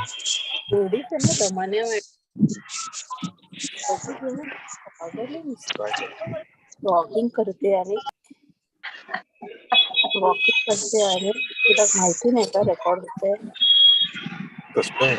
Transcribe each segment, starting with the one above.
Ladies है ना दमाने में पागल है वॉकिंग करते अरे वॉकिंग करते अरे तुला माहिती नाही का रेकॉर्ड होते कसं काय?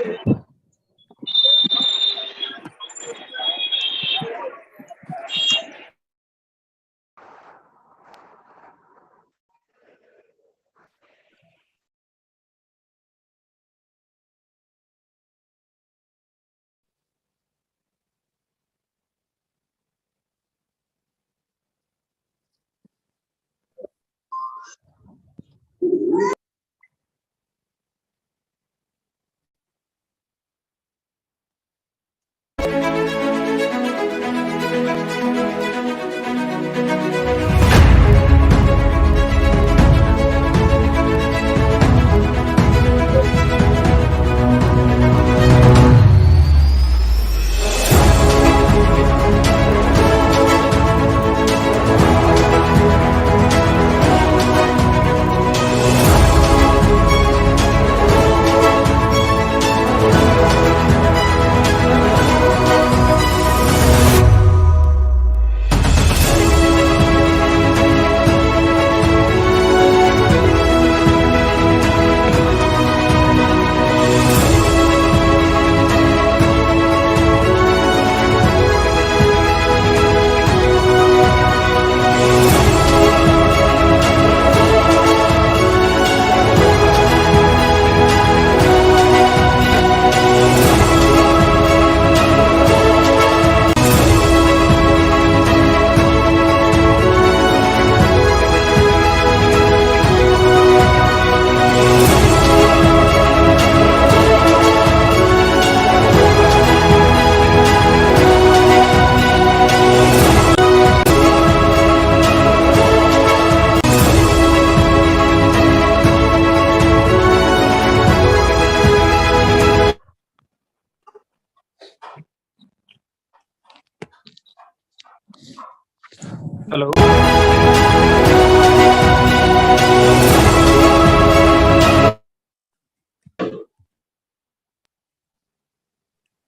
हॅलो.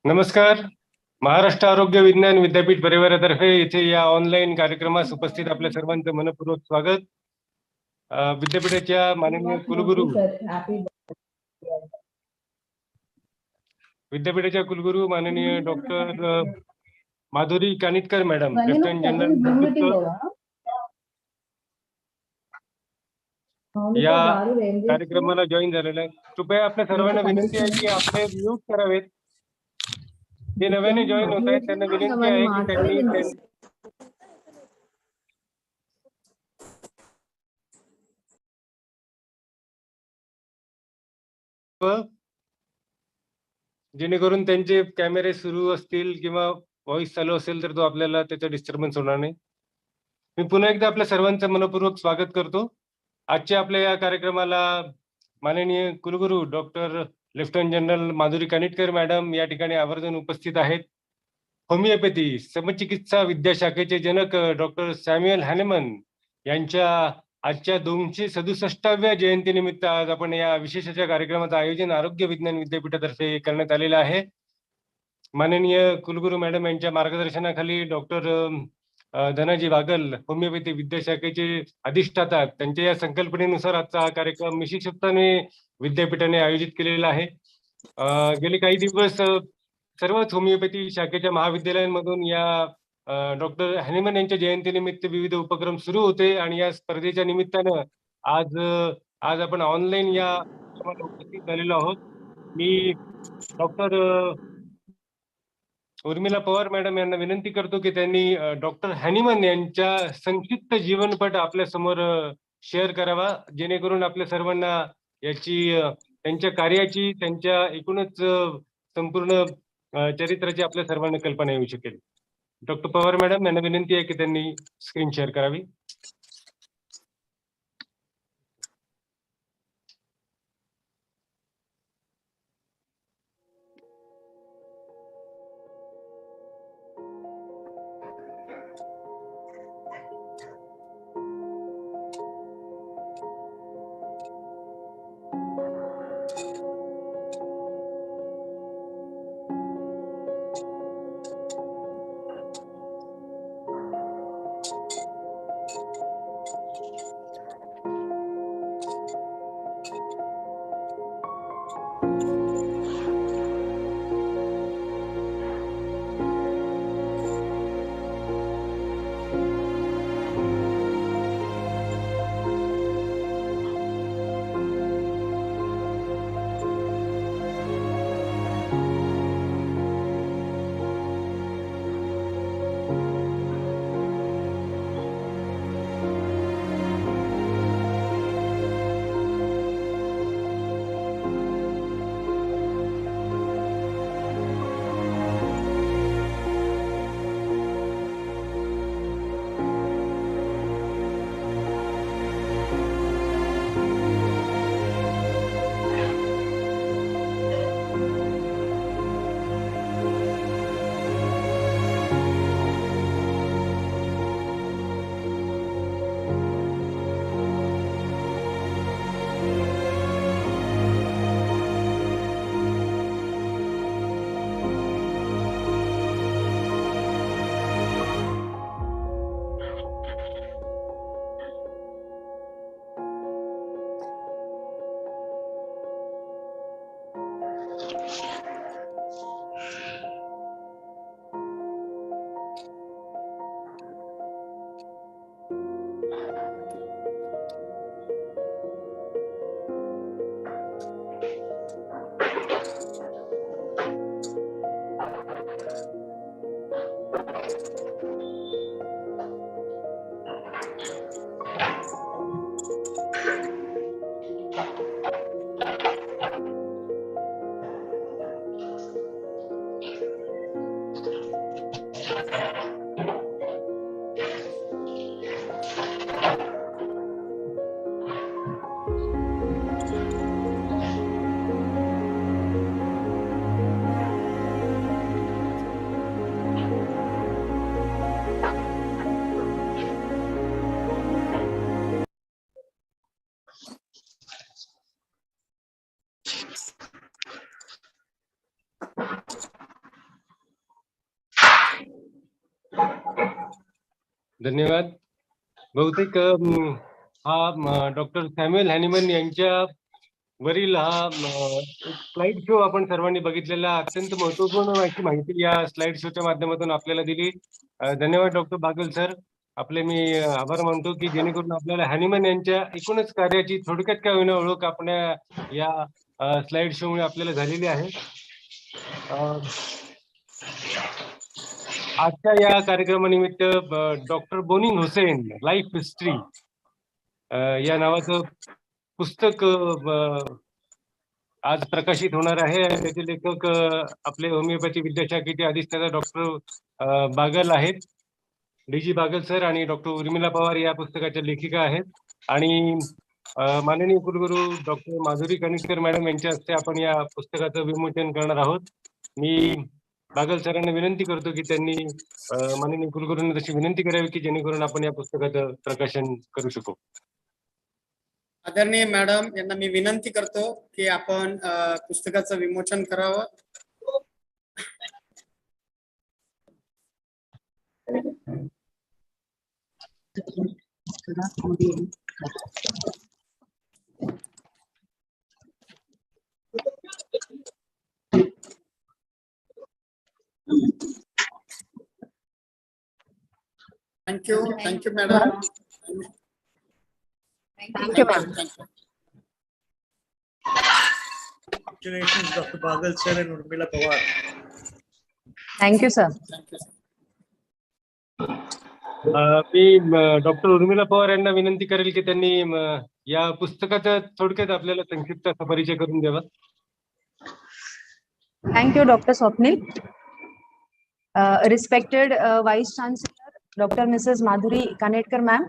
नमस्कार. महाराष्ट्र आरोग्य विज्ञान विद्यापीठ परिवारातर्फे इथे या ऑनलाईन कार्यक्रमास उपस्थित आपल्या सर्वांचं मनपूर्वक स्वागत. विद्यापीठाच्या माननीय कुलगुरू माननीय डॉक्टर माधुरी कानिटकर मॅडम, लेफ्टनंट जनरल या कार्यक्रमाला जॉईन झालेला आहे. कृपया आपल्या सर्वांना विनंती आहे की आपले म्यूट करावेत. जे नव्याने जॉईन होत आहेत त्यांना विनंती आहे की त्यांनी जेणेकरून त्यांचे कॅमेरे सुरू असतील किंवा व्हॉइस चालू असेल तर तो आपल्याला त्याचा डिस्टर्बन्स होणार नाही. मी पुन्हा एकदा आपल्या सर्वांचं मनपूर्वक स्वागत करतो. आजच्या आपल्या या कार्यक्रमाला माननीय कुलगुरू डॉक्टर लेफ्टनंट जनरल माधुरी कानिटकर मॅडम या ठिकाणी आवर्जून उपस्थित आहेत. होमिओपॅथी समचिकित्सा विद्याशाखेचे जनक डॉक्टर सॅम्युअल हॅनेमन यांच्या आजच्या 267व्या जयंतीनिमित्त आज आपण या विशेष कार्यक्रमाचं आयोजन आरोग्य विज्ञान विद्यापीठातर्फे करण्यात आलेलं आहे. माननीय कुलगुरू मॅडम यांच्या मार्गदर्शनाखाली डॉक्टर धनाजी वागल होमिओपॅथी विद्याशाखेचे अधिष्ठाता त्यांच्या या संकल्पनेनुसार आजचा हा कार्यक्रम निशिक्षिप्ताने विद्यापीठाने आयोजित केलेला आहे. गेले काही दिवस सर्वच होमिओपॅथी शाखेच्या महाविद्यालयांमधून या डॉक्टर हॅनेमन यांच्या जयंतीनिमित्त विविध उपक्रम सुरू होते आणि या स्पर्धेच्या निमित्तानं आज आपण ऑनलाईन या उपस्थित झालेलो आहोत. मी डॉक्टर उर्मिला पवार मॅडम यांना विनंती करतो की त्यांनी डॉक्टर हॅनेमन यांच्या संक्षिप्त जीवनपट आपल्या समोर शेअर करावा, जेणेकरून आपल्या सर्वांना याची त्यांच्या कार्याची त्यांच्या एकूणच संपूर्ण चरित्राची आपल्या सर्वांना कल्पना येऊ शकेल. डॉक्टर पवार मॅडम यांना विनंती आहे की त्यांनी स्क्रीन शेअर करावी. धन्यवाद. बहुतेक हा डॉक्टर सॅम्युअल हॅनिमन यांच्या वरील हा एक स्लाइड शो आपण सर्वांनी बघितलेला, अत्यंत महत्वपूर्ण अशी माहिती या स्लाइड शोच्या माध्यमातून आपल्याला दिली. धन्यवाद डॉक्टर बागल सर. आपले मी आभार मानतो की जेणेकरून आपल्याला हॅनिमन यांच्या एकूणच कार्याची थोडक्यात का होईना ओळख आपण या स्लाइड शो मुळे आपल्याला झालेली आहे. आजच्या या कार्यक्रमानिमित्त doctor Boenninghausen life history या नावाचं पुस्तक आज प्रकाशित होणार आहे आणि त्याचे लेखक आपले होमिओपॅथी विद्याशाखेचे अधिष्ठाता डॉक्टर बागल आहेत, डी.जी. बागल सर, आणि डॉक्टर उर्मिला पवार या पुस्तकाच्या लेखिका आहेत. आणि माननीय कुलगुरू डॉक्टर माधुरी कणिटकर मॅडम यांच्या हस्ते आपण या पुस्तकाचं विमोचन करणार आहोत. मी बागल सरांना विनंती करतो की त्यांनी माननीय कुलगुरूंना तशी विनंती करावी की जेणेकरून आपण या पुस्तकाचं प्रकाशन करू शकू. आदरणीय मॅडम यांना मी विनंती करतो की आपण पुस्तकाचं विमोचन करावं. Thank you madam. Thank you, ma'am. Congratulations, Dr. Bagal sir and Urmila Pawar. Thank you, sir. Me doctor Urmila Pawar यांना विनंती करेल की त्यांनी या पुस्तकाचा थोडक्यात आपल्याला संक्षिप्त असा परिचय करून द्यावा. Thank you, Dr. Swapnil. Respected Vice Chancellor, Dr. Mrs. Madhuri Kanetkar, ma'am,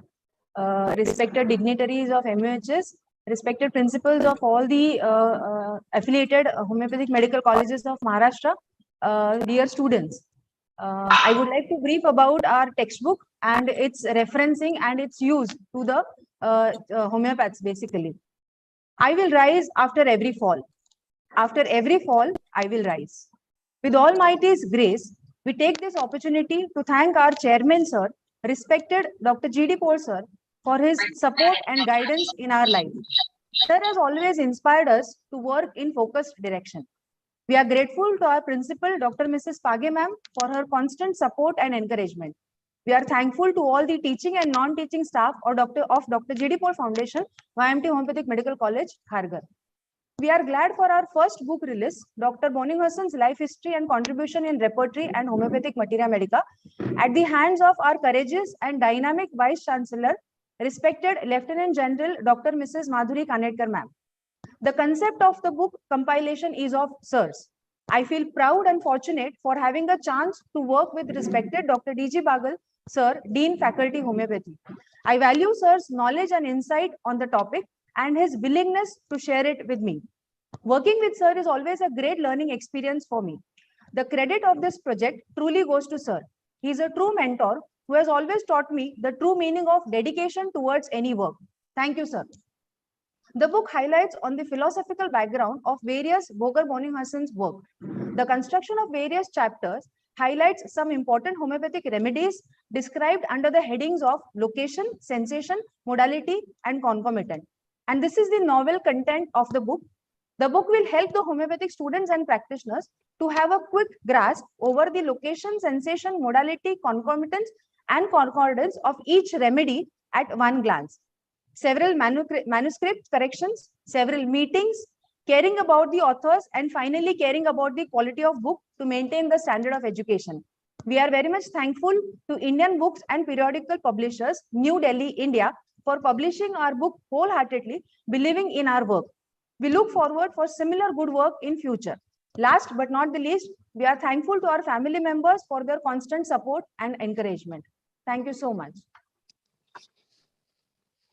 respected dignitaries of MUHS, respected principals of all the affiliated homeopathic medical colleges of Maharashtra, dear students. I would like to brief about our textbook and its referencing and its use to the homeopaths basically. I will rise after every fall. After every fall, I will rise. With Almighty's grace, we take this opportunity to thank our chairman, sir, respected Dr. G.D. Paul, sir, for his support and guidance in our life. Sir has always inspired us to work in focused direction. We are grateful to our principal, Dr. Mrs. Page, ma'am, for her constant support and encouragement. We are thankful to all the teaching and non-teaching staff of Dr. G.D. Paul Foundation, YMT Homeopathic Medical College, Kharghar. We are glad for our first book release, Dr. Boning Hassan's Life History and Contribution in Repertory and Homeopathic Materia Medica, at the hands of our courageous and dynamic Vice Chancellor, respected Lieutenant General Dr. Mrs. Madhuri Kanetkar, ma'am. The concept of the book compilation is of sirs. I feel proud and fortunate for having a chance to work with respected Dr. D.G. Bagal, sir, Dean Faculty Homeopathy. I value sir's knowledge and insight on the topic and his willingness to share it with me. Working with sir is always a great learning experience for me. The credit of this project truly goes to sir. He is a true mentor who has always taught me the true meaning of dedication towards any work. Thank you, sir. The book highlights on the philosophical background of various Boger Boning Hassan's work. The construction of various chapters highlights some important homeopathic remedies described under the headings of location, sensation, modality, and concomitant. And this is the novel content of the book. The book will help the homeopathic students and practitioners to have a quick grasp over the location, sensation, modality, concomitants, and concordance of each remedy at one glance. Several manuscript corrections, several meetings, caring about the authors, and finally caring about the quality of book to maintain the standard of education. We are very much thankful to Indian Books and Periodical Publishers, New Delhi, India, for publishing our book wholeheartedly, believing in our work. We look forward for similar good work in future. Last but not the least, we are thankful to our family members for their constant support and encouragement. Thank you so much.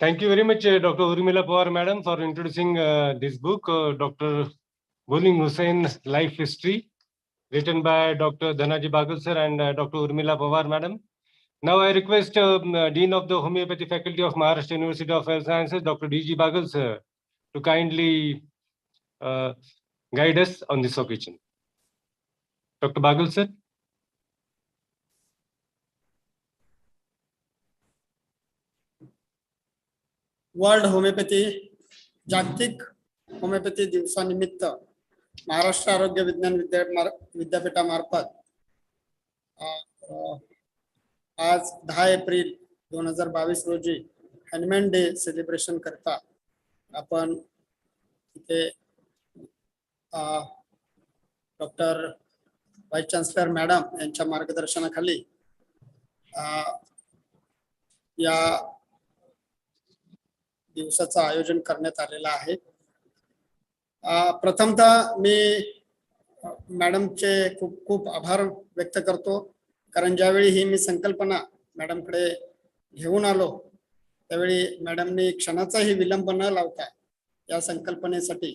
Thank you very much, Dr. Urmila Pawar, madam, for introducing this book, Dr. Boning Hussein's Life History, written by Dr. Dhanaji Bagal sir and Dr. Urmila Pawar, madam. Now I request Dean of the Homeopathy Faculty of Maharashtra University of Health Sciences, Dr. D.G. Bagal sir, to kindly guide us on this occasion. Dr. Bagal sir. World homoeopathy जागतिक homoeopathy दिवसानिमित्त Maharashtra आरोग्य विज्ञान विद्यापीठामार्फत आज 10 April 2022 रोजी हॅनमॅन day celebration करता आपण इथे doctor vice chancellor madam यांच्या मार्गदर्शनाखाली या दिवसाचं आयोजन करण्यात आलेलं आहे। प्रथमतः मी मॅडमचे खूप खूप आभार व्यक्त करतो, कारण ज्यावेळी ही मी संकल्पना मॅडमकडे घेऊन आलो त्यावेळी मॅडमनी क्षणाचाही विलंब न लावता या संकल्पनेसाठी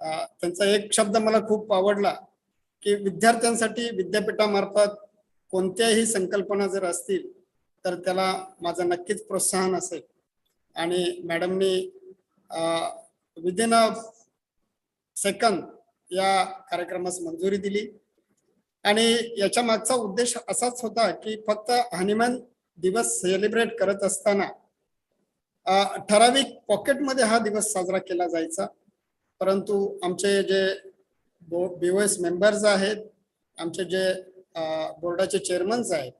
त्यांचा एक शब्द मला खूप आवडला की विद्यार्थ्यांसाठी विद्यापीठामार्फत कोणत्याही संकल्पना जर असतील तर त्याला माझं नक्कीच प्रोत्साहन असेल। आणि मॅडमनी विदिन अ सेकंद या कार्यक्रमास मंजुरी दिली आणि याच्या मागचा उद्देश असाच होता की फक्त हॅनीमॅन दिवस सेलिब्रेट करत असताना ठराविक पॉकेटमध्ये हा दिवस साजरा केला जायचा, परंतु आमचे जे BOS मेंबर्स आहेत, आमचे जे बोर्डाचे चेअरमन्स आहेत,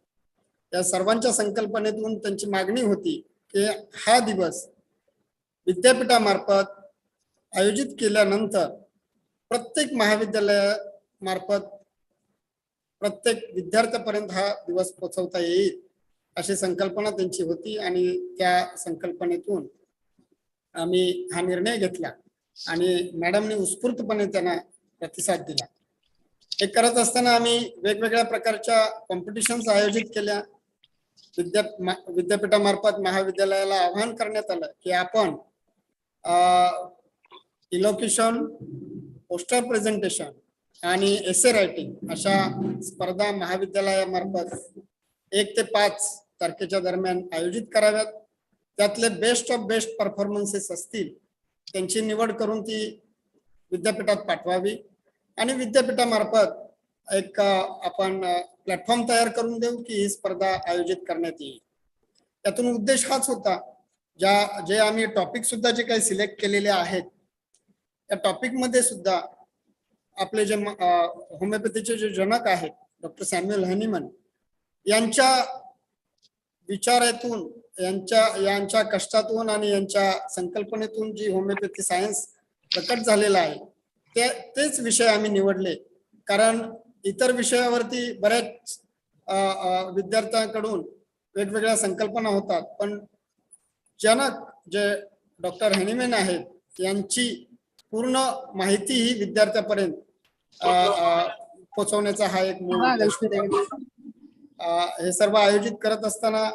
या सर्वांच्या संकल्पनेतून त्यांची मागणी होती की हा दिवस विद्यापीठामार्फत आयोजित केल्यानंतर प्रत्येक महाविद्यालयामार्फत प्रत्येक विद्यार्थ्यापर्यंत हा दिवस पोहोचवता येईल अशी संकल्पना त्यांची होती आणि त्या संकल्पनेतून आम्ही हा निर्णय घेतला आणि मॅडमने उत्स्फूर्तपणे त्यांना प्रतिसाद दिला। हे करत असताना आम्ही वेगवेगळ्या प्रकारच्या कॉम्पिटिशन्स आयोजित केल्या। विद्यापीठामार्फत महाविद्यालयाला आवाहन करण्यात आलं की आपण इलोक्युशन, पोस्टर प्रेझेंटेशन आणि एसे रायटिंग अशा स्पर्धा महाविद्यालयामार्फत 1 ते 5 तारखेच्या दरम्यान आयोजित कराव्यात। त्यातले बेस्ट ऑफ बेस्ट परफॉर्मन्सेस असतील त्यांची निवड करून ती विद्यापीठात पाठवावी आणि विद्यापीठामार्फत एक आपण प्लॅटफॉर्म तयार करून देऊ की ही स्पर्धा आयोजित करण्यात येईल। त्यातून उद्देश हाच होता, जे आम्ही टॉपिक सुद्धा जे काही सिलेक्ट केलेले आहेत त्या टॉपिक मध्ये सुद्धा आपले जे होमिओपॅथीचे जे जनक आहेत डॉक्टर सॅम्युअल हॅनीमन यांच्या विचारातून, यांच्या कष्टातून आणि यांच्या संकल्पनेतून जी होमिओपॅथी सायन्स प्रकट झालेला आहे तेच विषय आम्ही निवडले, कारण इतर विषयावरती बऱ्याच विद्यार्थ्यांकडून वेगवेगळ्या संकल्पना होतात, पण जनक जे डॉक्टर हॅनीमॅन आहेत यांची पूर्ण माहिती ही विद्यार्थ्यापर्यंत पोहोचवण्याचा हा एक मूळ उद्देश होता। हे सर्व आयोजित करत असताना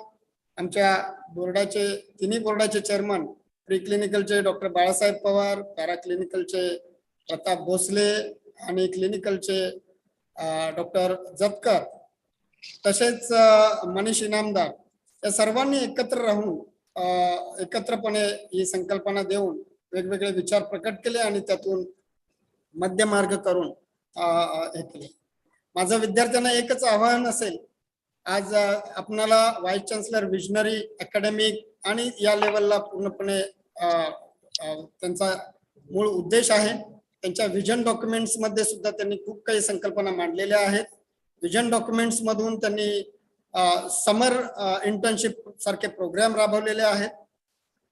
आमच्या बोर्डाचे तिन्ही बोर्डाचे चेअरमन, प्री क्लिनिकलचे डॉक्टर बाळासाहेब पवार, पॅरा क्लिनिकलचे प्रताप भोसले आणि क्लिनिकलचे डॉक्टर जतकर, तसेच मनीष इनामदार, या सर्वांनी एकत्र राहून एकत्रपणे ही संकल्पना देऊन वेगवेगळे विचार प्रकट केले आणि त्यातून मध्यमार्ग करून हे केले। माझं विद्यार्थ्यांना एकच आव्हान असेल, आज आपणाला व्हाईस चान्सलर विजनरी अकॅडमिक आणि या लेवलला पूर्णपणे त्यांचा मूळ उद्देश आहे। त्यांच्या विजन डॉक्युमेंट्स मध्ये सुद्धा त्यांनी खूप काही संकल्पना मांडलेल्या आहेत। विजन डॉक्युमेंट्स मधून त्यांनी समर इंटर्नशिप सारखे प्रोग्राम राबवलेले आहेत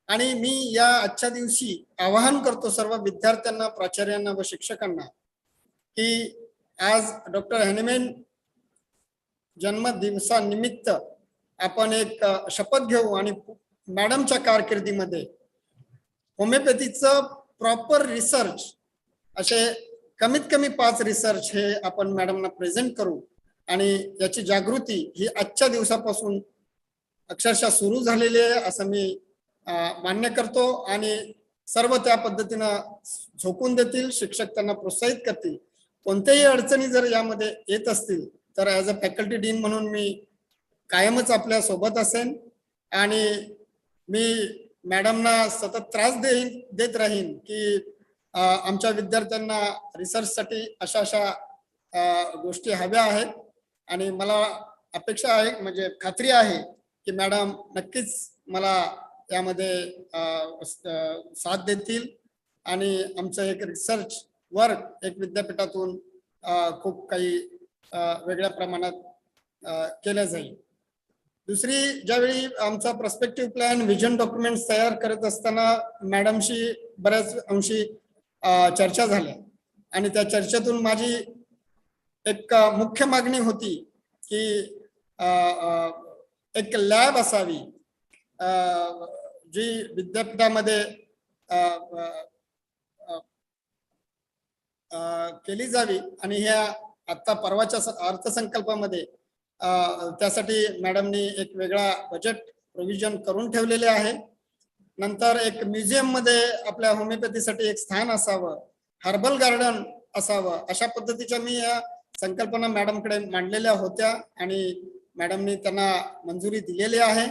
आणि मी या आजच्या दिवशी आवाहन करतो सर्व विद्यार्थ्यांना, प्राचार्यांना व शिक्षकांना की आज डॉक्टर हॅनीमॅन जन्मदिवसानिमित्त आपण एक शपथ घेऊ आणि मॅडमच्या कारकिर्दीमध्ये होमिओपॅथीचं प्रॉपर रिसर्च असे कमीत कमी 5 रिसर्च हे आपण मॅडमना प्रेझेंट करू आणि याची जागृती ही आजच्या दिवसापासून अक्षरशः सुरू झालेली आहे असं मी मान्य करतो आणि सर्व त्या पद्धतीनं झोकून देतील, शिक्षक त्यांना प्रोत्साहित करतील। कोणत्याही अडचणी जर यामध्ये येत असतील तर ॲज अ फॅकल्टी डीन म्हणून मी कायमच आपल्या सोबत असेन आणि मी मॅडमना सतत त्रास देत राहीन की आमच्या विद्यार्थ्यांना रिसर्चसाठी अशा गोष्टी हव्या आहेत आणि मला अपेक्षा आहे, म्हणजे खात्री आहे की मॅडम नक्कीच मला यामध्ये साथ देतील आणि आमचं एक रिसर्च वर्क एक विद्यापीठातून खूप काही वेगळ्या प्रमाणात केलं जाईल. दुसरी, ज्यावेळी आमचा पर्स्पेक्टिव्ह प्लॅन व्हिजन डॉक्युमेंट्स तयार करत असताना मॅडमशी बऱ्याच अंशी चर्चा झाल्या आणि त्या चर्चेतून माझी एक मुख्य मागणी होती की एक लॅब असावी जी विद्यापीठामध्ये केली जावी आणि ह्या आता परवाच्या अर्थसंकल्पामध्ये त्यासाठी मॅडमनी एक वेगळा बजेट प्रोव्हिजन करून ठेवलेले आहे. नंतर एक म्युझियम मध्ये आपल्या होमिओपॅथीसाठी एक स्थान असावं, हर्बल गार्डन असावं, अशा पद्धतीच्या मी या संकल्पना मॅडमकडे मांडलेल्या होत्या आणि मॅडमनी त्यांना मंजुरी दिलेली आहे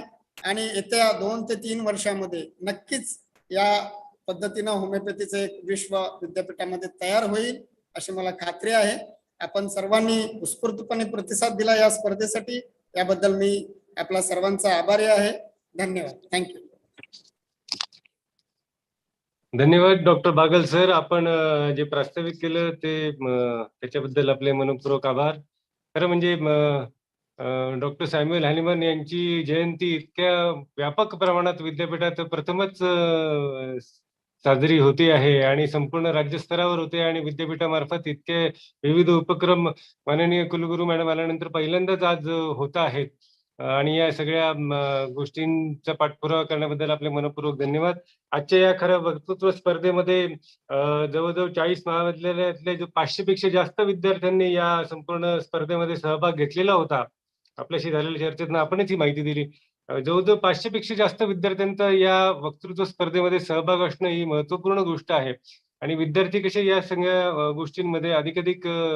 आणि येत्या 2 ते 3 वर्षामध्ये नक्कीच या पद्धतीनं होमिओपॅथीचं एक विश्व विद्यापीठामध्ये तयार होईल अशी मला खात्री आहे. आपण सर्वांनी उत्स्फूर्तपणे प्रतिसाद दिला या स्पर्धेसाठी, याबद्दल मी आपला सर्वांचा आभारी आहे. धन्यवाद. थँक्यू. धन्यवाद डॉक्टर बागल सर. आपण जे प्रास्ताविक केलं ते त्याच्याबद्दल आपले मनपूर्वक आभार. खरं म्हणजे डॉक्टर सॅम्युअल हॅनिमन यांची जयंती इतक्या व्यापक प्रमाणात विद्यापीठात प्रथमच साजरी होते आहे आणि संपूर्ण राज्यस्तरावर होते आणि विद्यापीठामार्फत इतके विविध उपक्रम माननीय कुलगुरू मॅडम आल्यानंतर पहिल्यांदाच आज होत आहेत आणि या सगळ्या गोष्टींचा पाठपुरावा करण्याबद्दल आपले मनपूर्वक धन्यवाद. आजच्या या खरं वक्तृत्व स्पर्धेमध्ये जवळजवळ 40 महाविद्यालयातले जो 500 पेक्षा जास्त विद्यार्थ्यांनी या संपूर्ण स्पर्धेमध्ये सहभाग घेतलेला होता. आपल्याशी झालेल्या चर्चेतून आपणच ही माहिती दिली. जवळजवळ 500 पेक्षा जास्त विद्यार्थ्यांचा या वक्तृत्व स्पर्धेमध्ये सहभाग असणं ही महत्वपूर्ण गोष्ट आहे आणि विद्यार्थी कसे या सगळ्या गोष्टींमध्ये अधिक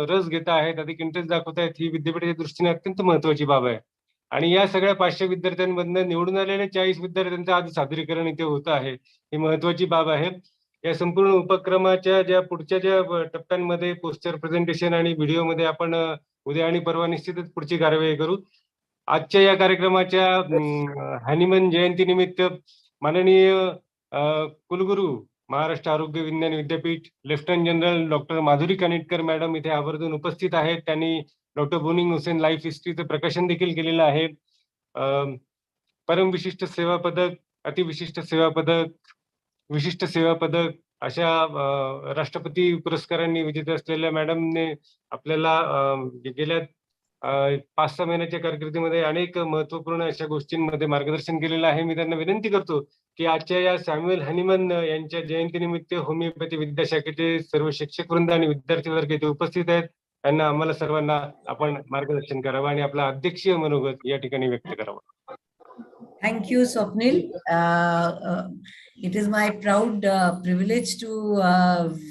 रस घेत आहेत, अधिक इंटरेस्ट दाखवत आहेत, ही विद्यापीठाच्या दृष्टीने अत्यंत महत्वाची बाब आहे. आणि या सगळ्या 500 विद्यार्थ्यांमधनं निवडून आलेल्या 40 विद्यार्थ्यांचं आज सादरीकरण इथे होत आहे, ही महत्वाची बाब आहे. या संपूर्ण उपक्रमाच्या ज्या पुढच्या ज्या टप्प्यांमध्ये पोस्टर प्रेझेंटेशन आणि व्हिडिओमध्ये आपण उद्या आणि परवा निश्चितच पुढची कार्यवाही करू. आजच्या या कार्यक्रमाच्या हॅनिमन जयंती निमित्त माननीय कुलगुरू महाराष्ट्र आरोग्य विज्ञान विद्यापीठ लेफ्टनंट जनरल डॉक्टर माधुरी कानिटकर मॅडम इथे आवर्जून उपस्थित आहेत. त्यांनी डॉक्टर बोनिंग हुसेन लाईफ हिस्ट्रीचं प्रकाशन देखील केलेलं आहे. परम विशिष्ट सेवा पदक, अतिविशिष्ट सेवा पदक, विशिष्ट सेवा पदक अशा राष्ट्रपती पुरस्कारांनी विजेते असलेल्या मॅडमने आपल्याला गेल्या 5-6 महिन्याच्या कारकिर्दीमध्ये अनेक महत्वपूर्ण अशा गोष्टींमध्ये मार्गदर्शन केलेलं आहे. मी त्यांना विनंती करतो की आजच्या या सॅम्युअल हॅनिमन यांच्या जयंतीनिमित्त होमिओपॅथी विद्याशाखेचे सर्व शिक्षक वृंद आणि विद्यार्थी वर्ग इथे उपस्थित आहेत. त्यांना आम्हाला सर्वांना आपण मार्गदर्शन करावं आणि आपला अध्यक्षीय मनोगत या ठिकाणी व्यक्त करावं. Thank you, Swapnil. It is my proud privilege to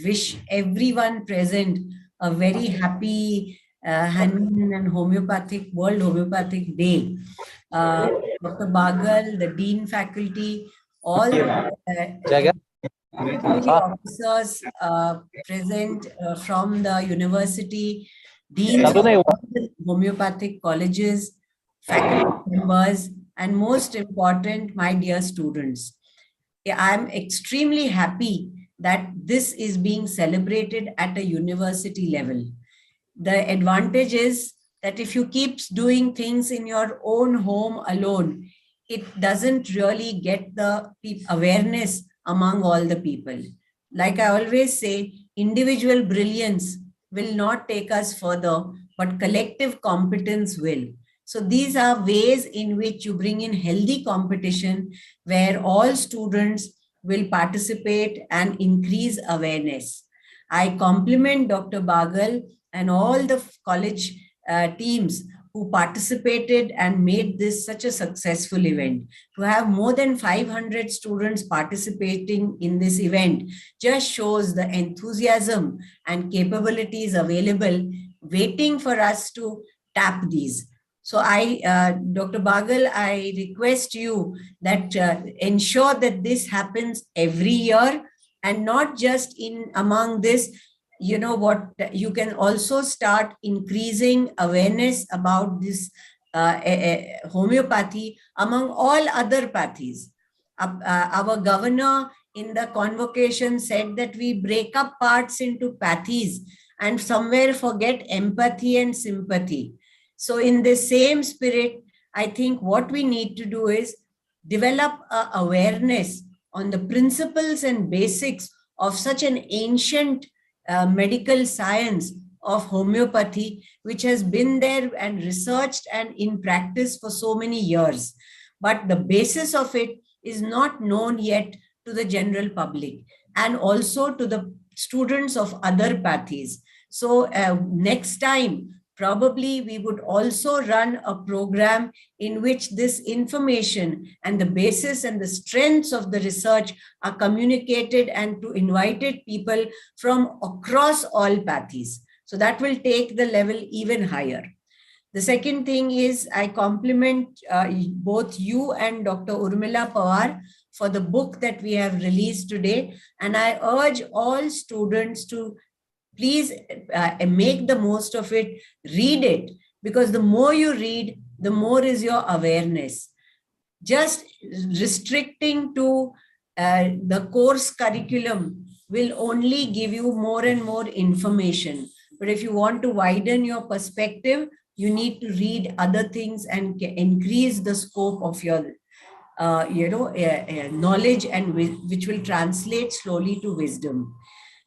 wish everyone present a very happy Hahnemann and Homeopathic World Homeopathic Day. Dr. Bagal, the Dean faculty, all the officers present from the university, deans of the homeopathic colleges, faculty members, and most important, my dear students. I'm extremely happy that this is being celebrated at a university level. The advantage is that if you keep doing things in your own home alone, it doesn't really get the awareness among all the people. Like I always say, individual brilliance will not take us further, but collective competence will. So these are ways in which you bring in healthy competition where all students will participate and increase awareness. I compliment Dr. Bagal and all the college teams who participated and made this such a successful event. To have more than 500 students participating in this event just shows the enthusiasm and capabilities available waiting for us to tap these. So Dr. Bagal, I request you that ensure that this happens every year and not just in among this. You know what, you can also start increasing awareness about this homeopathy among all other pathies. Our governor in the convocation said that we break up parts into pathies and somewhere forget empathy and sympathy. So in the same spirit, I think what we need to do is develop awareness on the principles and basics of such an ancient medical science of homeopathy, which has been there and researched and in practice for so many years. But the basis of it is not known yet to the general public and also to the students of other pathies. So next time, probably we would also run a program in which this information and the basis and the strengths of the research are communicated and to invited people from across all pathies. So that will take the level even higher. The second thing is I compliment both you and Dr. Urmila Pawar for the book that we have released today. And I urge all students to please make the most of it, read it, because the more you read, the more is your awareness. Just restricting to the course curriculum will only give you more and more information. But if you want to widen your perspective, you need to read other things and increase the scope of your knowledge, and which will translate slowly to wisdom.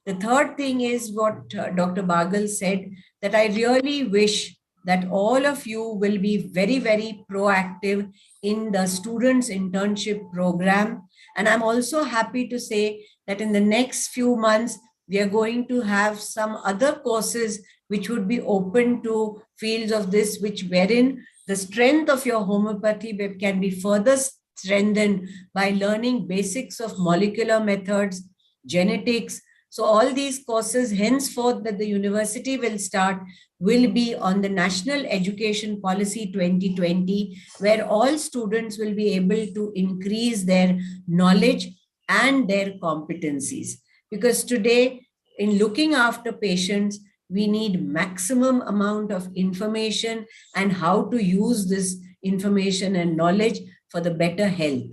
The third thing is what Dr. Bagal said, that I really wish that all of you will be very, very proactive in the students' internship program. And I'm also happy to say that in the next few months, we are going to have some other courses which would be open to fields of this, wherein the strength of your homeopathy can be further strengthened by learning basics of molecular methods, genetics. So all these courses henceforth that the university will start will be on the National Education Policy 2020, where all students will be able to increase their knowledge and their competencies. Because today, in looking after patients, we need maximum amount of information and how to use this information and knowledge for the better health.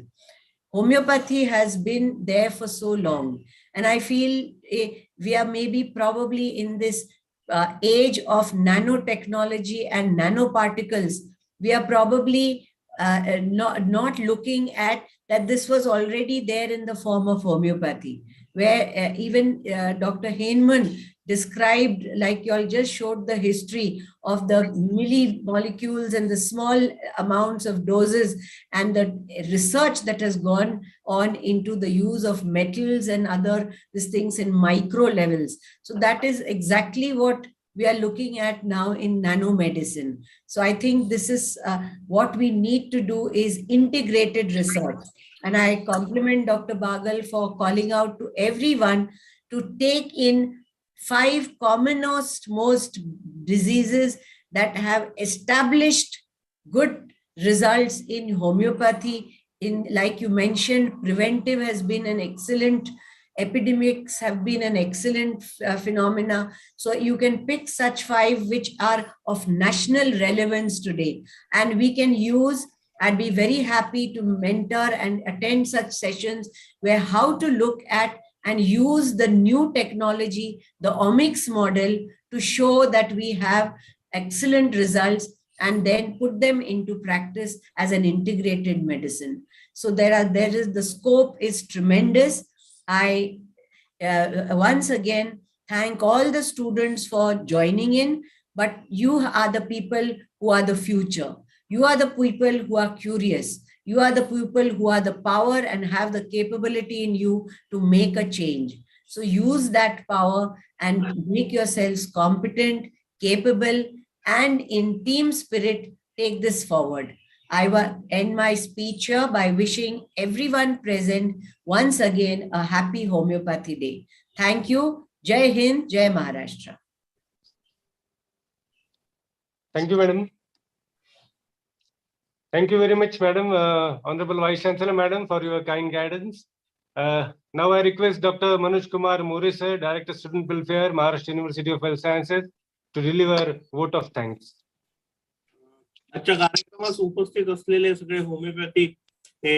Homeopathy has been there for so long. And I feel we are maybe probably in this age of nanotechnology and nanoparticles. We are probably not looking at that this was already there in the form of homeopathy, where even Dr. Hahnemann described, like you all just showed the history of the millimolecules and the small amounts of doses and the research that has gone on into the use of metals and other these things in micro levels. So that is exactly what we are looking at now in nanomedicine. So I think this is what we need to do is integrated research. And I compliment Dr. Bagal for calling out to everyone to take in 5 commonest most diseases that have established good results in homeopathy. In, like you mentioned, preventive has been an excellent, epidemics have been an excellent phenomena. So you can pick such 5 which are of national relevance today. And we can use, I'd be very happy to mentor and attend such sessions where how to look at and use the new technology, the omics model, to show that we have excellent results and then put them into practice as an integrated medicine. So the scope is tremendous. I once again thank all the students for joining in, but you are the people who are the future. You are the people who are curious. You are the people who are the power and have the capability in you to make a change. So use that power and make yourselves competent, capable, and in team spirit, take this forward. I will end my speech here by wishing everyone present once again a happy Homeopathy Day. Thank you. Jai Hind, Jai Maharashtra. Thank you, madam. Thank you very much, madam, Honorable Vice Chancellor, madam, for your kind guidance. Now I request Dr. Manoj Kumar More, sir, Director Student Welfare, Maharashtra University of Health Sciences, to deliver vote of thanks. आजच्या कार्यक्रमास उपस्थित असलेले सगळे homeopathic हे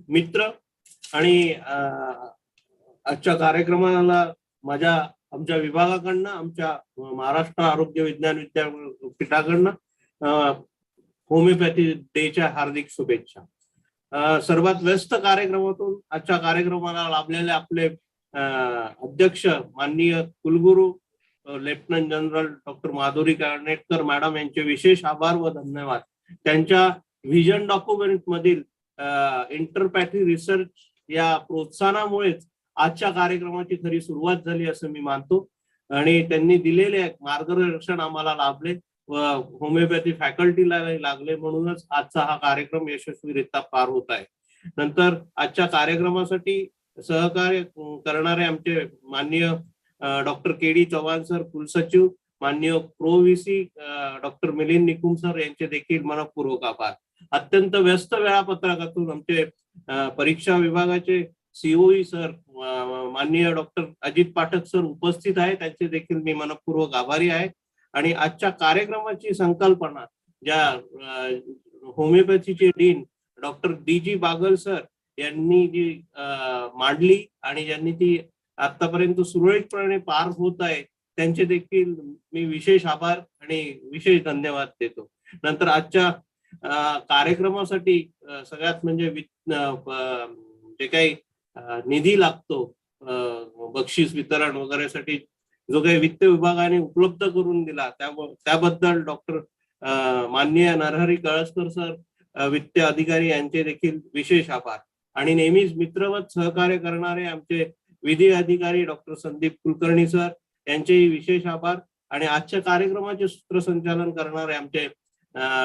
मित्र आणि आजच्या कार्यक्रमाला आमच्या विभागाकडनं, आमच्या महाराष्ट्र आरोग्य विज्ञान विद्यापीठाकडनं होमिओपॅथी डेच्या हार्दिक शुभेच्छा. सर्वात व्यस्त कार्यक्रमातून आजच्या कार्यक्रमाला लाभलेले आपले अध्यक्ष माननीय कुलगुरू लेफ्टनंट जनरल डॉक्टर माधुरी कानेटकर मॅडम यांचे विशेष आभार व धन्यवाद. त्यांच्या व्हिजन डॉक्युमेंट मधील इंटरपॅथी रिसर्च या प्रोत्साहनामुळेच आजच्या कार्यक्रमाची खरी सुरुवात झाली असं मी मानतो. आणि त्यांनी दिलेले मार्गदर्शन आम्हाला लाभले व होमिओपॅथी फॅकल्टीला लागले, म्हणूनच आजचा हा कार्यक्रम यशस्वीरित्या पार होत आहे. नंतर आजच्या कार्यक्रमासाठी सहकार्य करणारे आमचे माननीय डॉक्टर के.डी. चव्हाण सर कुलसचिव, माननीय pro-VC. Doctor Milind Nikum sir यांचे देखील मनपूर्वक आभार. अत्यंत व्यस्त वेळापत्रकातून आमचे परीक्षा विभागाचे सीओई सर माननीय डॉक्टर अजित पाठक सर उपस्थित आहे, त्यांचे देखील मी मनपूर्वक आभारी आहे. आणि आजच्या कार्यक्रमाची संकल्पना ज्या होमिओपॅथीचे डीन डॉक्टर डी.जी. बागल सर यांनी जी मांडली आणि ज्यांनी ती आतापर्यंत सुरळीतपणे पार होत आहे, त्यांचे देखील मी विशेष आभार आणि विशेष धन्यवाद देतो. नंतर आजच्या कार्यक्रमासाठी सगळ्यात म्हणजे जे काही निधी लागतो बक्षीस वितरण वगैरेसाठी जो काही वित्त विभागाने उपलब्ध करून दिला त्याबद्दल डॉक्टर माननीय नरहरी कळसकर सर वित्त अधिकारी यांचे देखील विशेष आभार. आणि नेहमीच मित्रवत सहकार्य करणारे आमचे विधी अधिकारी डॉक्टर संदीप कुलकर्णी सर यांचेही विशेष आभार. आणि आजच्या कार्यक्रमाचे सूत्रसंचालन करणारे आमचे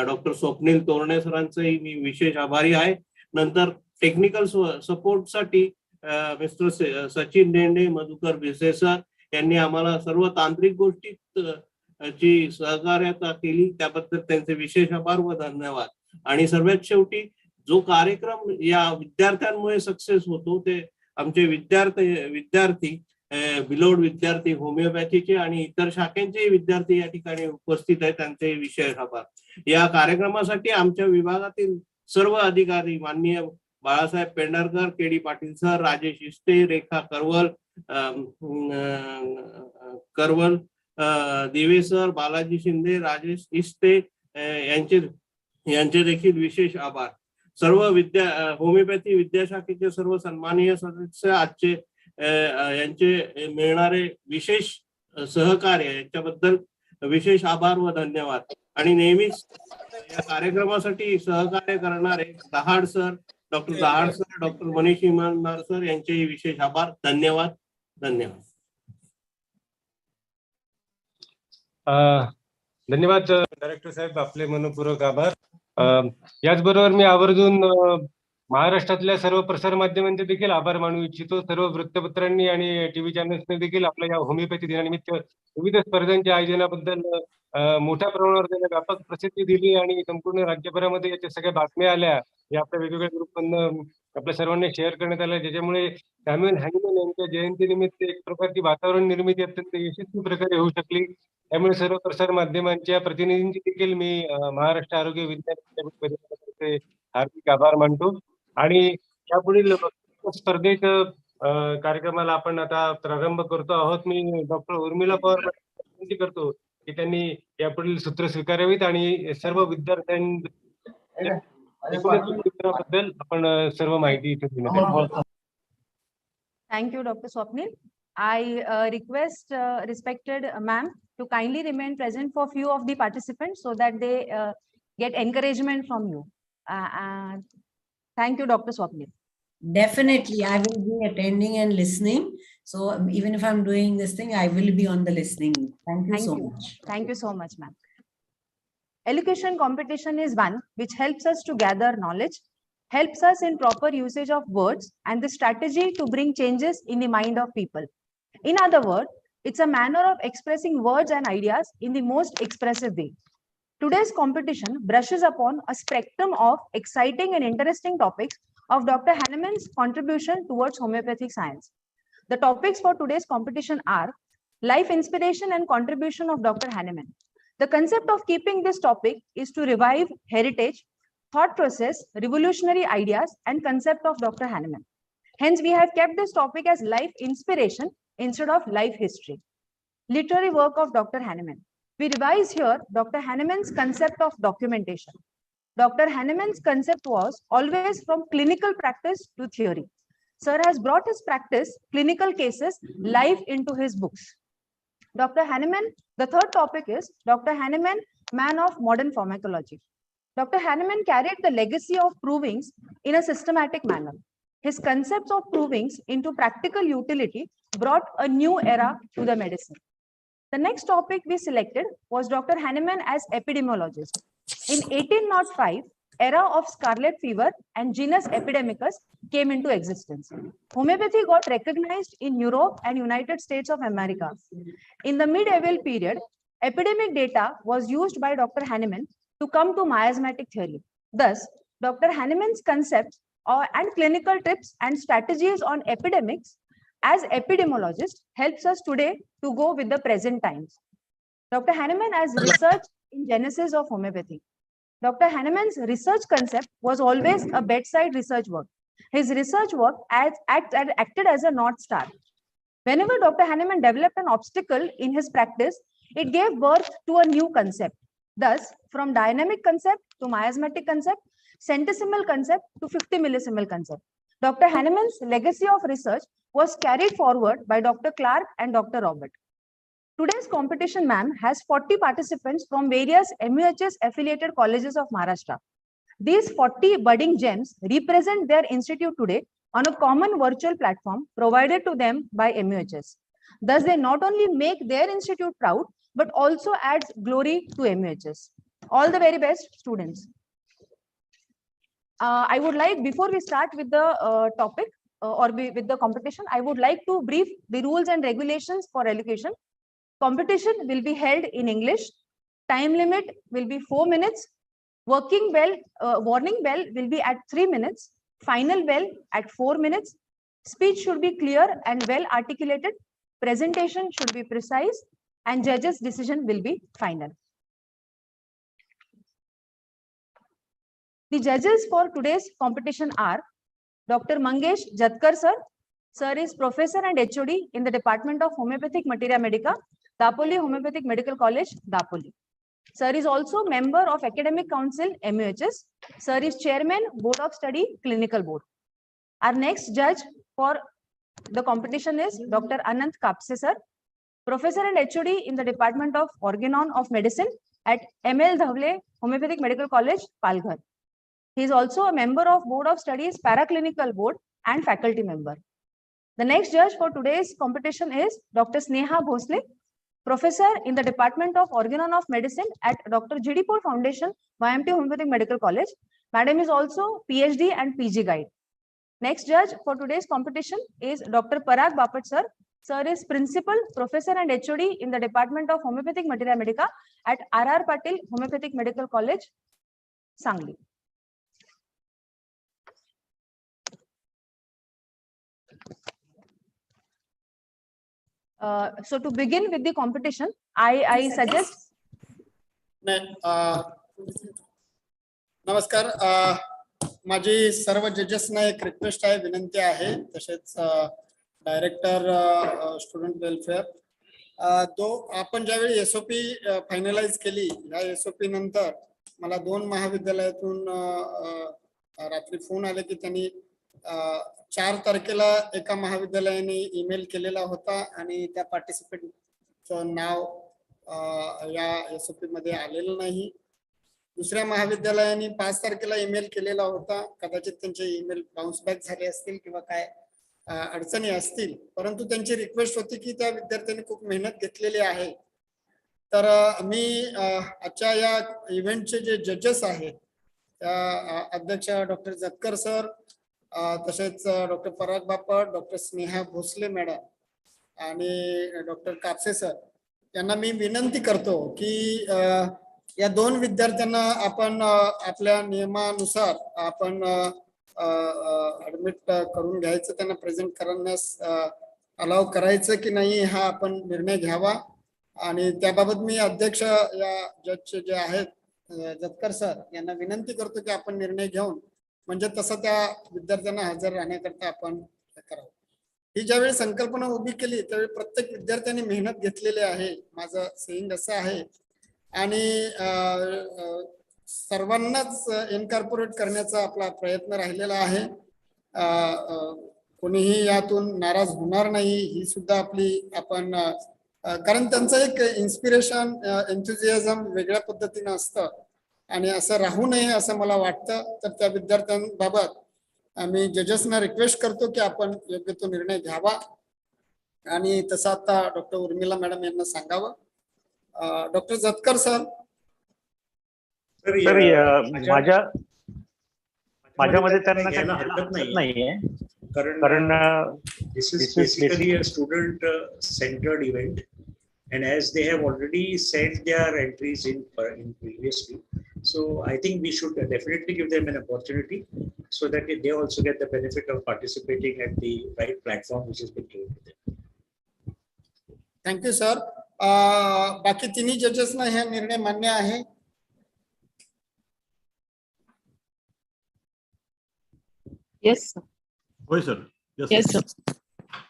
डॉक्टर स्वप्नील तोरणे सरांचेही मी विशेष आभारी आहे. नंतर टेक्निकल सपोर्टसाठी मिस्टर सचिन डेंडे, मधुकर भिसे सर यांनी आम्हाला सर्व तांत्रिक गोष्टीत ची सहकार्यता केली, त्याबद्दल त्यांचे विशेष आभार व धन्यवाद. आणि सर्वात शेवटी जो कार्यक्रम या विद्यार्थ्यांमुळे सक्सेस होतो ते आमचे विद्यार्थी बिलोड विद्यार्थी होमिओपॅथीचे आणि इतर शाखेचे विद्यार्थी या ठिकाणी उपस्थित आहेत, त्यांचे विशेष आभार. या कार्यक्रमासाठी आमच्या विभागातील सर्व अधिकारी माननीय बाळासाहेब पेंढारकर, के.डी. पाटील सर, राजेश इष्टे, रेखा करवल दिवे सर, बालाजी शिंदे, राजेश इष्टे यांचे देखील विशेष आभार. सर्व होमिओपॅथी विद्याशाखेचे सर्व सन्माननीय सदस्य आजचे यांचे मिळणारे विशेष सहकार्य यांच्याबद्दल विशेष आभार व धन्यवाद. आणि नेहमीच या कार्यक्रमासाठी सहकार्य करणारे Dahad sir, doctor Dahad sir, doctor Manish Imandar sir यांचेही विशेष आभार. धन्यवाद. धन्यवाद. धन्यवाद डायरेक्टर साहेब, आपले मनपूर्वक आभार. याचबरोबर मी आवर्जून महाराष्ट्रातल्या सर्व प्रसार माध्यमांचे देखील आभार मानू इच्छितो. सर्व वृत्तपत्रांनी आणि टीव्ही चॅनल्सने देखील आपल्या या होमिओपॅथी दिनानिमित्त विविध स्पर्धांच्या आयोजनाबद्दल मोठ्या प्रमाणावर त्याला व्यापक प्रसिद्धी दिली आणि संपूर्ण राज्यभरामध्ये याच्या सगळ्या बातम्या आल्या, या आपल्या वेगवेगळ्या ग्रुपमधून आपल्या सर्वांनी शेअर करण्यात आल्या, ज्याच्यामुळे सॅम्युअल हॅनीमन यांच्या जयंतीनिमित्त एक प्रकारची वातावरण निर्मिती अत्यंत यशस्वी प्रकारे होऊ शकली. त्यामुळे सर्व प्रसार माध्यमांच्या प्रतिनिधींची देखील मी महाराष्ट्र आरोग्य विज्ञान विद्यापीठाचे हार्दिक आभार मानतो. आणि यापुढील स्पर्धेत कार्यक्रमाला आपण आता प्रारंभ करतो आहोत. मी डॉक्टर उर्मिला पवार विनंती करतो की त्यांनी यापुढील सूत्र स्वीकारावीत आणि सर्व विद्यार्थ्यांबद्दल आपण सर्व माहिती इथे देण्यात. Thank you, Dr. Swapnil. I request respected ma'am to kindly remain present for few of the participants so that they get encouragement from you. Thank you, Dr. Swapnil. Definitely, I will be attending and listening. So even if I'm doing this thing, I will be on the listening. Thank you so much. Thank you so much, ma'am. Education competition is one which helps us to gather knowledge, helps us in proper usage of words and the strategy to bring changes in the mind of people. In other words, it's a manner of expressing words and ideas in the most expressive way. Today's competition brushes upon a spectrum of exciting and interesting topics of Dr. Hahnemann's contribution towards homeopathic science. The topics for today's competition are life inspiration and contribution of Dr. Hahnemann. The concept of keeping this topic is to revive heritage thought process, revolutionary ideas, and concept of Dr. Hahnemann. Hence, we have kept this topic as life inspiration instead of life history. Literary work of Dr. Hahnemann. We revise here Dr. Hahnemann's concept of documentation. Dr. Hahnemann's concept was always from clinical practice to theory. Sir has brought his practice, clinical cases, live into his books. Dr. Hahnemann, the third topic is Dr. Hahnemann, man of modern pharmacology. Dr. Hahnemann carried the legacy of provings in a systematic manner. His concepts of provings into practical utility brought a new era to the medicine. The next topic we selected was Dr. Hahnemann as epidemiologist. In 1805, era of scarlet fever and genus epidemicus came into existence. Homeopathy got recognized in Europe and United States of America. In the medieval period, epidemic data was used by Dr. Hahnemann to come to miasmatic theory. Thus, Dr. Hahnemann's concepts and clinical tips and strategies on epidemics as epidemiologist helps us today to go with the present times. Dr. Hahnemann as research in genesis of homeopathy. Dr. Hahnemann's research concept was always a bedside research work. His research work acted as a North Star. Whenever Dr. Hahnemann developed an obstacle in his practice, it gave birth to a new concept. Thus, from dynamic concept to miasmatic concept, centesimal concept to 50 millisimal concept. Dr. Hahnemann's legacy of research was carried forward by Dr. Clark and Dr. Robert. Today's competition, ma'am, has 40 participants from various MUHS affiliated colleges of Maharashtra. These 40 budding gems represent their institute today on a common virtual platform provided to them by MUHS. Thus, they not only make their institute proud, but also adds glory to MUHS. All the very best, students. I would like, before we start with the topic with the competition, I would like to brief the rules and regulations for allocation. Competition will be held in English. Time limit will be 4 minutes. Working bell, warning bell will be at 3 minutes. Final bell at 4 minutes. Speech should be clear and well articulated. Presentation should be precise, and judges' decision will be final. The judges for today's competition are Dr. Mangesh Jatkar sir. Sir is professor and HOD in the Department of Homeopathic Materia Medica, Dapoli Homeopathic Medical College, Dapoli. Sir is also member of Academic Council, MUHS. Sir is chairman, Board of Study, Clinical Board. Our next judge for the competition is Dr. Anant Kapse sir, professor and HOD in the Department of Organon of Medicine at ML Dhavle Homeopathic Medical College, Palghar. He is also a member of Board of Studies, Paraclinical Board and faculty member. The next judge for today's competition is Dr. Sneha Bhosle, professor in the Department of Organon of Medicine at Dr. G.D. Paul Foundation, YMT Homeopathic Medical College. Madam is also PhD and PG guide. Next judge for today's competition is Dr. Parag Bapat sir. Sir is principal, professor and HOD in the Department of Homeopathic Materia Medica at R.R. Patil Homeopathic Medical College, Sangli. So to begin with the competition, I suggest. नमस्कार, माझी सर्व जजेसना एक request आहे, विनंती आहे, तसेच director student welfare आपण ज्यावेळी SOP finalise केली, या एसओपी नंतर मला 2 महाविद्यालयातून रात्री फोन आले की त्यांनी 4 तारखेला एका महाविद्यालयाने ईमेल केलेला होता आणि त्या पार्टिसिपेंटचं नाव या एसओपी मध्ये आलेलं नाही. दुसऱ्या महाविद्यालयाने 5 तारखेला ईमेल केलेला होता, कदाचित त्यांचे ईमेल बाउन्स बॅक झाले असतील किंवा काय अडचणी असतील, परंतु त्यांची रिक्वेस्ट होती की त्या विद्यार्थ्यांनी खूप मेहनत घेतलेली आहे. तर मी आजच्या या इव्हेंटचे जे जजेस आहेत त्या अध्यक्ष डॉक्टर जतकर सर, तसेच doctor Parag Bapat, doctor Sneha Bhosale madam आणि डॉक्टर कापसे सर यांना मी विनंती करतो की या 2 विद्यार्थ्यांना आपण आपल्या नियमानुसार आपण ऍडमिट करून घ्यायचं, त्यांना प्रेझेंट करण्यास अलाव करायचं की नाही हा आपण निर्णय घ्यावा. आणि त्याबाबत मी अध्यक्ष या जजचे जे आहेत जतकर सर यांना विनंती करतो की आपण निर्णय घेऊन म्हणजे तसं त्या विद्यार्थ्यांना हजर राहण्याकरता आपण करावं. ही ज्यावेळी संकल्पना उभी केली त्यावेळी प्रत्येक विद्यार्थ्यांनी मेहनत घेतलेली आहे, माझं सेईंग असं आहे. आणि सर्वांनाच इनकॉर्पोरेट करण्याचा आपला प्रयत्न राहिलेला आहे. कोणीही यातून नाराज होणार नाही ही सुद्धा आपली आपण कारण त्यांचं एक इन्स्पिरेशन एन्थुझियाझम वेगळ्या पद्धतीनं असतं आणि असं राहू नये असं मला वाटतं. तर त्या विद्यार्थ्यांबाबत आम्ही जजेसना रिक्वेस्ट करतो की आपण योग्य तो निर्णय घ्यावा आणि तसं आता डॉक्टर उर्मिला मॅडम यांना सांगावं. Doctor Jatkar sir. माझ्यामध्ये त्यांना घ्यायला हरकत नाहीये कारण this is basically a student centered event, and as they have already sent their entries in previously, so I think we should definitely give them an opportunity so that they also get the benefit of participating at the right platform which has been given to them. Thank you sir. बाकी तिन्ही जजेसना हे निर्णय मान्य आहे? Yes, sir. होय sir. Yes, sir.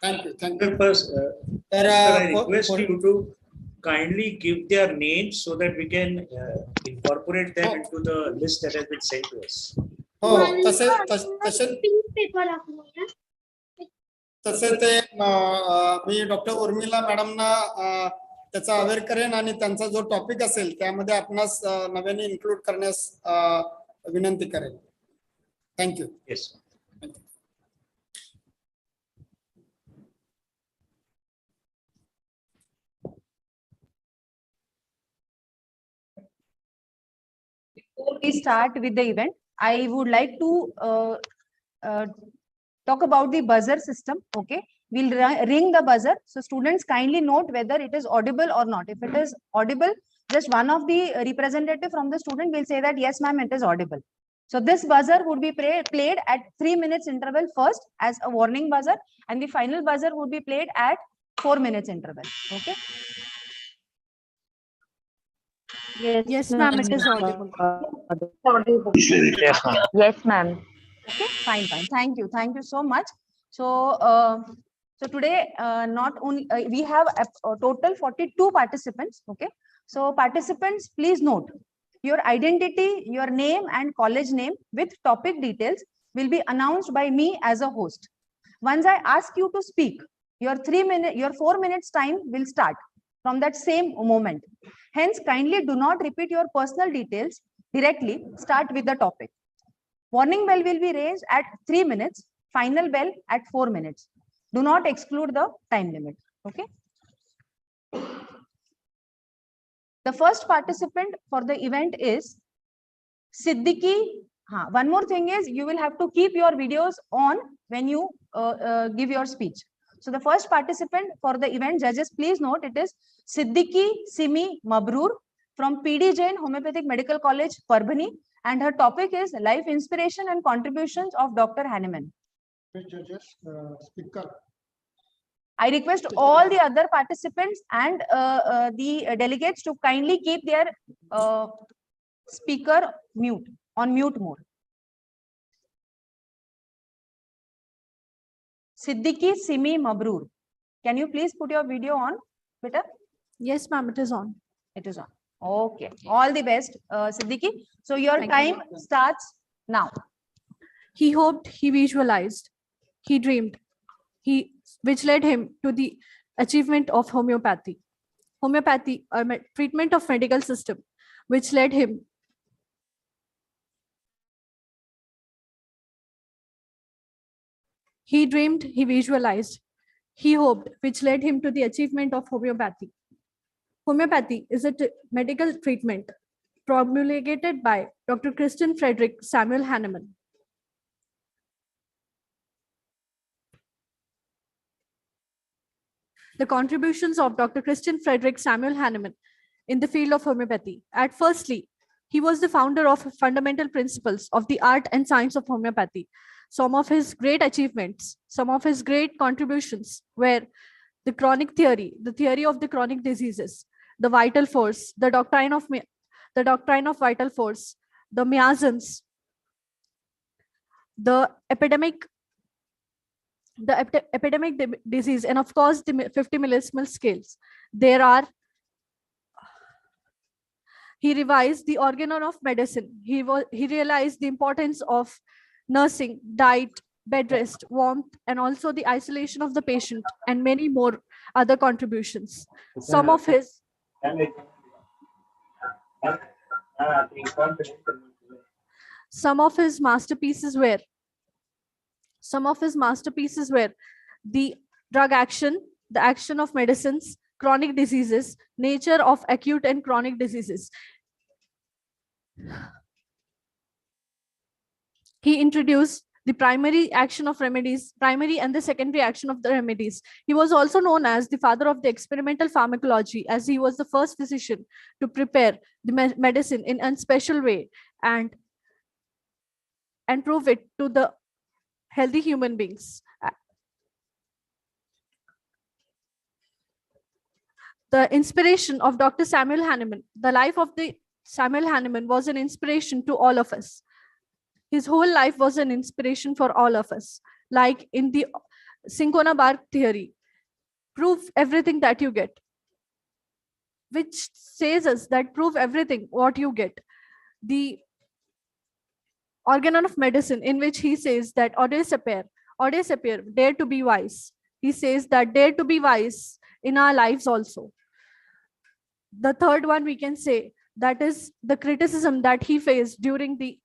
Thank you. First, I request you to kindly give their names so that we can incorporate them into the list that has been sent to us. हो तसे ते मी doctor Urmila मॅडमना त्याचा aware करेन आणि त्यांचा जो topic असेल त्यामध्ये आपणास नव्याने इन्क्लूड करण्यास विनंती करेन. Thank you. Yes. Before we start with the event, I would like to talk about the buzzer system. Okay, we'll ring the buzzer. So students kindly note whether it is audible or not. If it is audible, just one of the representative from the student will say that yes, ma'am, it is audible. So this buzzer would be played at 3 minutes interval first as a warning buzzer, and the final buzzer would be played at 4 minutes interval. Okay. Yes, ma'am, it is audible. Yes, ma'am. Yes, ma'am. Okay, fine. Thank you so much. So, so today, not only we have a total 42 participants. Okay, so participants, please note your identity, your name, and college name with topic details will be announced by me as a host. Once I ask you to speak, your 4 minutes time will start from that same moment. Hence, kindly do not repeat your personal details directly. Start with the topic. Warning bell will be raised at 3 minutes, final bell at 4 minutes. Do not exclude the time limit. Okay. The first participant for the event is Siddiqui. One more thing is you will have to keep your videos on when you give your speech. So the first participant for the event, judges, please note it is Siddiqui Simi Mabrur from PD Jain Homeopathic Medical College, Parbhani, and her topic is life inspiration and contributions of Dr. Hahnemann. Judges, speaker. I request all the other participants and the delegates to kindly keep their speaker on mute mode. Siddiqui Simi Mabrur. Can you please put your video on, Beta? Yes, ma'am, it is on. It is on. Okay. All the best, Siddiqui. So your time starts now. He hoped, he visualized, he dreamed, which led him to the achievement of homeopathy. Homeopathy, a treatment of medical system, which led him He dreamed, he visualized, he hoped, which led him to the achievement of homeopathy. Homeopathy is a medical treatment promulgated by Dr. Christian Frederick Samuel Hahnemann. The contributions of Dr. Christian Frederick Samuel Hahnemann in the field of homeopathy. At firstly, he was the founder of fundamental principles of the art and science of homeopathy. Some of his great achievements, some of his great contributions were the chronic theory, the theory of the chronic diseases, the vital force, the doctrine of the doctrine of vital force, the miasms, the epidemic disease, and of course the 50 millisimal scales. He revised the organ of medicine. He realized the importance of nursing, diet, bed rest, warmth, and also the isolation of the patient, and many more other contributions. Some of his masterpieces were the drug action, the action of medicines, chronic diseases, nature of acute and chronic diseases. He introduced the primary action of remedies, primary and the secondary action of the remedies. He was also known as the father of the experimental pharmacology, as he was the first physician to prepare the medicine in a special way and prove it to the healthy human beings. The inspiration of Dr. Samuel Hahnemann, the life of the Samuel Hahnemann was an inspiration to all of us. His whole life was an inspiration for all of us. Like in the Cinchona bark theory, prove everything that you get, which says us that prove everything what you get. The organ of medicine, in which he says that aude sapere, dare to be wise. He says that dare to be wise in our lives also. The third one we can say, that is the criticism that he faced during the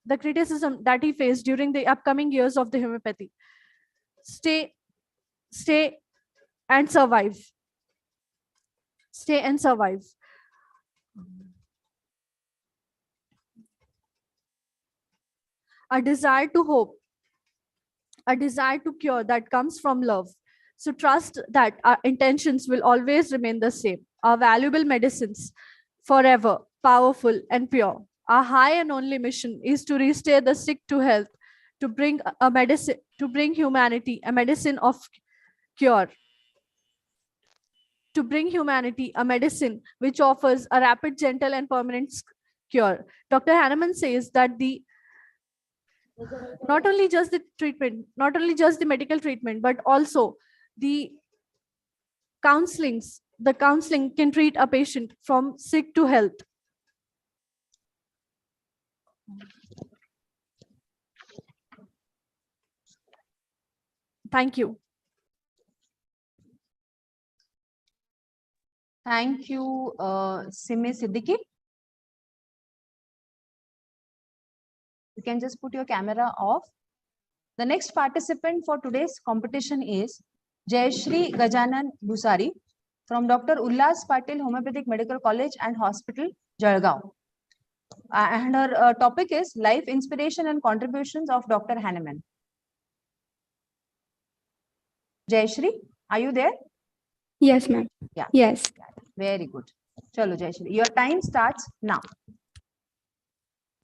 upcoming years of the homeopathy. Stay and survive. Stay and survive. A desire to hope, a desire to cure that comes from love. So trust that our intentions will always remain the same. Our valuable medicines, forever, powerful and pure. Our high and only mission is to restore the sick to health, to bring humanity a medicine of cure. To bring humanity a medicine which offers a rapid, gentle, and permanent cure. Dr. Hahnemann says that not only just the medical treatment, but also the counseling can treat a patient from sick to health. Thank you. Thank you, Simi Siddiqui. You can just put your camera off. The next participant for today's competition is Jayashri Gajanan Busari from Dr. Ullas Patil Homeopathic Medical College and Hospital, Jalgaon. And her topic is Life Inspiration and Contributions of Dr. Hahnemann. Jayashri, are you there? Yes, ma'am. Yeah. Yes. Very good. Chalo, Jayashri. Your time starts now.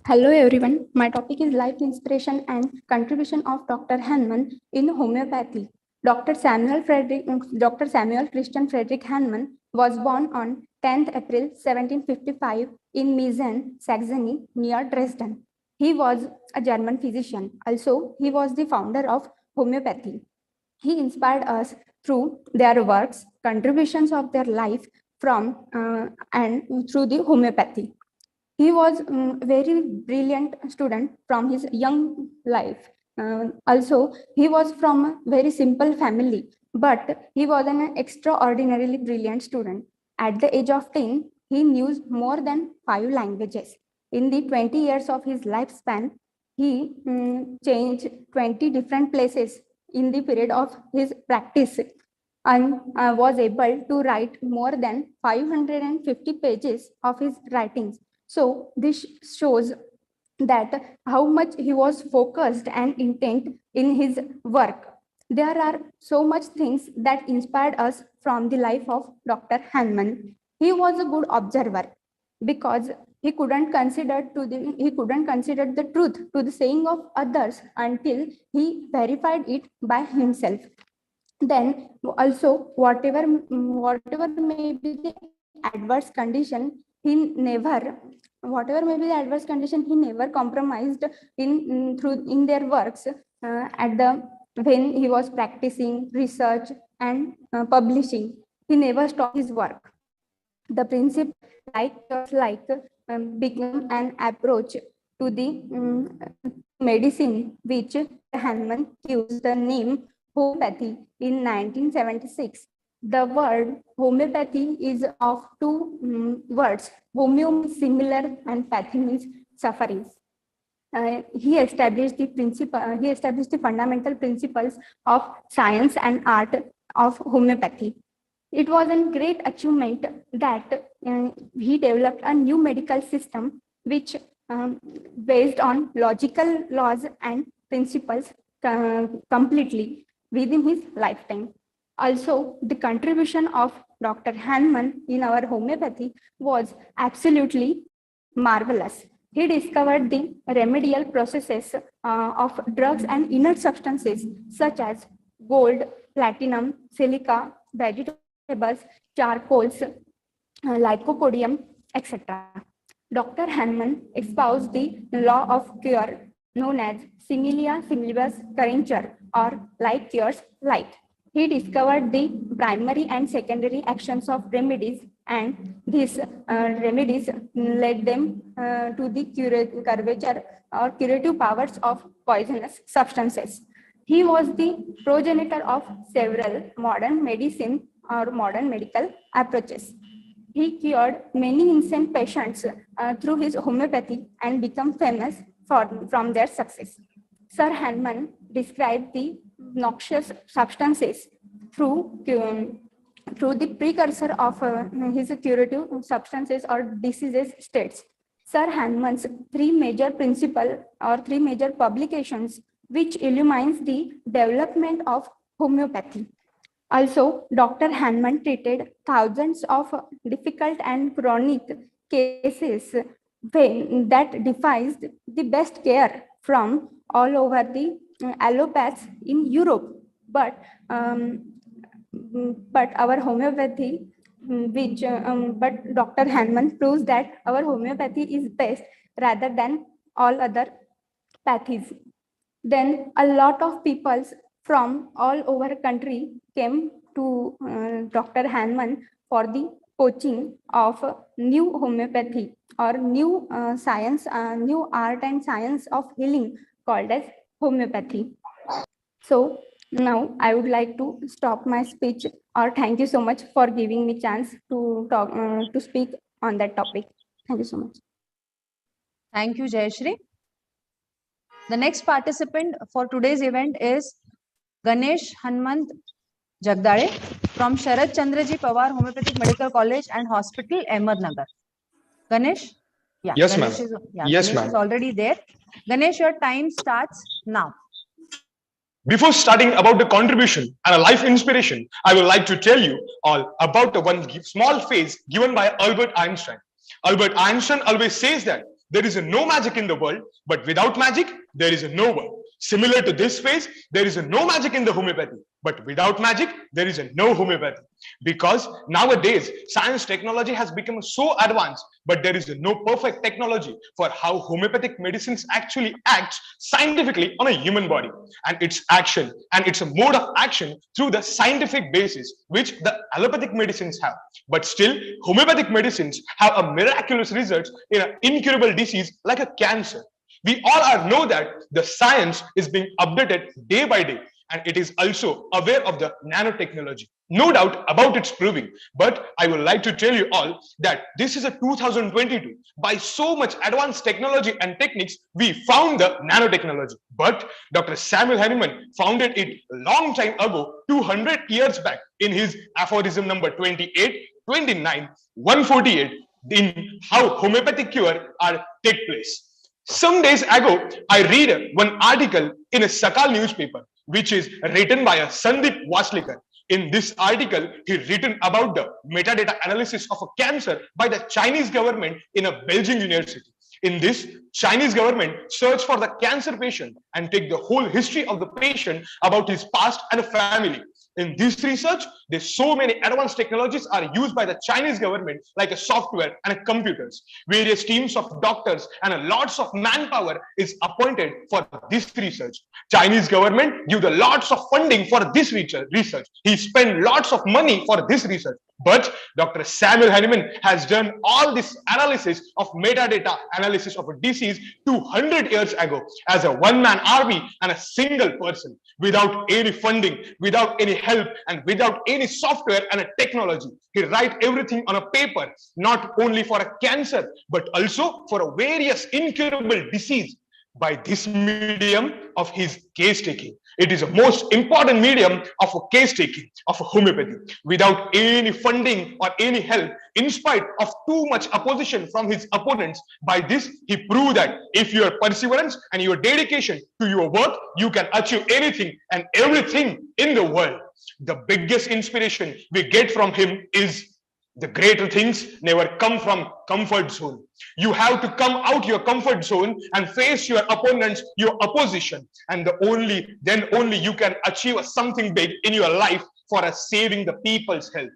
Hello, everyone. My topic is Life Inspiration and Contribution of Dr. Hahnemann in Homeopathy. Dr. Samuel Christian Frederick Hahnemann was born on 10th April 1755 in Meissen, Saxony, near Dresden. He was a German physician. Also, he was the founder of homeopathy. He inspired us through their works, contributions of their life from and through the homeopathy. He was a very brilliant student from his young life. Also, he was from a very simple family, but he was an extraordinarily brilliant student. At the age of 10, he knew more than 5 languages. In the 20 years of his lifespan, he changed 20 different places in the period of his practice and was able to write more than 550 pages of his writings. So this shows that how much he was focused and intent in his work. There are so much things that inspired us from the life of Dr. Hahnemann. He was a good observer because he couldn't consider the truth to the saying of others until he verified it by himself. Then also whatever may be the adverse condition, he never whatever may be the adverse condition, he never compromised in their works when he was practicing research and publishing. He never stopped his work. The principle become an approach to the medicine, which Hahnemann used the name homeopathy in 1976. The word homeopathy is of two words. Homeo means similar and pathy means suffering. He established the fundamental principles of science and art of homeopathy. It was a great achievement that he developed a new medical system which based on logical laws and principles completely within his lifetime. Also, the contribution of Dr. Hahnemann in our homeopathy was absolutely marvelous. He discovered the remedial processes of drugs and inert substances such as gold, platinum, silica, vegetables, charcoals, lycopodium, etc. Dr. Hahnemann espoused the law of cure known as similia similibus curantur, or like cures like. He discovered the primary and secondary actions of remedies, and these remedies led them to the curvature or curative powers of poisonous substances. He was the progenitor of several modern medicine or modern medical approaches. He cured many insane patients through his homeopathy and became famous from their success. Sir Hahnemann described the noxious substances through the precursor of his curative substances or diseases states. Sir Hahnemann's three major publications which illumines the development of homeopathy. Also, Dr. Hahnemann treated thousands of difficult and chronic cases that devised the best care from all over the allopaths in Europe. But our homeopathy, but Dr. Hahnemann proves that our homeopathy is best rather than all other pathies. Then a lot of people from all over the country came to Dr. Hahnemann for the coaching of new homeopathy or new science, new art and science of healing called as homeopathy. So now I would like to stop my speech, or thank you so much for giving me chance to talk to speak on that topic. Thank you so much. Thank you, Jayashri. The next participant for today's event is Ganesh Hanmant Jagdale from Sharad Chandraji Pawar Homeopathic Medical College and Hospital, Ahmednagar. Ganesh? Yeah, Yes, Ganesh ma'am. is, yeah, Yes, Ganesh ma'am. is already there. Ganesh, your time starts now. Before starting about the contribution and a life inspiration, I would like to tell you all about one small phrase given by Albert Einstein. Albert Einstein always says that there is no magic in the world, but without magic, there is no world. Similar to this phrase, there is no magic in the homeopathy, but without magic, there is no homeopathy. Because nowadays, science technology has become so advanced, but there is no perfect technology for how homeopathic medicines actually acts scientifically on a human body, and its action and its mode of action through the scientific basis which the allopathic medicines have. But still, homeopathic medicines have a miraculous result in an incurable disease like a cancer. We all know that the science is being updated day by day, and it is also aware of the nanotechnology. No doubt about its proving, but I would like to tell you all that this is a 2022. By so much advanced technology and techniques, we found the nanotechnology. But Dr. Samuel Hahnemann founded it a long time ago, 200 years back, in his aphorism number 28, 29, 148, in how homeopathic cure are take place. Some days ago, I read one article in a Sakal newspaper, which is written by a Sandeep Waslikar. In this article, he written about the metadata analysis of a cancer by the Chinese government in a Belgian university. In this, Chinese government search for the cancer patient and take the whole history of the patient about his past and family. In this research, there's so many advanced technologies are used by the Chinese government, like a software and a computers. Various teams of doctors and a lots of manpower is appointed for this research. Chinese government give the lots of funding for this research. He spent lots of money for this research. But Dr. Samuel Hahnemann has done all this analysis of metadata analysis of a disease 200 years ago as a one-man army and a single person, without any funding, without any help, and without any software and a technology. He write everything on a paper, not only for a cancer, but also for a various incurable disease by this medium of his case taking. It is the most important medium of a case taking of a homeopathy. Without any funding or any help, in spite of too much opposition from his opponents, by this he proved that if your perseverance and your dedication to your work, you can achieve anything and everything in the world. The biggest inspiration we get from him is the greater things never come from comfort zone. You have to come out your comfort zone and face your opponents, your opposition, and then only you can achieve something big in your life for saving the people's health.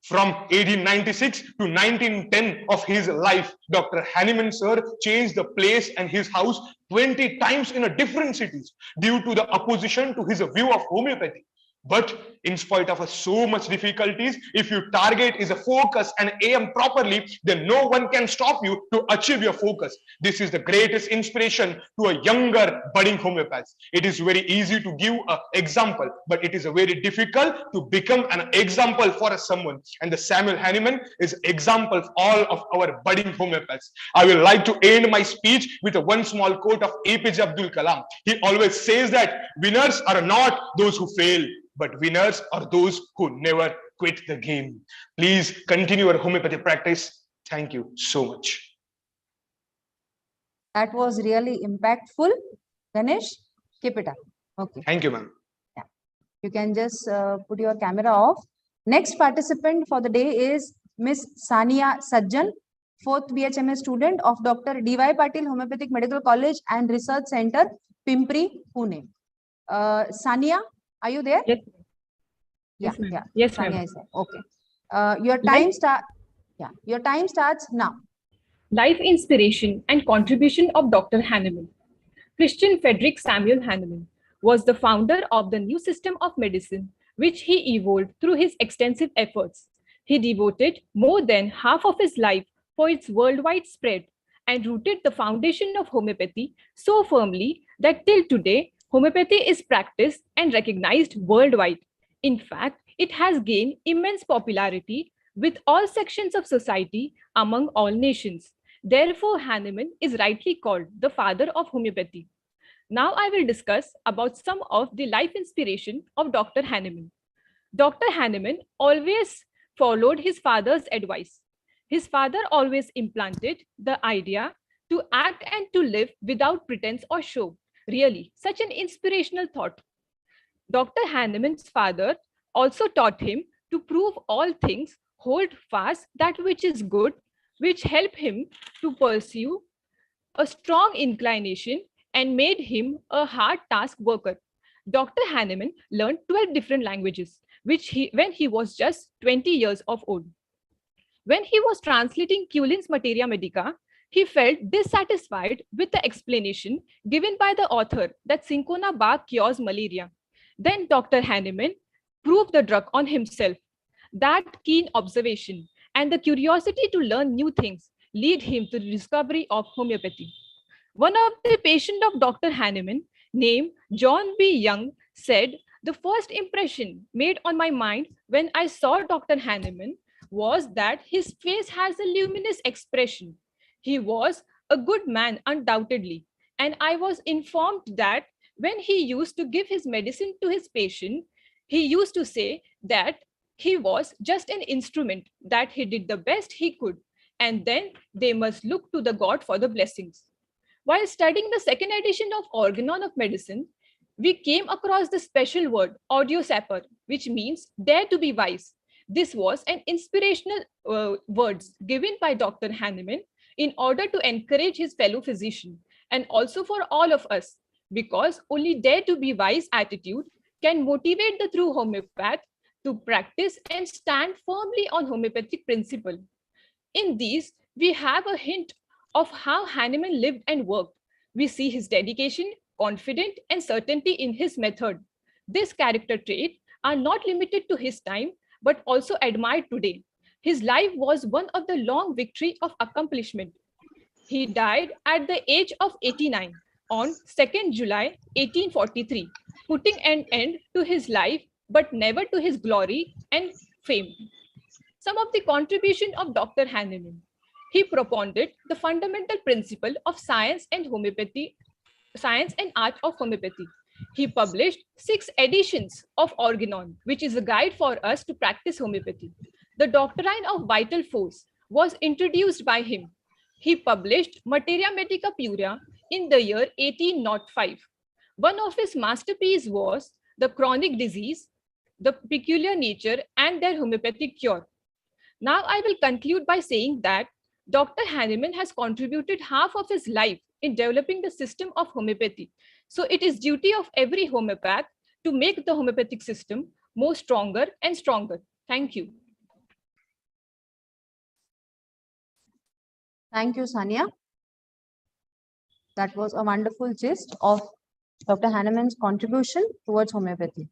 From 1896 to 1910 of his life, Dr. Hahnemann sir changed the place and his house 20 times in a different cities due to the opposition to his view of homeopathy. But in spite of so much difficulties, if your target is a focus and aim properly, then no one can stop you to achieve your focus. This is the greatest inspiration to a younger budding homeopath. It is very easy to give an example, but it is very difficult to become an example for someone. And the Samuel Hahnemann is example of all of our budding homeopaths. I will like to end my speech with one small quote of APJ Abdul Kalam. He always says that winners are not those who fail, but winners are those who never quit the game. Please continue your homeopathy practice. Thank you so much. That was really impactful. Ganesh, keep it up. Okay. Thank you, ma'am. Yeah. You can just put your camera off. Next participant for the day is Miss Sania Sajjan, 4th BHMS student of Dr. D.Y. Patil Homeopathic Medical College and Research Center, Pimpri, Pune. Sania, are you there? Yes. Yeah, Yes, yeah. yes, Sania ma'am. is there. Okay. Your time your time starts now. Life inspiration and contribution of Dr. Hahnemann. Christian Frederick Samuel Hahnemann was the founder of the new system of medicine, which he evolved through his extensive efforts. He devoted more than half of his life for its worldwide spread and rooted the foundation of homeopathy so firmly that till today, homeopathy is practiced and recognized worldwide. In fact, it has gained immense popularity with all sections of society among all nations. Therefore, Hahnemann is rightly called the father of homeopathy. Now I will discuss about some of the life inspiration of Dr. Hahnemann. Dr. Hahnemann always followed his father's advice. His father always implanted the idea to act and to live without pretense or show. Really, such an inspirational thought. Dr. Hahnemann's father also taught him to prove all things, hold fast that which is good, which help him to pursue a strong inclination and made him a hard task worker. Dr. Hahnemann learned 12 different languages, when he was just 20 years of old. When he was translating Cullen's Materia Medica, he felt dissatisfied with the explanation given by the author that cinchona bark cures malaria. Then Dr. Hahnemann proved the drug on himself. That keen observation and the curiosity to learn new things lead him to the discovery of homeopathy. One of the patients of Dr. Hahnemann, named John B. Young, said, "The first impression made on my mind when I saw Dr. Hahnemann was that his face has a luminous expression. He was a good man, undoubtedly, and I was informed that when he used to give his medicine to his patient, he used to say that he was just an instrument, that he did the best he could, and then they must look to the God for the blessings." While studying the second edition of Organon of Medicine, we came across the special word, audio sapper, which means dare to be wise. This was an inspirational words given by Dr. Hahnemann in order to encourage his fellow physician and also for all of us, because only dare to be wise attitude can motivate the true homeopath to practice and stand firmly on homeopathic principle. In these, we have a hint of how Hahnemann lived and worked. We see his dedication, confidence, and certainty in his method. These character traits are not limited to his time, but also admired today. His life was one of the long victory of accomplishment. He died at the age of 89 on 2nd July 1843, putting an end to his life, but never to his glory and fame. Some of the contribution of Dr. Hahnemann. He propounded the fundamental principle of science and homeopathy, science and art of homeopathy. He published 6 editions of Organon, which is a guide for us to practice homeopathy. The doctrine of vital force was introduced by him. He published Materia Medica Pura in the year 1805. One of his masterpieces was The Chronic Disease, the Peculiar Nature and Their Homeopathic Cure. Now I will conclude by saying that Dr. Hahnemann has contributed half of his life in developing the system of homeopathy. So it is duty of every homeopath to make the homeopathic system more stronger and stronger. Thank you. Thank you, Sania. That was a wonderful gist of Dr. Hahnemann's contribution towards homeopathy.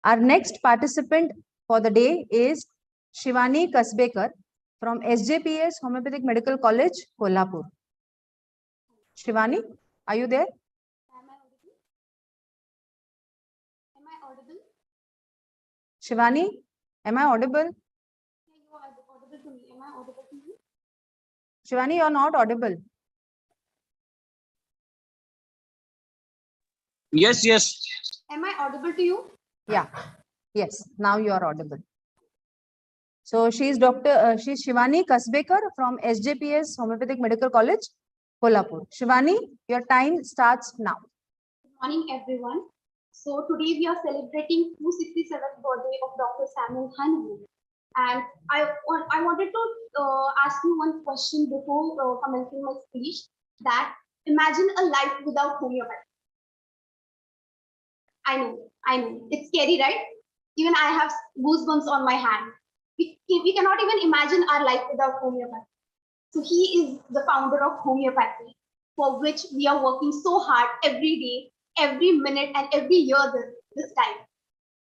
Our next participant for the day is Shivani Kasbekar from SJPS Homeopathic Medical College, Kolhapur. Shivani, are you there? Am I audible? Shivani, am I audible? Yeah, you are audible to me. Am I audible to you? Shivani, you are not audible. Yes, yes. Am I audible to you? Yeah. Yes, now you are audible. So she's she's Shivani Kasbekar from SJPS Homeopathic Medical College, Kolhapur. Shivani, your time starts now. Good morning, everyone. So today we are celebrating 267th birthday of Dr. Samuel Hahnemann. And I wanted to ask you one question before commencing my speech, that imagine a life without homeopathy. I know, it's scary, right? Even I have goosebumps on my hand. We cannot even imagine our life without homeopathy. So he is the founder of homeopathy, for which we are working so hard every day, every minute, and every year this time.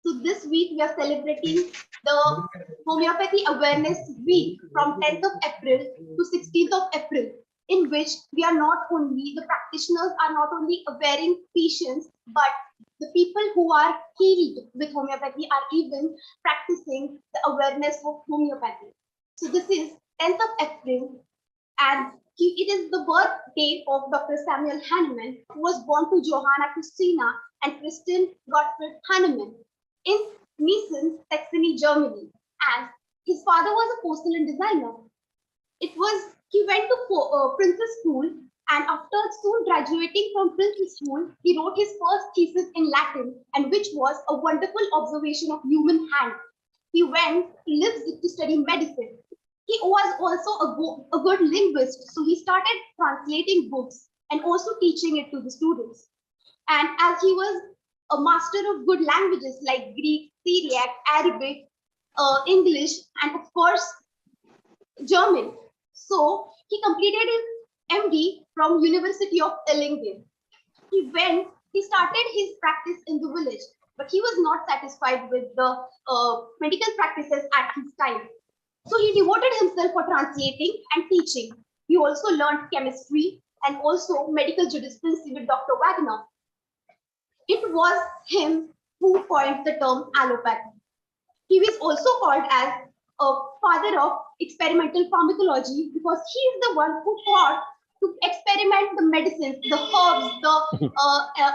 So this week we are celebrating the Homeopathy Awareness Week from 10th of April to 16th of April, in which the practitioners are not only awareing patients, but the people who are healed with homeopathy are even practicing the awareness of homeopathy. So this is 10th of April, and it is the birthday of Dr. Samuel Hahnemann, who was born to Johanna Christina and Christian Gottfried Hahnemann in Meissen, Saxony, Germany. And his father was a porcelain designer. He went to Princess School, and after soon graduating from Princess School, he wrote his first thesis in Latin, and which was a wonderful observation of human hand. He went to Leipzig to study medicine. He was also a good linguist, so he started translating books and also teaching it to the students. And as he was a master of good languages like Greek, Syriac, Arabic, English, and of course, German. So he completed his MD from University of Ellingen. He started his practice in the village, but he was not satisfied with the medical practices at his time. So he devoted himself for translating and teaching. He also learned chemistry and also medical jurisprudency with Dr. Wagner. It was him who coined the term allopathy. He was also called as a father of experimental pharmacology because he is the one who thought to experiment the medicines, the herbs,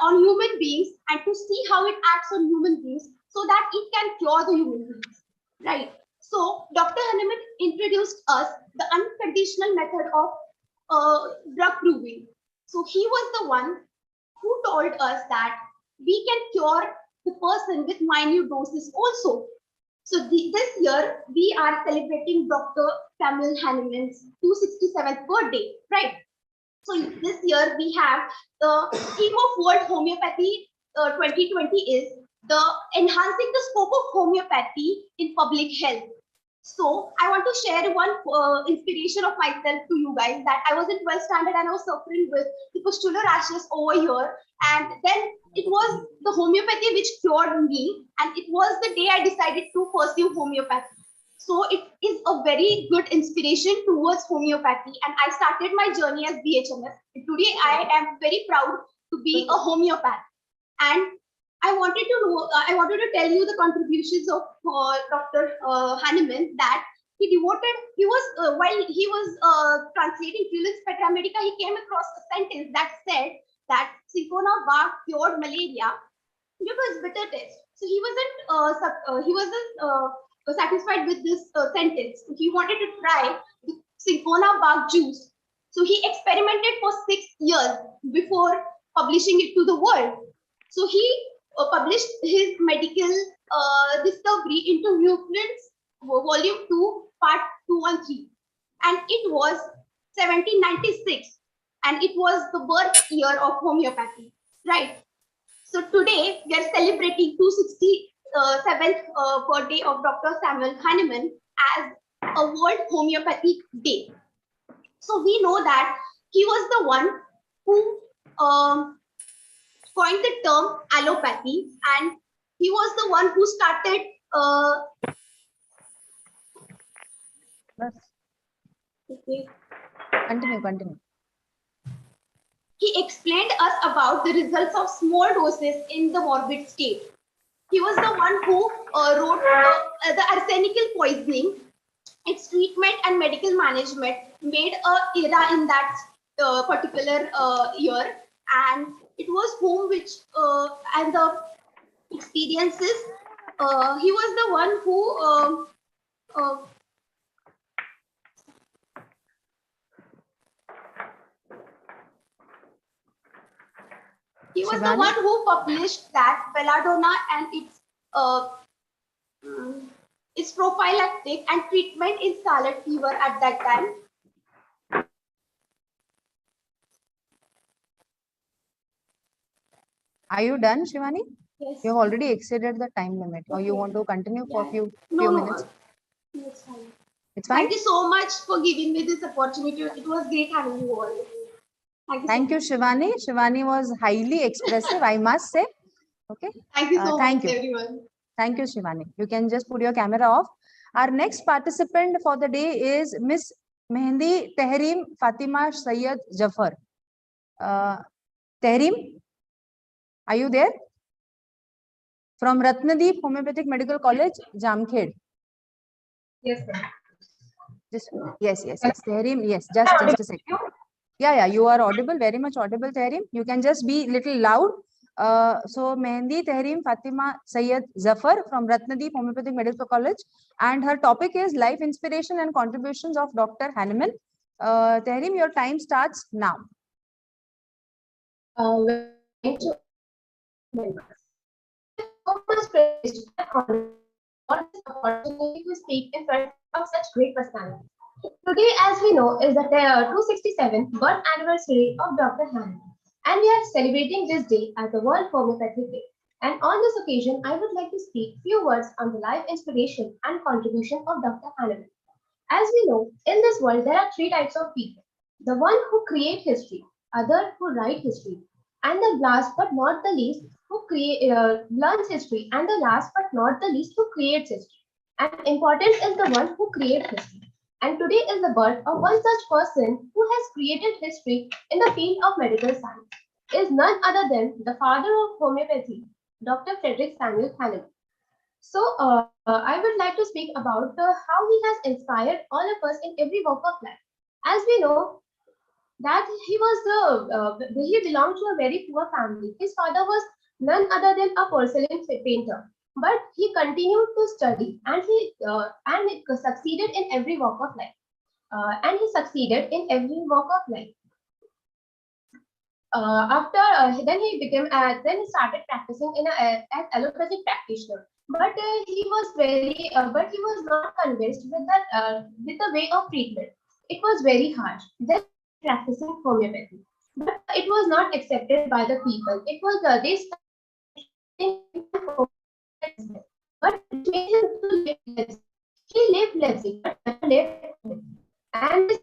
on human beings, and to see how it acts on human beings so that it can cure the human beings, right? So Dr. Hahnemann introduced us the unconditional method of drug proving. So he was the one who told us that we can cure the person with minute doses also. So this year, we are celebrating Dr. Samuel Hahnemann's 267th birthday, right? So this year we have the theme of World Homeopathy 2020 is the enhancing the scope of homeopathy in public health. So I want to share one inspiration of myself to you guys, that I was in 12th standard and I was suffering with the pustular rashes over here, and then it was the homeopathy which cured me, and it was the day I decided to pursue homeopathy. So it is a very good inspiration towards homeopathy, and I started my journey as BHMS. Today I am very proud to be a homeopath, and I wanted to tell you the contributions of Dr. Hahnemann, that he was while he was translating Fluence Petra Medica, he came across a sentence that said that Cinchona bark cured malaria due to his bitter taste. So he wasn't satisfied with this sentence. He wanted to try the Cinchona bark juice. So he experimented for 6 years before publishing it to the world. So he published his medical discovery into Newfoundland's volume 2, part 2 and 3. And it was 1796. And it was the birth year of homeopathy, right? So today we are celebrating 267th birthday of Dr. Samuel Hahnemann as a World Homeopathy Day. So we know that he was the one who coined the term allopathy, and he was the one who started Continue. He explained us about the results of small doses in the morbid state. He was the one who wrote the arsenical poisoning, its treatment and medical management, made a era in that particular year, and it was whom which and the experiences. He was the one who the one who published that belladonna and its prophylactic and treatment in scarlet fever at that time. Are you done, Shivani? Yes. You have already exceeded the time limit, or you want to continue for a few minutes? No, it's fine. It's fine. Thank you so much for giving me this opportunity. It was great having you all. Thank you, Shivani. Shivani was highly expressive, I must say. Okay. Thank you so much, everyone. Thank you, Shivani. You can just put your camera off. Our next participant for the day is Miss Mehendi Tehreem Fatima Sayyed Jafar. Tehreem, are you there? From Ratnadeep Homeopathic Medical College, Jamkhed. Yes, sir. Yes. Tehreem, yes. Just a second. Yeah. You are audible, very much audible, Tehreem. You can just be little loud. So Mehendi Tehreem Fatima Sayyed Zafar from Ratnadeep Homeopathic Medical College, and her topic is life inspiration and contributions of Dr. Hahnemann. Tehreem, your time starts now. Opportunity to speak in front of such great personalities. Today, as we know, is the 267th birth anniversary of Dr. Hahnemann, and we are celebrating this day as the World Homeopathic Day. And on this occasion, I would like to speak few words on the life inspiration and contribution of Dr. Hahnemann. As we know, in this world, there are three types of people: the one who create history, other who write history, and the last but not the least who learns history, and the last but not the least who creates history. And important is the one who creates history. And today is the birth of one such person who has created history in the field of medical science. Is none other than the father of homeopathy, Dr. Frederick Samuel Hahnemann. So I would like to speak about how he has inspired all of us in every walk of life. As we know that he belonged to a very poor family. His father was none other than a porcelain painter, but he continued to study, and he succeeded in every walk of life. Then he started practicing as allopathic practitioner. But he was not convinced with the way of treatment. It was very harsh. Then practicing homeopathy. But it was not accepted by the people. It was this, but it made him to live lazy. He lived lazy, but never lived happily. And this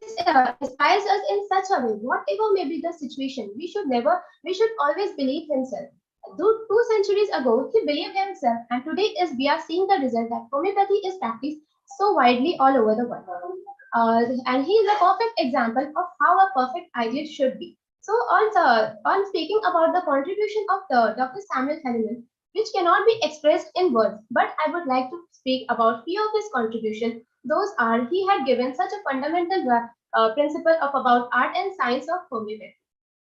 inspires us in such a way. Whatever may be the situation, we should always believe himself. 2 centuries ago, he believed himself, and today is we are seeing the result that homeopathy is practiced so widely all over the world. And he is a perfect example of how a perfect ideal should be. So, on speaking about the contribution of the Dr. Samuel Hahnemann, which cannot be expressed in words, but I would like to speak about few of his contributions. Those are he had given such a fundamental principle of about art and science of homeopathy.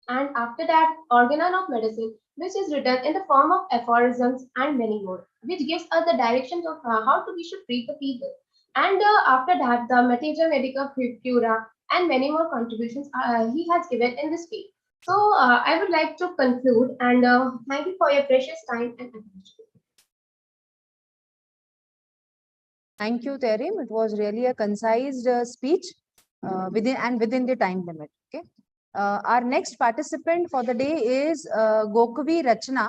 And after that, Organon of Medicine, which is written in the form of aphorisms and many more, which gives us the directions of how we should treat the people. And after that, the Materia Medica Pura and many more contributions he has given in this field. So I would like to conclude and thank you for your precious time and attention. Thank you, Terim. It was really a concise speech within the time limit. Okay. Our next participant for the day is Gokvi Rachna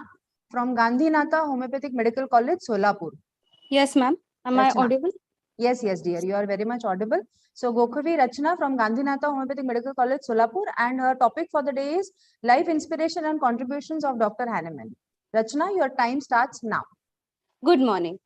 from Gandhinatha Homeopathic Medical College, Solapur. Yes, ma'am. Am I Rachna. audible? Yes, dear. You are very much audible. So Gokvi Rachna from Gandhinatha Homeopathic Medical College, Solapur, and her topic for the day is Life Inspiration and Contributions of Dr. Hahnemann. Rachna, your time starts now. Good morning.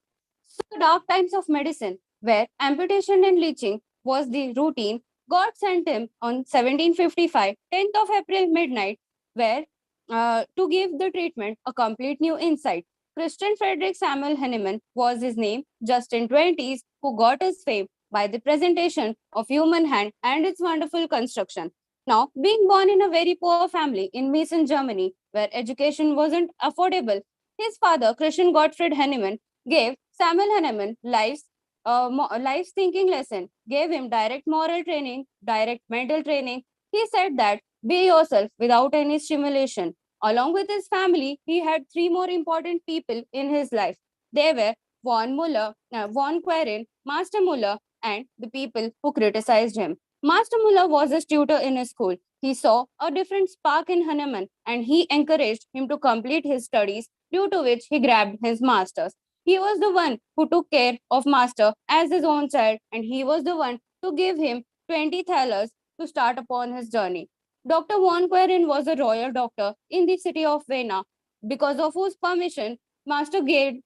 So, the dark times of medicine, where amputation and leeching was the routine, God sent him on 1755, 10th of April midnight, where to give the treatment a complete new insight. Christian Frederick Samuel Hahnemann was his name, just in 20s, who got his fame by the presentation of human hand and its wonderful construction. Now, being born in a very poor family in Meissen, Germany, where education wasn't affordable, his father, Christian Gottfried Hahnemann, gave Samuel Hahnemann life's thinking lesson, gave him direct moral training, direct mental training. He said that be yourself without any stimulation. Along with his family, he had 3 more important people in his life. They were von Queren, Master Muller, and the people who criticized him. Master Muller was his tutor in his school. He saw a different spark in Hahnemann and he encouraged him to complete his studies, due to which he grabbed his master's. He was the one who took care of Master as his own child, and he was the one to give him 20 thalers to start upon his journey. Dr. von Queren was a royal doctor in the city of Vienna, because of whose permission Master gained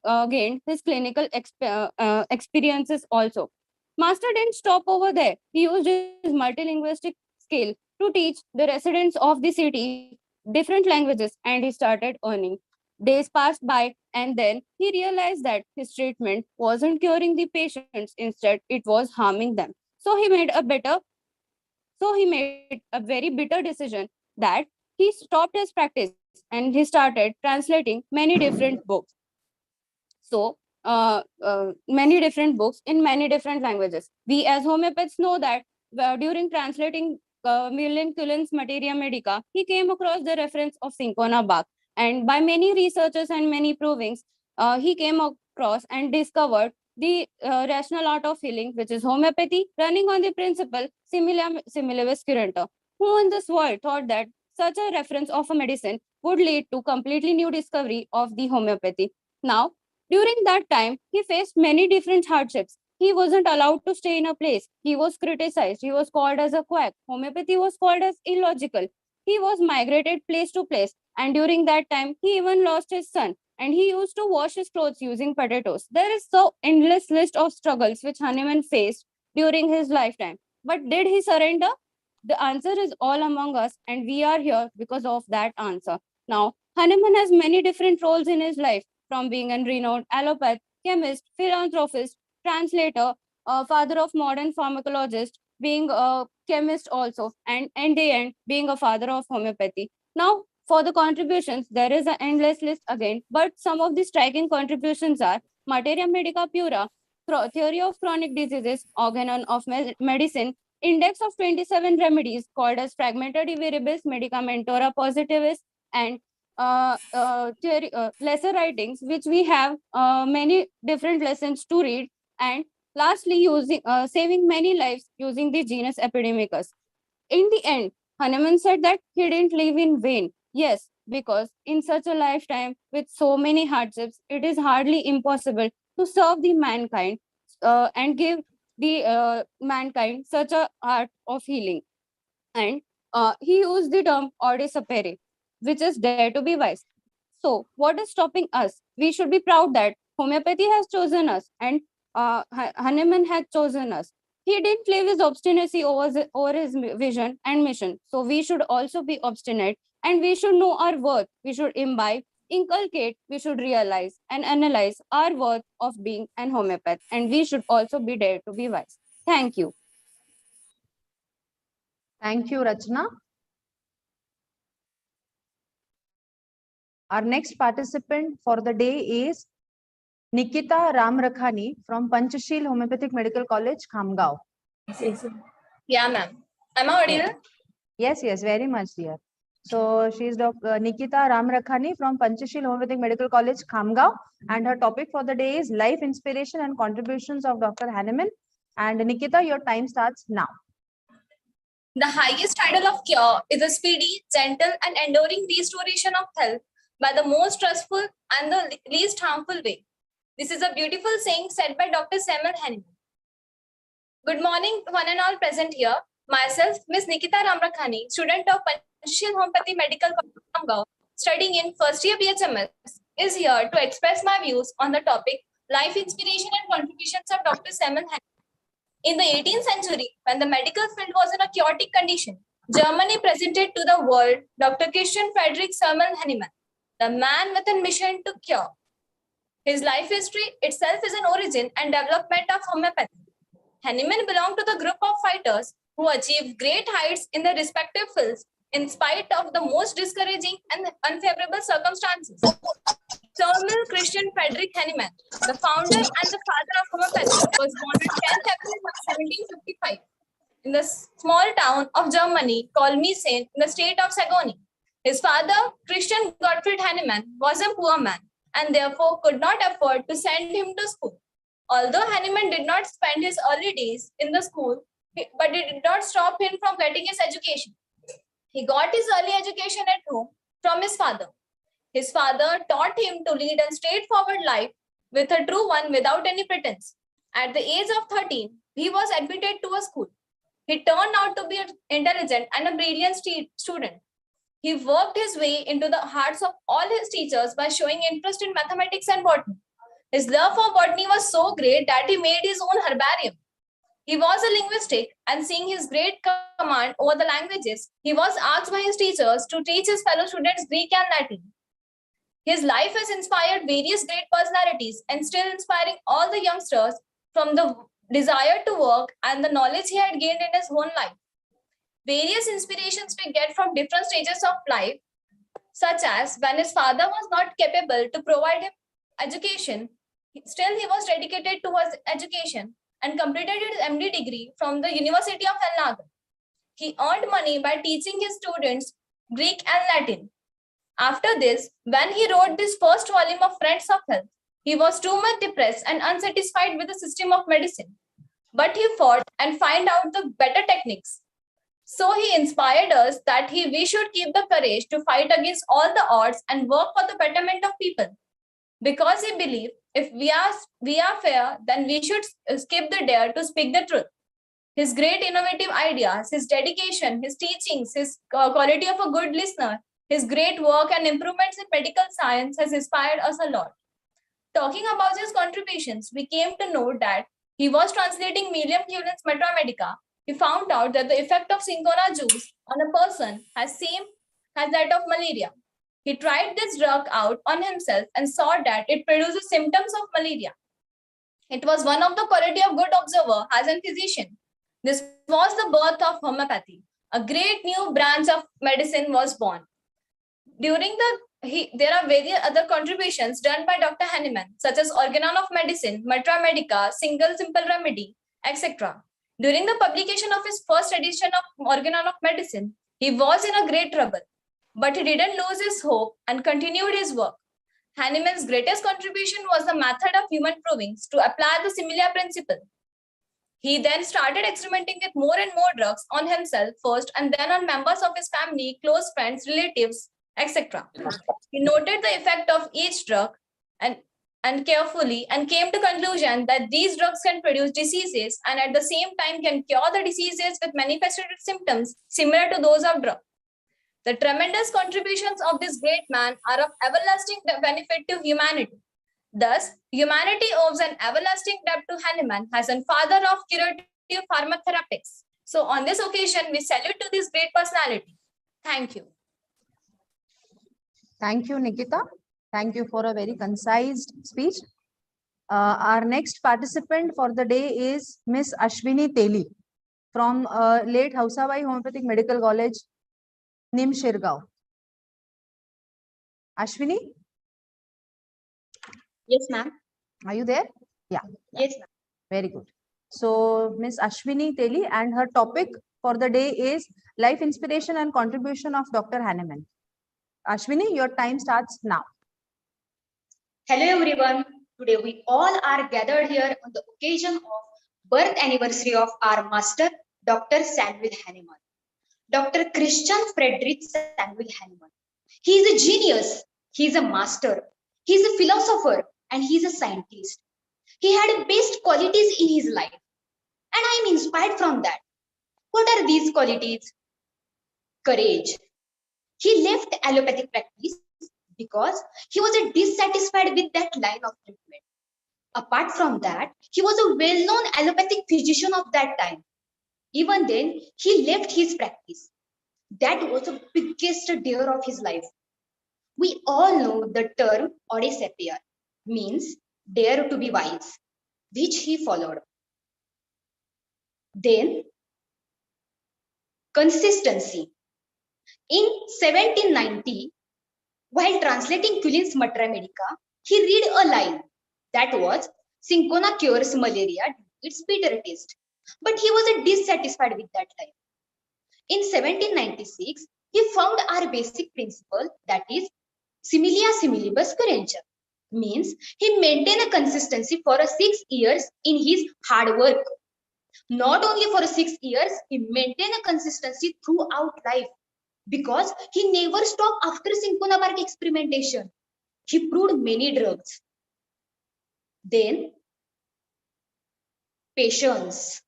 his clinical experiences also. Master didn't stop over there. He used his multilinguistic skill to teach the residents of the city different languages, and he started earning. Days passed by, and then he realized that his treatment wasn't curing the patients, instead, it was harming them. So he made a very bitter decision that he stopped his practice and he started translating many different books. So, many different books in many different languages. We as homeopaths know that during translating William Cullen's Materia Medica, he came across the reference of cinchona bark. And by many researchers and many provings, he came across and discovered the rational art of healing, which is homeopathy, running on the principle similibus curantur. Who in this world thought that such a reference of a medicine would lead to completely new discovery of the homeopathy? Now, during that time, he faced many different hardships. He wasn't allowed to stay in a place. He was criticized. He was called as a quack. Homeopathy was called as illogical. He was migrated place to place. And during that time, he even lost his son. And he used to wash his clothes using potatoes. There is so endless list of struggles which Hahnemann faced during his lifetime. But did he surrender? The answer is all among us, and we are here because of that answer. Now, Hahnemann has many different roles in his life, from being a renowned allopath, chemist, philanthropist, translator, father of modern pharmacologist, being a chemist also, and in the end, being a father of homeopathy. Now, for the contributions, there is an endless list again, but some of the striking contributions are Materia Medica Pura, Theory of Chronic Diseases, Organon of Medicine, Index of 27 remedies called as Fragmenta Viribus Medicamentora Positivis, and lesser writings, which we have many different lessons to read, and lastly, using saving many lives using the genus Epidemicus. In the end, Hahnemann said that he didn't live in vain. Yes, because in such a lifetime with so many hardships, it is hardly impossible to serve the mankind and give the mankind such a art of healing. And he used the term ode sapere, which is dare to be wise. So, what is stopping us? We should be proud that homeopathy has chosen us and Hahnemann had chosen us. He didn't leave his obstinacy over his vision and mission. So, we should also be obstinate and we should know our worth. We should imbibe, inculcate, we should realize and analyze our worth of being an homeopath. And we should also be dare to be wise. Thank you. Thank you, Rachna. Our next participant for the day is Nikita Ramrakhani from Panchashil Homeopathic Medical College, Khamgaon. Yeah, ma'am. Am I audible? Yes, very much, dear. So she is Nikita Ramrakhani from Panchashil Homeopathic Medical College, Khamgaon, and her topic for the day is Life Inspiration and Contributions of Dr. Hahnemann. And Nikita, your time starts now. The highest idol of cure is a speedy, gentle, and enduring restoration of health by the most trustful and the least harmful way. This is a beautiful saying said by Dr. Samuel Hahnemann. Good morning, one and all present here. Myself, Ms. Nikita Ramrakhani, student of Panchashil Homeopathy Medical College, Khamgaon, studying in first year BHMS, is here to express my views on the topic Life Inspiration and Contributions of Dr. Samuel Hahnemann. In the 18th century, when the medical field was in a chaotic condition, Germany presented to the world Dr. Christian Friedrich Samuel Hahnemann, the man with a mission to cure. His life history itself is an origin and development of homeopathy. Hahnemann belonged to the group of fighters who achieved great heights in their respective fields in spite of the most discouraging and unfavorable circumstances. Samuel Christian Friedrich Hahnemann, the founder and the father of homeopathy, was born on 10th April 1755 in the small town of Germany called Meissen in the state of Saxony. His father, Christian Gottfried Hahnemann, was a poor man and therefore could not afford to send him to school. Although Hahnemann did not spend his early days in the school, but it did not stop him from getting his education. He got his early education at home from his father. His father taught him to lead a straightforward life with a true one without any pretense. At the age of 13, he was admitted to a school. He turned out to be intelligent and a brilliant student. He worked his way into the hearts of all his teachers by showing interest in mathematics and botany. His love for botany was so great that he made his own herbarium. He was a linguistic, and seeing his great command over the languages, he was asked by his teachers to teach his fellow students Greek and Latin. His life has inspired various great personalities and still inspiring all the youngsters from the desire to work and the knowledge he had gained in his own life. Various inspirations we get from different stages of life, such as when his father was not capable to provide him education, still he was dedicated towards education and completed his MD degree from the University of Helnagen. He earned money by teaching his students Greek and Latin. After this, when he wrote this first volume of Friends of Health, he was too much depressed and unsatisfied with the system of medicine. But he fought and found out the better techniques. So he inspired us that we should keep the courage to fight against all the odds and work for the betterment of people. Because he believed if we are fair, then we should skip the dare to speak the truth. His great innovative ideas, his dedication, his teachings, his quality of a good listener, his great work and improvements in medical science has inspired us a lot. Talking about his contributions, we came to know that he was translating William Cullen's Metra Medica. He found out that the effect of cinchona juice on a person has same as that of malaria. He tried this drug out on himself and saw that it produces symptoms of malaria. It was one of the quality of good observer as a physician. This was the birth of homeopathy. A great new branch of medicine was born. There are various other contributions done by Dr. Hahnemann, such as Organon of Medicine, Metra Medica, Single Simple Remedy, etc. During the publication of his first edition of Organon of Medicine, he was in a great trouble. But he didn't lose his hope and continued his work. Hahnemann's greatest contribution was the method of human provings to apply the similar principle. He then started experimenting with more and more drugs on himself first and then on members of his family, close friends, relatives, etc. He noted the effect of each drug and carefully and came to conclusion that these drugs can produce diseases and at the same time can cure the diseases with manifested symptoms similar to those of drug. The tremendous contributions of this great man are of everlasting benefit to humanity. Thus, humanity owes an everlasting debt to Hahnemann as a father of curative pharmacotherapeutics. So on this occasion, we salute to this great personality. Thank you. Thank you, Nikita. Thank you for a very concise speech. Our next participant for the day is Miss Ashwini Teli from late Hausabai Homeopathic Medical College, Nim Shirgaon. Ashwini? Yes, ma'am. Are you there? Yeah. Yes, ma'am. Very good. So, Miss Ashwini Teli, and her topic for the day is Life Inspiration and Contribution of Dr. Hahnemann. Ashwini, your time starts now. Hello, everyone. Today we all are gathered here on the occasion of birth anniversary of our master, Dr. Samuel Hahnemann. Dr. Christian Frederick Samuel Hahnemann. He is a genius. He is a master. He is a philosopher and he is a scientist. He had best qualities in his life. And I am inspired from that. What are these qualities? Courage. He left allopathic practice because he was dissatisfied with that line of treatment. Apart from that, he was a well-known allopathic physician of that time. Even then, he left his practice. That was the biggest dare of his life. We all know the term ode sapere, means dare to be wise, which he followed. Then, consistency. In 1790, while translating Quillin's Matra Medica, he read a line that was, Cinchona cures malaria, its bitter taste. But he was dissatisfied with that line. In 1796, he found our basic principle, that is, similia similibus curentur, means he maintained a consistency for 6 years in his hard work. Not only for 6 years, he maintained a consistency throughout life because he never stopped after Cinchona bark experimentation. He proved many drugs. Then, patience.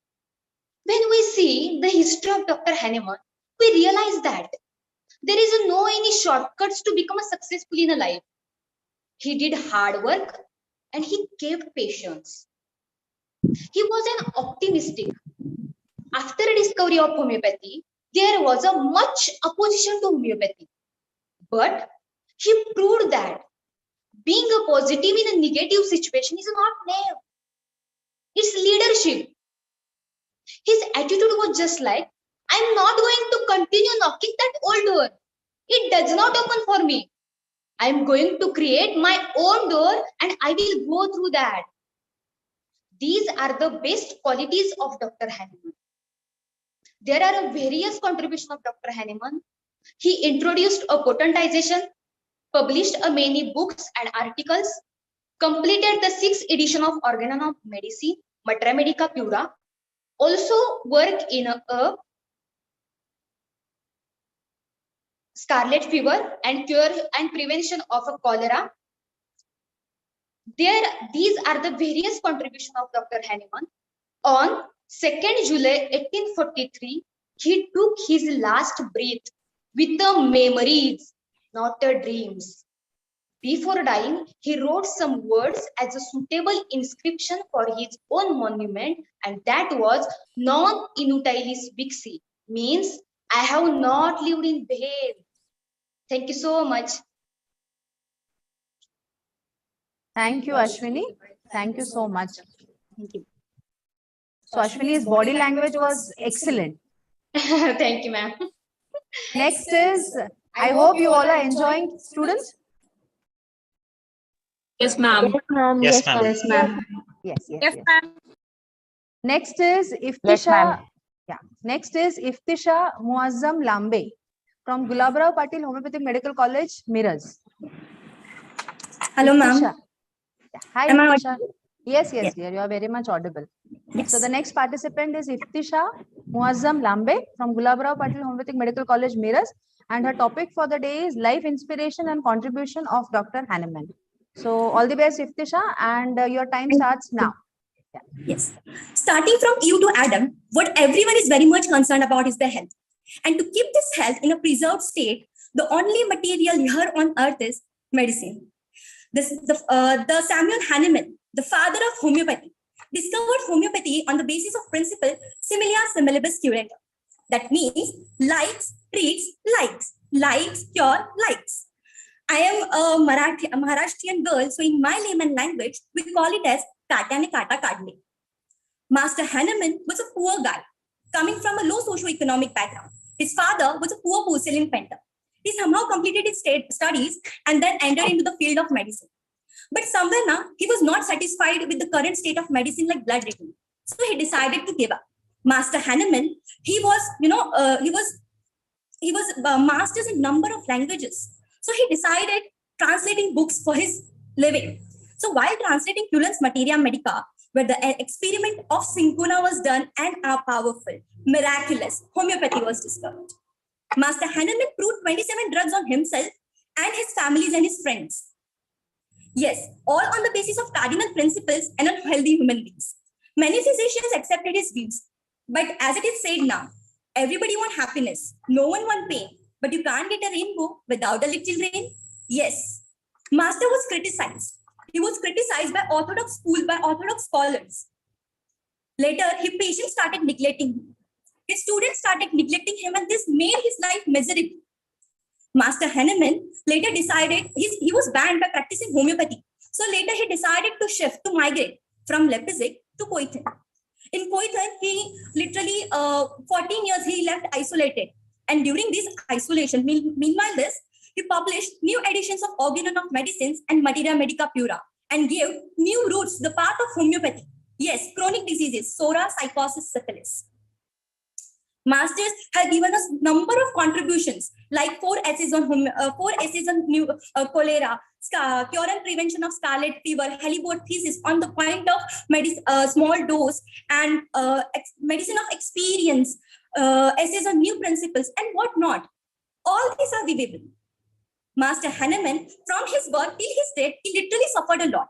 When we see the history of Dr. Hahnemann, we realize that there is no any shortcuts to become successful in a life. He did hard work and he kept patience. He was an optimistic. After the discovery of homeopathy, there was a much opposition to homeopathy. But he proved that being a positive in a negative situation is not name. It's leadership. His attitude was just like, I'm not going to continue knocking that old door. It does not open for me. I'm going to create my own door and I will go through that. These are the best qualities of Dr. Hahnemann. There are various contributions of Dr. Hahnemann. He introduced a potentization, published many books and articles, completed the 6th edition of Organon of Medicine, Matra Medica Pura, also worked in a scarlet fever and cure and prevention of a cholera. These are the various contributions of Dr. Hahnemann. On 2nd July 1843, he took his last breath with the memories, not the dreams. Before dying, he wrote some words as a suitable inscription for his own monument, and that was non inutilis vixi, means I have not lived in vain. Thank you so much. Thank you, Ashwini. Thank you so much. Thank you. So, Ashwini's body language was excellent. Thank you, ma'am. Next is, I hope you all are enjoying, students. Yes, ma'am. Yes, ma'am. Yes, ma'am. Yes. ma'am. Next is Iftisha. Yes, ma'am. Next is Iftisha Muazzam Lambe from Gulabrao Patil Homeopathic Medical College, Miraz. Hello, Iftisha. ma'am. Hi, Am I Iftisha. Yes, dear. You are very much audible. So the next participant is Iftisha Muazzam Lambe from Gulabrao Patil Homeopathic Medical College, Miras, and her topic for the day is life inspiration and contribution of Dr. Hahnemann. So all the best, Iftisha, and your time starts now. Yes. Starting from Eve to Adam, what everyone is very much concerned about is their health. And to keep this health in a preserved state, the only material here on earth is medicine. The Samuel Hahnemann, the father of homeopathy, discovered homeopathy on the basis of principle similia similibus curator. That means likes treats likes cure likes. I am a Maharashtrian girl, so in my layman language, we call it as Katyane Kata Kadle. Master Hahnemann was a poor guy coming from a low socio-economic background. His father was a poor porcelain painter. He somehow completed his studies and then entered into the field of medicine. But somewhere now, he was not satisfied with the current state of medicine like blood reading. So he decided to give up. Master Hahnemann, he was masters in number of languages. So he decided translating books for his living. So while translating Cullen's Materia Medica, where the experiment of Syncona was done and a powerful, miraculous homeopathy was discovered. Master Hahnemann proved 27 drugs on himself and his families and his friends. Yes, all on the basis of cardinal principles and on healthy human beings. Many physicians accepted his views. But as it is said now, everybody wants happiness, no one wants pain. But you can't get a rainbow without a little rain. Yes, Master was criticized. He was criticized by orthodox schools, by orthodox scholars. Later, his patients started neglecting him. His students started neglecting him, and this made his life miserable. Master Hahnemann later decided he was banned by practicing homeopathy. So later he decided to migrate from Leipzig to Coithen. In Coithen, he literally 14 years he left isolated. And during this isolation, meanwhile he published new editions of Organon of Medicines and Materia Medica Pura and gave new roots to the path of homeopathy. Yes, chronic diseases, psora, psychosis, syphilis. Masters have given us number of contributions like 4 essays on cholera, cure and prevention of scarlet fever, Halibut thesis on the point of small dose, and medicine of experience, essays on new principles and whatnot. All these are viewable. Master Hahnemann, from his birth till his death, he literally suffered a lot.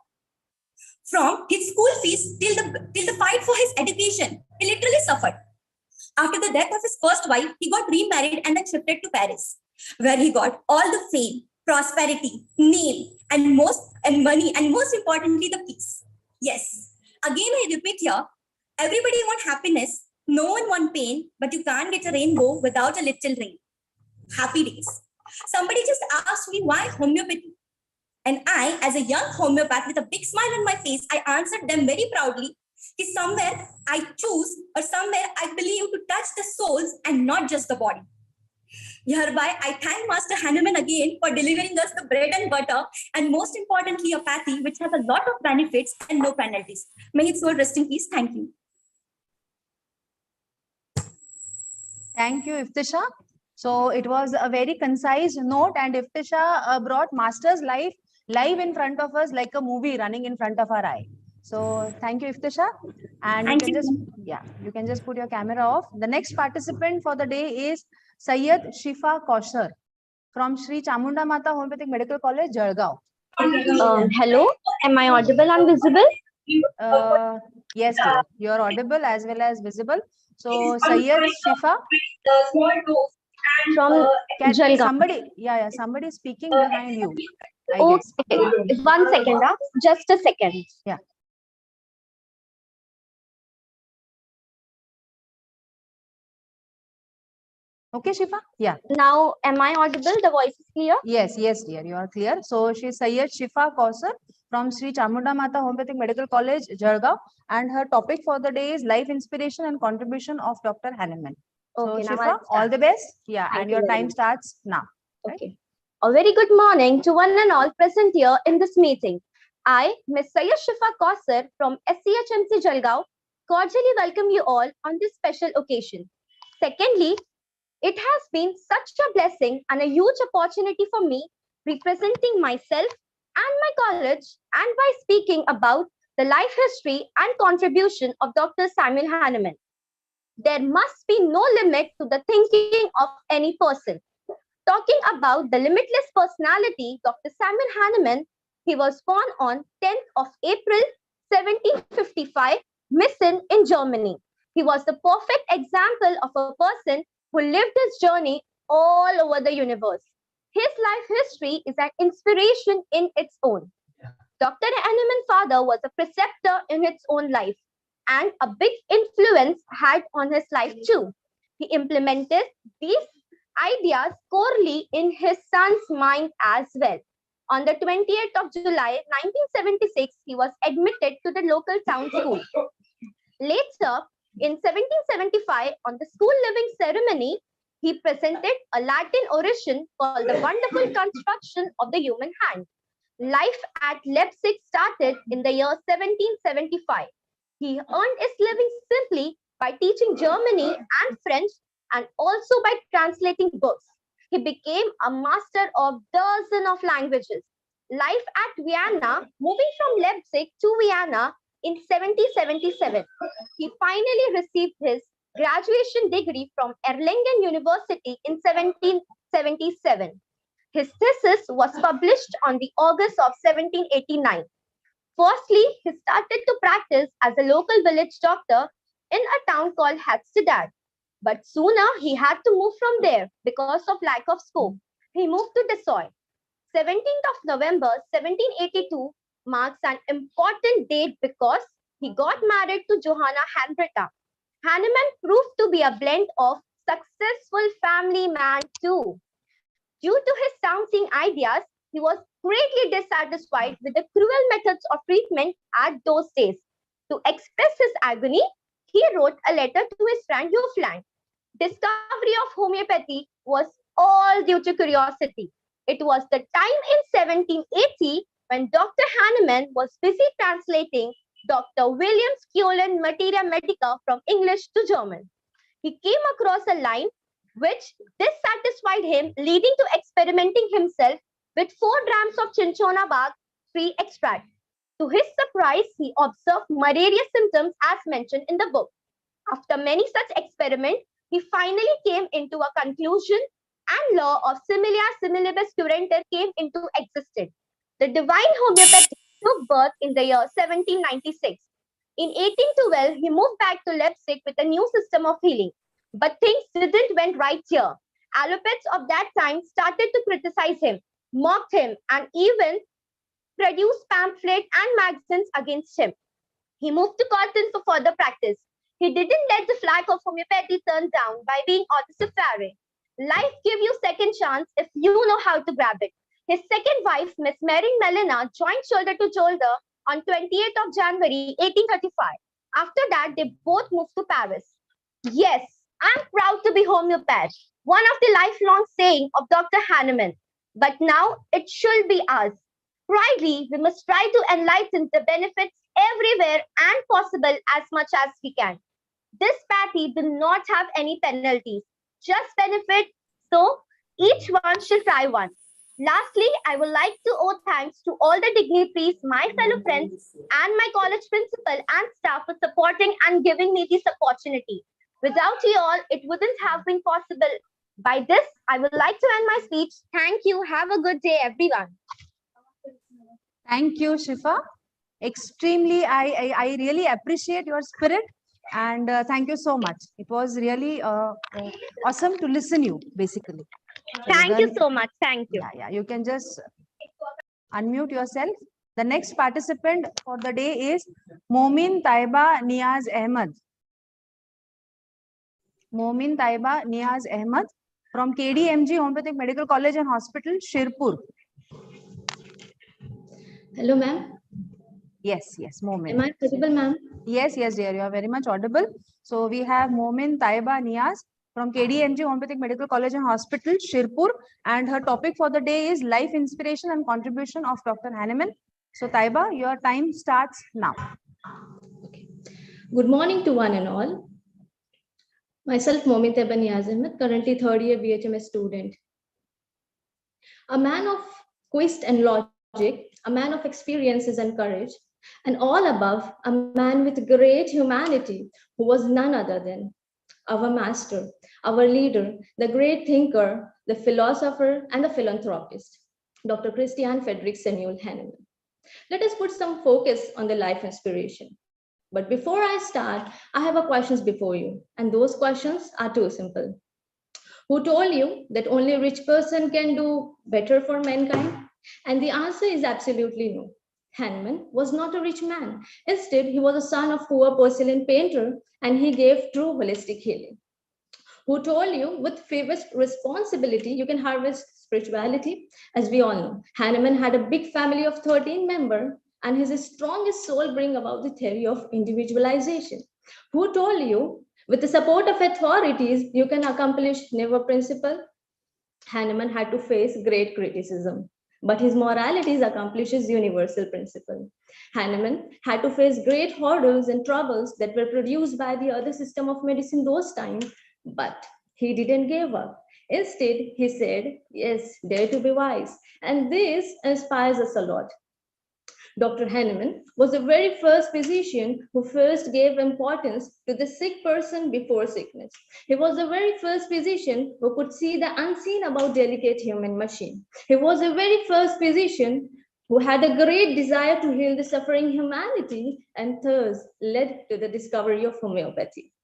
From his school fees till the fight for his education, he literally suffered. After the death of his first wife, he got remarried and then shifted to Paris, where he got all the fame, prosperity, name, and money, and most importantly, the peace. Yes. Again, I repeat here, everybody wants happiness, no one wants pain, but you can't get a rainbow without a little rain. Happy days. Somebody just asked me why homeopathy. And I, as a young homeopath with a big smile on my face, I answered them very proudly. Somewhere I choose, or somewhere I believe, to touch the souls and not just the body. Hereby, I thank Master Hahnemann again for delivering us the bread and butter, and most importantly, a pathy which has a lot of benefits and no penalties. May its soul rest in peace. Thank you. Thank you, Iftisha. So it was a very concise note, and Iftisha brought Master's life live in front of us like a movie running in front of our eye. So thank you, Iftisha. And you can just put your camera off. The next participant for the day is Sayyid Shifa Kausar from Sri Chamunda Mata Homeopathic Medical College, Jalgaon. Hello, am I audible and visible? Yes, dear. You are audible as well as visible. So Sayyid Shifa from Jalgaon. Somebody speaking behind you. Okay, 1 second, just a second. Yeah. Okay, Shifa? Yeah. Now, am I audible? The voice is clear? Yes, dear. You are clear. So, she is Sayyid Shifa Kausar from Sri Chamunda Mata Homeopathic Medical College, Jalgaon. And her topic for the day is life inspiration and contribution of Dr. Hahnemann. So, Shifa, all the best. Yeah, and your time starts now. Okay. A very good morning to one and all present here in this meeting. I, Ms. Sayyid Shifa Kausar from SCHMC Jalgaon, cordially welcome you all on this special occasion. Secondly, it has been such a blessing and a huge opportunity for me representing myself and my college, and by speaking about the life history and contribution of Dr. Samuel Hahnemann. There must be no limit to the thinking of any person. Talking about the limitless personality, Dr. Samuel Hahnemann, he was born on 10th of April 1755, Meissen in Germany. He was the perfect example of a person who lived his journey all over the universe. His life history is an inspiration in its own. Dr. Hahnemann's father was a preceptor in his own life, and a big influence had on his life too. He implemented these ideas corely in his son's mind as well. On the 28th of July 1976, he was admitted to the local town school. Later, in 1775, on the school living ceremony, he presented a Latin oration called The Wonderful Construction of the Human Hand. Life at Leipzig started in the year 1775. He earned his living simply by teaching Germany and French and also by translating books. He became a master of dozens of languages. Life at Vienna, moving from Leipzig to Vienna in 1777. He finally received his graduation degree from Erlangen University in 1777. His thesis was published on the August of 1789. Firstly, he started to practice as a local village doctor in a town called Hattstad. But sooner he had to move from there because of lack of scope. He moved to Dessau. 17th of November 1782 marks an important date because he got married to Johanna Henrietta. Hahnemann proved to be a blend of successful family man too. Due to his sounding ideas, he was greatly dissatisfied with the cruel methods of treatment at those days. To express his agony, he wrote a letter to his friend Hofland. Discovery of homeopathy was all due to curiosity. It was the time in 1780 when Dr. Hahnemann was busy translating Dr. William Scullin Materia Medica from English to German. He came across a line which dissatisfied him, leading to experimenting himself with 4 grams of cinchona bark tree extract. To his surprise, he observed malaria symptoms as mentioned in the book. After many such experiments, he finally came into a conclusion and law of similia similibus curanter came into existence. The divine homeopathy took birth in the year 1796. In 1812, he moved back to Leipzig with a new system of healing. But things didn't went right here. Allopaths of that time started to criticize him, mocked him, and even produced pamphlets and magazines against him. He moved to Cotton for further practice. He didn't let the flag of homeopathy turn down by being Odysseus. Life gives you second chance if you know how to grab it. His second wife, Miss Mary Melina, joined shoulder to shoulder on 28th of January 1835. After that, they both moved to Paris. Yes, I'm proud to be homeopath, one of the lifelong saying of Dr. Hahnemann. But now it should be us. Proudly, we must try to enlighten the benefits everywhere and possible as much as we can. This party do not have any penalties, just benefit. So each one should try one. Lastly, I would like to owe thanks to all the dignitaries, my fellow friends, and my college principal and staff for supporting and giving me this opportunity. Without you all, it wouldn't have been possible. By this, I would like to end my speech. Thank you. Have a good day, everyone. Thank you, Shifa. Extremely, I really appreciate your spirit, and thank you so much. It was really awesome to listen you, basically. Thank you so much. Thank you. Yeah, you can just unmute yourself. The next participant for the day is Momin Taiba Niaz Ahmed. Momin Taiba Niaz Ahmed from KDMG Homeopathic Medical College and Hospital, Shirpur. Hello, ma'am. Yes, Momin. Am I audible, ma'am? Yes, dear, you are very much audible. So we have Momin Taiba Niaz from KDMG Homeopathic Medical College and Hospital, Shirpur, and her topic for the day is life inspiration and contribution of Dr. Hahnemann. So Taiba, your time starts now. Okay. Good morning to one and all. Myself, Momin Taiba Niaz Ahmed, currently 3rd year BHMS student. A man of quest and logic, a man of experiences and courage, And all above, a man with great humanity who was none other than our master, our leader, the great thinker, the philosopher, and the philanthropist, Dr. Christian Friedrich Samuel Hahnemann. Let us put some focus on the life inspiration. But before I start, I have a questions before you, and those questions are too simple. Who told you that only a rich person can do better for mankind? And the answer is absolutely no. Hahnemann was not a rich man. Instead, he was a son of poor porcelain painter, and he gave true holistic healing. Who told you with fewest responsibility you can harvest spirituality? As we all know, Hahnemann had a big family of 13 members, and his strongest soul bring about the theory of individualization. Who told you with the support of authorities you can accomplish never principle? Hahnemann had to face great criticism, but his moralities accomplishes universal principle. Hahnemann had to face great hurdles and troubles that were produced by the other system of medicine those times, but he didn't give up. Instead, he said, yes, dare to be wise. And this inspires us a lot. Dr. Hahnemann was the very first physician who first gave importance to the sick person before sickness. He was the very first physician who could see the unseen about delicate human machine. He was the very first physician who had a great desire to heal the suffering humanity and thus led to the discovery of homeopathy.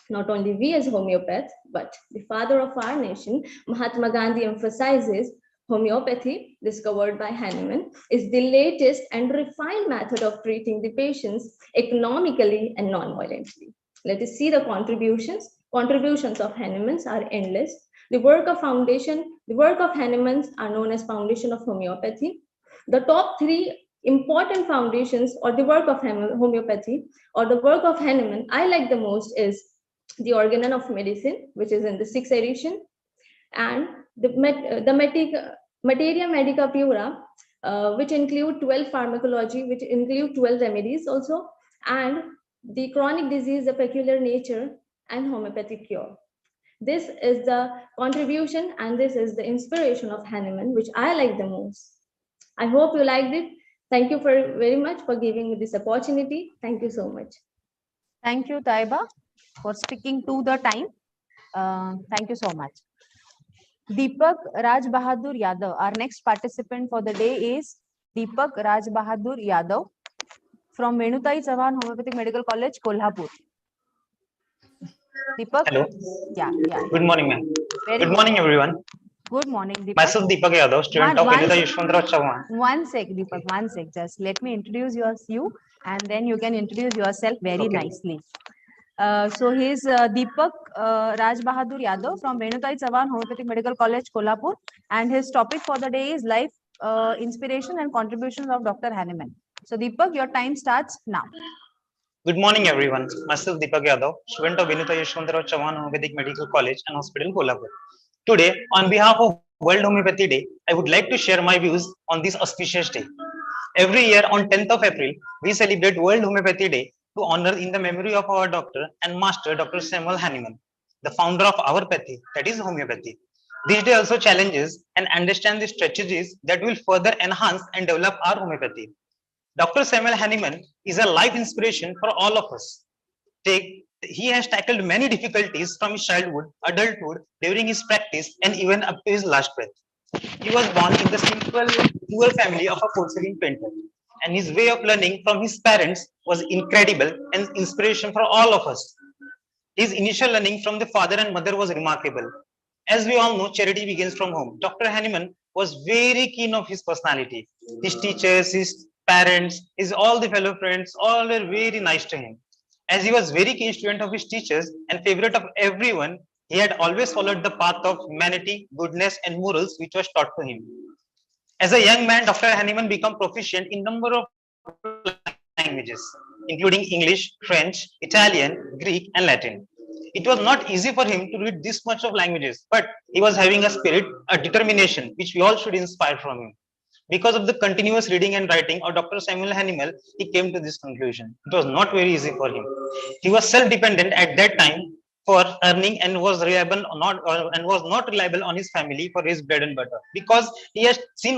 Not only we as homeopaths, but the father of our nation, Mahatma Gandhi, emphasizes homeopathy, discovered by Hahnemann, is the latest and refined method of treating the patients economically and non-violently. Let us see the contributions. Contributions of Hahnemann's are endless. The work of Hahnemann's are known as foundation of homeopathy. The top three important foundations or the work of homeopathy or the work of Hahnemann I like the most is the Organon of Medicine, which is in the 6th edition, and the Materia Medica Pura, which include 12 pharmacology, which include 12 remedies also, and the chronic disease, the peculiar nature, and homeopathic cure. This is the contribution and this is the inspiration of Hahnemann, which I like the most. I hope you liked it. Thank you very much for giving me this opportunity. Thank you so much. Thank you, Taiba, for sticking to the time. Thank you so much. Deepak Raj Bahadur Yadav. Our next participant for the day is Deepak Raj Bahadur Yadav from Venutai Chavan Homeopathic Medical College, Kolhapur. Deepak. Hello. Yeah. Good morning, ma'am. Good morning, everyone. Good morning, Deepak. Myself Deepak Yadav, student of Venutai Yashwantrao Chavan. One sec, Deepak. One sec. Just let me introduce you, and then you can introduce yourself very nicely. So he's Deepak Raj Bahadur Yadav from Venutai Chavan Homeopathic Medical College, Kolhapur, and his topic for the day is life inspiration and contributions of Dr. Hahnemann. So Deepak, your time starts now. Good morning, everyone. Myself Deepak Yadav, student of Venutai Yashwantrao Chavan Homeopathic Medical College and Hospital, Kolhapur. Today, on behalf of World Homeopathy Day, I would like to share my views on this auspicious day. Every year on 10th of April, we celebrate World Homeopathy Day to honor in the memory of our doctor and master, Dr. Samuel Hahnemann, the founder of our pathy, that is homeopathy. This day also challenges and understands the strategies that will further enhance and develop our homeopathy. Dr. Samuel Hahnemann is a life inspiration for all of us. He has tackled many difficulties from his childhood, adulthood, during his practice, and even up to his last breath. He was born in the simple, poor family of a porcelain painter, and his way of learning from his parents was incredible and inspiration for all of us. His initial learning from the father and mother was remarkable. As we all know, charity begins from home. Dr. Hahnemann was very keen of his personality. His teachers, his parents, all the fellow friends, all were very nice to him. As he was very keen student of his teachers and favorite of everyone, he had always followed the path of humanity, goodness, and morals which was taught to him. As a young man, Dr. Hahnemann became proficient in a number of languages, including English, French, Italian, Greek, and Latin. It was not easy for him to read this much of languages, but he was having a spirit, a determination, which we all should inspire from him. Because of the continuous reading and writing of Dr. Samuel Hahnemann, he came to this conclusion. It was not very easy for him. He was self-dependent at that time for earning and was not reliable on his family for his bread and butter, because he has seen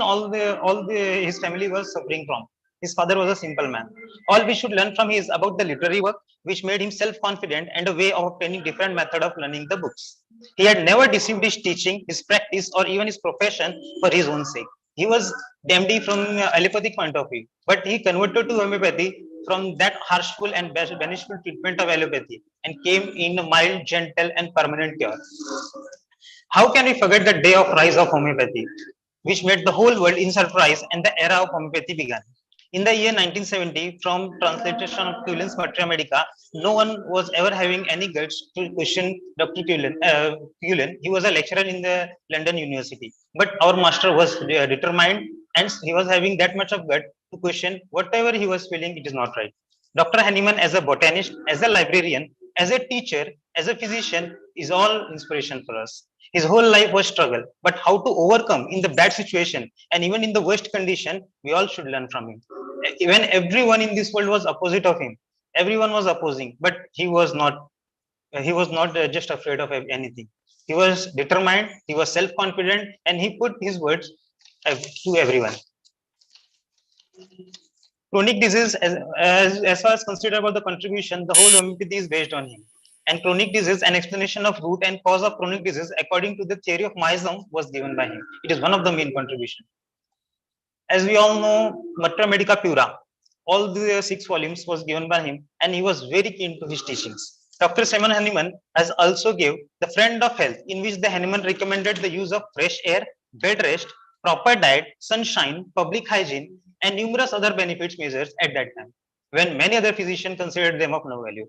his family was suffering from. His father was a simple man. All we should learn from him is about the literary work, which made him self-confident and a way of obtaining different method of learning the books. He had never deceived his teaching, his practice, or even his profession for his own sake. He was MD from allopathic point of view, but he converted to homeopathy from that harshful and banishful treatment of allopathy and came in a mild, gentle, and permanent cure. How can we forget the day of rise of homeopathy, which made the whole world in surprise and the era of homeopathy began? In the year 1970, from translation of Cullen's Materia Medica, no one was ever having any guts to question Dr. Cullen. He was a lecturer in the London University, but our master was determined and he was having that much of gut to question whatever he was feeling, it is not right. Dr. Hahnemann, as a botanist, as a librarian, as a teacher, as a physician, is all inspiration for us. His whole life was struggle, but how to overcome in the bad situation and even in the worst condition, we all should learn from him. Even everyone in this world was opposite of him. Everyone was opposing, but he was not. He was not just afraid of anything. He was determined. He was self-confident, and he put his words to everyone. Chronic disease, as far as considered about the contribution, the whole homeopathy is based on him. And chronic disease, an explanation of root and cause of chronic disease according to the theory of myosm was given by him. It is one of the main contributions. As we all know, Materia Medica Pura, all the 6 volumes was given by him, and he was very keen to his teachings. Dr. Simon Hahnemann has also gave The Friend of Health, in which the Hahnemann recommended the use of fresh air, bed rest, proper diet, sunshine, public hygiene, and numerous other benefits measures at that time, when many other physicians considered them of no value.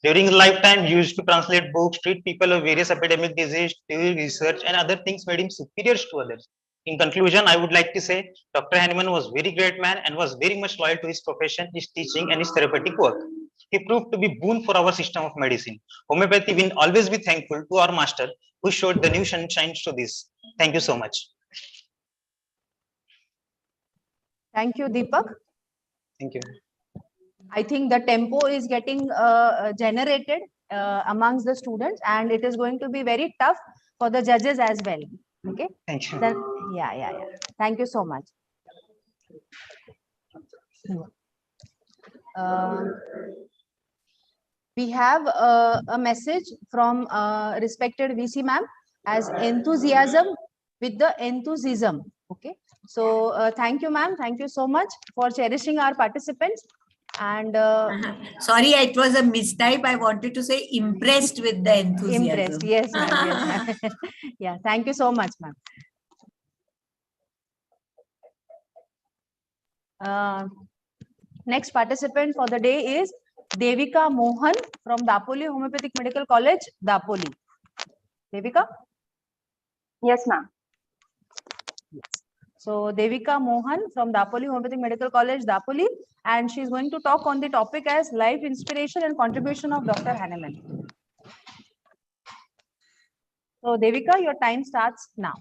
During his lifetime, he used to translate books, treat people of various epidemic disease, do research, and other things made him superior to others. In conclusion, I would like to say Dr. Hahnemann was a very great man and was very much loyal to his profession, his teaching, and his therapeutic work. He proved to be boon for our system of medicine. Homeopathy will always be thankful to our master who showed the new sunshine to this. Thank you so much. Thank you, Deepak. Thank you. I think the tempo is getting generated amongst the students, and it is going to be very tough for the judges as well. Okay. Thank you. Then, yeah. Thank you so much. We have a message from respected VC ma'am as enthusiasm with the enthusiasm. Okay. So thank you, ma'am. Thank you so much for cherishing our participants. And sorry, it was a mistype. I wanted to say impressed with the enthusiasm. Impressed, yes, ma'am. Yes, ma'am. Yeah, thank you so much, ma'am. Next participant for the day is Devika Mohan from Dapoli Homeopathic Medical College, Dapoli. Devika? Yes, ma'am. So Devika Mohan from Dapoli Homeopathic Medical College, Dapoli, and she's going to talk on the topic as life inspiration and contribution of Dr. Hahnemann. So Devika, your time starts now.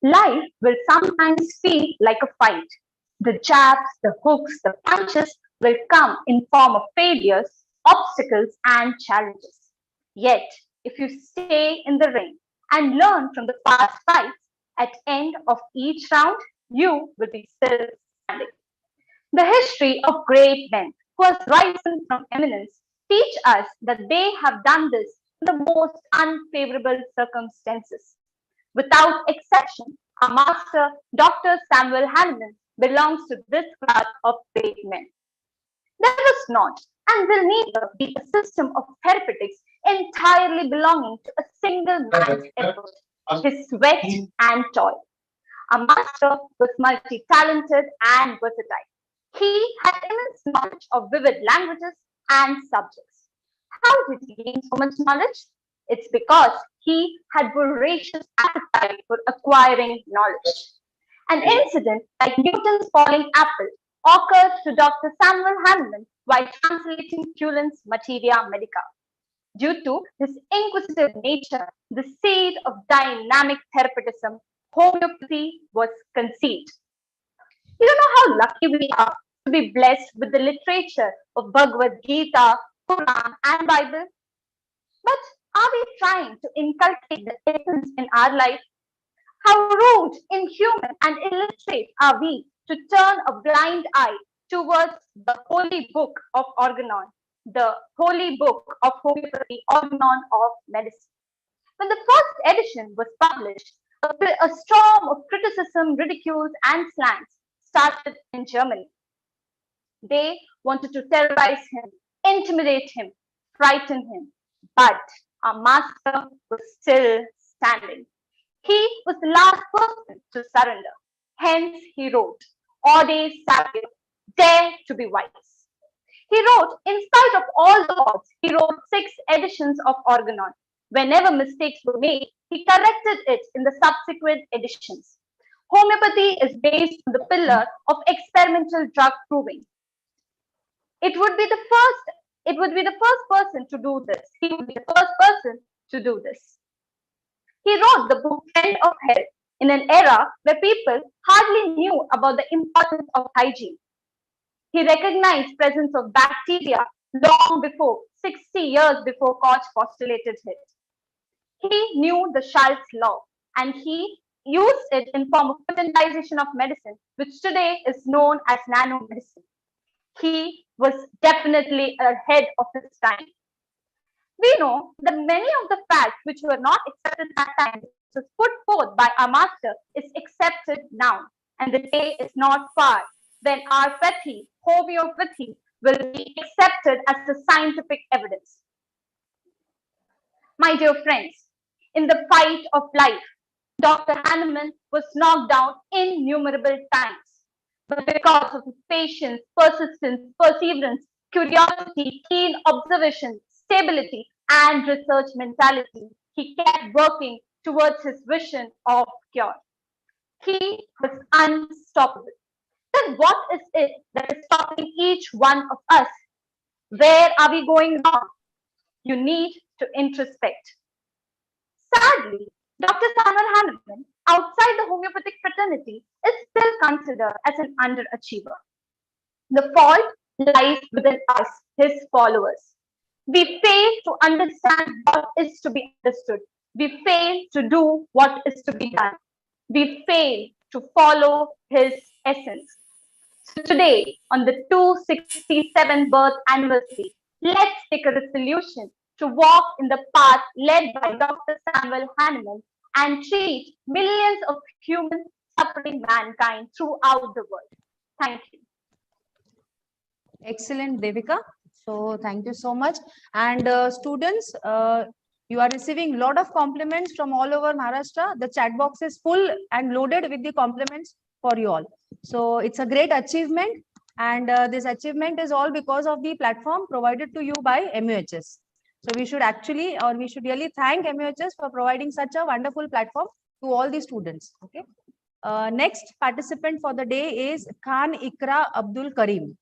Life will sometimes feel like a fight. The jabs, the hooks, the punches will come in form of failures, obstacles, and challenges. Yet, if you stay in the ring and learn from the past fights, at end of each round, you will be still standing. The history of great men who have risen from eminence teach us that they have done this in the most unfavorable circumstances. Without exception, our master, Dr. Samuel Hahnemann, belongs to this class of great men. There was not and will neither be a system of therapeutics entirely belonging to a single man's effort, his sweat and toil. Our master was multi-talented and versatile. He had immense knowledge of vivid languages and subjects. How did he gain so much knowledge? It's because he had voracious appetite for acquiring knowledge. An incident like Newton's falling apple occurred to Dr. Samuel Hahnemann while translating Cullen's Materia Medica. Due to his inquisitive nature, the seed of dynamic therapeutism, homeopathy, was conceived. You don't know how lucky we are to be blessed with the literature of Bhagavad Gita, Quran, and Bible. But are we trying to inculcate the essence in our life? How rude, inhuman, and illiterate are we to turn a blind eye towards the holy book of Organon, the holy book of homeopathy, Organon of medicine. When the first edition was published, a storm of criticism, ridicules, and slangs started in Germany. They wanted to terrorize him, intimidate him, frighten him. But our master was still standing. He was the last person to surrender. Hence, he wrote, Ode Sapio, dare to be wise. He wrote, in spite of all the odds, he wrote 6 editions of Organon. Whenever mistakes were made, he corrected it in the subsequent editions. Homeopathy is based on the pillar of experimental drug proving. It would be the first person to do this. He would be the first person to do this. He wrote the book Friend of Health in an era where people hardly knew about the importance of hygiene. He recognized presence of bacteria long before, 60 years before Koch postulated it. He knew the Schall's law, and he used it in form of potentization of medicine, which today is known as nanomedicine. He was definitely ahead of his time. We know that many of the facts which were not accepted at that time, which was put forth by our master, is accepted now. And the day is not far when our homeopathy, will be accepted as the scientific evidence. My dear friends, in the fight of life, Dr. Hahnemann was knocked down innumerable times. But because of his patience, persistence, perseverance, curiosity, keen observation, stability, and research mentality, he kept working towards his vision of cure. He was unstoppable. Then what is it that is stopping each one of us? Where are we going wrong? You need to introspect. Sadly, Dr. Samuel Hahnemann, outside the homeopathic fraternity, is still considered as an underachiever. The fault lies within us, his followers. We fail to understand what is to be understood. We fail to do what is to be done. We fail to follow his essence. So today, on the 267th birth anniversary, let's take a resolution to walk in the path led by Dr. Samuel Hahnemann and treat millions of human suffering mankind throughout the world. Thank you. Excellent, Devika. So thank you so much. And students, you are receiving a lot of compliments from all over Maharashtra. The chat box is full and loaded with the compliments for you all. So it's a great achievement. And this achievement is all because of the platform provided to you by MUHS. So we should really thank MUHS for providing such a wonderful platform to all the students. Okay. Next participant for the day is Khan Ikra Abdul Karim.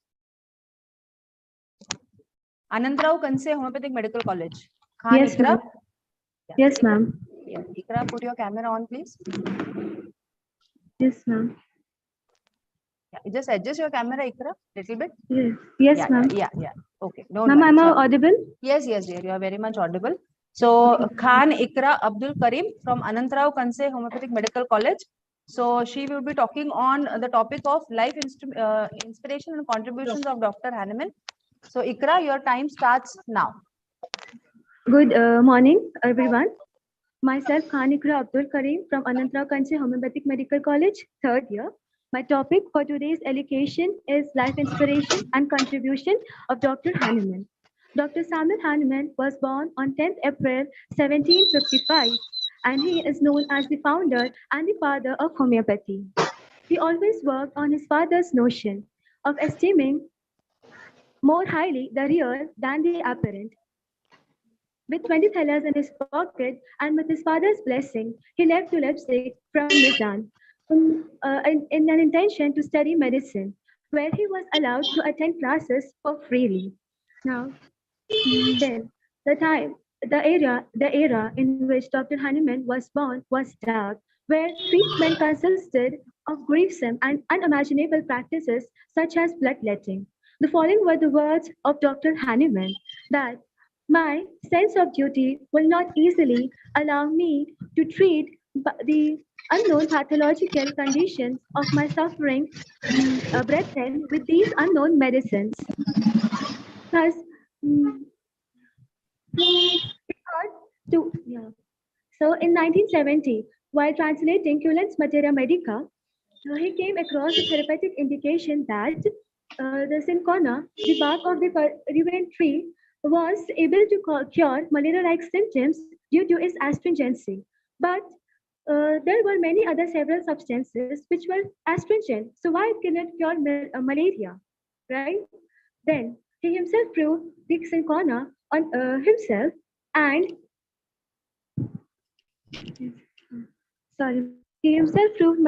Anandrao Kanse Homeopathic Medical College. Khan Yes, Ikra. ma'am. Yes, ma'am. Yeah. Ikra, put your camera on, please. Yes, ma'am. Yeah. Just adjust your camera, Ikra, little bit. Yes, yes, Yeah, ma'am. yeah. Okay. No, Ma'am, am I audible? Yes, dear. You are very much audible. So Khan Ikra Abdul Karim from Anandrao Kanse Homeopathic Medical College. So she will be talking on the topic of life inspiration and contributions of Dr. Hahnemann. So Ikra, your time starts now. Good morning, everyone. Myself, Khan Ikra Abdul Karim from Anandrao Kanse Homeopathic Medical College, 3rd year. My topic for today's allocation is life inspiration and contribution of Dr. Hahnemann. Dr. Samuel Hahnemann was born on 10th April 1755, and he is known as the founder and the father of homeopathy. He always worked on his father's notion of esteeming more highly the real than the apparent. With 20 thalers in his pocket and with his father's blessing, he left to Leipzig from Lausanne in an intention to study medicine, where he was allowed to attend classes for freely. Now, then, the era in which Dr. Hahnemann was born was dark, where treatment consisted of gruesome and unimaginable practices such as bloodletting. The following were the words of Dr. Hahnemann, that my sense of duty will not easily allow me to treat the unknown pathological conditions of my suffering brethren with these unknown medicines. Thus, So in 1970, while translating Cullen's Materia Medica, he came across a therapeutic indication that the cinchona, the bark of the perivent tree, was able to cure malaria-like symptoms due to its astringency. But there were many other several substances which were astringent. So why it cannot cure malaria, right? Then he himself proved the cinchona on himself, and he himself proved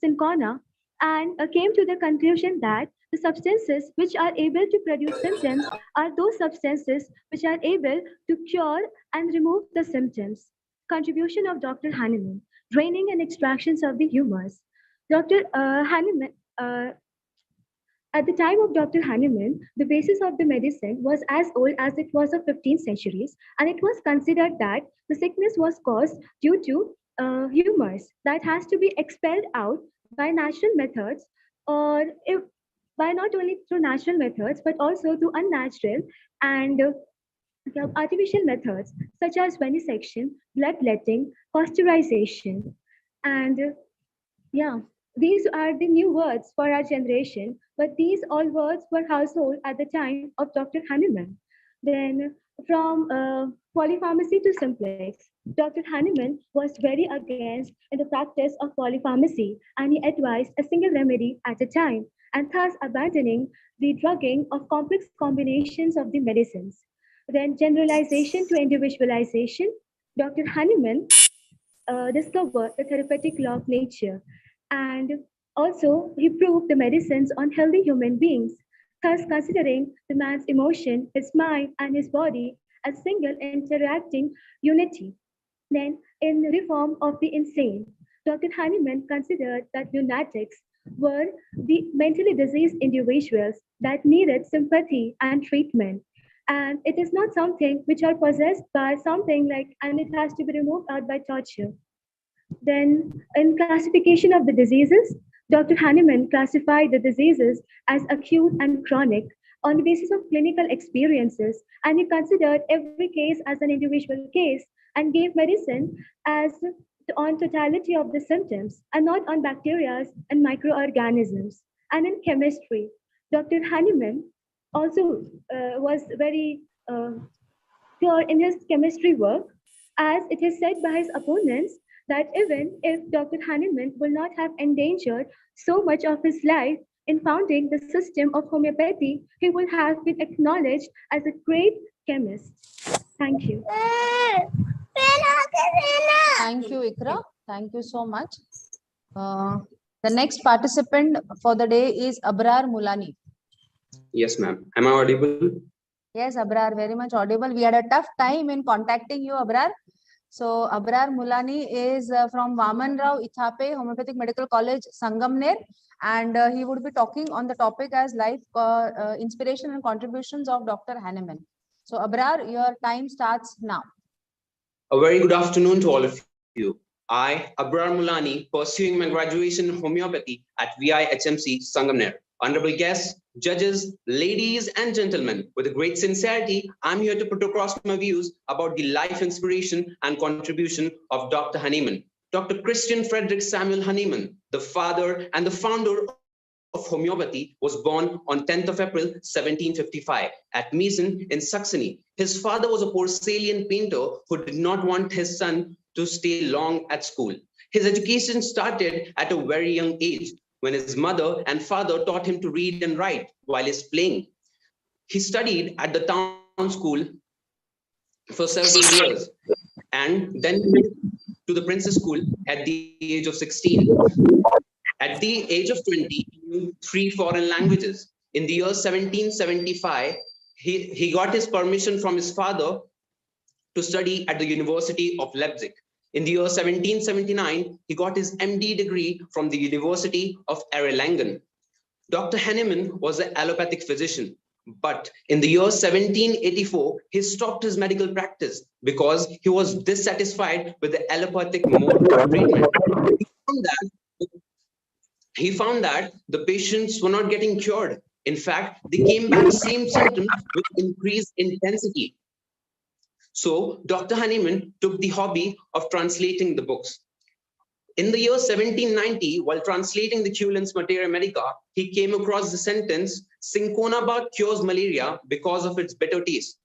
cinchona and came to the conclusion that the substances which are able to produce symptoms are those substances which are able to cure and remove the symptoms. Contribution of Dr. Hahnemann, draining and extractions of the humors. Dr. Hahnemann, at the time of Dr. Hahnemann, the basis of the medicine was as old as it was of 15th centuries, and it was considered that the sickness was caused due to humors that has to be expelled out by natural methods, or if, by not only through natural methods but also through unnatural and artificial methods such as venesection, bloodletting, pasteurization, and yeah, these are the new words for our generation, but these all words were household at the time of Dr. Hahnemann. Then, from polypharmacy to simplex, Dr. Hahnemann was very against in the practice of polypharmacy, and he advised a single remedy at a time, and thus abandoning the drugging of complex combinations of the medicines. Then, generalization to individualization, Dr. Hahnemann discovered the therapeutic law of nature, and also he proved the medicines on healthy human beings, thus considering the man's emotion, his mind, and his body as single interacting unity. Then, in Reform of the Insane, Dr. Hahnemann considered that lunatics were the mentally diseased individuals that needed sympathy and treatment. And it is not something which are possessed by something like, and it has to be removed out by torture. Then, in classification of the diseases, Dr. Hahnemann classified the diseases as acute and chronic on the basis of clinical experiences, and he considered every case as an individual case and gave medicine as on totality of the symptoms and not on bacteria and microorganisms. And in chemistry, Dr. Hahnemann also was very pure in his chemistry work, as it is said by his opponents that even if Dr. Hahnemann will not have endangered so much of his life in founding the system of homeopathy, he will have been acknowledged as a great chemist. Thank you. Thank you, Ikra. Thank you so much. The next participant for the day is Abrar Mulani. Yes, ma'am. Am I audible? Yes, Abrar, very much audible. We had a tough time in contacting you, Abrar. So, Abrar Mulani is from Vaman Rao Ithape Homeopathic Medical College, Sangamner, and he would be talking on the topic as life inspiration and contributions of Dr. Hahnemann. So, Abrar, your time starts now. A very good afternoon to all of you. I, Abrar Mulani, pursuing my graduation in homeopathy at VIHMC, Sangamner. Honorable guests, judges, ladies and gentlemen, with a great sincerity, I'm here to put across my views about the life inspiration and contribution of Dr. Hahnemann. Dr. Christian Frederick Samuel Hahnemann, the father and the founder of homeopathy, was born on 10th of April, 1755 at Meissen in Saxony. His father was a porcelain painter who did not want his son to stay long at school. His education started at a very young age, when his mother and father taught him to read and write while he's playing. He studied at the town school for several years and then went to the Princess School at the age of 16. At the age of 20, he knew 3 foreign languages. In the year 1775, he got his permission from his father to study at the University of Leipzig. In the year 1779, he got his MD degree from the University of Erlangen. Dr. Hahnemann was an allopathic physician But in the year 1784, he stopped his medical practice because he was dissatisfied with the allopathic mode of treatment. He found that the patients were not getting cured. In fact, they came back same symptoms with increased intensity. So Dr. Hahnemann took the hobby of translating the books. In the year 1790, while translating the Culens Materia Medica, he came across the sentence, "Cinchona bark cures malaria because of its bitter taste."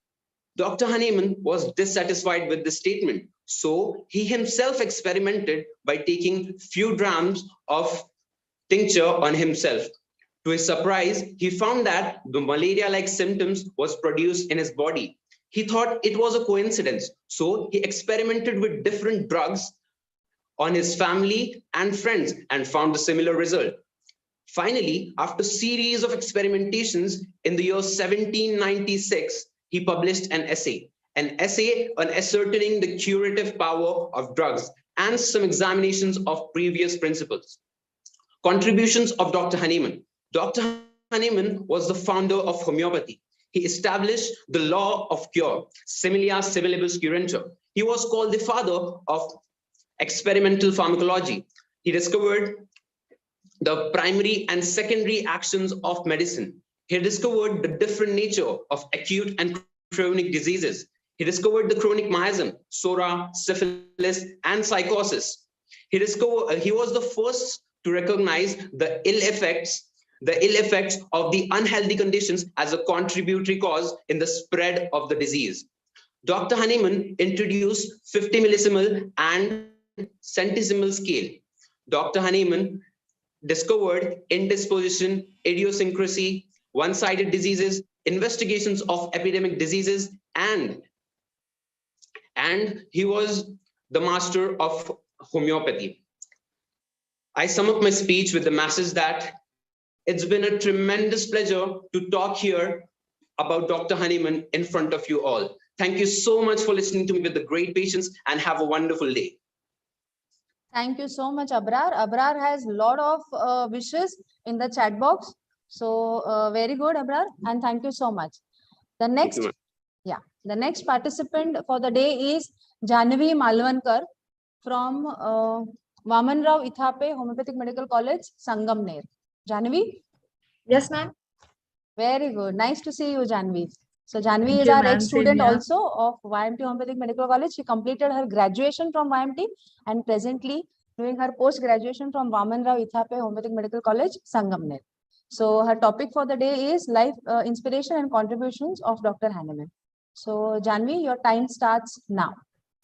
Dr. Hahnemann was dissatisfied with this statement, so he himself experimented by taking few grams of tincture on himself. To his surprise, he found that the malaria-like symptoms was produced in his body. He thought it was a coincidence, so he experimented with different drugs on his family and friends and found a similar result. Finally, after a series of experimentations in the year 1796, he published an essay on ascertaining the curative power of drugs and some examinations of previous principles. Contributions of Dr. Hahnemann. Dr. Hahnemann was the founder of homeopathy. He established the law of cure, similia similibus curantur. He was called the father of experimental pharmacology. He discovered the primary and secondary actions of medicine. He discovered the different nature of acute and chronic diseases. He discovered the chronic miasm, sora, syphilis, and psychosis. He was the first to recognize the ill effects of the unhealthy conditions as a contributory cause in the spread of the disease. Dr. Hahnemann introduced 50 millisimal and centesimal scale. Dr. Hahnemann discovered indisposition, idiosyncrasy, one-sided diseases, investigations of epidemic diseases, and he was the master of homeopathy. I sum up my speech with the message that it's been a tremendous pleasure to talk here about Dr. Hahnemann in front of you all. Thank you so much for listening to me with the great patience, and have a wonderful day. Thank you so much, Abrar. Abrar has a lot of wishes in the chat box. So very good, Abrar, and thank you so much. The next participant for the day is Janvi Malvankar from Vaman Rao Ithape Homeopathic Medical College, Sangamner. Janvi? Yes, ma'am. Very good. Nice to see you, Janvi. So Janvi Thank is you, our ma'am. ex-student Same here. also of YMT Homeopathic Medical College. She completed her graduation from YMT and presently doing her post-graduation from Vaman Rao Ithape Homeopathic Medical College, Sangamner. So her topic for the day is life inspiration and contributions of Dr. Hahnemann. So Janvi, your time starts now.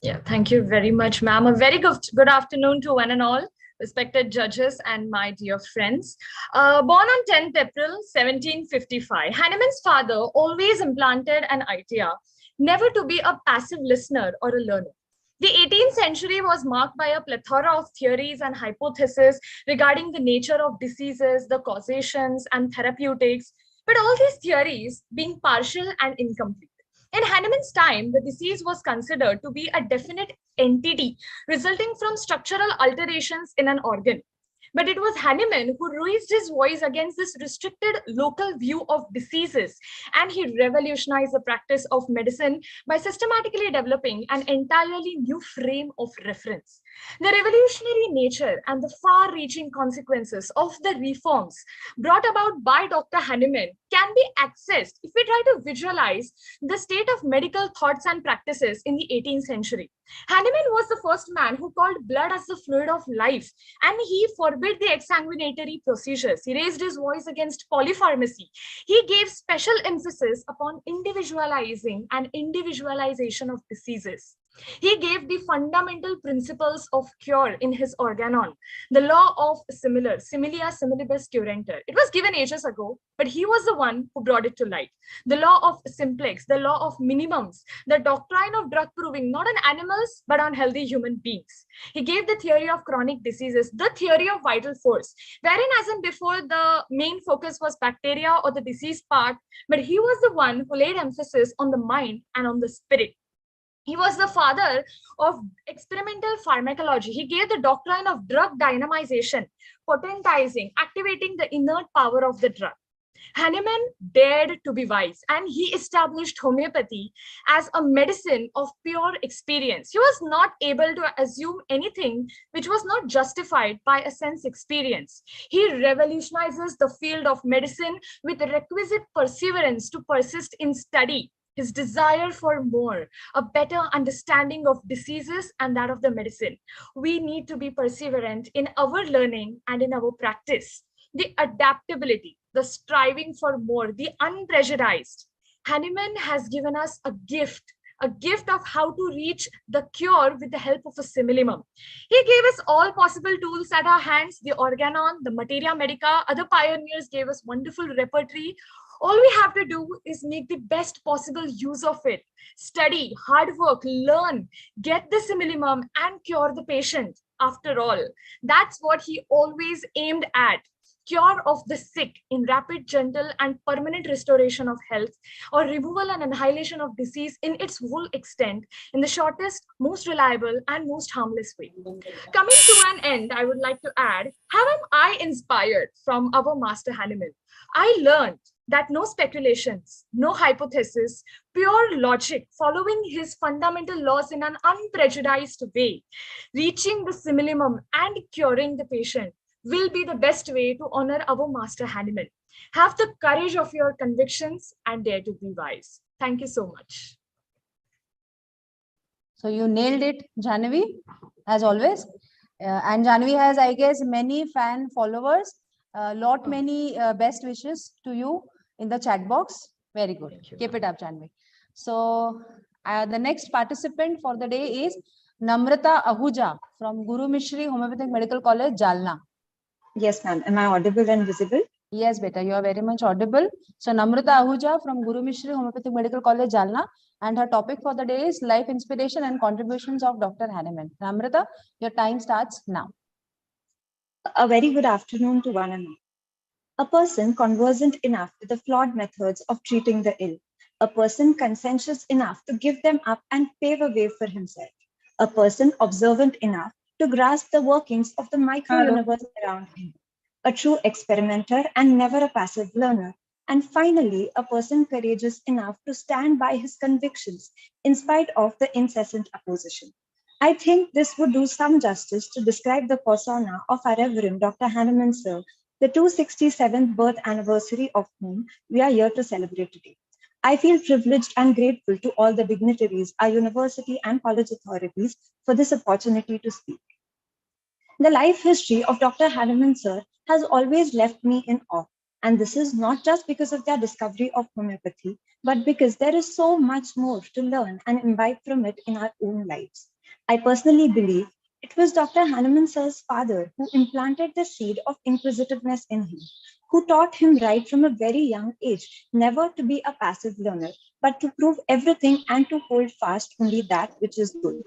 Yeah, thank you very much, ma'am. A very good afternoon to one and all, respected judges and my dear friends. Born on 10th April 1755, Hahnemann's father always implanted an idea never to be a passive listener or a learner. The 18th century was marked by a plethora of theories and hypotheses regarding the nature of diseases, the causations, and therapeutics, but all these theories being partial and incomplete. In Hahnemann's time, the disease was considered to be a definite entity resulting from structural alterations in an organ. But it was Hahnemann who raised his voice against this restricted local view of diseases, and he revolutionized the practice of medicine by systematically developing an entirely new frame of reference. The revolutionary nature and the far-reaching consequences of the reforms brought about by Dr. Hahnemann can be accessed if we try to visualize the state of medical thoughts and practices in the 18th century. Hahnemann was the first man who called blood as the fluid of life, and he forbid the exsanguinatory procedures. He raised his voice against polypharmacy. He gave special emphasis upon individualizing and individualization of diseases. He gave the fundamental principles of cure in his organon, the law of similia similibus curantur. It was given ages ago, but he was the one who brought it to light. The law of simplex, the law of minimums, the doctrine of drug proving not on animals, but on healthy human beings. He gave the theory of chronic diseases, the theory of vital force, wherein as in before, the main focus was bacteria or the disease part, but he was the one who laid emphasis on the mind and on the spirit. He was the father of experimental pharmacology. He gave the doctrine of drug dynamization, potentizing, activating the inert power of the drug. Hahnemann dared to be wise, and he established homeopathy as a medicine of pure experience. He was not able to assume anything which was not justified by a sense experience. He revolutionizes the field of medicine with requisite perseverance to persist in study, his desire for more, a better understanding of diseases and that of the medicine. We need to be perseverant in our learning and in our practice. The adaptability, the striving for more, the unpressurized. Hahnemann has given us a gift of how to reach the cure with the help of a simillimum. He gave us all possible tools at our hands, the organon, the materia medica. Other pioneers gave us wonderful repertory. All we have to do is make the best possible use of it. Study, hard work, learn, get the simillimum and cure the patient. After all, that's what he always aimed at. Cure of the sick in rapid, gentle, and permanent restoration of health, or removal and annihilation of disease in its whole extent, in the shortest, most reliable, and most harmless way. Coming to an end, I would like to add, how am I inspired from our master Hahnemann? I learned that no speculations, no hypothesis, pure logic, following his fundamental laws in an unprejudiced way, reaching the simillimum and curing the patient will be the best way to honor our master Hahnemann. Have the courage of your convictions and dare to be wise. Thank you so much. So you nailed it, Jahnavi, as always. And Jahnavi has, I guess, many fan followers. Many best wishes to you in the chat box. Very good. Keep it up, Jahnavi. So the next participant for the day is Namrata Ahuja from Guru Mishri Homeopathic Medical College, Jalna. Yes, ma'am. Am I audible and visible? Yes, beta, you are very much audible. So Namrata Ahuja from Guru Mishri Homeopathic Medical College, Jalna, and her topic for the day is life inspiration and contributions of Dr. Hahnemann. Namrata, your time starts now. A very good afternoon to one and all. A person conversant enough with the flawed methods of treating the ill. A person conscientious enough to give them up and pave a way for himself. A person observant enough to grasp the workings of the micro-universe around him. A true experimenter and never a passive learner. And finally, a person courageous enough to stand by his convictions in spite of the incessant opposition. I think this would do some justice to describe the persona of our Reverend Dr. Hahnemann sir, the 267th birth anniversary of whom we are here to celebrate today. I feel privileged and grateful to all the dignitaries, our university and college authorities for this opportunity to speak. The life history of Dr. Hahnemann sir has always left me in awe. And this is not just because of their discovery of homeopathy, but because there is so much more to learn and imbibe from it in our own lives. I personally believe it was Dr. Hahnemann sir's father who implanted the seed of inquisitiveness in him, who taught him right from a very young age never to be a passive learner, but to prove everything and to hold fast only that which is good.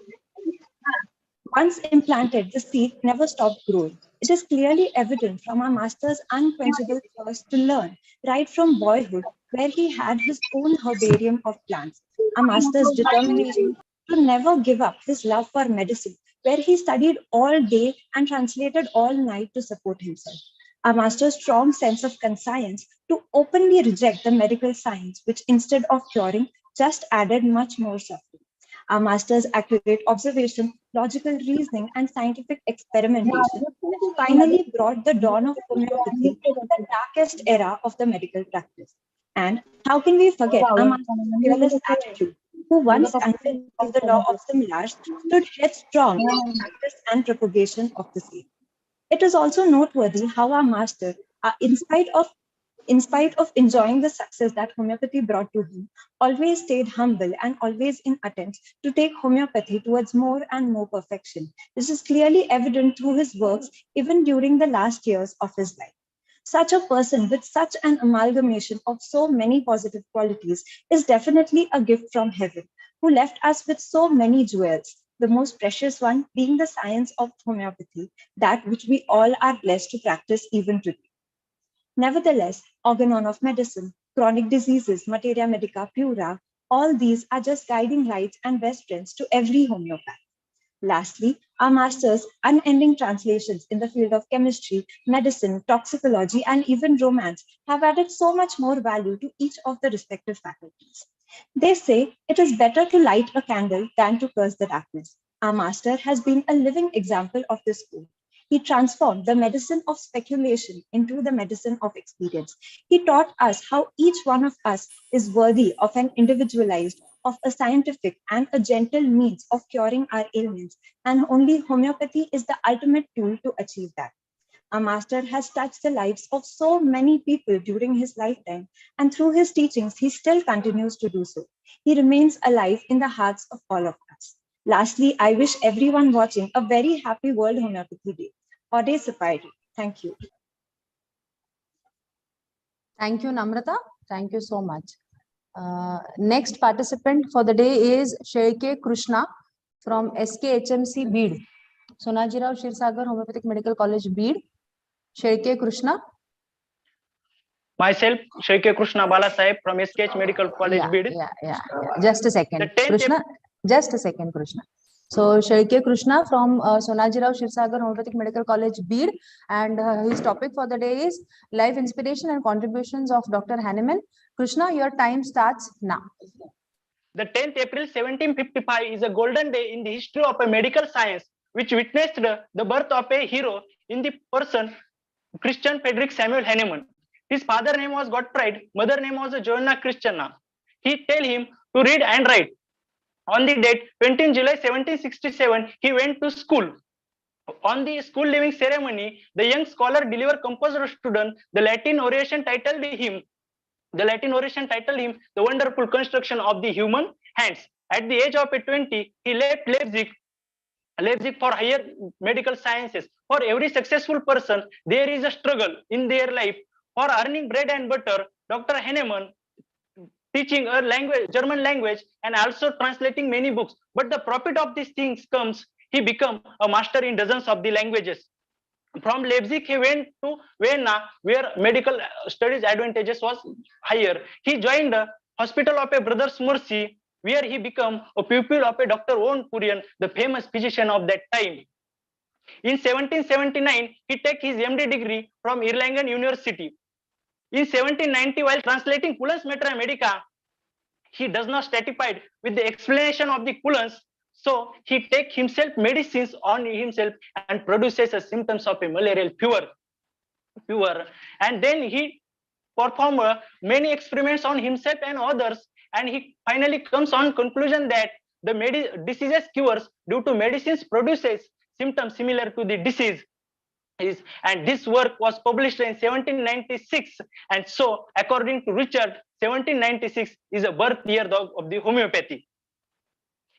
Once implanted, the seed never stopped growing. It is clearly evident from our master's unquenchable thirst to learn, right from boyhood, where he had his own herbarium of plants. Our master's determination to never give up his love for medicine, where he studied all day and translated all night to support himself. Our master's strong sense of conscience to openly reject the medical science, which instead of curing, just added much more suffering. Our master's accurate observation, logical reasoning, and scientific experimentation finally brought the dawn of homeopathy to the darkest era of the medical practice. And how can we forget our master's fearless attitude, who once convinced of the law of similars, stood headstrong in the practice and propagation of the same. It is also noteworthy how our master, in spite of enjoying the success that homeopathy brought to him, always stayed humble and always in attempts to take homeopathy towards more and more perfection. This is clearly evident through his works even during the last years of his life. Such a person with such an amalgamation of so many positive qualities is definitely a gift from heaven, who left us with so many jewels, the most precious one being the science of homeopathy, that which we all are blessed to practice even today. Nevertheless, organon of medicine, chronic diseases, materia medica pura, all these are just guiding lights and best friends to every homeopath. Lastly, our masters' unending translations in the field of chemistry, medicine, toxicology, and even romance have added so much more value to each of the respective faculties. They say it is better to light a candle than to curse the darkness. Our master has been a living example of this quote. He transformed the medicine of speculation into the medicine of experience. He taught us how each one of us is worthy of an individualized, of a scientific and a gentle means of curing our ailments, and only homeopathy is the ultimate tool to achieve that. Our master has touched the lives of so many people during his lifetime, and through his teachings, he still continues to do so. He remains alive in the hearts of all of us. Lastly, I wish everyone watching a very happy World Homeopathy Day. Ode Sapayati. Thank you. Thank you, Namrata. Thank you so much. Next participant for the day is Sheikhe Krishna from SKHMC Beed. Sonajirao Shirsagar Homeopathic Medical College Beed. Sheikhe Krishna. Myself, Sheikhe Krishna Bala Sahib from SKH Medical College Beed. Yeah. Just a second. Krishna, just a second, Krishna. So, Sheikhe Krishna from Sonajirao Shirsagar Homeopathic Medical College Beed, and his topic for the day is Life Inspiration and Contributions of Dr. Hahnemann. Krishna, your time starts now. The 10th April 1755 is a golden day in the history of a medical science, which witnessed the birth of a hero in the person Christian Frederick Samuel Hahnemann. His father name was Gottfried, mother name was Joanna Christiana. He tell him to read and write. On the date 20 July 1767, he went to school. On the school leaving ceremony, the young scholar delivered composer student the Latin oration titled him The Wonderful Construction of the Human Hands. At the age of 20, he left Leipzig for higher medical sciences. For every successful person, there is a struggle in their life for earning bread and butter. Dr. Hahnemann teaching a language, German language, and also translating many books. But the profit of these things comes, he become a master in dozens of the languages. From Leipzig, he went to Vienna, where medical studies advantages was higher. He joined the Hospital of a Brothers Mercy, where he became a pupil of a Dr. Von Kurian, the famous physician of that time. In 1779, he took his MD degree from Erlangen University. In 1790, while translating Cullen's Metra Medica, he does not satisfied with the explanation of the Cullen's, so he takes himself medicines on himself and produces a symptoms of a malarial fever. And then he performed many experiments on himself and others, and he finally comes on conclusion that the diseases cures due to medicines produces symptoms similar to the disease. And this work was published in 1796, and so according to Richard, 1796 is a birth year of the homeopathy.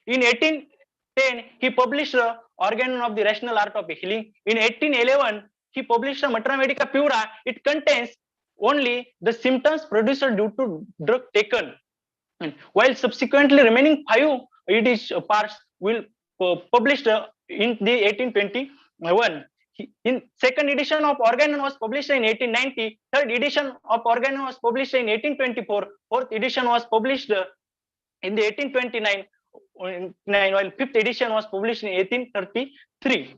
In 1810, he published the Organon of the Rational Art of Healing. In 1811, he published a Matra Medica Pura. It contains only the symptoms produced due to drug taken, while subsequently remaining 5 parts will published in the 1821. In second edition of Organon was published in 1890. Third edition of Organon was published in 1824. Fourth edition was published in the 1829. While fifth edition was published in 1833.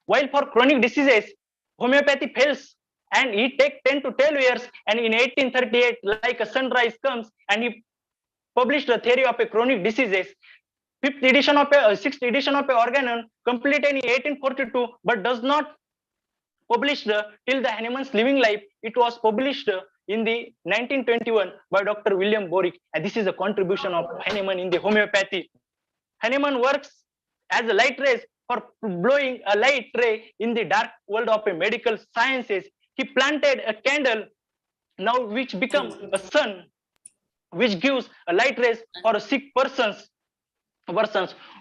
While for chronic diseases, homeopathy fails, and it takes 10 to 12 years. And in 1838, like a sunrise comes, and he published the theory of a chronic diseases. Sixth edition of a Organon completed in 1842, but does not published till the Hahnemann's living life. It was published in the 1921 by Dr. William Borick, and this is a contribution of Hahnemann in the homeopathy. Hahnemann works as a light rays for blowing a light ray in the dark world of a medical sciences. He planted a candle, now which becomes a sun, which gives a light rays for sick persons.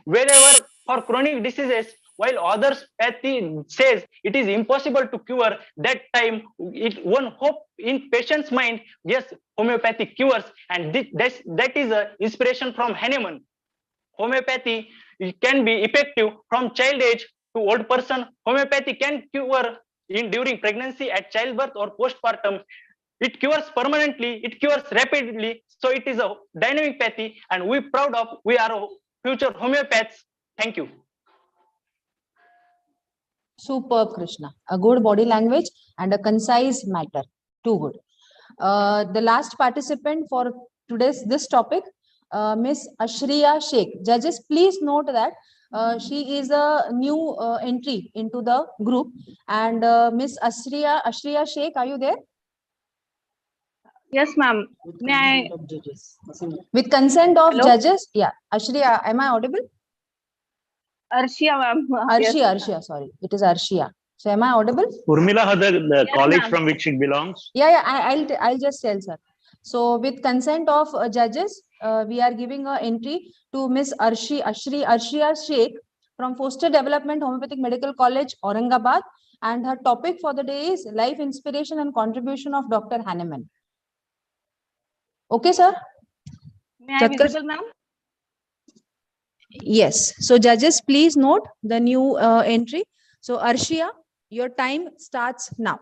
Wherever for chronic diseases, while others pathy says it is impossible to cure, that time one hope in patient's mind, yes, homeopathy cures, and that is a inspiration from Hahnemann. Homeopathy can be effective from child age to old person. Homeopathy can cure during pregnancy, at childbirth, or postpartum. It cures permanently, it cures rapidly, so it is a dynamic pathy, and we are future homeopaths. Thank you. Superb, Krishna. A good body language and a concise matter. Too good. The last participant for today's this topic, Miss Ashriya Sheikh. Judges, please note that she is a new entry into the group. And Miss Ashriya Sheikh, are you there? Yes, ma'am. May I? With consent of Hello? judges, yeah. Ashriya, am I audible? Arshia, ma'am. Yes. Arshia, sorry. It is Arshia. So am I audible? Urmila has the Yes, college ma'am. from which it belongs. Yeah, I'll just tell, sir. So with consent of judges, we are giving a entry to Miss Arshia Sheikh from Foster Development Homeopathic Medical College, Aurangabad, and her topic for the day is life inspiration and contribution of Dr. Hahnemann. Okay, sir. May I visible, ma'am? Yes. So judges, please note the new entry. So Arshia, your time starts now.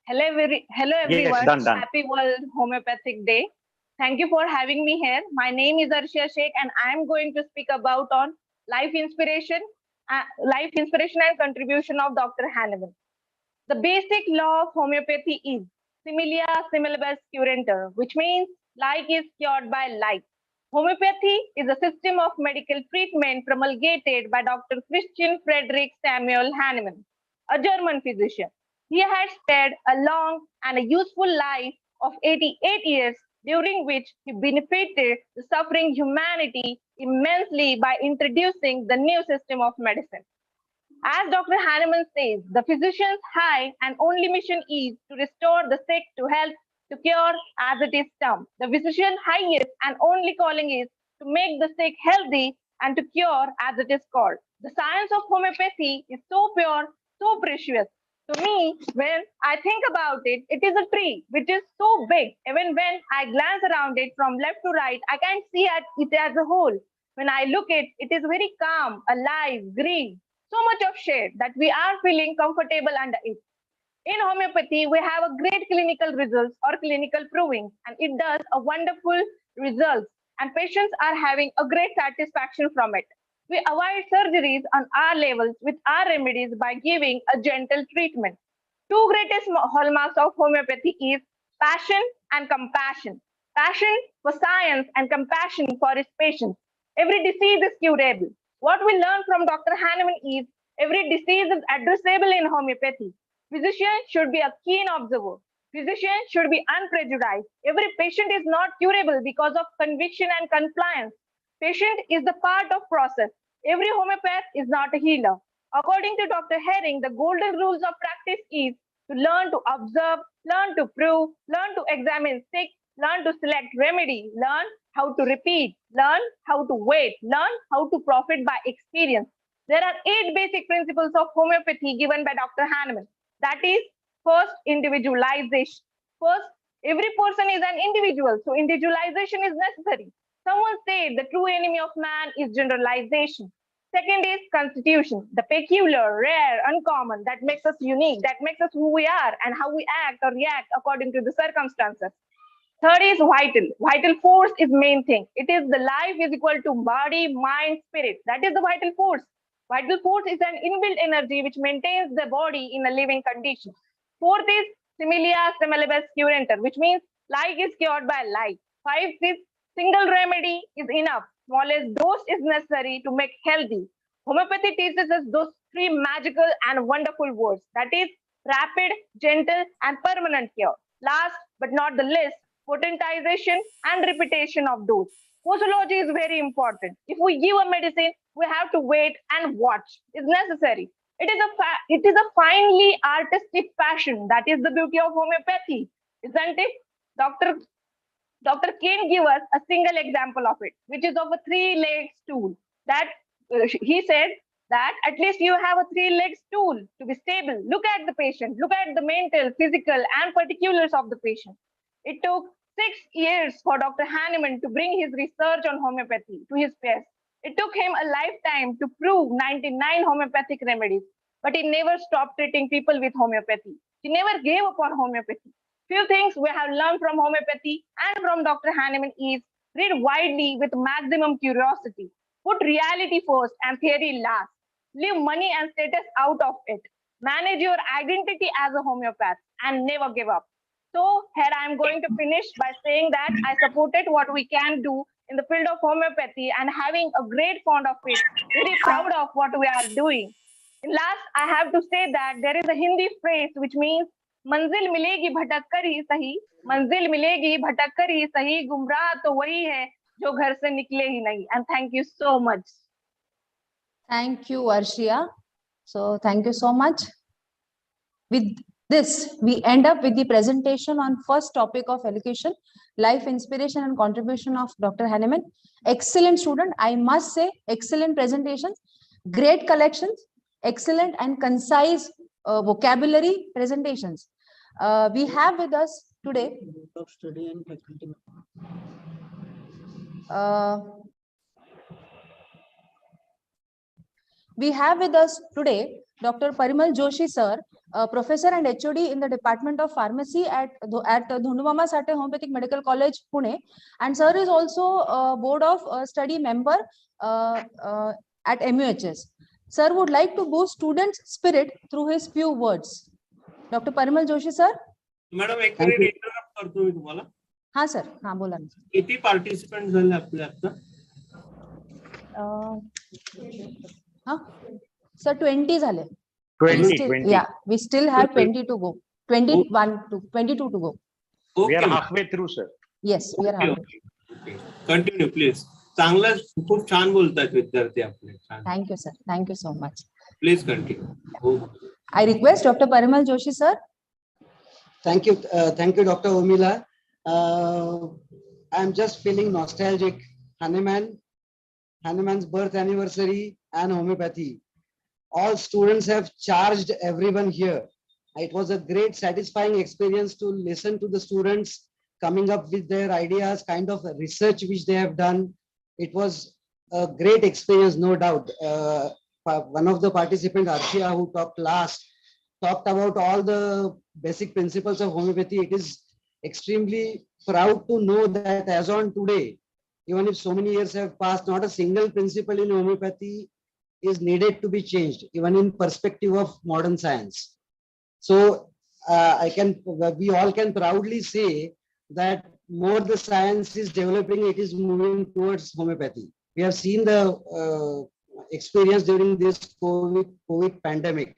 Hello, everyone. done. Happy World Homeopathic Day. Thank you for having me here. My name is Arshia Sheikh, and I am going to speak about on life inspiration and contribution of Dr. Hahnemann. The basic law of homeopathy is similia similibus curantur, which means like is cured by like. Homeopathy is a system of medical treatment promulgated by Dr. Christian Frederick Samuel Hahnemann, a German physician. He had spared a long and a useful life of 88 years, during which he benefited the suffering humanity immensely by introducing the new system of medicine. As Dr. Hahnemann says, the physician's high and only mission is to restore the sick to health, to cure as it is termed. The physician's highest and only calling is to make the sick healthy and to cure as it is called. The science of homeopathy is so pure, so precious. To me, when I think about it, it is a tree which is so big. Even when I glance around it from left to right, I can't see it as a whole. When I look at it, it is very calm, alive, green, so much of shade that we are feeling comfortable under it. In homeopathy, we have a great clinical results or clinical proving, and it does a wonderful results, and patients are having a great satisfaction from it. We avoid surgeries on our levels with our remedies by giving a gentle treatment. Two greatest hallmarks of homeopathy is passion and compassion. Passion for science and compassion for its patients. Every disease is curable. What we learn from Dr. Hahnemann is every disease is addressable in homeopathy. Physician should be a keen observer. Physician should be unprejudiced. Every patient is not curable because of conviction and compliance. Patient is the part of process. Every homeopath is not a healer. According to Dr. Herring, the golden rules of practice is to learn to observe, learn to prove, learn to examine sick, learn to select remedy, learn how to repeat, learn how to wait, learn how to profit by experience. There are 8 basic principles of homeopathy given by Dr. Hahnemann. That is, first, individualization. First, every person is an individual, so individualization is necessary. Someone said the true enemy of man is generalization. Second is constitution, the peculiar, rare, uncommon, that makes us unique, that makes us who we are and how we act or react according to the circumstances. Third is vital. Vital force is main thing. It is the life is equal to body, mind, spirit. That is the vital force. Vital force is an inbuilt energy which maintains the body in a living condition. Fourth is similia similibus curantur, which means like is cured by like. Fifth is single remedy is enough. Smallest dose is necessary to make healthy. Homeopathy teaches us those 3 magical and wonderful words. That is rapid, gentle, and permanent cure. Last but not the least, potentization and repetition of dose. Posology is very important. If we give a medicine, we have to wait and watch. It's necessary. It is a finely artistic fashion. That is the beauty of homeopathy, isn't it? Dr. Kane gave us a single example of it, which is of a 3-legged stool. That he said that at least you have a 3-legged stool to be stable. Look at the patient. Look at the mental, physical, and particulars of the patient. It took 6 years for Dr. Hahnemann to bring his research on homeopathy to his peers. It took him a lifetime to prove 99 homeopathic remedies, but he never stopped treating people with homeopathy. He never gave up on homeopathy. Few things we have learned from homeopathy and from Dr. Hahnemann is read widely with maximum curiosity. Put reality first and theory last. Leave money and status out of it. Manage your identity as a homeopath and never give up. So here I am going to finish by saying that I supported what we can do in the field of homeopathy and having a great fond of it, very proud of what we are doing. In last, I have to say that there is a Hindi phrase which means मंजिल मिलेगी भटक कर ही सही, मंजिल मिलेगी भटक कर ही सही, गुमराह तो वही है जो घर से निकले ही नहीं. And thank you so much. Thank you, Arshia. So thank you so much. With this, we end up with the presentation on first topic of education, life inspiration and contribution of Dr. Hahnemann. Excellent student, I must say, excellent presentations, great collections, excellent and concise vocabulary presentations. We have with us today Dr. Parimal Joshi sir, professor and HOD in the Department of Pharmacy at Dhundumama Sate Homeopathic Medical College, Pune, and sir is also board of study member at MUHS. Sir would like to boost students' spirit through his few words. Dr. Parimal Joshi sir. Madam एक minute interrupt करतो मी तुम्हाला. हाँ sir, हाँ बोला ना. किती participant झाले आपले आता? हाँ सर 20 झाले. 20. Yeah, we still have 20 to go. 22 to go. Okay, we are halfway through, sir. Yes, we are halfway. Okay. Continue, please. चांगलं खूप छान बोलतात विद्यार्थी आपले. Thank you, sir. Thank you so much. Please continue. I request Dr. Parimal Joshi, sir. Thank you, Dr. Urmila. I'm just feeling nostalgic. Hahnemann's birth anniversary and homeopathy. All students have charged everyone here. It was a great, satisfying experience to listen to the students coming up with their ideas, kind of research which they have done. It was a great experience, no doubt. One of the participants, Arshia, who talked last, talked about all the basic principles of homeopathy. It is extremely proud to know that as on today, even if so many years have passed, not a single principle in homeopathy is needed to be changed, even in perspective of modern science. So we all can proudly say that more the science is developing, it is moving towards homeopathy. We have seen the experience during this COVID pandemic.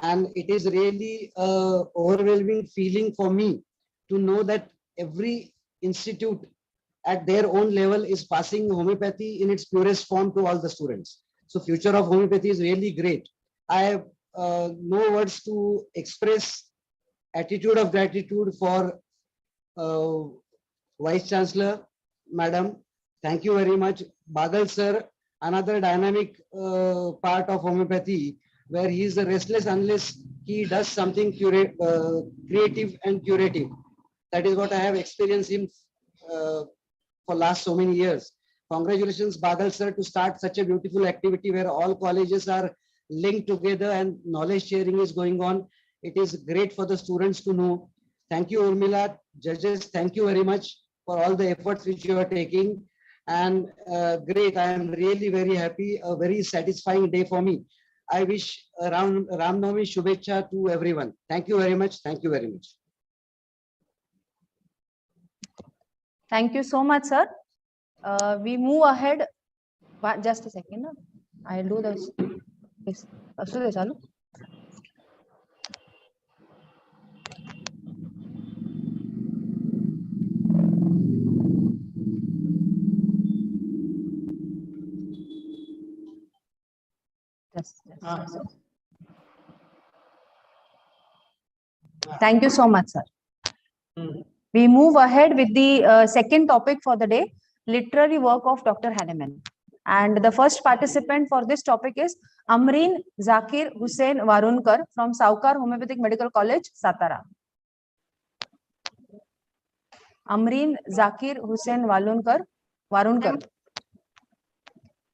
And it is really an overwhelming feeling for me to know that every institute at their own level is passing homeopathy in its purest form to all the students. So future of homeopathy is really great. I have no words to express attitude of gratitude for Vice Chancellor, Madam. Thank you very much. Bagal sir, another dynamic part of homeopathy, where he is restless unless he does something creative and curative. That is what I have experienced him for last so many years. Congratulations, Bagal sir, to start such a beautiful activity where all colleges are linked together and knowledge sharing is going on. It is great for the students to know. Thank you, Urmila. Judges, thank you very much for all the efforts which you are taking. And great, I am really very happy, a very satisfying day for me. I wish Ram Navami Shubhecha to everyone. Thank you very much. Thank you very much. Thank you so much, sir. We move ahead. Just a second. I'll do this. Yes. Thank you so much, sir. We move ahead with the second topic for the day, literary work of Dr. Hahnemann. And the first participant for this topic is Amreen Zakir Hussain Warunkar from Saukar Homeopathic Medical College, Satara. Amreen Zakir Hussain Warunkar.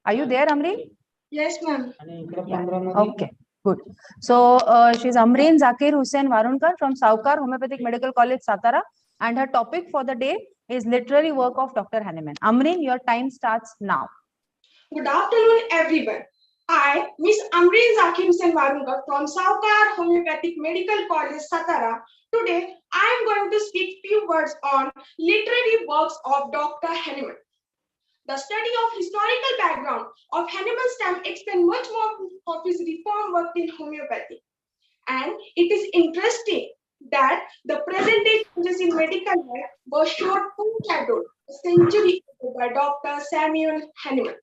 Are you there, Amreen? Yes, ma'am. Okay, good. So she's Amreen Zakir Hussain Warunkar from Saukar Homeopathic Medical College, Satara, and her topic for the day is literary work of Dr. Hahnemann. Amreen, your time starts now. Good afternoon, everyone. I, Miss Amreen Zakir Hussain Warungar from Saukar Homeopathic Medical College, Satara. Today, I am going to speak few words on literary works of Dr. Hahnemann. The study of historical background of Hahnemann's time explains much more of his reform work in homeopathy. And it is interesting that the present day changes in medical life were foreshadowed a century ago by Dr. Samuel Hahnemann.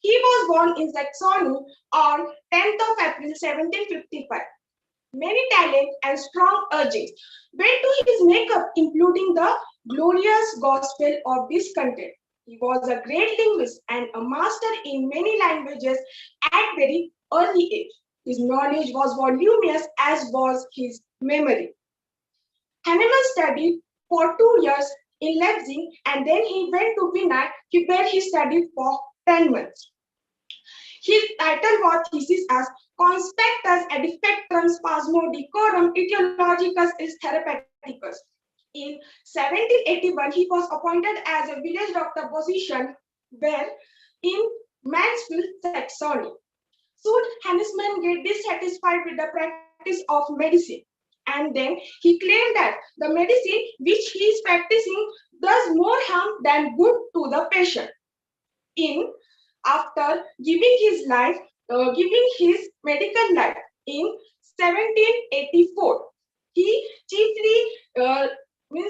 He was born in Saxony on 10th of April 1755. Many talents and strong urgings went to his makeup, including the glorious gospel of discontent. He was a great linguist and a master in many languages at very early age. His knowledge was voluminous, as was his memory. Hahnemann studied for 2 years in Leipzig, and then he went to Vienna, where he studied for 10 months. His title was thesis as Conspectus Edifectum Spasmodicorum Etiologicus is Therapeuticus. In 1781, he was appointed as a village doctor position where in Mansfield, Saxony. Soon, Hahnemann get dissatisfied with the practice of medicine, and then he claimed that the medicine which he is practicing does more harm than good to the patient. After giving his medical life in 1784, he chiefly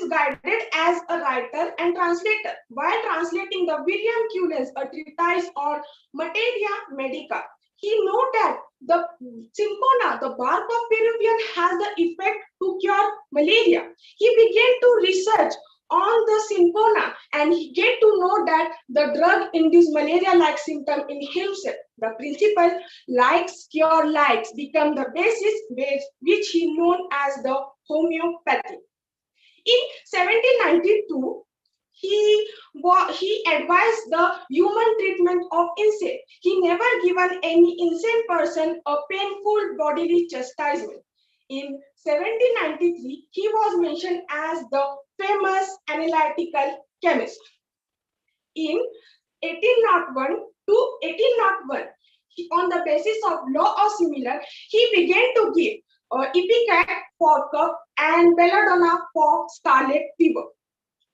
guided as a writer and translator. While translating the William Cullen's a treatise on materia medica, he noted that the cinchona, the bark of Peruvian, has the effect to cure malaria. He began to research on the cinchona, and he get to know that the drug in this malaria-like symptom in himself. The principle likes cure likes become the basis which he known as the homeopathy. In 1792, he advised the human treatment of insane. He never given any insane person a painful bodily chastisement. In 1793, he was mentioned as the famous analytical chemist. In 1801 to 1801, on the basis of law of similar, he began to give ipecac for cough and belladonna for scarlet fever.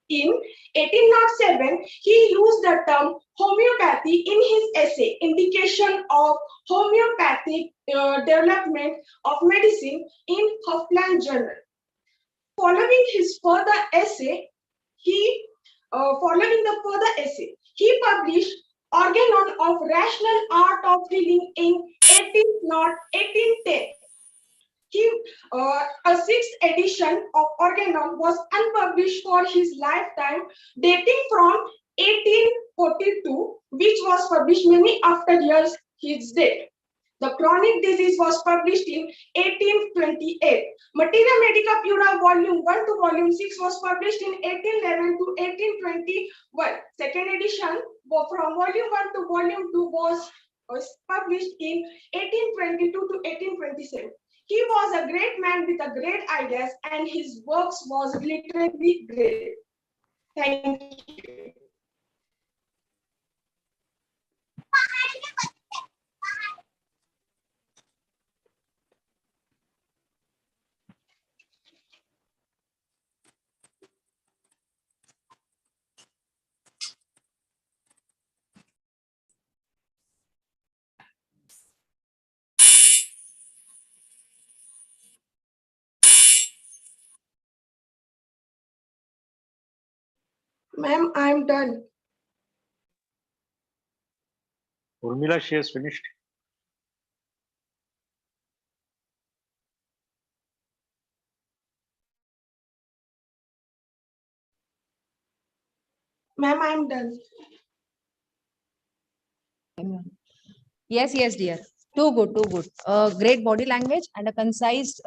In 1807, he used the term homeopathy in his essay, Indication of Homeopathic Development of Medicine in Hofland Journal. Following his further essay, he published Organon of Rational Art of Healing in 1810. A sixth edition of Organon was unpublished for his lifetime, dating from 1842, which was published many after years his death. The chronic disease was published in 1828. Materia Medica Pura Volume 1 to Volume 6 was published in 1811 to 1821. Second edition from Volume 1 to Volume 2 was published in 1822 to 1827. He was a great man with a great ideas, and his works was literally great. Thank you. Ma'am, I'm done. Urmila, she has finished. Ma'am, I'm done. Yes, dear. Too good. Great body language and a concise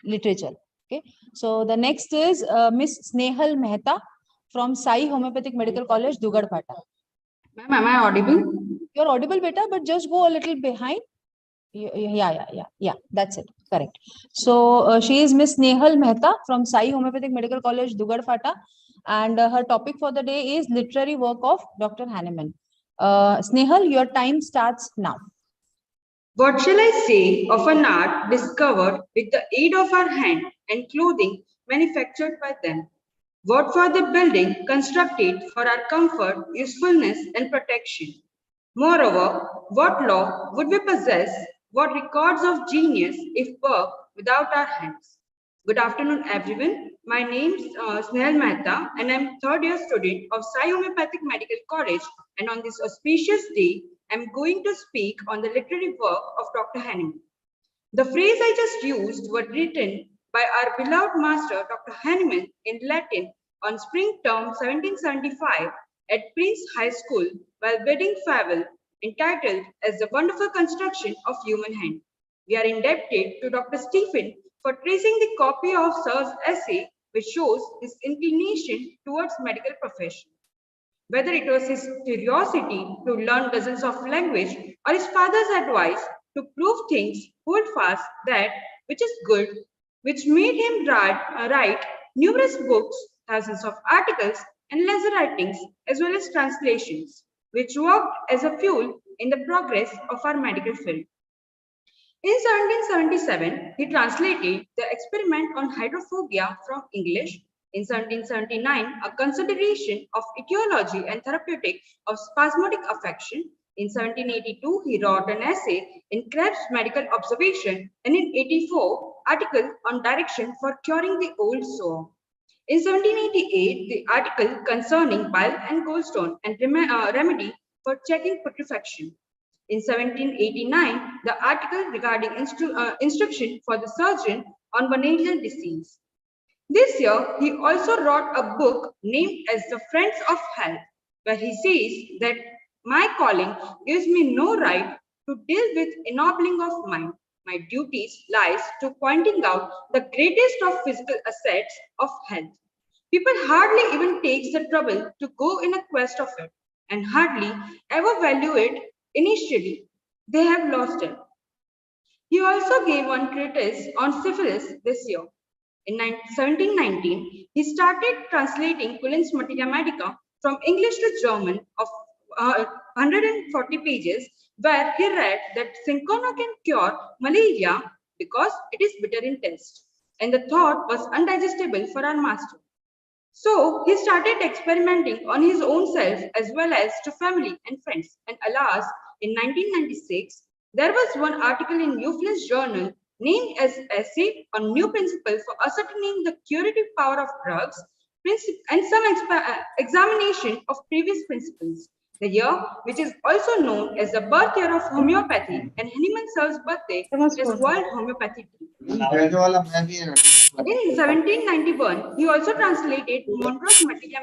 literature. Okay. So the next is Miss Snehal Mehta from Sai Homeopathic Medical College, Dugadpata. Ma'am, am I audible? You're audible, beta, but just go a little behind. Yeah. That's it. Correct. So she is Miss Snehal Mehta from Sai Homeopathic Medical College, Dugadpata, and her topic for the day is literary work of Dr. Hahnemann. Snehal, your time starts now. What shall I say of an art discovered with the aid of our hand and clothing manufactured by them? What for the building constructed for our comfort, usefulness, and protection? Moreover, what law would we possess, what records of genius if worked without our hands? Good afternoon, everyone. My name is Snehal Mehta, and I'm third year student of Sai Homeopathic Medical College. And on this auspicious day, I'm going to speak on the literary work of Dr. Hahnemann. The phrase I just used was written by our beloved master, Dr. Hahnemann, in Latin on spring term 1775 at Prince High School while bidding farewell, entitled as The Wonderful Construction of Human Hand. We are indebted to Dr. Stephen for tracing the copy of Sir's essay, which shows his inclination towards medical profession. Whether it was his curiosity to learn dozens of languages or his father's advice to prove things, hold fast that which is good, which made him write numerous books, thousands of articles, and leisure writings, as well as translations, which worked as a fuel in the progress of our medical field. In 1777, he translated the experiment on hydrophobia from English. In 1779, a consideration of etiology and therapeutic of spasmodic affection. In 1782, he wrote an essay in Krebs' medical observation, and in 84, article on direction for curing the old sore. In 1788, the article concerning bile and gallstone and remedy for checking putrefaction. In 1789, the article regarding instruction for the surgeon on venereal disease. This year, he also wrote a book named as The Friends of Health, where he says that my calling gives me no right to deal with ennobling of mind. My duties lies to pointing out the greatest of physical assets of health. People hardly even takes the trouble to go in a quest of it, and hardly ever value it initially. They have lost it. He also gave one treatise on syphilis this year. In 1719, he started translating Cullen's Materia Medica from English to German of 140 pages, where he read that cinchona can cure malaria because it is bitter in taste, and the thought was undigestible for our master. So he started experimenting on his own self as well as to family and friends. And alas, in 1996, there was one article in Euclid's journal named as Essay on New Principle for Ascertaining the Curative Power of Drugs and some examination of previous principles. The year, which is also known as the birth year of homeopathy, and Hahnemann Sir's birthday, is World Homeopathy Day. In 1791, he also translated Monroe's Materia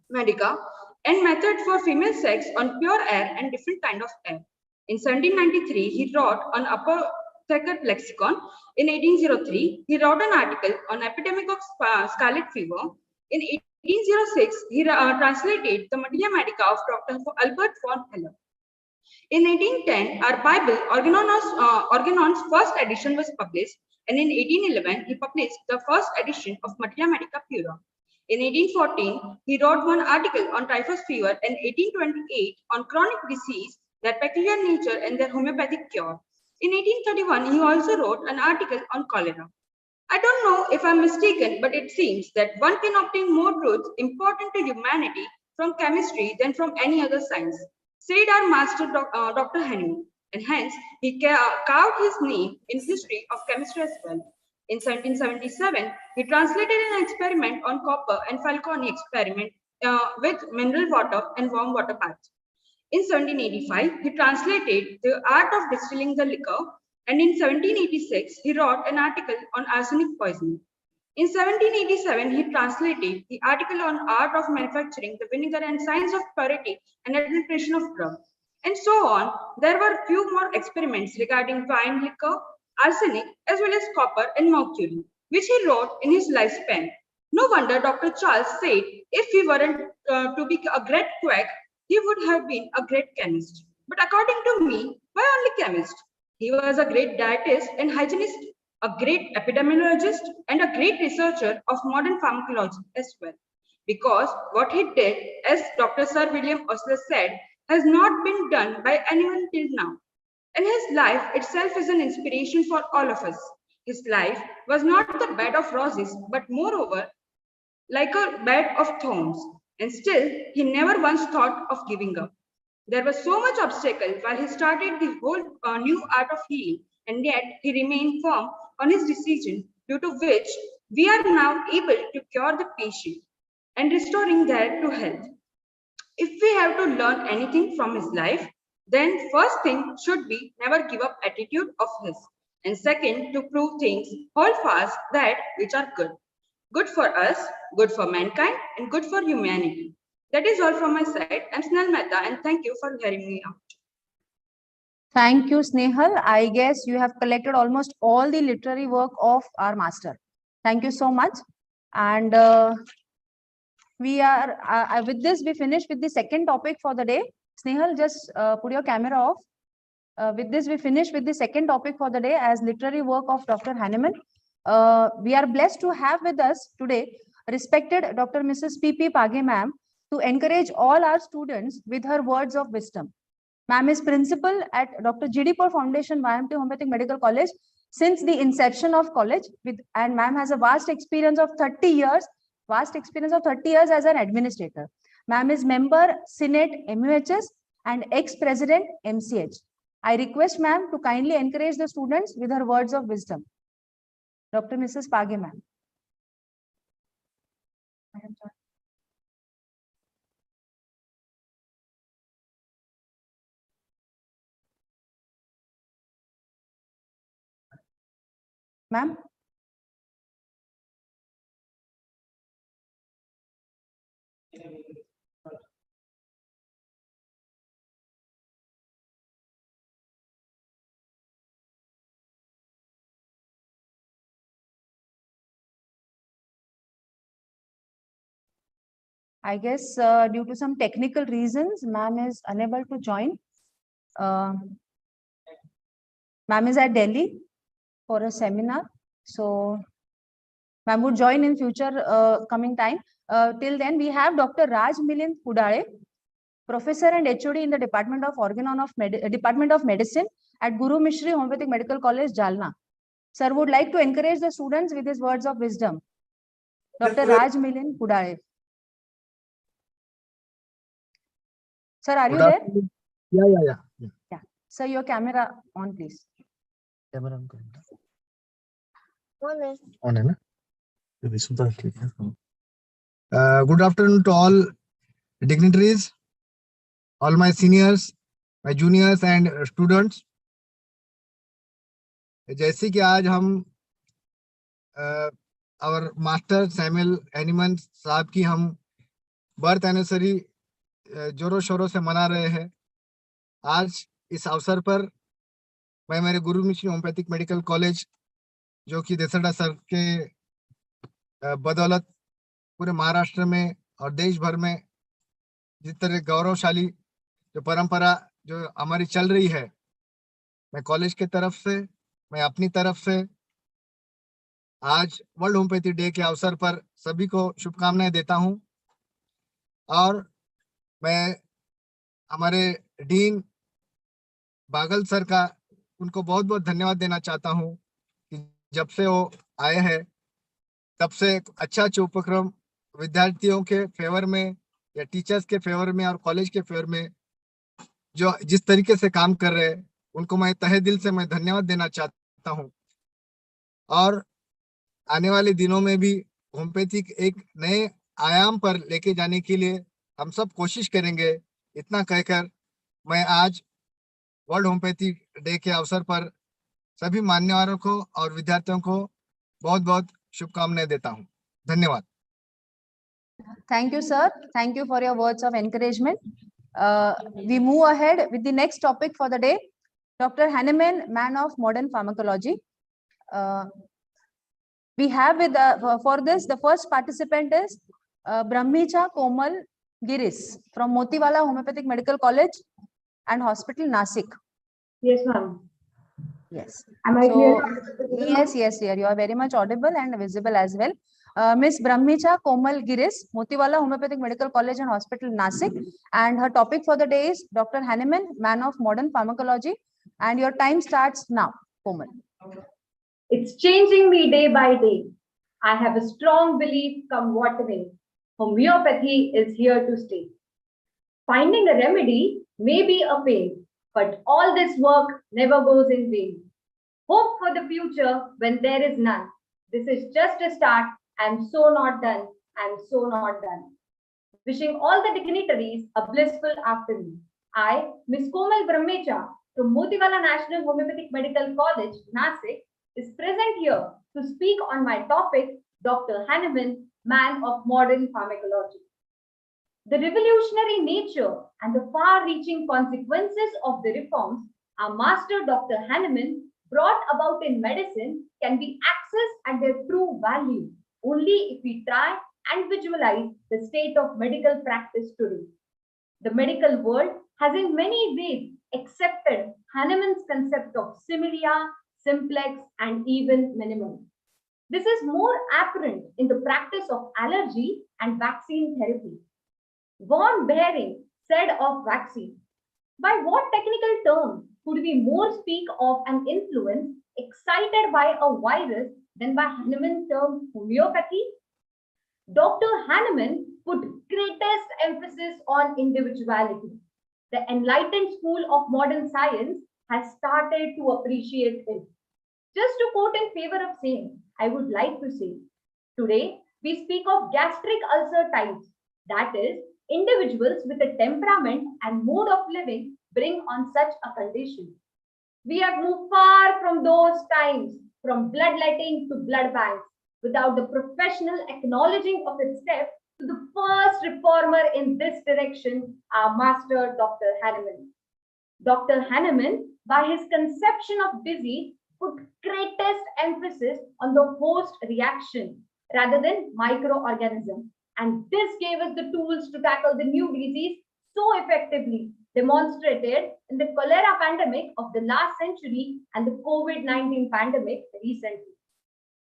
Medica and Method for Female Sex on Pure Air and Different Kind of Air. In 1793, he wrote on Apothecary Lexicon. In 1803, he wrote an article on epidemic of scarlet fever. In 1806, he translated the Materia Medica of Dr. Albert von Heller. In 1810, our Bible, Organon's first edition was published, and in 1811, he published the first edition of Materia Medica Pura. In 1814, he wrote one article on typhus fever, and 1828 on chronic disease, their peculiar nature and their homeopathic cure. In 1831, he also wrote an article on cholera. I don't know if I'm mistaken, but it seems that one can obtain more truths important to humanity from chemistry than from any other science, said our master Dr. Hahnemann, and hence he carved his name in history of chemistry as well. In 1777, he translated an experiment on copper and Falconi experiment with mineral water and warm water baths. In 1785, he translated the art of distilling the liquor, and in 1786, he wrote an article on arsenic poisoning. In 1787, he translated the article on art of manufacturing the vinegar and science of purity and administration of drug. And so on. There were few more experiments regarding wine liquor, arsenic, as well as copper and mercury, which he wrote in his lifespan. No wonder Dr. Charles said if he weren't to be a great quack, he would have been a great chemist. But according to me, why only chemist? He was a great dietist and hygienist, a great epidemiologist, and a great researcher of modern pharmacology as well. Because what he did, as Dr. Sir William Osler said, has not been done by anyone till now. And his life itself is an inspiration for all of us. His life was not the bed of roses, but moreover, like a bed of thorns. And still, he never once thought of giving up. There was so much obstacle while he started the whole new art of healing, and yet he remained firm on his decision, due to which we are now able to cure the patient and restoring their to health. If we have to learn anything from his life, then first thing should be never give up attitude of his. And second, to prove things, hold fast that which are good. Good for us, good for mankind, and good for humanity. That is all from my side. I'm Snell Mehta, and thank you for hearing me out. Thank you, Snehal. I guess you have collected almost all the literary work of our master. Thank you so much. And we are with this, we finish with the second topic for the day. Snehal, just put your camera off. With this, we finish with the second topic for the day as literary work of Dr. Hahnemann. We are blessed to have with us today respected Dr. Mrs. P.P. Page ma'am to encourage all our students with her words of wisdom. Ma'am is principal at Dr. G.D. Paul Foundation, YMT Homeopathic Medical College since the inception of college, and ma'am has a vast experience of 30 years as an administrator. Ma'am is member Senate MUHS and ex-president MCH. I request ma'am to kindly encourage the students with her words of wisdom. Dr. Mrs. Page ma'am. Ma'am. I guess due to some technical reasons, ma'am is unable to join. Ma'am is at Delhi for a seminar. So ma'am would join in future coming time. Till then, we have Dr. Raj Milind Kudale, Professor and HOD in the Department of Medicine at Guru Mishri Homeopathic Medical College, Jalna. Sir would like to encourage the students with his words of wisdom. Dr. Raj Milind Kudale. Sir, are you there? Yeah. Sir, your camera on, please. Camera on. Good afternoon to all dignitaries, all my seniors, my juniors and students. जैसे कि आज हम our master Samuel Hahnemann साहब की हम birth anniversary जोरों शोरों से मना रहे हैं। आज इस अवसर पर मैं मेरे गुरु मिश्री होम्योपैथिक मेडिकल कॉलेज जो कि देसड़ा सर के बदौलत पूरे महाराष्ट्र में और देश भर में जिस तरह गौरवशाली जो परंपरा जो हमारी चल रही है, मैं कॉलेज के तरफ से, मैं अपनी तरफ से आज वर्ल्ड होम्योपैथी डे के अवसर पर सभी को शुभकामनाएं देता हूं। और मैं हमारे डीन बागल सर का उनको बहुत बहुत धन्यवाद देना चाहता हूं कि जब से वो आए हैं तब से अच्छा उपक्रम विद्यार्थियों के फेवर में या टीचर्स के फेवर में और कॉलेज के फेवर में जो जिस तरीके से काम कर रहे हैं उनको मैं तहे दिल से मैं धन्यवाद देना चाहता हूं। और आने वाले दिनों में भी होम्योपैथी एक नए आयाम पर लेके जाने के लिए हम सब कोशिश करेंगे। इतना कहकर मैं आज वर्ल्ड होम्योपैथी डे के अवसर पर सभी मान्यवरों को और विद्यार्थियों को बहुत बहुत शुभकामनाएं देता हूं। धन्यवाद। Thank you, sir. Thank you for your words of encouragement. We move ahead with the next topic for the day. Dr. Hahnemann, man of modern pharmacology. We have with for this, the first participant is Brahmicha Komal Giris from Motiwala Homeopathic Medical College and Hospital, Nasik. Yes, ma'am. Yes. Am I So, clear? yes, you are very much audible and visible as well. Miss Brahmicha Komal Giris, Motiwala Homeopathic Medical College and Hospital, Nasik. And her topic for the day is Dr. Hahnemann, Man of Modern Pharmacology. And your time starts now, Komal. It's changing me day by day. I have a strong belief come what may. Homeopathy is here to stay. Finding a remedy may be a pain, but all this work never goes in vain. Hope for the future when there is none. This is just a start. I'm so not done. I'm so not done. Wishing all the dignitaries a blissful afternoon. I, Miss Komal Brahmecha from Motiwala National Homeopathic Medical College, Nasik, is present here to speak on my topic, Dr. Hahnemann, Man of Modern Pharmacology. The revolutionary nature and the far-reaching consequences of the reforms our master Dr. Hahnemann brought about in medicine can be accessed at their true value only if we try and visualize the state of medical practice today. The medical world has in many ways accepted Hahnemann's concept of similia, simplex, and even minimum. This is more apparent in the practice of allergy and vaccine therapy. Von Behring said of vaccine, by what technical term could we more speak of an influence excited by a virus than by Hahnemann's term homeopathy? Dr. Hahnemann put greatest emphasis on individuality. The enlightened school of modern science has started to appreciate it. Just to quote in favor of same, I would like to say, today we speak of gastric ulcer types, that is, individuals with a temperament and mode of living bring on such a condition. We have moved far from those times, from bloodletting to blood banks, without the professional acknowledging of its step to the first reformer in this direction, our master, Dr. Hahnemann. Dr. Hahnemann, by his conception of disease, put greatest emphasis on the host reaction rather than microorganism. And this gave us the tools to tackle the new disease so effectively, demonstrated in the cholera pandemic of the last century and the COVID-19 pandemic recently.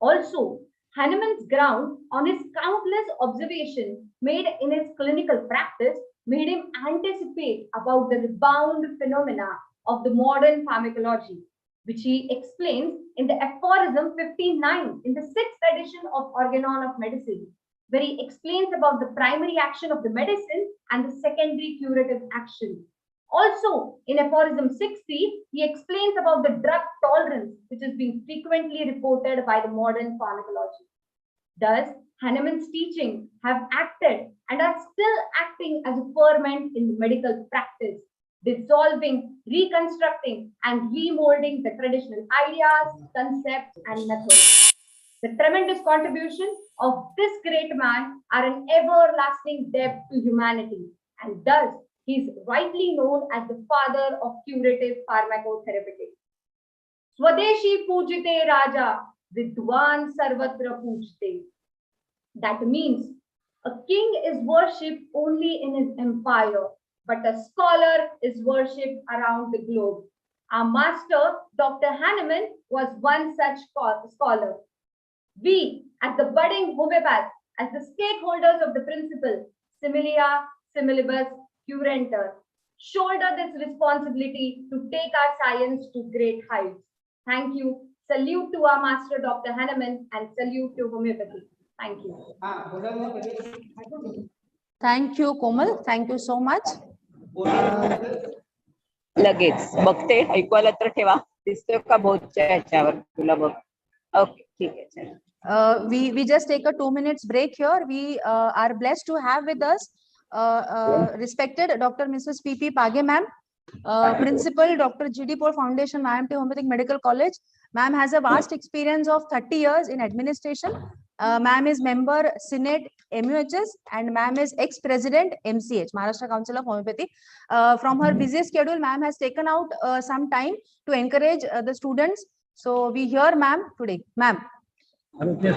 Also, Hahnemann's ground on his countless observations made in his clinical practice made him anticipate about the rebound phenomena of the modern pharmacology, which he explains in the aphorism 59 in the 6th edition of Organon of Medicine, where he explains about the primary action of the medicine and the secondary curative action. Also, in aphorism 60, he explains about the drug tolerance, which is being frequently reported by the modern pharmacology. Thus, Hahnemann's teaching have acted and are still acting as a ferment in the medical practice, dissolving, reconstructing, and remolding the traditional ideas, concepts, and methods. The tremendous contribution of this great man are an everlasting debt to humanity, and thus he is rightly known as the father of curative pharmacotherapeutics. Swadeshi pujite Raja, Vidwan Sarvatra pujte. That means a king is worshipped only in his empire, but a scholar is worshipped around the globe. Our master, Dr. Hahnemann, was one such scholar. We, as the budding homeopaths, as the stakeholders of the principle, similia, similibus, curantur, shoulder this responsibility to take our science to great heights. Thank you. Salute to our master, Dr. Hahnemann, and salute to homeopathy. Thank you. Thank you, Komal. Thank you so much. लगेच बघते ऐकवायला तर ठेवा दिसतोय का बोधच्या ह्याच्यावर तुला बघ okay ठीक आहे चल We just take a 2 minutes break here. We are blessed to have with us respected Dr. Mrs. P.P. Page ma'am, Principal Dr. G.D. Paul Foundation, IMT Homeopathic Medical College. Ma'am has a vast experience of 30 years in administration. Ma'am is member Senate MUHS and ma'am is ex-president MCH, Maharashtra Council of Homeopathy. From her busy schedule, ma'am has taken out some time to encourage the students. So we hear ma'am today. Ma'am. Good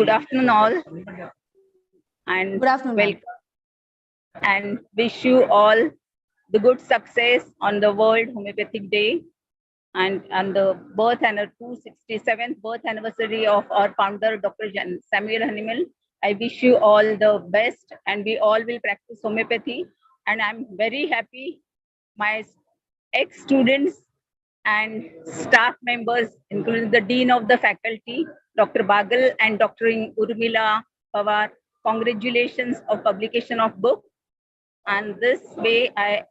afternoon all and good afternoon, welcome and wish you all the good success on the World Homeopathic Day. and on the 267th birth anniversary of our founder, Dr. Samuel Hahnemann. I wish you all the best, and we all will practice homeopathy. And I'm very happy my ex-students and staff members, including the Dean of the Faculty, Dr. Bagal and Dr. Urmila Pawar, congratulations of publication of book. And this way, I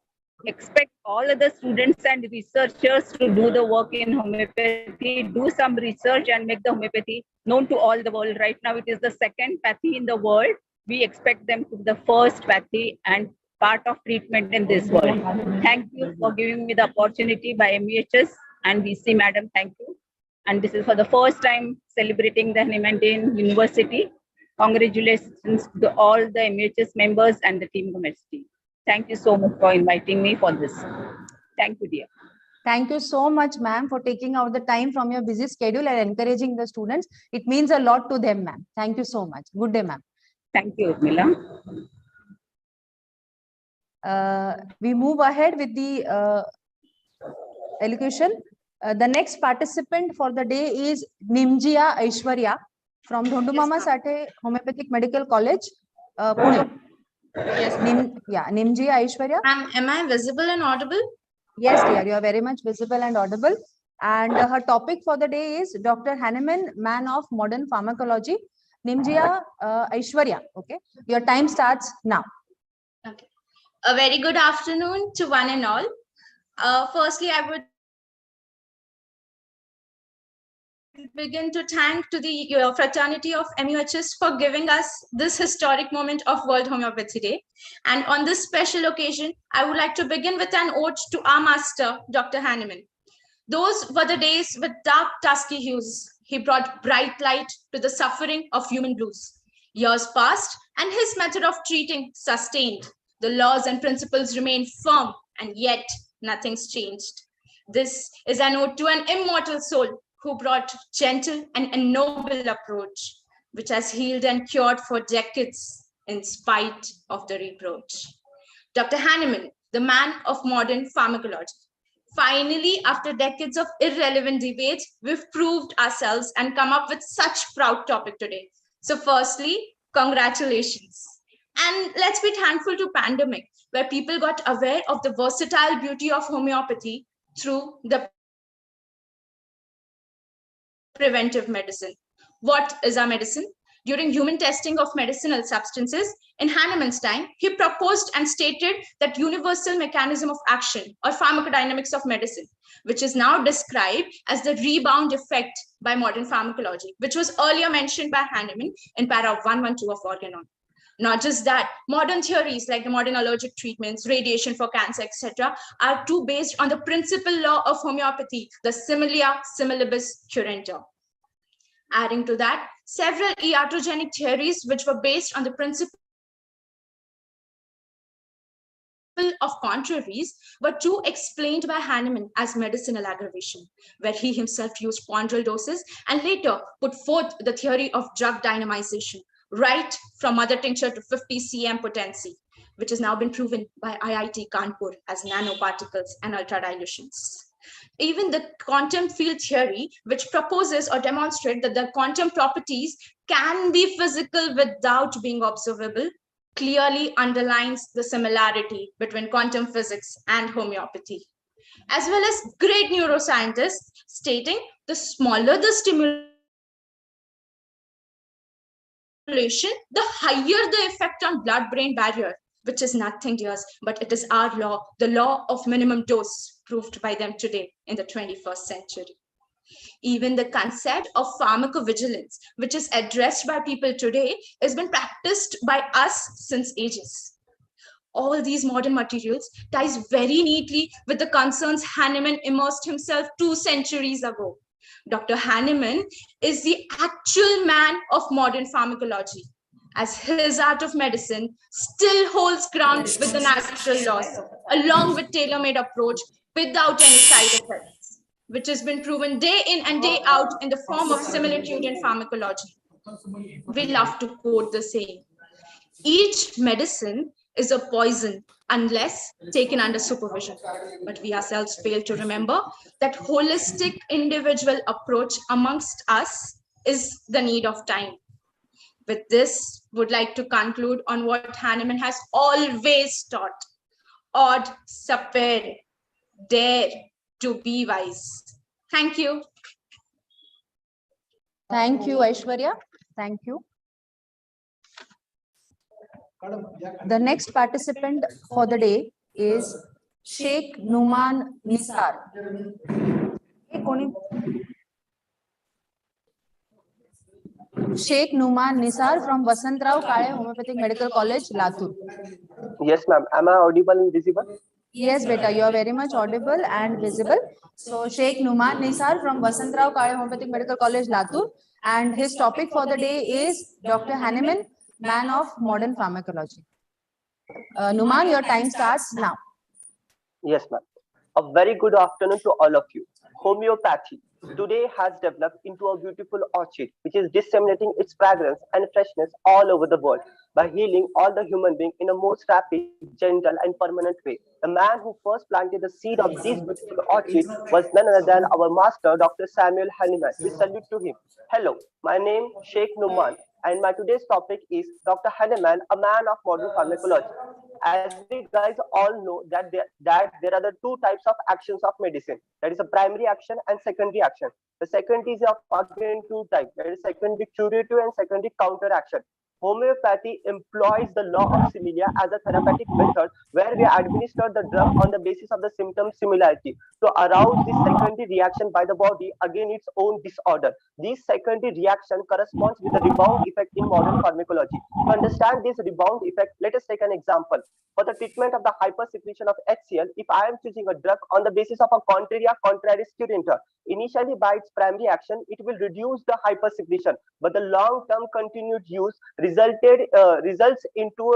expect all other students and researchers to do the work in homeopathy, do some research and make the homeopathy known to all the world. Right now, it is the second pathy in the world. We expect them to be the first pathy and part of treatment in this world. Thank you for giving me the opportunity by MUHS and VC Madam. Thank you. And this is for the first time celebrating the Hahnemann Day in University. Congratulations to all the MUHS members and the team committee. Thank you so much for inviting me for this. Thank you, dear. Thank you so much, ma'am, for taking out the time from your busy schedule and encouraging the students. It means a lot to them, ma'am. Thank you so much. Good day, ma'am. Thank you, Urmila. We move ahead with the elocution. The next participant for the day is Nimjia Aishwarya from Dhondumama Sate Homeopathic Medical College, Pune. Yes. Nimjia Aishwarya. Am I visible and audible? Yes, dear, you are very much visible and audible. And her topic for the day is Dr. Hahnemann, Man of Modern Pharmacology. Nimjia Aishwarya. Okay, your time starts now. Okay. A very good afternoon to one and all. Firstly, I would begin to thank to the fraternity of MUHS for giving us this historic moment of World Homeopathy Day. And on this special occasion, I would like to begin with an ode to our master, Dr. Hahnemann. Those were the days with dark, dusky hues. He brought bright light to the suffering of human blues. Years passed, and his method of treating sustained. The laws and principles remained firm, and yet nothing's changed. This is an ode to an immortal soul who brought gentle and a noble approach, which has healed and cured for decades in spite of the reproach. Dr. Hahnemann, the man of modern pharmacology. Finally, after decades of irrelevant debates, we've proved ourselves and come up with such proud topic today. So firstly, congratulations. And let's be thankful to pandemic, where people got aware of the versatile beauty of homeopathy through the preventive medicine. What is our medicine? During human testing of medicinal substances, in Hahnemann's time, he proposed and stated that universal mechanism of action or pharmacodynamics of medicine, which is now described as the rebound effect by modern pharmacology, which was earlier mentioned by Hahnemann in para 112 of Organon. Not just that, modern theories like the modern allergic treatments, radiation for cancer, etc., are too based on the principal law of homeopathy, the similia similibus curenta. Adding to that, several iatrogenic theories which were based on the principle of contraries were too explained by Hahnemann as medicinal aggravation, where he himself used ponderal doses and later put forth the theory of drug dynamization, right from mother tincture to 50 cm potency, which has now been proven by IIT Kanpur as nanoparticles and ultra dilutions. Even the quantum field theory, which proposes or demonstrates that the quantum properties can be physical without being observable, clearly underlines the similarity between quantum physics and homeopathy. As well as great neuroscientists stating the smaller the stimulation, the higher the effect on blood-brain barrier, which is nothing, dears, but it is our law, the law of minimum dose, proved by them today in the 21st century. Even the concept of pharmacovigilance, which is addressed by people today, has been practiced by us since ages. All these modern materials ties very neatly with the concerns Hahnemann immersed himself 2 centuries ago. Dr. Hahnemann is the actual man of modern pharmacology, as his art of medicine still holds ground with the natural laws, along with tailor-made approach without any side effects, which has been proven day in and day out in the form of similitude in pharmacology. We love to quote the saying, each medicine is a poison unless taken under supervision. But we ourselves fail to remember that holistic individual approach amongst us is the need of time. With this, would like to conclude on what Hahnemann has always taught. Odd, sapere, dare to be wise. Thank you. Thank you, Aishwarya. Thank you. The next participant for the day is Sheikh Numan Nisar. Sheikh Numan Nisar from Vasantrao Kale Homeopathic Medical College, Latur. Yes, ma'am. Am I audible and visible? Yes, beta, you are very much audible and visible. So, Sheikh Numan Nisar from Vasantrao Kale Homeopathic Medical College, Latur. And his topic for the day is Dr. Hahnemann, Man of Modern Pharmacology. Numan, your time starts now. Yes, ma'am. A very good afternoon to all of you. Homeopathy today has developed into a beautiful orchid which is disseminating its fragrance and freshness all over the world by healing all the human beings in a most rapid, gentle and permanent way. The man who first planted the seed of this beautiful orchid was none other than our master, Dr. Samuel Hahnemann. We salute to him. Hello, my name is Sheikh Numan and my today's topic is Dr. Hahnemann, a man of modern pharmacology. As we guys all know that there are the two types of actions of medicine. That is a primary action and secondary action. The second is of again two types. That is secondary curative and secondary counteraction. Homeopathy employs the law of similia as a therapeutic method where we administer the drug on the basis of the symptom similarity to arouse this secondary reaction by the body against its own disorder. This secondary reaction corresponds with the rebound effect in modern pharmacology. To understand this rebound effect, let us take an example. For the treatment of the hypersecretion of HCl, if I am choosing a drug on the basis of a contraria contraris currenta, initially by its primary action, it will reduce the hypersecretion, but the long-term continued use results into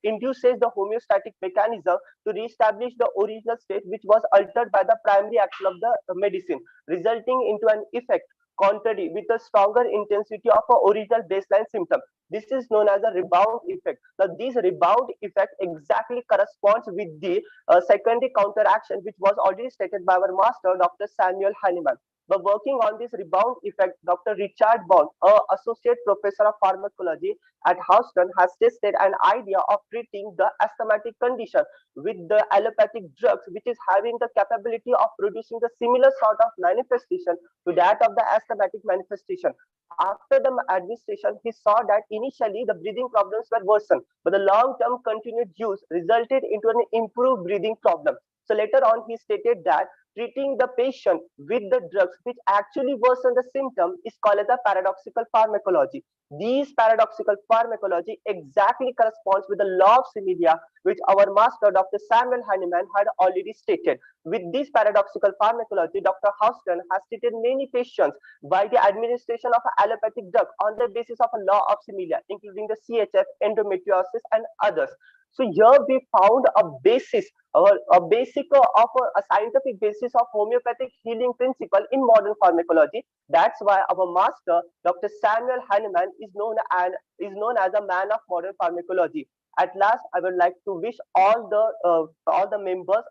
induces the homeostatic mechanism to reestablish the original state which was altered by the primary action of the medicine, resulting into an effect contrary with a stronger intensity of a original baseline symptom. This is known as a rebound effect. Now, this rebound effect exactly corresponds with the secondary counteraction, which was already stated by our master, Dr. Samuel Hahnemann. By working on this rebound effect, Dr. Richard Bond, an associate professor of pharmacology at Houston, has tested an idea of treating the asthmatic condition with the allopathic drugs, which is having the capability of producing the similar sort of manifestation to that of the asthmatic manifestation. After the administration, he saw that initially the breathing problems were worsened, but the long-term continued use resulted into an improved breathing problem. So later on, he stated that treating the patient with the drugs which actually worsen the symptom is called as a paradoxical pharmacology. These paradoxical pharmacology exactly corresponds with the law of similia, which our master, Dr. Samuel Hahnemann, had already stated. With this paradoxical pharmacology, Dr. Houston has treated many patients by the administration of allopathic drug on the basis of a law of similia, including the CHF, endometriosis, and others. So here we found a basis, a basic of a scientific basis of homeopathic healing principle in modern pharmacology. That's why our master, Dr. Samuel Hahnemann, is known as a man of modern pharmacology. At last, I would like to wish all the members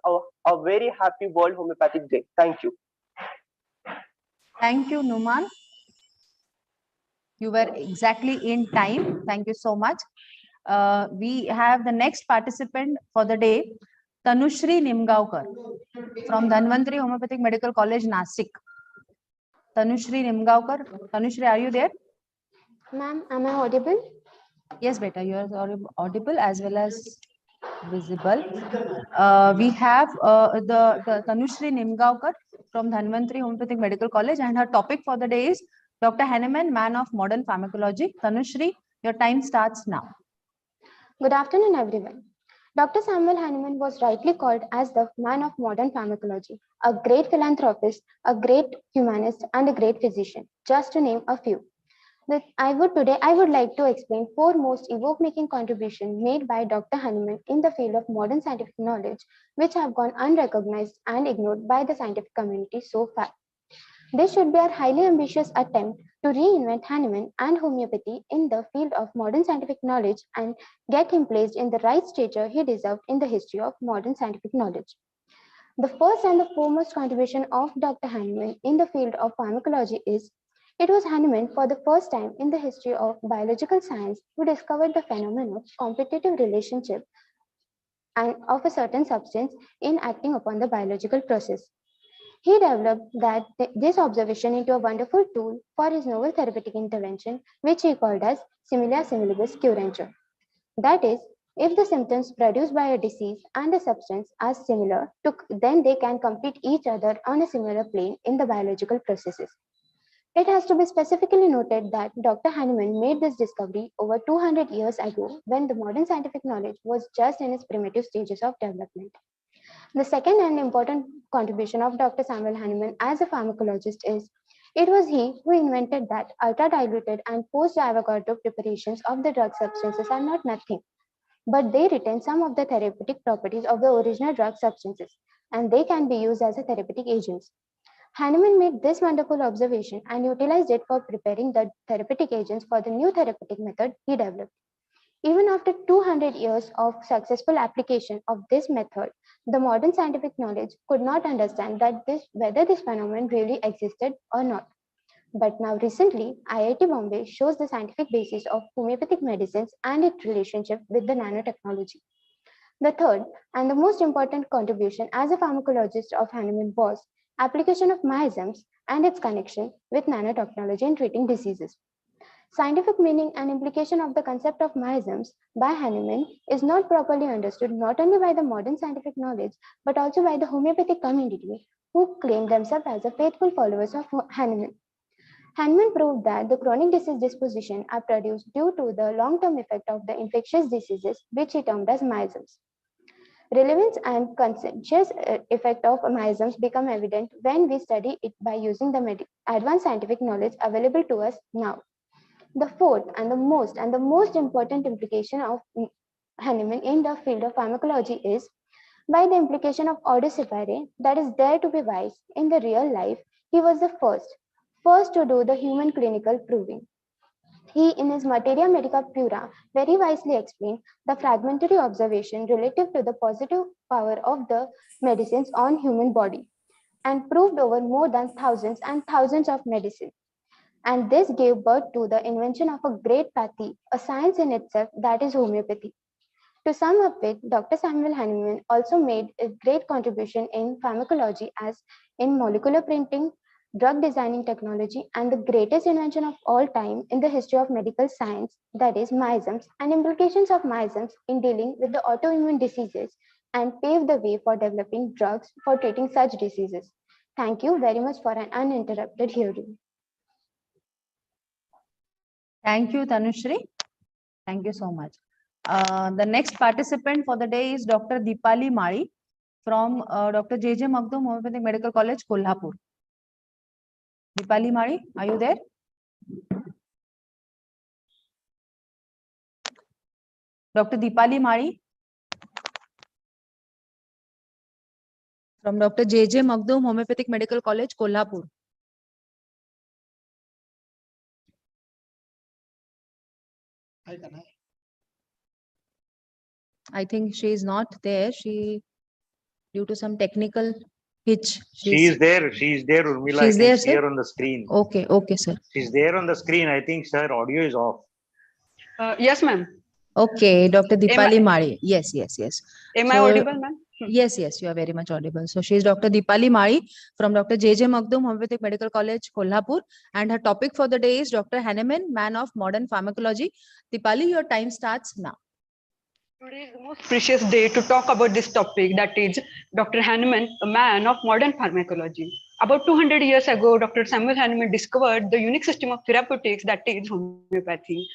a very happy World Homeopathic Day. Thank you. Thank you, Numan. You were exactly in time. Thank you so much. We have the next participant for the day, Tanushri Nimgaonkar from Dhanvantari Homeopathic Medical College, Nasik. Tanushri Nimgaonkar. Tanushri, are you there? Ma'am, am I audible? Yes, beta, you are audible as well as visible. We have the Tanushri Nimgaonkar from Dhanvantari Homeopathic Medical College, and her topic for the day is Dr. Hahnemann, Man of Modern Pharmacology. Tanushri, your time starts now. Good afternoon, everyone. Dr. Samuel Hahnemann was rightly called as the man of modern pharmacology, a great philanthropist, a great humanist, and a great physician, just to name a few. I would like to explain four most epoch-making contributions made by Dr. Hahnemann in the field of modern scientific knowledge, which have gone unrecognized and ignored by the scientific community so far. This should be a highly ambitious attempt to reinvent Hahnemann and homeopathy in the field of modern scientific knowledge and get him placed in the right stature he deserved in the history of modern scientific knowledge. The first and the foremost contribution of Dr. Hahnemann in the field of pharmacology is it was Hahnemann for the first time in the history of biological science who discovered the phenomenon of competitive relationship and of a certain substance in acting upon the biological process. He developed this observation into a wonderful tool for his novel therapeutic intervention, which he called as similia similibus curantur. That is, if the symptoms produced by a disease and a substance are similar, then they can compete each other on a similar plane in the biological processes. It has to be specifically noted that Dr. Hahnemann made this discovery over 200 years ago when the modern scientific knowledge was just in its primitive stages of development. The second and important contribution of Dr. Samuel Hahnemann as a pharmacologist is it was he who invented that ultra-diluted and post-Avogadro preparations of the drug substances are not nothing, but they retain some of the therapeutic properties of the original drug substances, and they can be used as a therapeutic agents. Hahnemann made this wonderful observation and utilized it for preparing the therapeutic agents for the new therapeutic method he developed. Even after 200 years of successful application of this method, the modern scientific knowledge could not understand whether this phenomenon really existed or not. But now recently, IIT Bombay shows the scientific basis of homeopathic medicines and its relationship with the nanotechnology. The third and the most important contribution as a pharmacologist of Hahnemann was application of miasms and its connection with nanotechnology in treating diseases. Scientific meaning and implication of the concept of miasms by Hahnemann is not properly understood not only by the modern scientific knowledge but also by the homeopathic community who claim themselves as the faithful followers of Hahnemann. Hahnemann proved that the chronic disease disposition are produced due to the long-term effect of the infectious diseases, which he termed as miasms. Relevance and conscientious effect of miasms become evident when we study it by using the advanced scientific knowledge available to us now. The fourth and the most important implication of Hahnemann in the field of pharmacology is by the implication of ordo separe, that is dare to be wise in the real life, he was the first to do the human clinical proving. He, in his Materia Medica Pura, very wisely explained the fragmentary observation relative to the positive power of the medicines on human body and proved over more than thousands and thousands of medicines. And this gave birth to the invention of a great pathy, a science in itself, that is homeopathy. To sum up it, Dr. Samuel Hahnemann also made a great contribution in pharmacology as in molecular printing, drug designing technology, and the greatest invention of all time in the history of medical science, that is miasms, and implications of miasms in dealing with the autoimmune diseases and paved the way for developing drugs for treating such diseases. Thank you very much for an uninterrupted hearing. Thank you, Tanushri. Thank you so much. The next participant for the day is Dr. Deepali Mari from Dr. J.J. Magdum Homeopathic Medical College, Kolhapur. Deepali Mari, are you there? Dr. Deepali Mari from Dr. J.J. Magdum Homeopathic Medical College, Kolhapur. I think she is not there. She, due to some technical hitch. She is there, Urmila. She's I there, can see sir? her on the screen. Okay, okay, sir. She's there on the screen. I think her audio is off. Yes, ma'am. Okay, Dr. Deepali Mari. Yes. Am I audible, ma'am? Yes, you are very much audible. So she is Dr. Deepali Mari from Dr. J.J. Magdum Homeopathic Medical College, Kolhapur. And her topic for the day is Dr. Hahnemann, man of modern pharmacology. Deepali, your time starts now. Today is the most precious day to talk about this topic, that is Dr. Hahnemann, a man of modern pharmacology. About 200 years ago, Dr. Samuel Hahnemann discovered the unique system of therapeutics, that is homeopathy.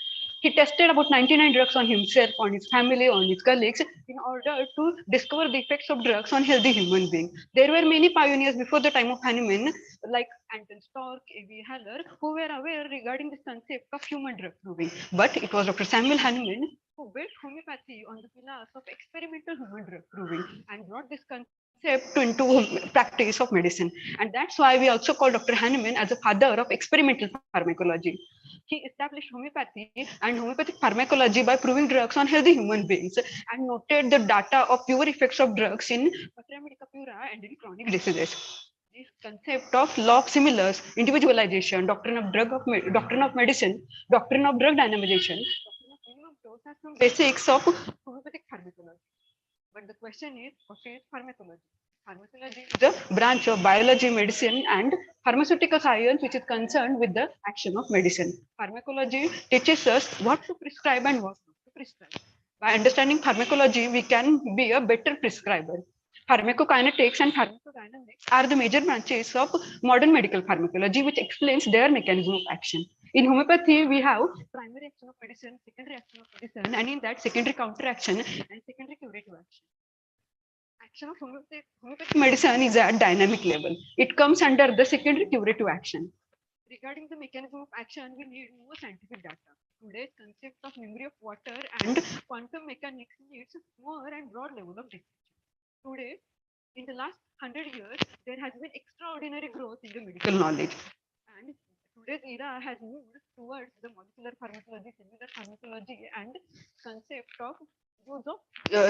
He tested about 99 drugs on himself, on his family, on his colleagues, in order to discover the effects of drugs on healthy human beings. There were many pioneers before the time of Hahnemann, like Anton Stork, A.V. Haller, who were aware regarding the concept of human drug proving. But it was Dr. Samuel Hahnemann who built homeopathy on the pillars of experimental human drug proving and brought this concept concept into practice of medicine. And that's why we also call Dr. Hahnemann as a father of experimental pharmacology. He established homeopathy and homeopathic pharmacology by proving drugs on healthy human beings and noted the data of pure effects of drugs in Patria medica pura and in chronic diseases. This concept of law of similars, individualization, doctrine of doctrine of medicine, doctrine of drug dynamization, doctrine of minimum dose are some basics of homeopathic pharmacology. But the question is, what is pharmacology? Pharmacology is a branch of biology, medicine, and pharmaceutical science which is concerned with the action of medicine. Pharmacology teaches us what to prescribe and what not to prescribe. By understanding pharmacology, we can be a better prescriber. Pharmacokinetics and pharmacodynamics are the major branches of modern medical pharmacology, which explains their mechanism of action. In homeopathy, we have primary action of medicine, secondary action of medicine, and in that secondary counteraction and secondary curative action. Action of homeopathic medicine is at dynamic level. It comes under the secondary curative action. Regarding the mechanism of action, we need more scientific data. Today's concept of memory of water and quantum mechanics needs more and broad level of research. Today, in the last 100 years, there has been extraordinary growth in the medical knowledge. And today's era has moved towards the molecular pharmacology, cellular pharmacology, and concept of use of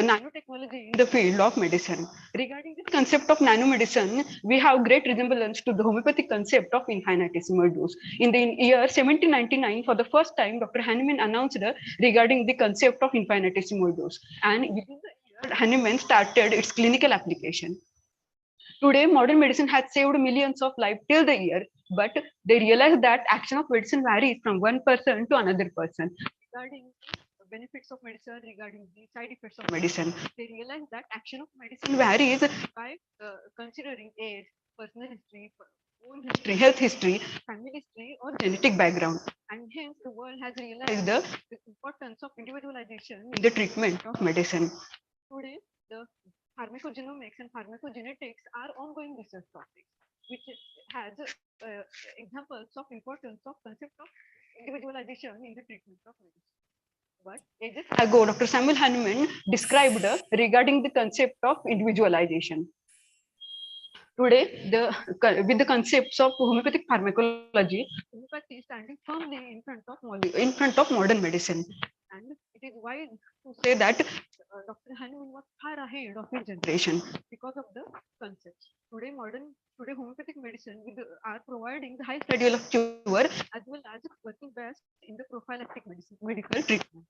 nanotechnology in the field of medicine. Regarding this concept of nanomedicine, we have great resemblance to the homeopathic concept of infinitesimal dose. In the year 1799, for the first time, Dr. Hahnemann announced regarding the concept of infinitesimal dose. And within the year, Hahnemann started its clinical application. Today, modern medicine has saved millions of lives till the year, but they realize that action of medicine varies from one person to another person. Regarding the benefits of medicine, regarding the side effects of medicine, they realize that action of medicine varies by considering age, personal history, own history, health history, family history, or genetic background. And hence, the world has realized the importance of individualization in the treatment of medicine. Today, the pharmacogenomics and pharmacogenetics are ongoing research topics, which has examples of importance of concept of individualization in the treatment of medicine. But ages ago, Dr. Samuel Hahnemann described regarding the concept of individualization. Today, with the concepts of homeopathic pharmacology, homeopathy is standing firmly in front of modern medicine, and it is wise to say that Dr. Hahnemann was far ahead of his generation because of the concepts. Today, homeopathic medicine are providing the highest level of cure as well as working best in the prophylactic medical treatment.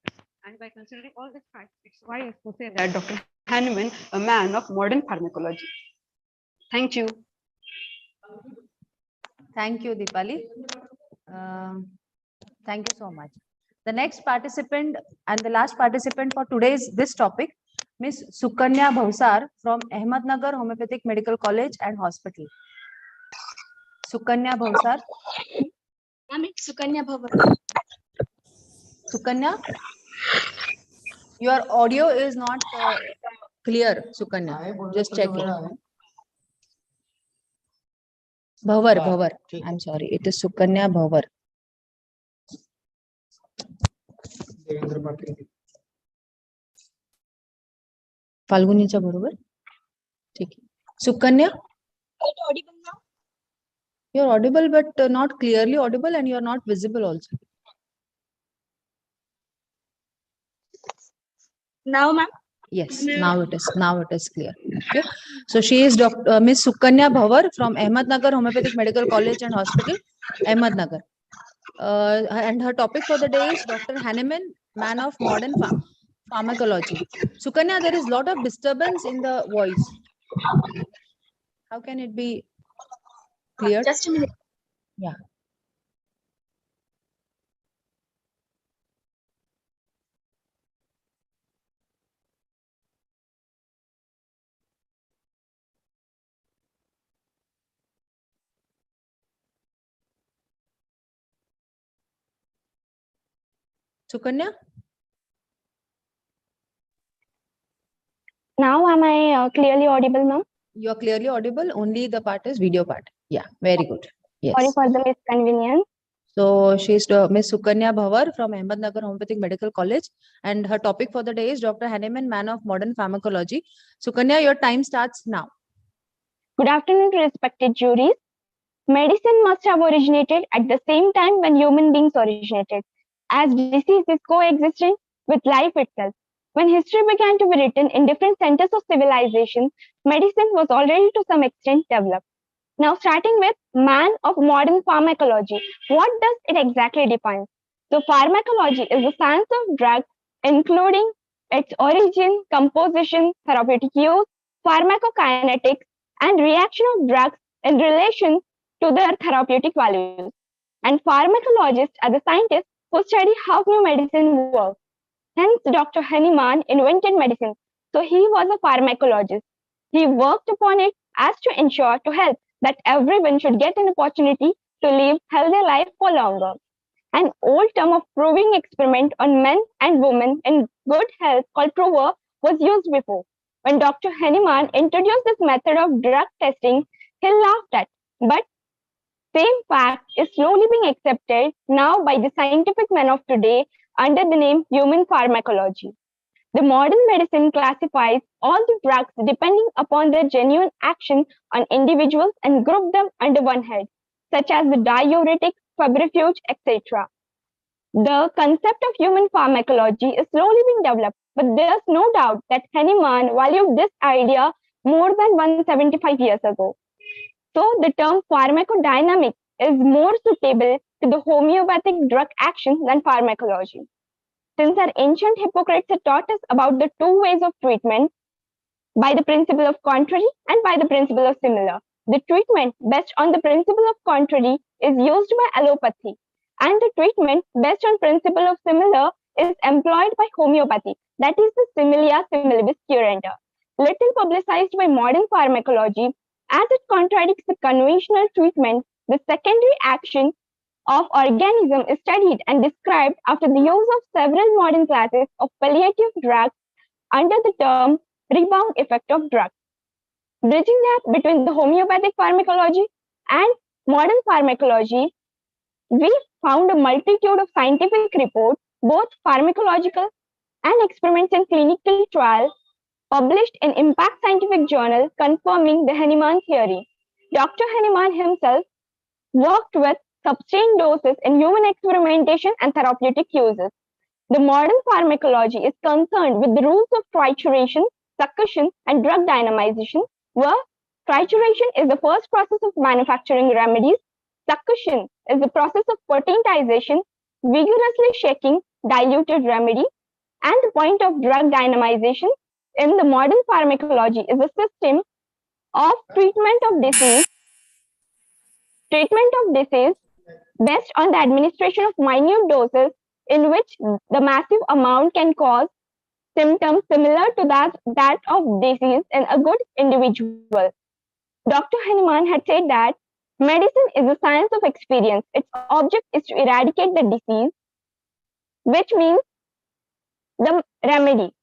And by considering all these facts, it's wise to say that Dr. Hahnemann, a man of modern pharmacology. Thank you. Thank you, Deepali. Thank you so much. The next participant and the last participant for today's this topic, Ms. Sukanya Bhavsar from Ahmednagar Homeopathic Medical College and Hospital. Sukanya Bhavsar. Sukanya Bhavsar. Sukanya, your audio is not clear, Sukanya. Just check it. Bhavar. I'm sorry. It is Sukanya Bhavar. फाल्गुनीच्या बरोबर ठीक आहे. Sukanya, you're audible but not clearly audible, and you're not visible also. Now, ma'am. Yes, now it is clear. Okay. So she is Miss Sukanya Bhavar from Ahmednagar Homeopathic Medical College and Hospital, Ahmednagar. And her topic for the day is Dr. Hahnemann, man of modern pharmacology. Sukanya, there is a lot of disturbance in the voice. How can it be cleared? Just a minute. Yeah. Sukanya? Now am I clearly audible, ma'am? You are clearly audible. Only the part is video part. Yeah, very good. Yes. Sorry for the misconvenience. So she's Miss Sukanya Bhavar from Ahmednagar Homeopathic Medical College, and her topic for the day is Dr. Hahnemann, man of modern pharmacology. Sukanya, your time starts now. Good afternoon to respected juries. Medicine must have originated at the same time when human beings originated, as disease is coexistent with life itself. When history began to be written in different centers of civilization, medicine was already to some extent developed. Now, starting with man of modern pharmacology, what does it exactly define? So, pharmacology is the science of drugs, including its origin, composition, therapeutic use, pharmacokinetics, and reaction of drugs in relation to their therapeutic values. And pharmacologists are the scientists who study how new medicine works. Hence, Dr. Hahnemann invented medicine. So, he was a pharmacologist. He worked upon it as to ensure to help that everyone should get an opportunity to live healthy life for longer. An old term of proving experiment on men and women in good health called prover was used before. When Dr. Hahnemann introduced this method of drug testing, he laughed at. But same fact is slowly being accepted now by the scientific men of today under the name human pharmacology. The modern medicine classifies all the drugs depending upon their genuine action on individuals and group them under one head, such as the diuretic, febrifuge, etc. The concept of human pharmacology is slowly being developed, but there's no doubt that Hahnemann valued this idea more than 175 years ago. So the term pharmacodynamic is more suitable to the homeopathic drug action than pharmacology. Since our ancient Hippocrates had taught us about the two ways of treatment, by the principle of contrary and by the principle of similar. The treatment based on the principle of contrary is used by allopathy, and the treatment based on principle of similar is employed by homeopathy, that is the similia similibus curenta. Little publicized by modern pharmacology, as it contradicts the conventional treatment, the secondary action of organism is studied and described after the use of several modern classes of palliative drugs under the term rebound effect of drugs. Bridging that between the homeopathic pharmacology and modern pharmacology, we found a multitude of scientific reports, both pharmacological and experiments in clinical trials, published in Impact Scientific Journal confirming the Hahnemann theory. Dr. Hahnemann himself worked with sustained doses in human experimentation and therapeutic uses. The modern pharmacology is concerned with the rules of trituration, succussion, and drug dynamization, where trituration is the first process of manufacturing remedies, succussion is the process of potentization, vigorously shaking diluted remedy, and the point of drug dynamization in the modern pharmacology is a system of treatment of disease based on the administration of minute doses in which the massive amount can cause symptoms similar to that of disease in a good individual. Dr. Hahnemann had said that medicine is a science of experience. Its object is to eradicate the disease, which means the remedy.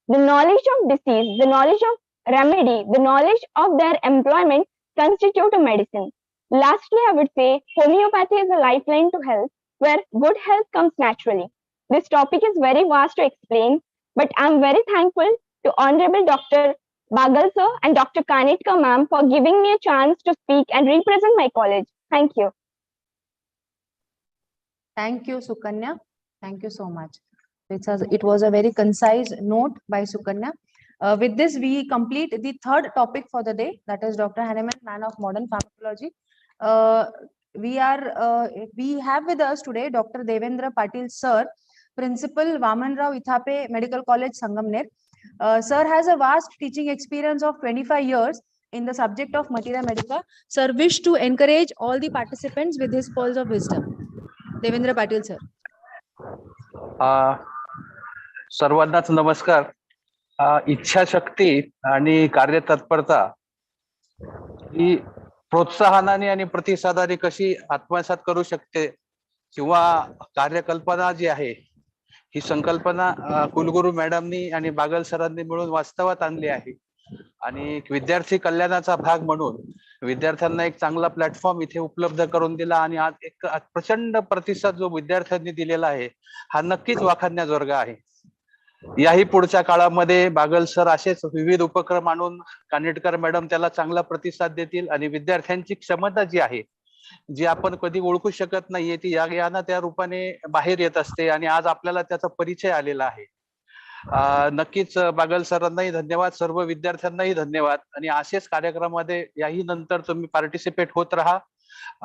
The knowledge of disease, the knowledge of remedy, the knowledge of their employment constitute a medicine. Lastly, I would say homeopathy is a lifeline to health, where good health comes naturally. This topic is very vast to explain, but I'm very thankful to Honorable Dr. Bagal sir and Dr. Kanetkar ma'am for giving me a chance to speak and represent my college. Thank you. Thank you, Sukanya. Thank you so much. It was a very concise note by Sukanya. With this, we complete the third topic for the day, that is Dr. Hahnemann, man of modern pharmacology. We have with us today Dr. Devendra Patil sir, Principal Vaman Rao Ithape Medical College, Sangamner. Sir has a vast teaching experience of 25 years in the subject of materia medica. Sir wish to encourage all the participants with his pearls of wisdom. Devendra Patil sir. सर्वांनाच नमस्कार. इच्छाशक्ती आणि कार्यतत्परता ही प्रोत्साहनाने आणि प्रतिसादाने कशी आत्मसात करू शकते किंवा कार्यकल्पना जी आहे ही संकल्पना कुलगुरू मॅडमनी आणि बागल सरांनी मिळून वास्तवात आणली आहे आणि विद्यार्थी कल्याणाचा भाग म्हणून विद्यार्थ्यांना एक चांगला प्लॅटफॉर्म इथे उपलब्ध करून दिला आणि आज एक प्रचंड प्रतिसाद जो विद्यार्थ्यांनी दिलेला आहे हा नक्कीच वाखाणण्याजोगा आहे. याही पुढच्या काळामध्ये बागल सर असेच विविध उपक्रम आणून कानेटकर मॅडम त्याला चांगला प्रतिसाद देतील आणि विद्यार्थ्यांची क्षमता जी आहे, जी आपण कधी ओळखू शकत नाहीये, ती या त्या रूपाने बाहेर येत असते आणि आज आपल्याला त्याचा परिचय आलेला आहे. नक्कीच बागल सरांनाही धन्यवाद, सर्व विद्यार्थ्यांनाही धन्यवाद आणि असेच कार्यक्रमामध्ये याही नंतर तुम्ही पार्टिसिपेट होत राहा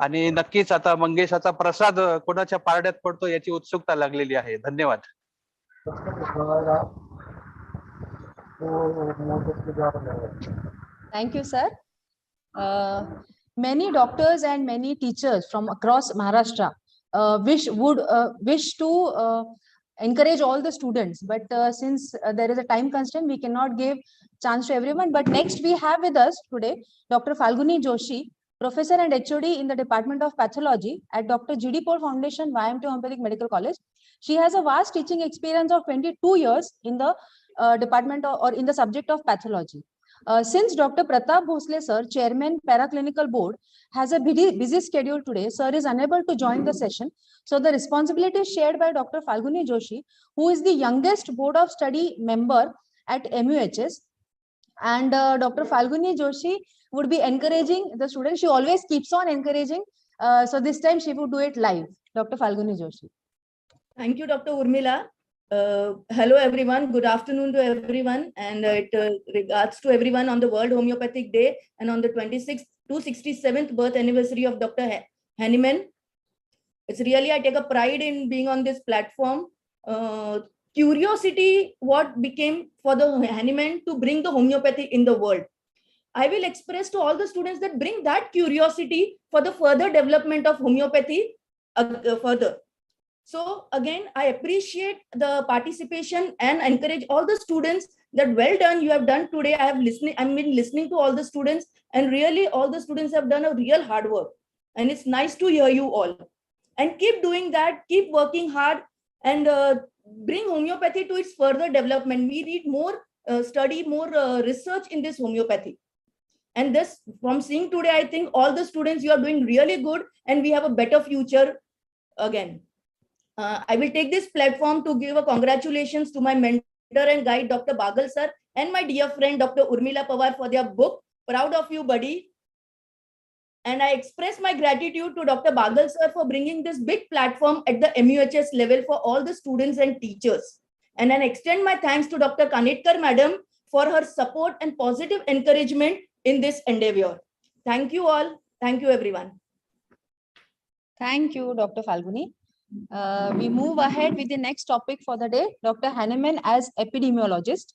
आणि नक्कीच आता मंगेशाचा प्रसाद कोणाच्या पारड्यात पडतो याची उत्सुकता लागलेली आहे. धन्यवाद. Thank you, sir. Many doctors and many teachers from across Maharashtra wish to encourage all the students, but since there is a time constraint, we cannot give chance to everyone. But next we have with us today Dr. Falguni Joshi, Professor and HOD in the Department of Pathology at Dr. G.D. Paul Foundation, YMT Homeopathic Medical College. She has a vast teaching experience of 22 years in the department or in the subject of pathology. Since Dr. Pratap Bhosle sir, Chairman Paraclinical Board, has a busy schedule today, sir is unable to join the session. So the responsibility is shared by Dr. Falguni Joshi, who is the youngest Board of Study member at MUHS. And Dr. Falguni Joshi would be encouraging the students. She always keeps on encouraging. So this time she would do it live. Dr. Falguni Joshi. Thank you, Dr. Urmila. Hello, everyone. Good afternoon to everyone. And it regards to everyone on the World Homeopathic Day and on the 26th to 67th birth anniversary of Dr. Hahnemann. It's really, I take a pride in being on this platform. Curiosity, what became for the Hahnemann to bring the homeopathy in the world. I will express to all the students that bring that curiosity for the further development of homeopathy further. So again, I appreciate the participation and encourage all the students that well done, you have done today. I've been listening to all the students, and really all the students have done a real hard work. And it's nice to hear you all. And keep doing that, keep working hard, and bring homeopathy to its further development. We need more study, more research in this homeopathy. And this, from seeing today, I think all the students, you are doing really good, and we have a better future again. I will take this platform to give a congratulations to my mentor and guide, Dr. Bagal sir, and my dear friend, Dr. Urmila Pawar, for their book. Proud of you, buddy. And I express my gratitude to Dr. Bagal sir for bringing this big platform at the MUHS level for all the students and teachers. And I extend my thanks to Dr. Kanetkar madam for her support and positive encouragement in this endeavor. Thank you all. Thank you, everyone. Thank you, Dr. Falguni. We move ahead with the next topic for the day, Dr. Hahnemann as epidemiologist.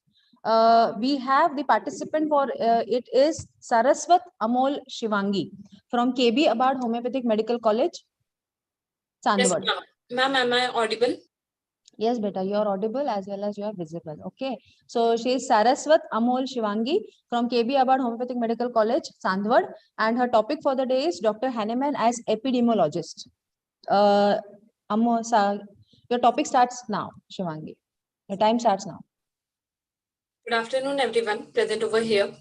We have the participant for it is Saraswat Amol Shivangi from KB Abad Homeopathic Medical College, Chandwad. Yes, ma'am, am I audible? Yes, beta, you are audible as well as you are visible. Okay. So she is Saraswat Amol Shivangi from KB Abad Homeopathic Medical College, Chandwad, and her topic for the day is Dr. Hahnemann as epidemiologist. Your topic starts now, Shivangi. Your time starts now. Good afternoon, everyone present over here.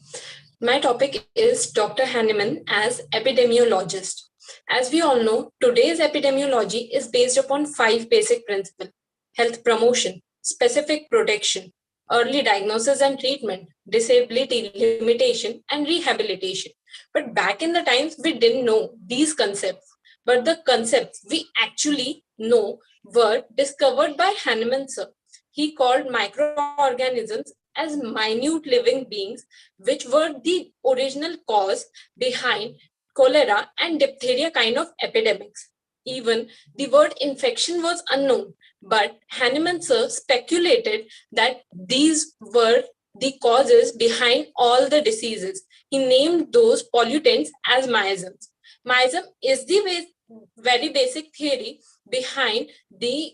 My topic is Dr. Hahnemann as epidemiologist. As we all know, today's epidemiology is based upon 5 basic principles: health promotion, specific protection, early diagnosis and treatment, disability limitation, and rehabilitation. But back in the times, we didn't know these concepts. But the concepts we actually know were discovered by Hahnemann sir. He called microorganisms as minute living beings, which were the original cause behind cholera and diphtheria kind of epidemics. Even the word infection was unknown, but Hahnemann sir speculated that these were the causes behind all the diseases. He named those pollutants as miasms. Miasm is the very basic theory behind the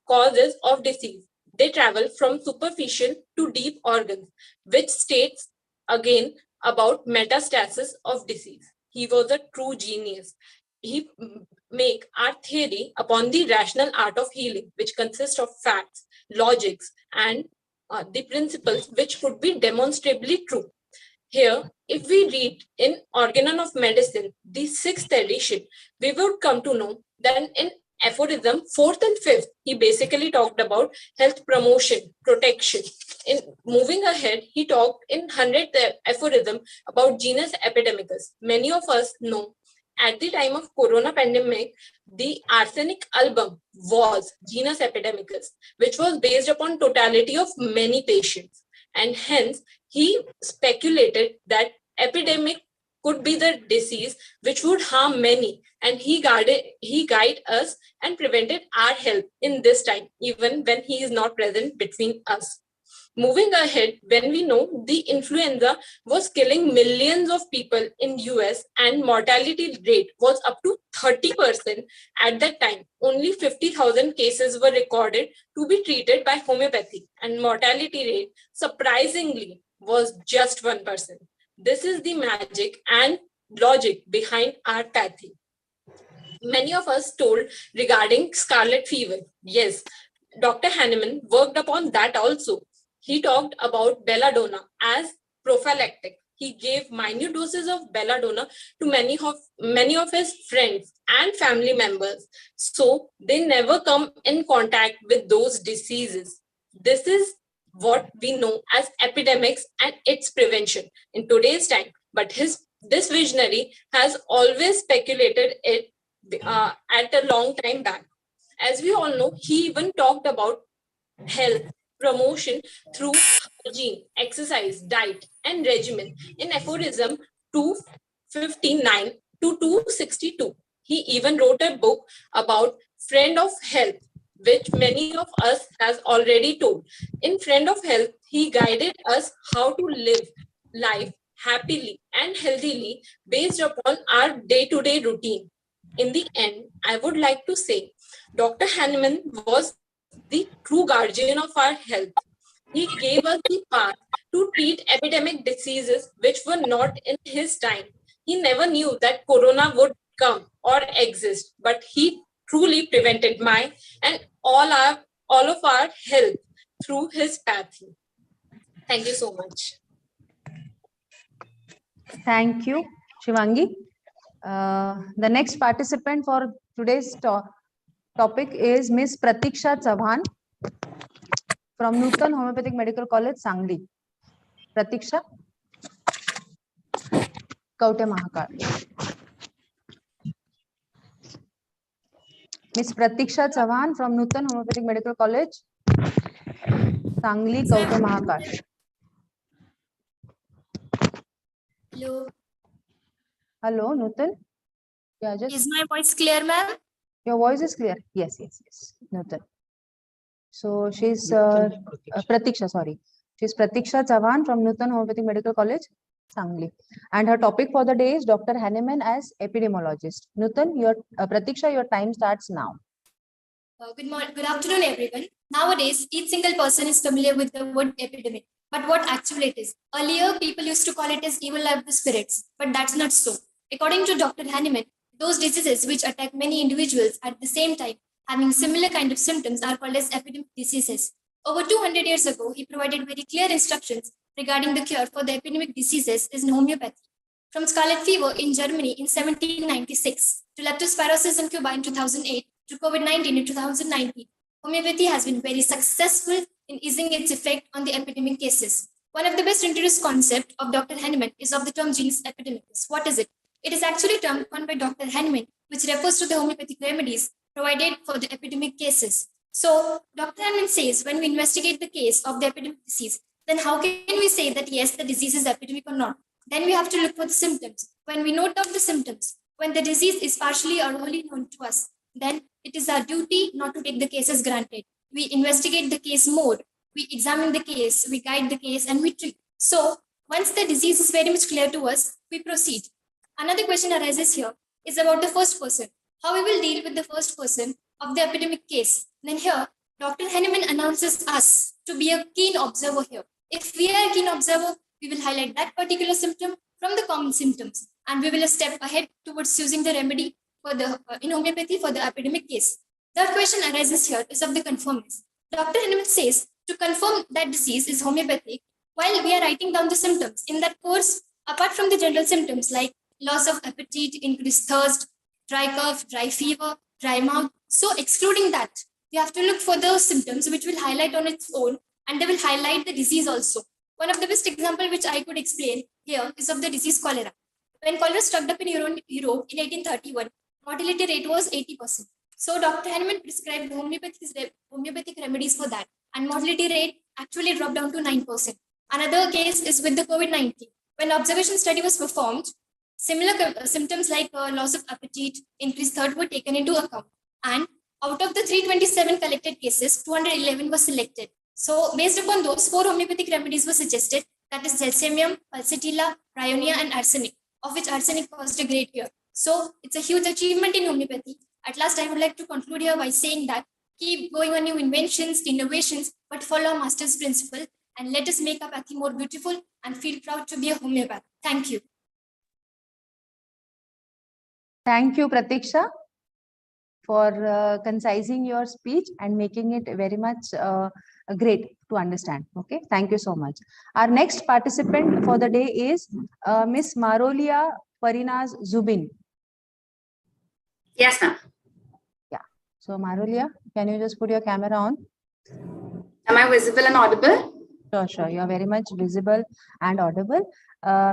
causes of disease. They travel from superficial to deep organs, which states again about metastasis of disease. He was a true genius. He make our theory upon the rational art of healing, which consists of facts, logics, and the principles which could be demonstrably true. Here, if we read in Organon of Medicine, the 6th edition, we would come to know that in aphorism 4th and 5th, he basically talked about health promotion, protection. In moving ahead, he talked in 100th aphorism about genus epidemicus. Many of us know at the time of corona pandemic, the arsenic album was genus epidemicus, which was based upon totality of many patients. And hence, he speculated that epidemic could be the disease which would harm many, and he guided us and prevented our health in this time, even when he is not present between us. Moving ahead, when we know the influenza was killing millions of people in US and mortality rate was up to 30% at that time, only 50,000 cases were recorded to be treated by homeopathy, and mortality rate surprisingly was just 1%. This is the magic and logic behind our pathy. Many of us told regarding scarlet fever. Yes, Dr. Hahnemann worked upon that also. He talked about belladonna as prophylactic. He gave minute doses of belladonna to many of his friends and family members, so they never come in contact with those diseases. This is what we know as epidemics and its prevention in today's time. But this visionary has always speculated it at a long time back. As we all know, he even talked about health promotion through hygiene, exercise, diet, and regimen in aphorism 259 to 262. He even wrote a book about friend of health, which many of us has already told. In Friend of Health, he guided us how to live life happily and healthily based upon our day-to-day routine. In the end, I would like to say Dr. Hahnemann was the true guardian of our health. He gave us the path to treat epidemic diseases which were not in his time. He never knew that corona would come or exist, but he truly prevented my and all of our health through his path. Thank you so much. Thank you, Shivangi. The next participant for today's topic is Miss Pratiksha Chavan from Nutan Homeopathic Medical College, Sangli. Pratiksha, Kaute Mahakal. Miss Pratiksha Chavan from Nutan Homeopathic Medical College, Sangli, Kaute Mahakal. Hello. Hello, Nutan. Yeah, Is my voice clear, ma'am? Your voice is clear. Yes, Nutan. So she's Pratiksha, sorry. She's Pratiksha Chavan from Nutan Homeopathic Medical College, Sangli. And her topic for the day is Dr. Hahnemann as epidemiologist. Nutan, Pratiksha, your time starts now. Good afternoon, everyone. Nowadays, each single person is familiar with the word epidemic. But what actually it is? Earlier, people used to call it as evil of the spirits, but that's not so. According to Dr. Hahnemann, those diseases which attack many individuals at the same time, having similar kind of symptoms, are called as epidemic diseases. Over 200 years ago, he provided very clear instructions regarding the cure for the epidemic diseases in homeopathy. From scarlet fever in Germany in 1796 to leptospirosis in Cuba in 2008 to COVID-19 in 2019, homeopathy has been very successful in easing its effect on the epidemic cases. One of the best introduced concepts of Dr. Hahnemann is of the term genus epidemicus. What is it? It is actually termed by Dr. Hahnemann, which refers to the homeopathic remedies provided for the epidemic cases. So, Dr. Hahnemann says when we investigate the case of the epidemic disease, then how can we say that yes, the disease is epidemic or not? Then we have to look for the symptoms. When we note down the symptoms, when the disease is partially or wholly known to us, then it is our duty not to take the case as granted. We investigate the case more, we examine the case, we guide the case, and we treat. So, once the disease is very much clear to us, we proceed. Another question arises here is about the first person. How we will deal with the first person of the epidemic case. Then here, Dr. Hahnemann announces us to be a keen observer here. If we are a keen observer, we will highlight that particular symptom from the common symptoms, and we will step ahead towards using the remedy for the in homeopathy for the epidemic case. The question arises here is of the conformance. Dr. Hahnemann says to confirm that disease is homeopathic while we are writing down the symptoms. In that course, apart from the general symptoms like loss of appetite, increased thirst, dry cough, dry fever, dry mouth, So excluding that, you have to look for the symptoms which will highlight on its own, and they will highlight the disease also. One of the best example which I could explain here is of the disease cholera. When cholera struck up in Europe in 1831, mortality rate was 80%. So Dr. Hahnemann prescribed homeopathic remedies for that, and mortality rate actually dropped down to 9%. Another case is with the COVID-19. When observation study was performed, similar symptoms like loss of appetite, increased thirst were taken into account. And out of the 327 collected cases, 211 were selected. So based upon those, 4 homeopathic remedies were suggested, that is Gelsemium, Pulsatilla, Bryonia, and arsenic, of which arsenic caused a great cure. So it's a huge achievement in homeopathy. At last, I would like to conclude here by saying that keep going on new inventions, innovations, but follow our master's principle, and let us make apathy more beautiful and feel proud to be a homeopath. Thank you. Thank you, Pratiksha, for concising your speech and making it very much great to understand. Okay, thank you so much. Our next participant for the day is Miss Marolia Parinaz Zubin. Yes, ma'am. Yeah. So Marolia, can you just put your camera on? Am I visible and audible? Sure, sure. You are very much visible and audible.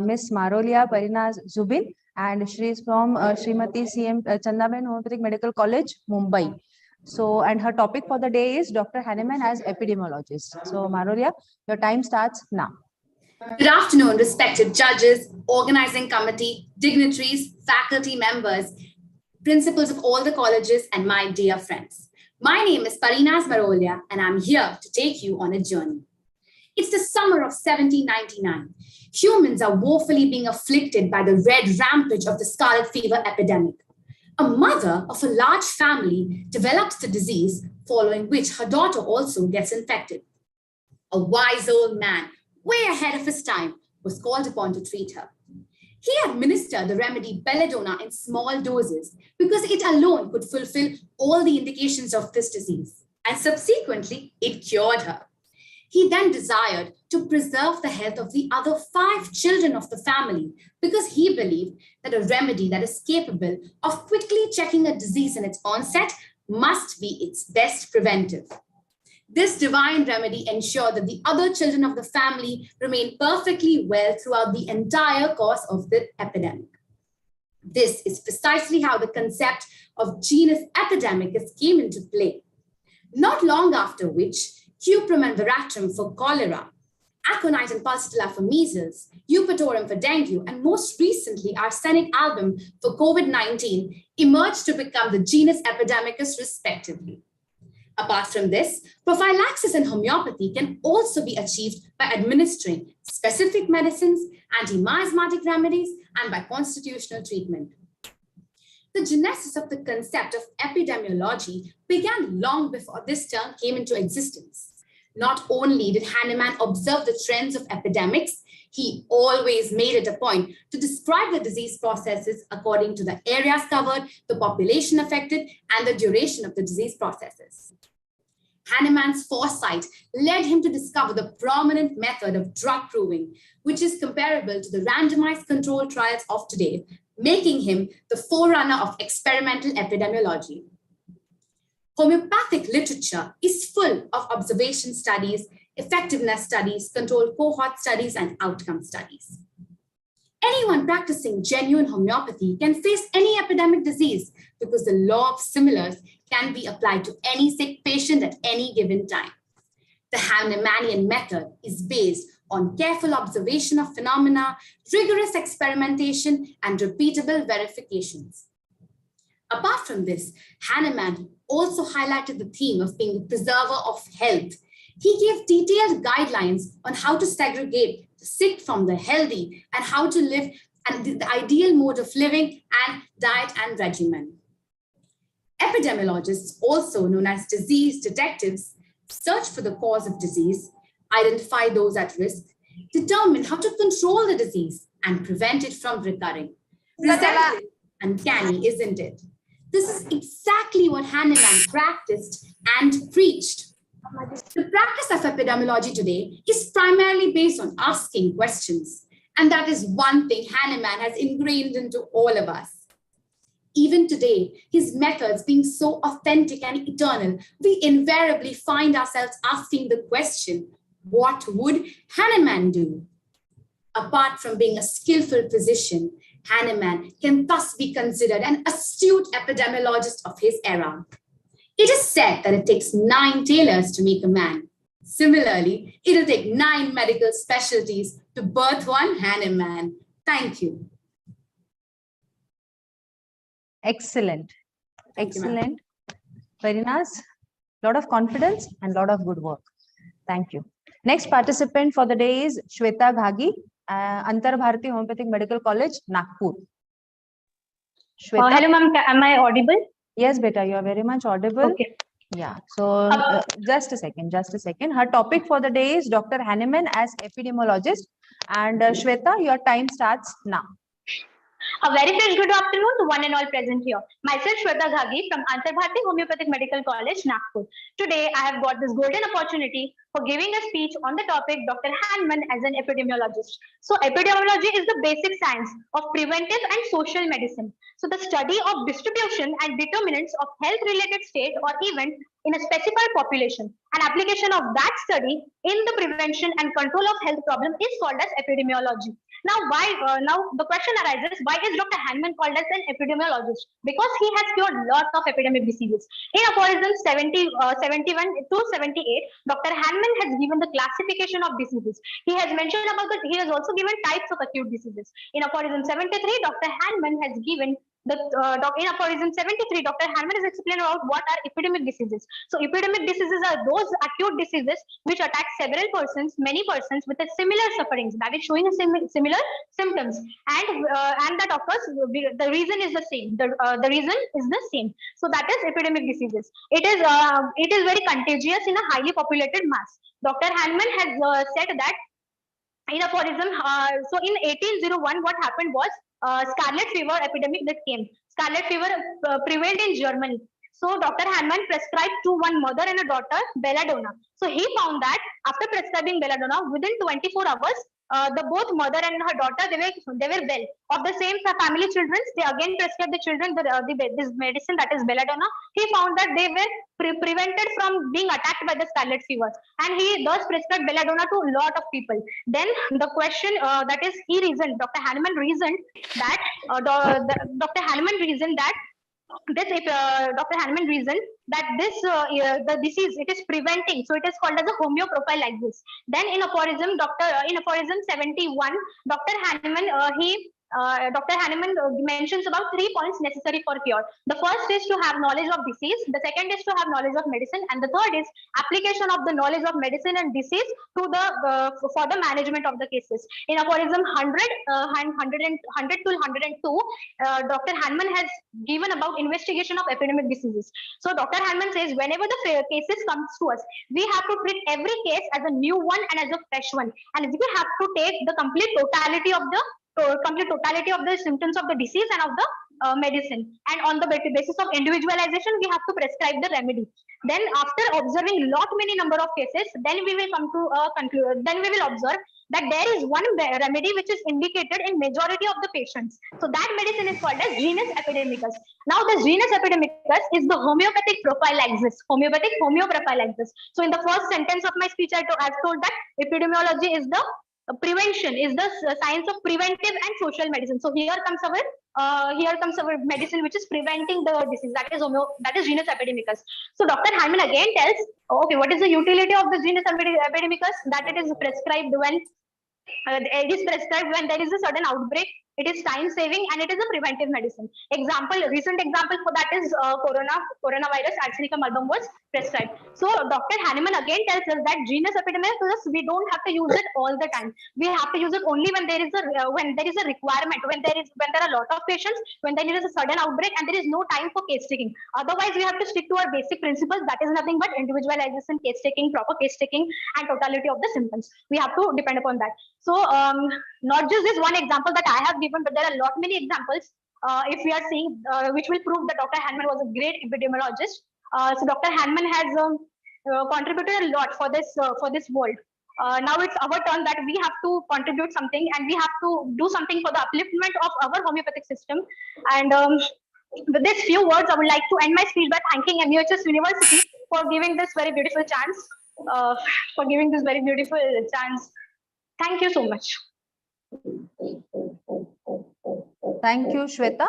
Miss Marolia Parinaz Zubin, and she is from Srimati CM Chandaben Homeopathic Medical College, Mumbai. So, and her topic for the day is Dr. Hahnemann as epidemiologist. So, Marolia, your time starts now. Good afternoon, respected judges, organizing committee, dignitaries, faculty members, principals of all the colleges, and my dear friends. My name is Parinaz Marolia, and I'm here to take you on a journey. It's the summer of 1799. Humans are woefully being afflicted by the red rampage of the scarlet fever epidemic. A mother of a large family develops the disease, following which her daughter also gets infected. A wise old man, way ahead of his time, was called upon to treat her. He administered the remedy belladonna in small doses because it alone could fulfill all the indications of this disease, and subsequently it cured her. He then desired to preserve the health of the other 5 children of the family because he believed that a remedy that is capable of quickly checking a disease in its onset must be its best preventive. This divine remedy ensured that the other children of the family remained perfectly well throughout the entire course of the epidemic. This is precisely how the concept of genus epidemicus came into play. Not long after which, Cuprum and Veratrum for cholera, Aconite and Pulsatilla for measles, Eupatorum for dengue, and most recently arsenic album for COVID-19 emerged to become the genus epidemicus respectively. Apart from this, prophylaxis in homeopathy can also be achieved by administering specific medicines, anti-miasmatic remedies, and by constitutional treatment. The genesis of the concept of epidemiology began long before this term came into existence. Not only did Hahnemann observe the trends of epidemics, he always made it a point to describe the disease processes according to the areas covered, the population affected, and the duration of the disease processes. Hahnemann's foresight led him to discover the prominent method of drug proving, which is comparable to the randomized controlled trials of today, making him the forerunner of experimental epidemiology. Homeopathic literature is full of observation studies, effectiveness studies, controlled cohort studies, and outcome studies. Anyone practicing genuine homeopathy can face any epidemic disease because the law of similars can be applied to any sick patient at any given time. The Hahnemannian method is based on careful observation of phenomena, rigorous experimentation, and repeatable verifications. Apart from this, Hahnemann also highlighted the theme of being the preserver of health. He gave detailed guidelines on how to segregate the sick from the healthy and how to live and the ideal mode of living and diet and regimen. Epidemiologists, also known as disease detectives, search for the cause of disease, identify those at risk, determine how to control the disease and prevent it from recurring. Receptive and uncanny, isn't it? This is exactly what Hahnemann practiced and preached. The practice of epidemiology today is primarily based on asking questions, and that is one thing Hahnemann has ingrained into all of us. Even today, his methods being so authentic and eternal, we invariably find ourselves asking the question, what would Hahnemann do? Apart from being a skillful physician, Hahnemann can thus be considered an astute epidemiologist of his era. It is said that it takes 9 tailors to make a man. Similarly, it'll take 9 medical specialties to birth one Hahnemann. Thank you. Excellent. Thank you, Excellent. Very nice. Lot of confidence and lot of good work. Thank you. Next participant for the day is Shweta Ghagi, Antar Bharati Homeopathic Medical College, Nagpur. Shweta. Hello, ma'am. Am I audible? Yes, beta, you are very much audible. Okay. Yeah. So just a second. Her topic for the day is Dr. Hahnemann as epidemiologist. And Shweta, your time starts now. A very fresh good afternoon to one and all present here. Myself, Shweta Ghagi from Antar Bharati Homeopathic Medical College, Nagpur. Today, I have got this golden opportunity for giving a speech on the topic Dr. Hahnemann as an epidemiologist. So, epidemiology is the basic science of preventive and social medicine. So, the study of distribution and determinants of health-related state or event in a specified population. An application of that study in the prevention and control of health problem is called as epidemiology. Now, now the question arises, why is Dr. Hahnemann called as an epidemiologist? Because he has cured lots of epidemic diseases. In aphorisms 71 to 78, Dr. Hahnemann has given the classification of diseases. He has mentioned about that. He has also given types of acute diseases. In aphorism 73, Dr. Hahnemann has given the in aphorism 73, Dr. Hahnemann has explained about what are epidemic diseases. So epidemic diseases are those acute diseases which attack several persons, many persons with a similar sufferings, that is showing a similar symptoms, and that occurs, the reason is the same. The reason is the same. So that is epidemic diseases. It is very contagious in a highly populated mass. Dr. Hahnemann has said that in aphorism, so in 1801, what happened was scarlet fever epidemic that came. Scarlet fever prevailed in Germany. So Dr. Hahnemann prescribed to one mother and a daughter belladonna. So he found that after prescribing belladonna, within 24 hours, the both mother and her daughter they were well. Of the same family children, they again prescribed the children this medicine, that is belladonna. He found that they were prevented from being attacked by the scarlet fever, and he thus prescribed belladonna to a lot of people. Then the question that is, Dr. Hahnemann reasoned that Dr. Hahnemann reasoned that Dr. Hahnemann reasoned that the disease, it is preventing, so it is called as a homeo profile like this. Then in aphorism 71, Dr. Hahnemann Dr. Hahnemann mentions about 3 points necessary for cure. The first is to have knowledge of disease, the second is to have knowledge of medicine, and the third is application of the knowledge of medicine and disease to the for the management of the cases. In aphorism 100 to 102, Dr. Hahnemann has given about investigation of epidemic diseases. So Dr. Hahnemann says, whenever the cases comes to us, we have to treat every case as a new one and as a fresh one, and we have to take the complete totality of the symptoms of the disease and of the medicine, and on the basis of individualization we have to prescribe the remedy. Then after observing many number of cases, then we will come to then we will observe that there is one remedy which is indicated in majority of the patients. So that medicine is called as genus epidemicus. Now the genus epidemicus is the homeopathic prophylaxis, homeo prophylaxis. So in the first sentence of my speech I have told that epidemiology is the prevention, is the science of preventive and social medicine. So here comes our medicine which is preventing the disease, that is genus epidemicus. So Dr. Hahnemann again tells, okay, what is the utility of the genus epidemicus? That it is prescribed when there is a sudden outbreak. It is time saving and it is a preventive medicine. Recent example for that is coronavirus Arsenica multum was prescribed. So Dr. Hahnemann again tells us that genus epidemicus, we don't have to use it all the time. We have to use it only when there is a requirement, when there are a lot of patients, when there is a sudden outbreak and there is no time for case taking. Otherwise, we have to stick to our basic principles, that is nothing but individualization, case taking, proper case taking, and totality of the symptoms. We have to depend upon that. So not just this one example that I have given, but there are many examples if we are seeing which will prove that Dr. Hahnemann was a great epidemiologist. So Dr. Hahnemann has contributed a lot for this world. Now it's our turn that we have to contribute something, and we have to do something for the upliftment of our homeopathic system. And with these few words, I would like to end my speech by thanking MUHS University for giving this very beautiful chance. Thank you so much. Thank you, Shweta.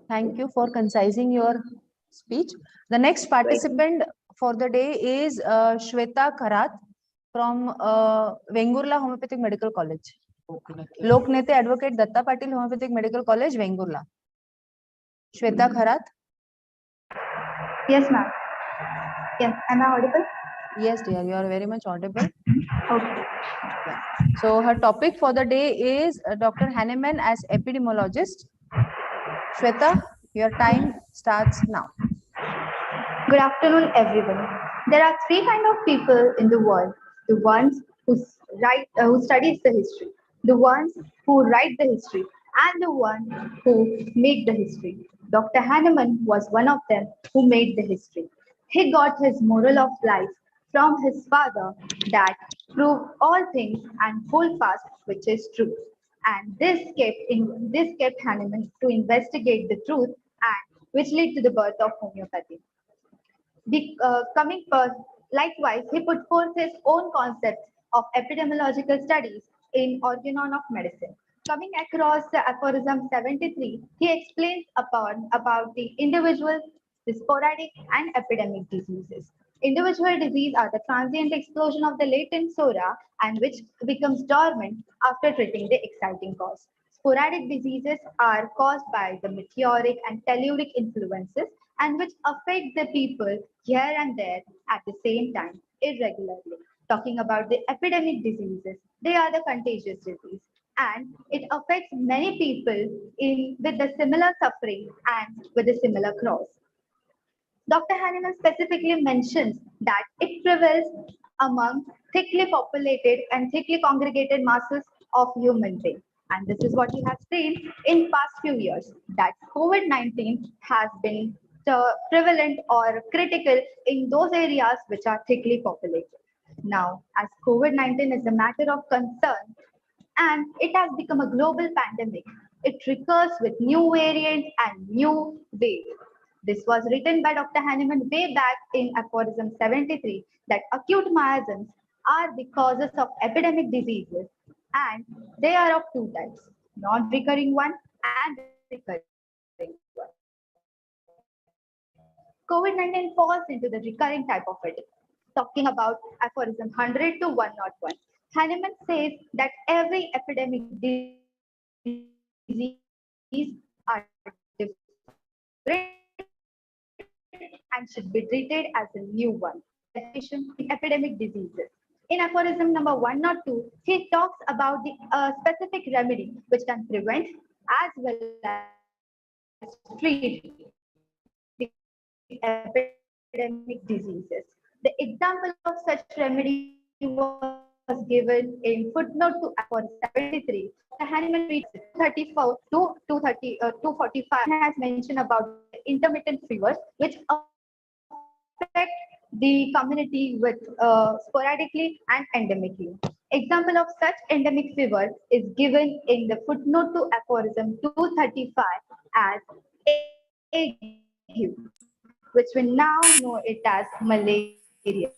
Thank you for concising your speech. The next participant for the day is Shweta Kharath from Vengurla Homeopathic Medical College. Loknete Advocate Datta Patil Homeopathic Medical College, Vengurla. Shweta Kharath. Yes, ma'am. Yes, am I audible? Yes, dear, you are very much audible. Okay. Yeah. So her topic for the day is Dr. Hahnemann as epidemiologist. Shweta, your time starts now. Good afternoon, everyone. There are three kinds of people in the world: the ones who studies the history, the ones who write the history, and the ones who make the history. Dr. Hahnemann was one of them who made the history. He got his moral of life from his father that prove all things and hold fast which is true. And this kept Hahnemann to investigate the truth, and which led to the birth of homeopathy. Likewise, he put forth his own concepts of epidemiological studies in Organon of Medicine. Coming across the aphorism 73, he explains about the individual, the sporadic, and epidemic diseases. Individual disease are the transient explosion of the latent sora and which becomes dormant after treating the exciting cause. Sporadic diseases are caused by the meteoric and telluric influences and which affect the people here and there at the same time irregularly. Talking about the epidemic diseases, they are the contagious disease and it affects many people with the similar suffering and with a similar cross. Dr. Hahnemann specifically mentions that it prevails among thickly populated and thickly congregated masses of human beings. And this is what we have seen in past few years, that COVID-19 has been prevalent or critical in those areas which are thickly populated. Now, as COVID-19 is a matter of concern and it has become a global pandemic, it recurs with new variants and new waves. This was written by Dr. Hahnemann way back in aphorism 73 that acute miasms are the causes of epidemic diseases and they are of two types, non-recurring one and recurring one. COVID-19 falls into the recurring type of it. Talking about aphorism 100 to 101, Hahnemann says that every epidemic disease are different and should be treated as a new one. In epidemic diseases. In aphorism number 102, he talks about the specific remedy which can prevent as well as treat the epidemic diseases. The example of such remedy was given in footnote to aphorism 73. The Hahnemann reads 234 to 245 has mentioned about intermittent fevers which affect the community with sporadically and endemically. Example of such endemic fever is given in the footnote to aphorism 235 as ague, which we now know it as malaria.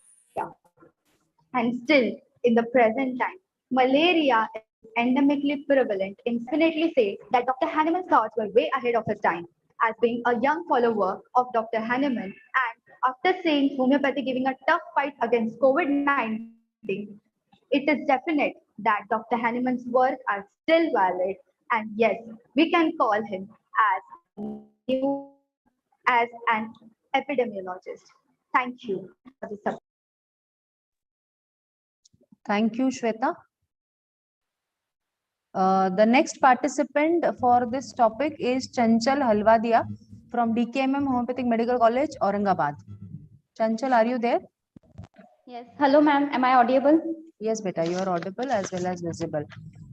And still, in the present time, malaria is endemically prevalent. Infinitely say that Dr. Hahnemann's thoughts were way ahead of his time. As being a young follower of Dr. Hahnemann and after seeing homeopathy giving a tough fight against COVID-19, it is definite that Dr. Hahnemann's work are still valid and yes, we can call him as an epidemiologist. Thank you for this support. Thank you, Shweta. The next participant for this topic is Chanchal Halwadia from DKMM Homeopathic Medical College, Aurangabad. Chanchal, are you there? Yes. Hello, ma'am. Am I audible? Yes, beta, you are audible as well as visible.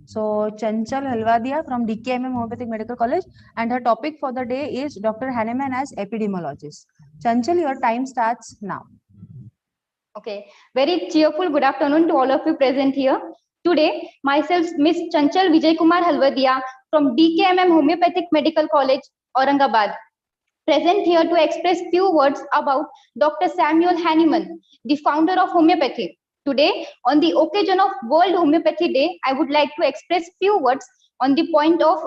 So, Chanchal Halwadia from DKMM Homeopathic Medical College, and her topic for the day is Dr. Hahnemann as epidemiologist. Chanchal, your time starts now. Okay. Very cheerful good afternoon to all of you present here. Today, myself, Miss Chanchal Vijay Kumar Halwadia from DKMM Homeopathic Medical College, Aurangabad. Present here to express few words about Dr. Samuel Hahnemann, the founder of homeopathy. Today, on the occasion of World Homeopathy Day, I would like to express few words on the point of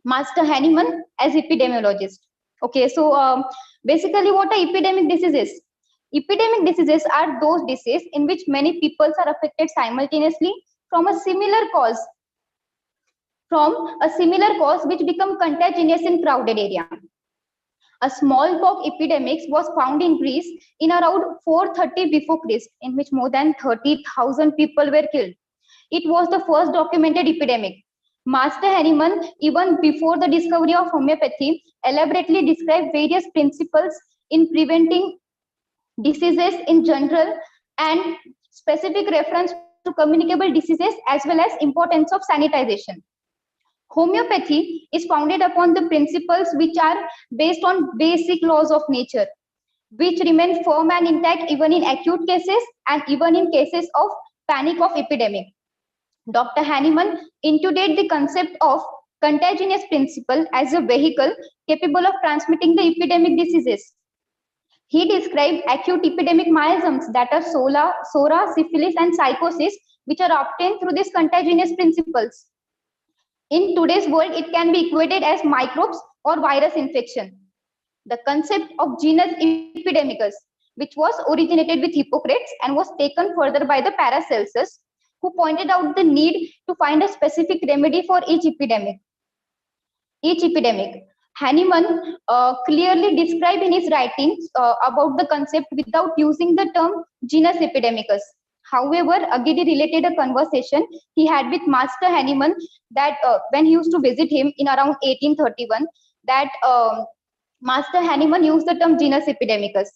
Master Hahnemann as epidemiologist. Okay, so basically what are epidemic diseases? Epidemic diseases are those diseases in which many people are affected simultaneously from a similar cause which become contagious in crowded area. A smallpox epidemic was found in Greece in around 430 before Christ, in which more than 30,000 people were killed. It was the first documented epidemic. Master Hahnemann, even before the discovery of homeopathy, elaborately described various principles in preventing diseases in general and specific reference to communicable diseases as well as importance of sanitization. Homeopathy is founded upon the principles which are based on basic laws of nature, which remain firm and intact even in acute cases and even in cases of panic of epidemic. Dr. Hahnemann introduced the concept of contagious principle as a vehicle capable of transmitting the epidemic diseases. He described acute epidemic miasms that are sora, syphilis, and psychosis, which are obtained through these contagious principles. In today's world, it can be equated as microbes or virus infection. The concept of genus epidemicus, which was originated with Hippocrates and was taken further by the Paracelsus, who pointed out the need to find a specific remedy for each epidemic. Hahnemann clearly described in his writings about the concept without using the term genus epidemicus. However, Agidi related a conversation he had with Master Hahnemann that when he used to visit him in around 1831, that Master Hahnemann used the term genus epidemicus.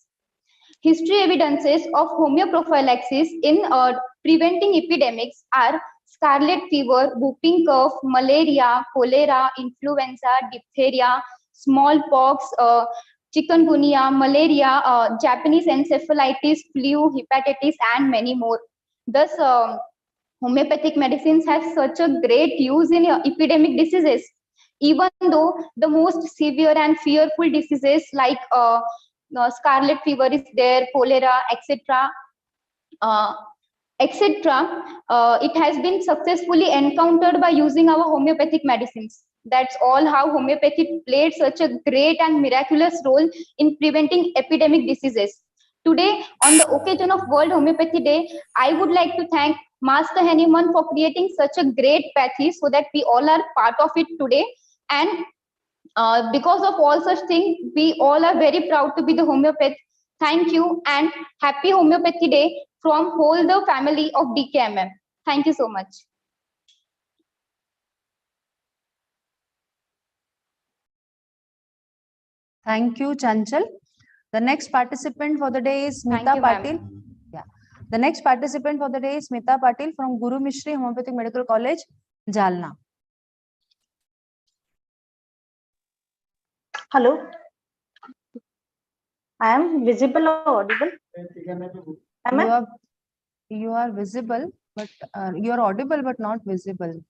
History evidences of homeoprophylaxis in preventing epidemics are scarlet fever, whooping cough, malaria, cholera, influenza, diphtheria, smallpox, chikungunya, malaria, Japanese encephalitis, flu, hepatitis, and many more. Thus, homeopathic medicines have such a great use in epidemic diseases, even though the most severe and fearful diseases like scarlet fever is there, cholera, etc. It has been successfully encountered by using our homeopathic medicines. That's all how homeopathy played such a great and miraculous role in preventing epidemic diseases. Today, on the occasion of World Homeopathy Day, I would like to thank Master Hahnemann for creating such a great pathy so that we all are part of it today. And because of all such things, we all are very proud to be the homeopath. Thank you and happy Homeopathy Day from whole the family of DKMM. Thank you so much. Thank you, Chanchal. The next participant for the day is Smita Patil. Yeah. The next participant for the day is Smita Patil from Guru Mishri Homeopathic Medical College, Jalna. Hello. I am visible or audible? You are visible, but you are audible but not visible.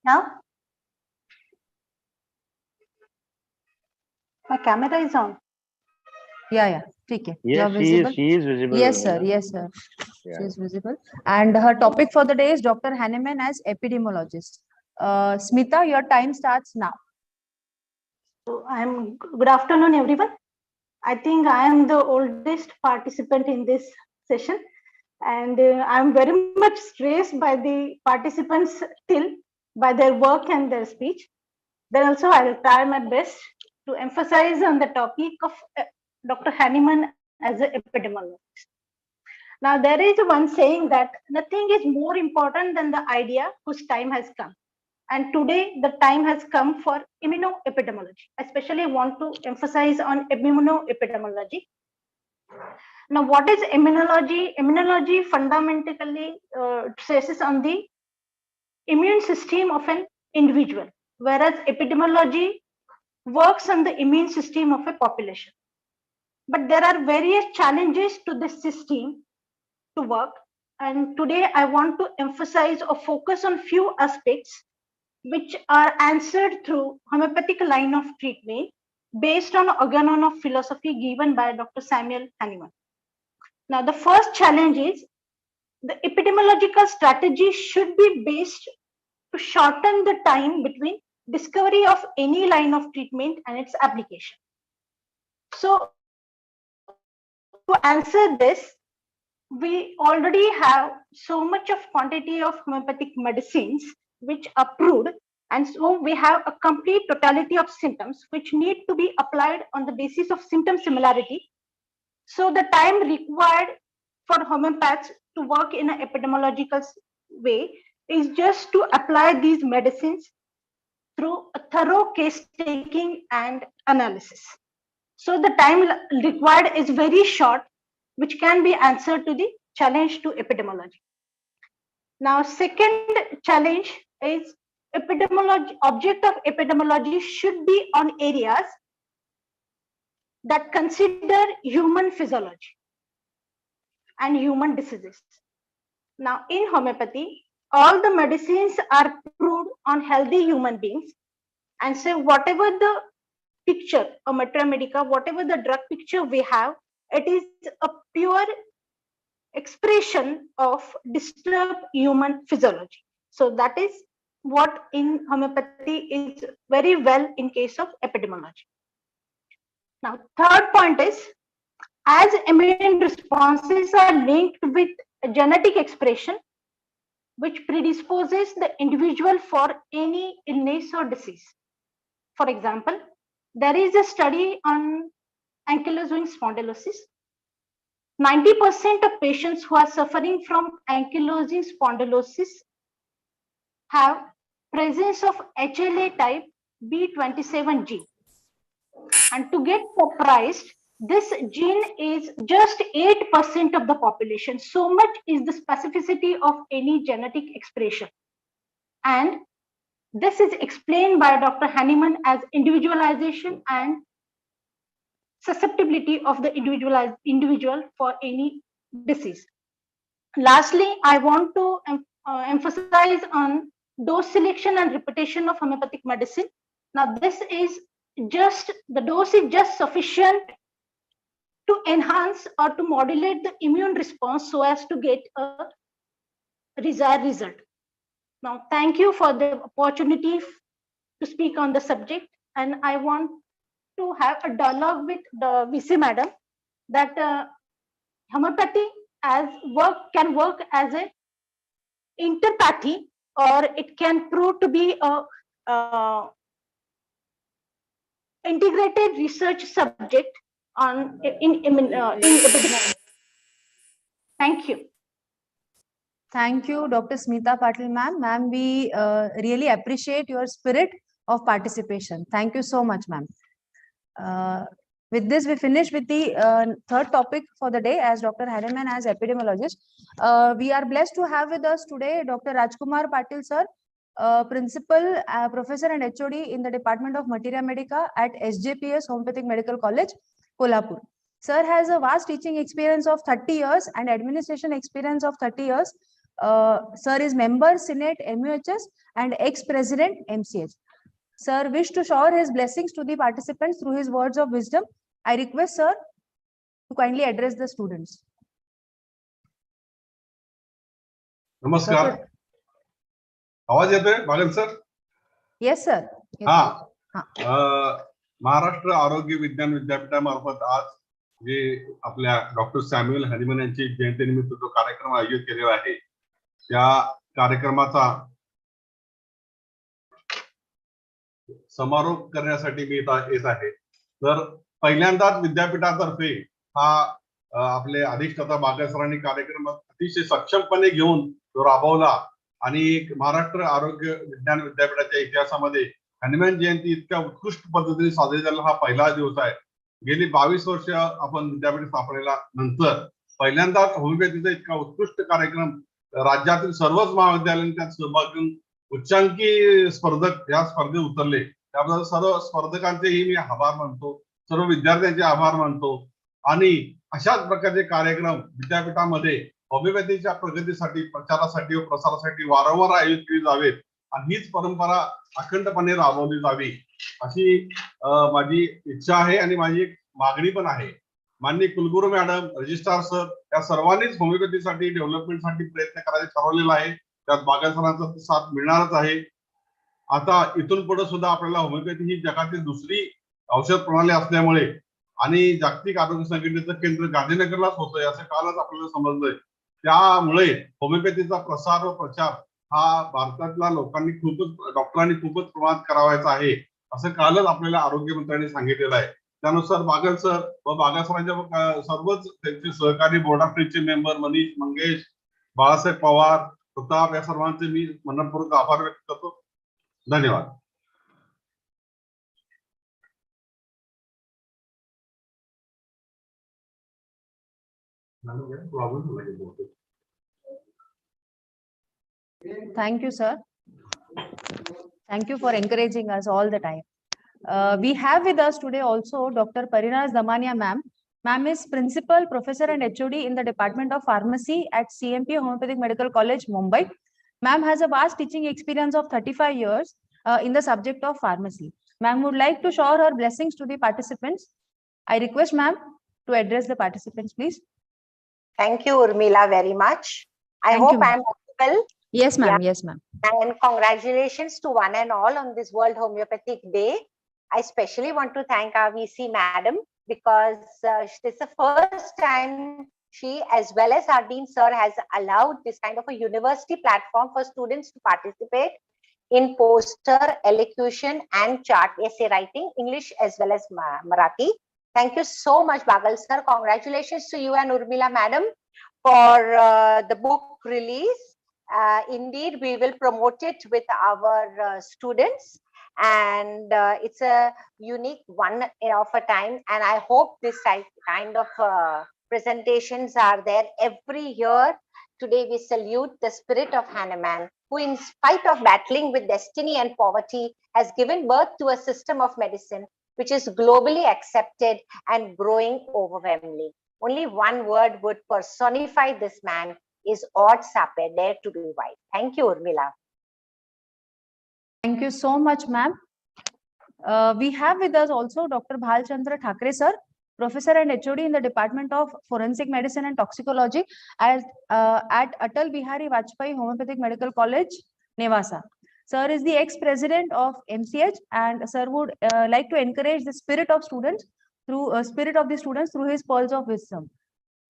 Now? My camera is on. Yeah. Okay. Yes, she is visible. Yes, sir. Yes, sir. Yeah. She is visible. And her topic for the day is Dr. Hahnemann as epidemiologist. Smita, your time starts now. So good afternoon, everyone. I think I am the oldest participant in this session, and I am very much stressed by the participants by their work and their speech. Then also I will try my best to emphasize on the topic of Dr. Hahnemann as an epidemiologist. Now, there is one saying that nothing is more important than the idea whose time has come. And today, the time has come for immunoepidemiology. I especially want to emphasize on immunoepidemiology. Now, what is immunology? Immunology fundamentally stresses on the immune system of an individual, whereas epidemiology works on the immune system of a population. But there are various challenges to this system to work. And today I want to emphasize or focus on few aspects which are answered through homeopathic line of treatment based on organon of philosophy given by Dr. Samuel Hahnemann. Now, the first challenge is the epidemiological strategy should be based to shorten the time between discovery of any line of treatment and its application. So, to answer this, we already have so much of quantity of homeopathic medicines which are approved, and so we have a complete totality of symptoms which need to be applied on the basis of symptom similarity. So the time required for homeopaths to work in an epidemiological way is just to apply these medicines through a thorough case taking and analysis. So the time required is very short, which can be answered to the challenge to epidemiology. Now, second challenge is epidemiology. Object of epidemiology should be on areas that consider human physiology and human diseases. Now, in homeopathy, all the medicines are proved on healthy human beings, and so whatever the picture or materia medica, whatever the drug picture we have, it is a pure expression of disturbed human physiology. So that is what in homeopathy is very well in case of epidemiology. Now, third point is, as immune responses are linked with genetic expression, which predisposes the individual for any illness or disease. For example, there is a study on ankylosing spondylosis. 90% of patients who are suffering from ankylosing spondylosis have presence of HLA type B27G. And to get surprised, this gene is just 8% of the population. So much is the specificity of any genetic expression. And this is explained by Dr. Hahnemann as individualization and susceptibility of the individual for any disease. Lastly, I want to emphasize on dose selection and repetition of homeopathic medicine. Now, this is just, the dose is just sufficient to enhance or to modulate the immune response so as to get a desired result. Now, thank you for the opportunity to speak on the subject, and I want to have a dialogue with the VC madam that homeopathy can work as a interpathy, or it can prove to be a integrated research subject on in epidemiology. Thank you. Thank you, Dr. Smita Patil ma'am. Ma'am, we really appreciate your spirit of participation. Thank you so much, ma'am. With this, we finish with the third topic for the day as Dr. Hahnemann as epidemiologist. We are blessed to have with us today Dr. Rajkumar Patil sir, Principal, Professor and HOD in the Department of Materia Medica at SJPS Homeopathic Medical College, Kolhapur. Sir has a vast teaching experience of 30 years and administration experience of 30 years. Sir is member Senate MUHS and ex-president MCH. Sir wish to shower his blessings to the participants through his words of wisdom. I request sir to kindly address the students. नमस्कार. आवाज येतोय बालन sir? Yes sir. Yes, हा. महाराष्ट्र आरोग्य विज्ञान विद्यापीठामार्फत आज जे आपल्या doctor Samuel Hahnemann यांची जयंतीनिमित्त जो कार्यक्रम आयोजित केलेला आहे, त्या कार्यक्रमाचा समारोप करण्यासाठी मी येत आहे. तर पहिल्यांदाच विद्यापीठातर्फे हा आपले अधिष्ठाता बागल सरांनी कार्यक्रम अतिशय सक्षमपणे घेऊन तो राबवला आणि महाराष्ट्र आरोग्य विज्ञान विद्यापीठाच्या इतिहासामध्ये हॅनिमन जयंती इतक्या उत्कृष्ट पद्धतीने साजरी झाला हा पहिला दिवस आहे. गेली 22 वर्ष आपण विद्यापीठ स्थापनेला नंतर पहिल्यांदाच होमिओपॅथीचा इतका उत्कृष्ट कार्यक्रम राज्यातील सर्वच महाविद्यालयांनी त्यात सहभाग घेऊन उच्चांकी स्पर्धक या स्पर्धेत उतरले. त्याबद्दल सर्व स्पर्धकांचेही मी आभार मानतो, सर्व विद्यार्थ्यांचे आभार मानतो आणि अशाच प्रकारचे कार्यक्रम विद्यापीठामध्ये होमिओपॅथीच्या प्रगतीसाठी, प्रचारासाठी व प्रसारासाठी वारंवार आयोजित केले जावेत आणि हीच परंपरा अखंडपणे राबवली जावी अशी माझी इच्छा आहे आणि माझी एक मागणी पण आहे. माननीय कुलगुरू मॅडम, रजिस्ट्रार सर या सर्वांनीच होमिओपॅथीसाठी डेव्हलपमेंटसाठी प्रयत्न करायचे ठरवलेला आहे. त्यात बागा सरांचा साथ मिळणारच आहे. आता इथून पुढे सुद्धा आपल्याला होमिओपॅथी ही जगातील दुसरी औषध प्रणाली असल्यामुळे आणि जागतिक आरोग्य संघटनेचं केंद्र गांधीनगरलाच होतंय असं कालच आपल्याला समजलंय. त्यामुळे होमिओपॅथीचा प्रसार व प्रचार हा भारतातल्या लोकांनी डॉक्टरांनी खूपच प्रमाणात करावायचा आहे असं कालच आपल्याला आरोग्य मंत्र्यांनी सांगितलेलं आहे. त्यानुसार बागल सर व बागा सरांच्या सर्वच त्यांचे सहकारी बोर्ड ऑफ ट्रस्टचे मेंबर मनीष, मंगेश, बाळासाहेब पवार, प्रताप या सर्वांचे मी मनपूर्वक आभार व्यक्त करतो. धन्यवाद. Thank you, sir. Thank you for encouraging us all the time. We have with us today also Dr. Parinaz Damania ma'am. Ma'am is Principal, Professor and HOD in the Department of Pharmacy at CMP Homeopathic Medical College, Mumbai. Ma'am has a vast teaching experience of 35 years in the subject of pharmacy. Ma'am would like to shower her blessings to the participants. I request ma'am to address the participants, please. Thank you, Urmila, very much. I Thank hope you, ma'am. I'm audible. Yes, ma'am. Yeah. Yes, ma'am. And congratulations to one and all on this World Homeopathic Day. I especially want to thank our VC madam because this is the first time she, as well as our Dean sir, has allowed this kind of a university platform for students to participate in poster, elocution, and chart essay writing, English as well as Marathi. Thank you so much, Bagal sir. Congratulations to you and Urmila madam for the book release. Indeed, we will promote it with our students, and it's a unique one of a time. And I hope this kind of presentations are there every year. Today, we salute the spirit of Hahnemann, who, in spite of battling with destiny and poverty, has given birth to a system of medicine which is globally accepted and growing overwhelmingly. Only one word would personify this man is odds sapere, dare to be wise. Thank you, Urmila. Thank you so much, ma'am. We have with us also Dr. Bhalchandra Thakre sir, Professor and HOD in the Department of Forensic Medicine and Toxicology at Atal Bihari Vajpayee Homeopathic Medical College, Nevasa. Sir is the ex-president of MCH, and sir would like to encourage the spirit of students through his pearls of wisdom.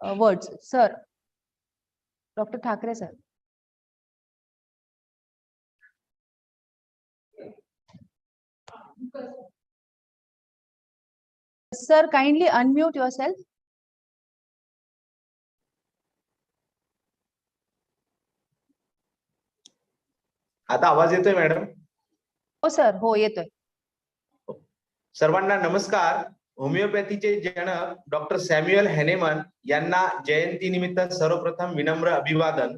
Words, sir. Dr. Thakre sir. Sir, kindly unmute yourself. आता आवाज येतोय madam? हो sir, हो येतोय. सर्वांना नमस्कार. होमिओपॅथीचे जनक doctor Samuel हॅनेमन यांना जयंती निमित्त सर्वप्रथम विनम्र अभिवादन.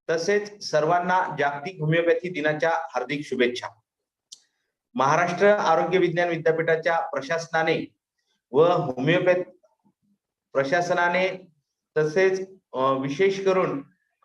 तसेच सर्वांना जागतिक होमिओपॅथी दिनाच्या हार्दिक शुभेच्छा. महाराष्ट्र आरोग्य विज्ञान विद्यापीठाच्या प्रशासनाने व होमिओपॅथी प्रशासनाने तसेच विशेष करून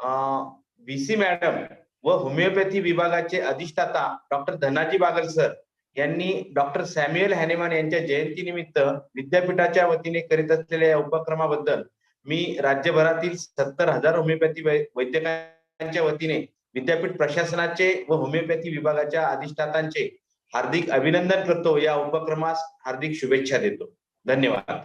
व्हीसी मॅडम व होमिओपॅथी विभागाचे अधिष्ठाता डॉक्टर धनाजी बागल सर यांनी डॉक्टर सॅम्युअल हॅनेमन यांच्या जयंतीनिमित्त विद्यापीठाच्या वतीने करीत असलेल्या या उपक्रमाबद्दल मी राज्यभरातील 70,000 होमिओपॅथी वैद्यकांच्या वतीने विद्यापीठ प्रशासनाचे व होमिओपॅथी विभागाच्या अधिष्ठातांचे हार्दिक अभिनंदन करतो. या उपक्रमास हार्दिक शुभेच्छा देतो. धन्यवाद.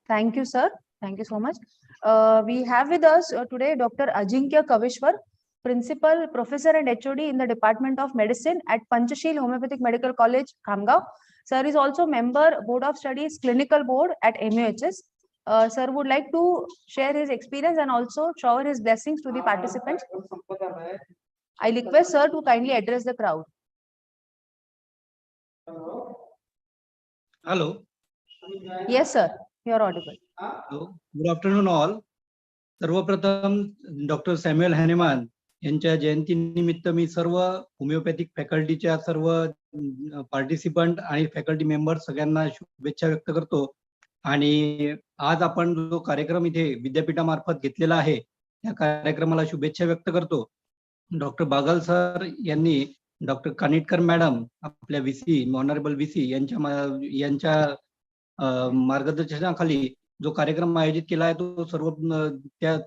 Thank you, sir. Thank you so much. We have with us today Dr. Ajinkya Kavishwar, Principal, Professor and HOD in the Department of Medicine at Panchashil Homeopathic Medical College, Khamgaon. Sir is also member Board of Studies Clinical Board at MUHS. Sir would like to share his experience and also shower his blessings to the participants. I request sir to kindly address the crowd. Hello. Yes, sir. You are audible. Good afternoon, all. सर्वप्रथम doctor Samuel हॅनेमन यांच्या जयंतीनिमित्त मी सर्व homeopathic फॅकल्टीच्या सर्व participant आणि faculty member सगळ्यांना शुभेच्छा व्यक्त करतो. आणि आज आपण जो कार्यक्रम इथे विद्यापीठामार्फत घेतलेला आहे त्या कार्यक्रमाला शुभेच्छा व्यक्त करतो. डॉक्टर बागल सर यांनी डॉक्टर कानिटकर मॅडम आपल्या VC ऑनरेबल VC यांच्या मार्गदर्शनाखाली जो कार्यक्रम आयोजित केला आहे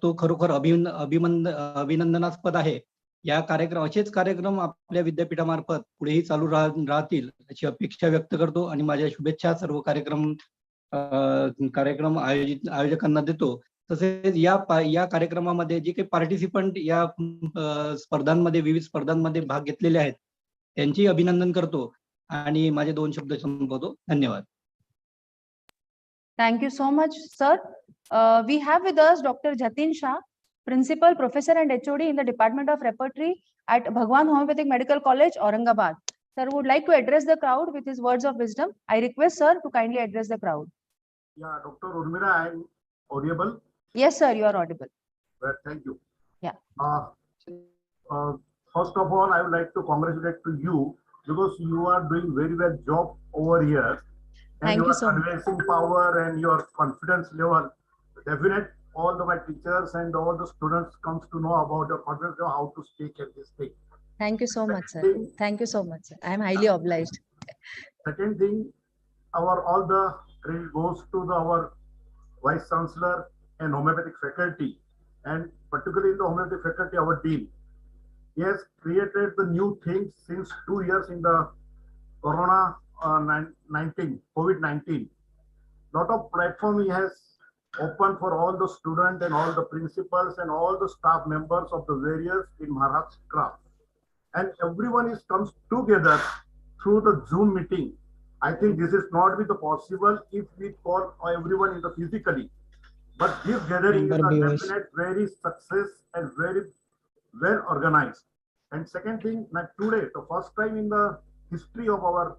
तो खरोखर अभिनंदनास्पद आहे. या असेच कार्यक्रम आपल्या विद्यापीठामार्फत पुढेही चालू राहतील अशी अपेक्षा व्यक्त करतो आणि माझ्या शुभेच्छा सर्व कार्यक्रम आयोजकांना देतो. तसेच या कार्यक्रमामध्ये जे काही पार्टिसिपंट या स्पर्धांमध्ये विविध स्पर्धांमध्ये भाग घेतलेले आहेत त्यांची अभिनंदन करतो आणि माझे 2 शब्द संपवतो. धन्यवाद. Thank you so much, sir. We have with us Dr. Jatin Shah, Principal, Professor and HOD in the Department of Repertory at Bhagwan Homeopathic Medical College, Aurangabad. Sir would like to address the crowd with his words of wisdom. I request sir to kindly address the crowd. Yeah, Dr. Urmila, I am audible? Yes, sir, you are audible. Well, thank you. Yeah. First of all, I would like to congratulate to you because you are doing very well job over here. And Thank you so much. Convincing power and your confidence level, definite all my teachers and all the students comes to know about your confidence level, how to speak at this thing. Thank you so much, sir. Thank you so much, sir. I am highly obliged. Second thing, all the credit goes to our Vice Chancellor and homeopathic faculty, and particularly in the homeopathic faculty, our dean. He has created the new things since 2 years in the COVID-19. Lot of platform he has opened for all the students and all the principals and all the staff members of the various in Maharashtra. And everyone comes together through the Zoom meeting. I think this is not be possible if we call everyone in the physically. But this gathering is a definite very success and very well organized. And second thing, like today, the first time in the history of our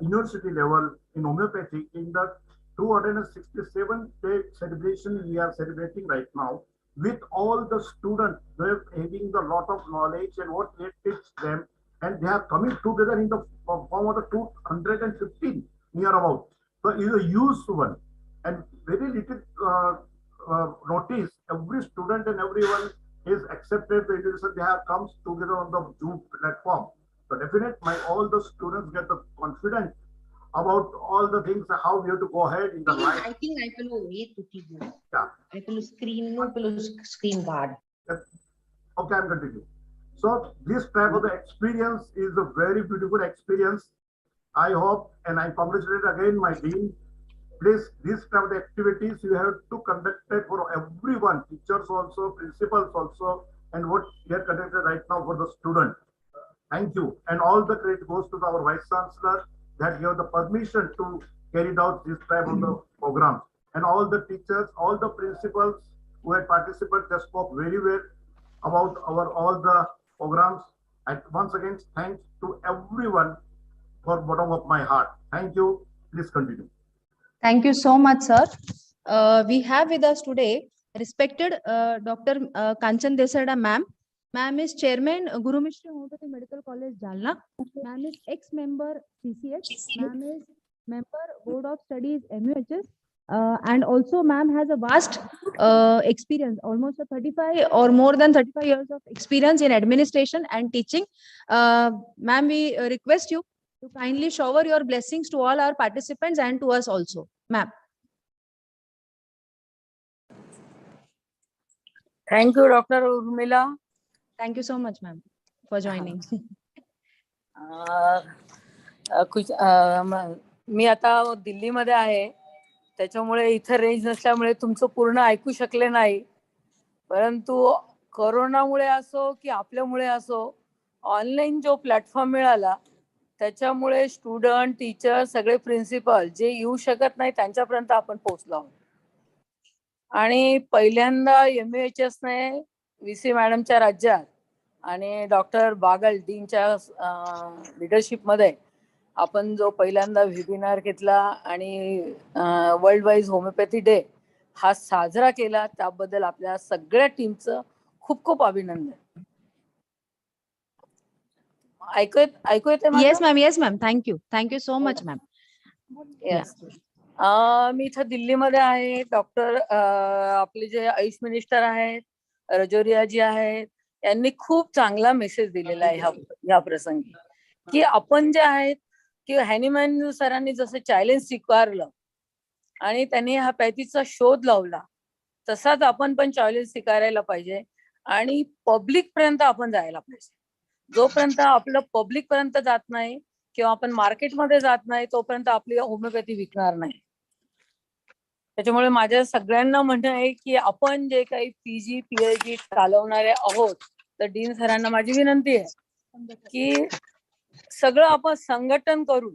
university level in homeopathy, in the 267th day celebration we are celebrating right now, with all the students, they're having a lot of knowledge and what they teach them, and they are coming together in the form of the 215 near about. So it is a huge one, and very little notice. Every student and everyone is accepted the invitation. They have come together on the Zoom platform. So definitely, all the students get the confidence about all the things how we have to go ahead in the life. I think I will wait to you. Yeah. I will screen guard. Okay, I'm continuing. So this type of the experience is a very beautiful experience. I hope and I congratulate again my dean. Please, this type of activities you have to conduct it for everyone, teachers also, principals also, and what we are conducted right now for the student. Thank you. And all the credit goes to our Vice Chancellor that gave the permission to carry out this type of the program. And all the teachers, all the principals who had participated, they spoke very well about all the programs. And once again, thanks to everyone for bottom of my heart. Thank you. Please continue. Thank you so much, sir. We have with us today respected Dr. Kanchan Desada ma'am. Ma'am is Chairman Guru Mishra Homeopathic Medical College, Jalna. Ma'am is ex-member CCH. Ma'am is member Board of Studies MUHS. And also ma'am has a vast experience, almost 35 or more than 35 years of experience in administration and teaching. Ma'am, we request you to kindly shower your blessings to all our participants and to us also. Ma'am. Thank you, Dr. Urmila. Thank you so much, ma'am, for joining. मी आता दिल्लीमध्ये आहे, त्याच्यामुळे इथे range नसल्यामुळे तुमचं पूर्ण ऐकू शकले नाही. परंतु कोरोनामुळे असो की आपल्यामुळे असो, ऑनलाईन जो प्लॅटफॉर्म मिळाला त्याच्यामुळे स्टुडंट, टीचर, सगळे प्रिन्सिपल जे येऊ शकत नाही त्यांच्यापर्यंत आपण पोहोचलो आहोत. आणि पहिल्यांदा MUHS ने VC मॅडमच्या राज्यात आणि डॉक्टर बागल डीनच्या लिडरशिपमध्ये आपण जो पहिल्यांदा वेबिनार घेतला आणि वर्ल्ड वाईज होमिओपॅथी डे हा साजरा केला, त्याबद्दल आपल्या सगळ्या टीमचं खूप खूप अभिनंदन. ऐकू येते? Yes, ma'am. Yes, ma'am. Thank you. Thank you so much, ma'am. Yes. मी इथं दिल्लीमध्ये आहे. डॉक्टर आपले जे आयुष मिनिस्टर आहेत, रजोरियाजी आहेत, यांनी खूप चांगला मेसेज दिलेला आहे ह्या प्रसंगी, की आपण जे आहेत की हॅनिमॅन सरांनी जसं चॅलेंज स्वीकारलं आणि त्यांनी ह्या पॅथीचा शोध लावला, तसाच आपण पण चॅलेंज स्वीकारायला पाहिजे आणि पब्लिक पर्यंत आपण जायला पाहिजे. जोपर्यंत आपलं पब्लिक पर्यंत जात नाही किंवा आपण मार्केटमध्ये जात नाही, तोपर्यंत आपली होमिओपॅथी विकणार नाही. त्याच्यामुळे माझ्या सगळ्यांना म्हणणं आहे की आपण जे काही PG PhD चालवणारे आहोत, तर डीन सरांना माझी विनंती आहे की सगळं आपण संघटन करून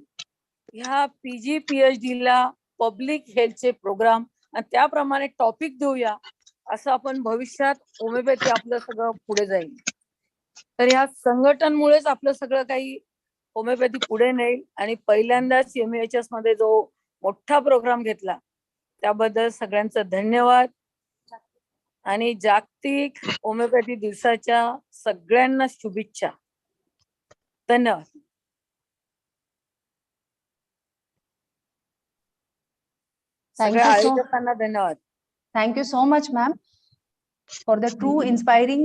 ह्या PG PhD ला पब्लिक हेल्थचे प्रोग्राम आणि त्याप्रमाणे टॉपिक देऊया, असं आपण भविष्यात होमिओपॅथी आपलं सगळं पुढे जाईल. तर ह्या संघटनमुळेच आपलं सगळं काही होमिओपॅथी पुढे नेईल. आणि पहिल्यांदाच MHS मध्ये जो मोठा प्रोग्राम घेतला त्याबद्दल सगळ्यांचं धन्यवाद. आणि जागतिक होमिओपॅथी दिवसाच्या सगळ्यांना शुभेच्छा. धन्यवाद. सगळ्या आयोजकांना धन्यवाद. Thank you so much, ma'am, for the true inspiring,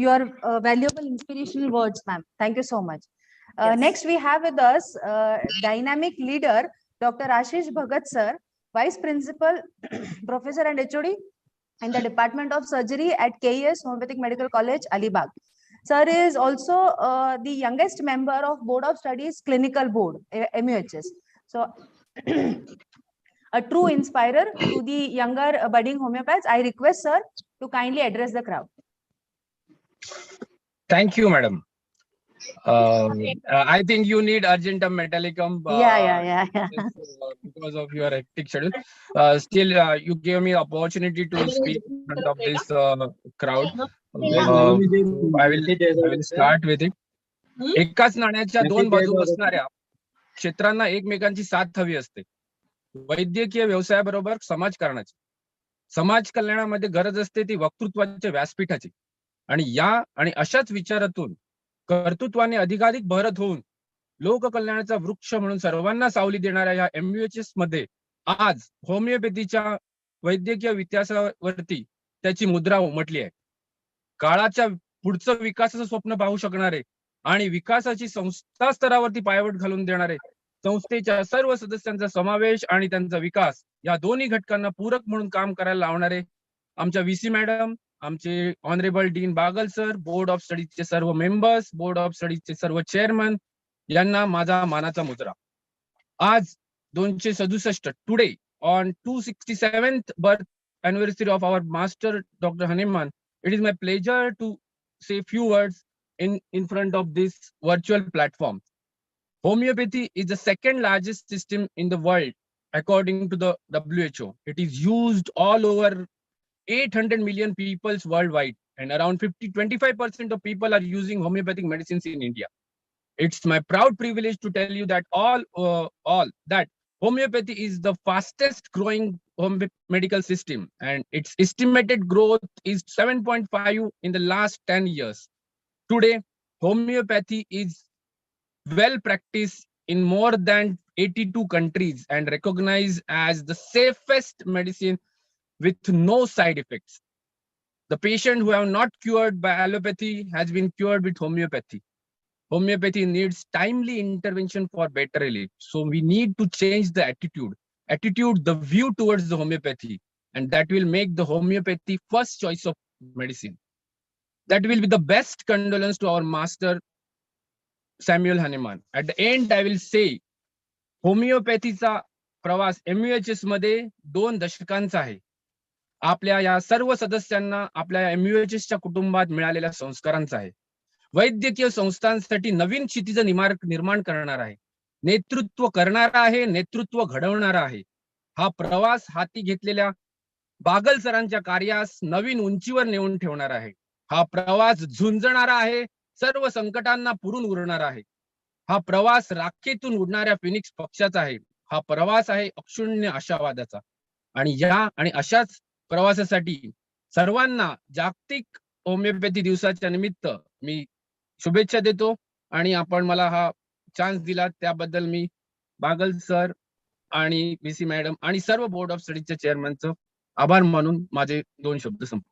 your valuable inspirational words, ma'am. Thank you so much. Next, we have with us dynamic leader, Dr. Ashish Bhagat sir, Vice Principal, Professor and HOD in the Department of Surgery at KES Homeopathic Medical College, Alibag. Sir is also the youngest member of Board of Studies Clinical Board, MUHS. So, a true inspirer to the younger budding homeopaths. I request sir to kindly address the crowd. Thank you, madam. I think you need argentum metallicum. Yeah. Because of your hectic schedule. Still, you gave me opportunity to speak in front of this crowd. I will start with it. एकाच नाण्याच्या दोन बाजू असणाऱ्या क्षेत्रांना एकमेकांची साथ हवी असते. वैद्यकीय व्यवसायाबरोबर समाजकारणाची, समाज कल्याणामध्ये गरज असते ती वक्तृत्वाच्या व्यासपीठाची. आणि अशाच विचारातून कर्तृत्वाने अधिकाधिक बहरत होऊन लोककल्याणाचा वृक्ष म्हणून सर्वांना सावली देणाऱ्या या MUHS मध्ये आज होमिओपॅथीच्या वैद्यकीय इतिहासावरती त्याची मुद्रा उमटली आहे. काळाच्या पुढचं विकासाचं स्वप्न पाहू शकणारे आणि विकासाची संस्था स्तरावरती पायवट घालून देणारे, संस्थेच्या सर्व सदस्यांचा समावेश आणि त्यांचा विकास या दोन्ही घटकांना पूरक म्हणून काम करायला लावणारे आमच्या VC मॅडम, आमचे honourable dean Bagal sir, board of स्टडीजचे सर्व मेंबर्स, बोर्ड ऑफ स्टडीजचे सर्व चेअरमन, यांना माझा मानाचा मुजरा. आज 267 today on 267th birth anniversary of our master Dr. Hahnemann, it is my pleasure to say few words in front of this virtual platform. Homeopathy is the second largest system in the world according to the WHO. It is used all over 800 million people worldwide, and around 25% of people are using homeopathic medicines in India. It's my proud privilege to tell you that all that homeopathy is the fastest growing medical system, and its estimated growth is 7.5 in the last 10 years. Today, homeopathy is well practiced in more than 82 countries and recognized as the safest medicine with no side effects. The patient who have not cured by allopathy has been cured with homeopathy. Homeopathy needs timely intervention for better relief. So we need to change the attitude, the view towards the homeopathy, and that will make the homeopathy first choice of medicine. That will be the best condolence to our master, Samuel Hahnemann. At the end, I will say, होमिओपॅथीचा प्रवास MUHS मध्ये 2 दशकांचा आहे. आपल्या या सर्व सदस्यांना आपल्या MUHSच्या कुटुंबात मिळालेल्या संस्कारांचा आहे. वैद्यकीय संस्थांसाठी नवीन क्षितिज निर्माण करणार आहे, नेतृत्व करणारा आहे, नेतृत्व घडवणारा आहे. हा प्रवास हाती घेतलेल्या बागल सरांच्या कार्यास नवीन उंचीवर नेऊन ठेवणार आहे. हा प्रवास झुंजणारा आहे, सर्व संकटांना पुरून उरणारा आहे. हा प्रवास राखेतून उडणाऱ्या फिनिक्स पक्षाचा आहे. हा प्रवास आहे अक्षुण्य आशावादाचा. आणि अशाच प्रवासासाठी सर्वांना जागतिक होमिओपॅथी दिवसाच्या निमित्त मी शुभेच्छा देतो. आणि आपण मला हा चान्स दिला त्याबद्दल मी बागल सर आणि VC मॅडम आणि सर्व बोर्ड ऑफ स्टडीजच्या चेअरमनचं आभार मानून माझे 2 शब्द संपतो.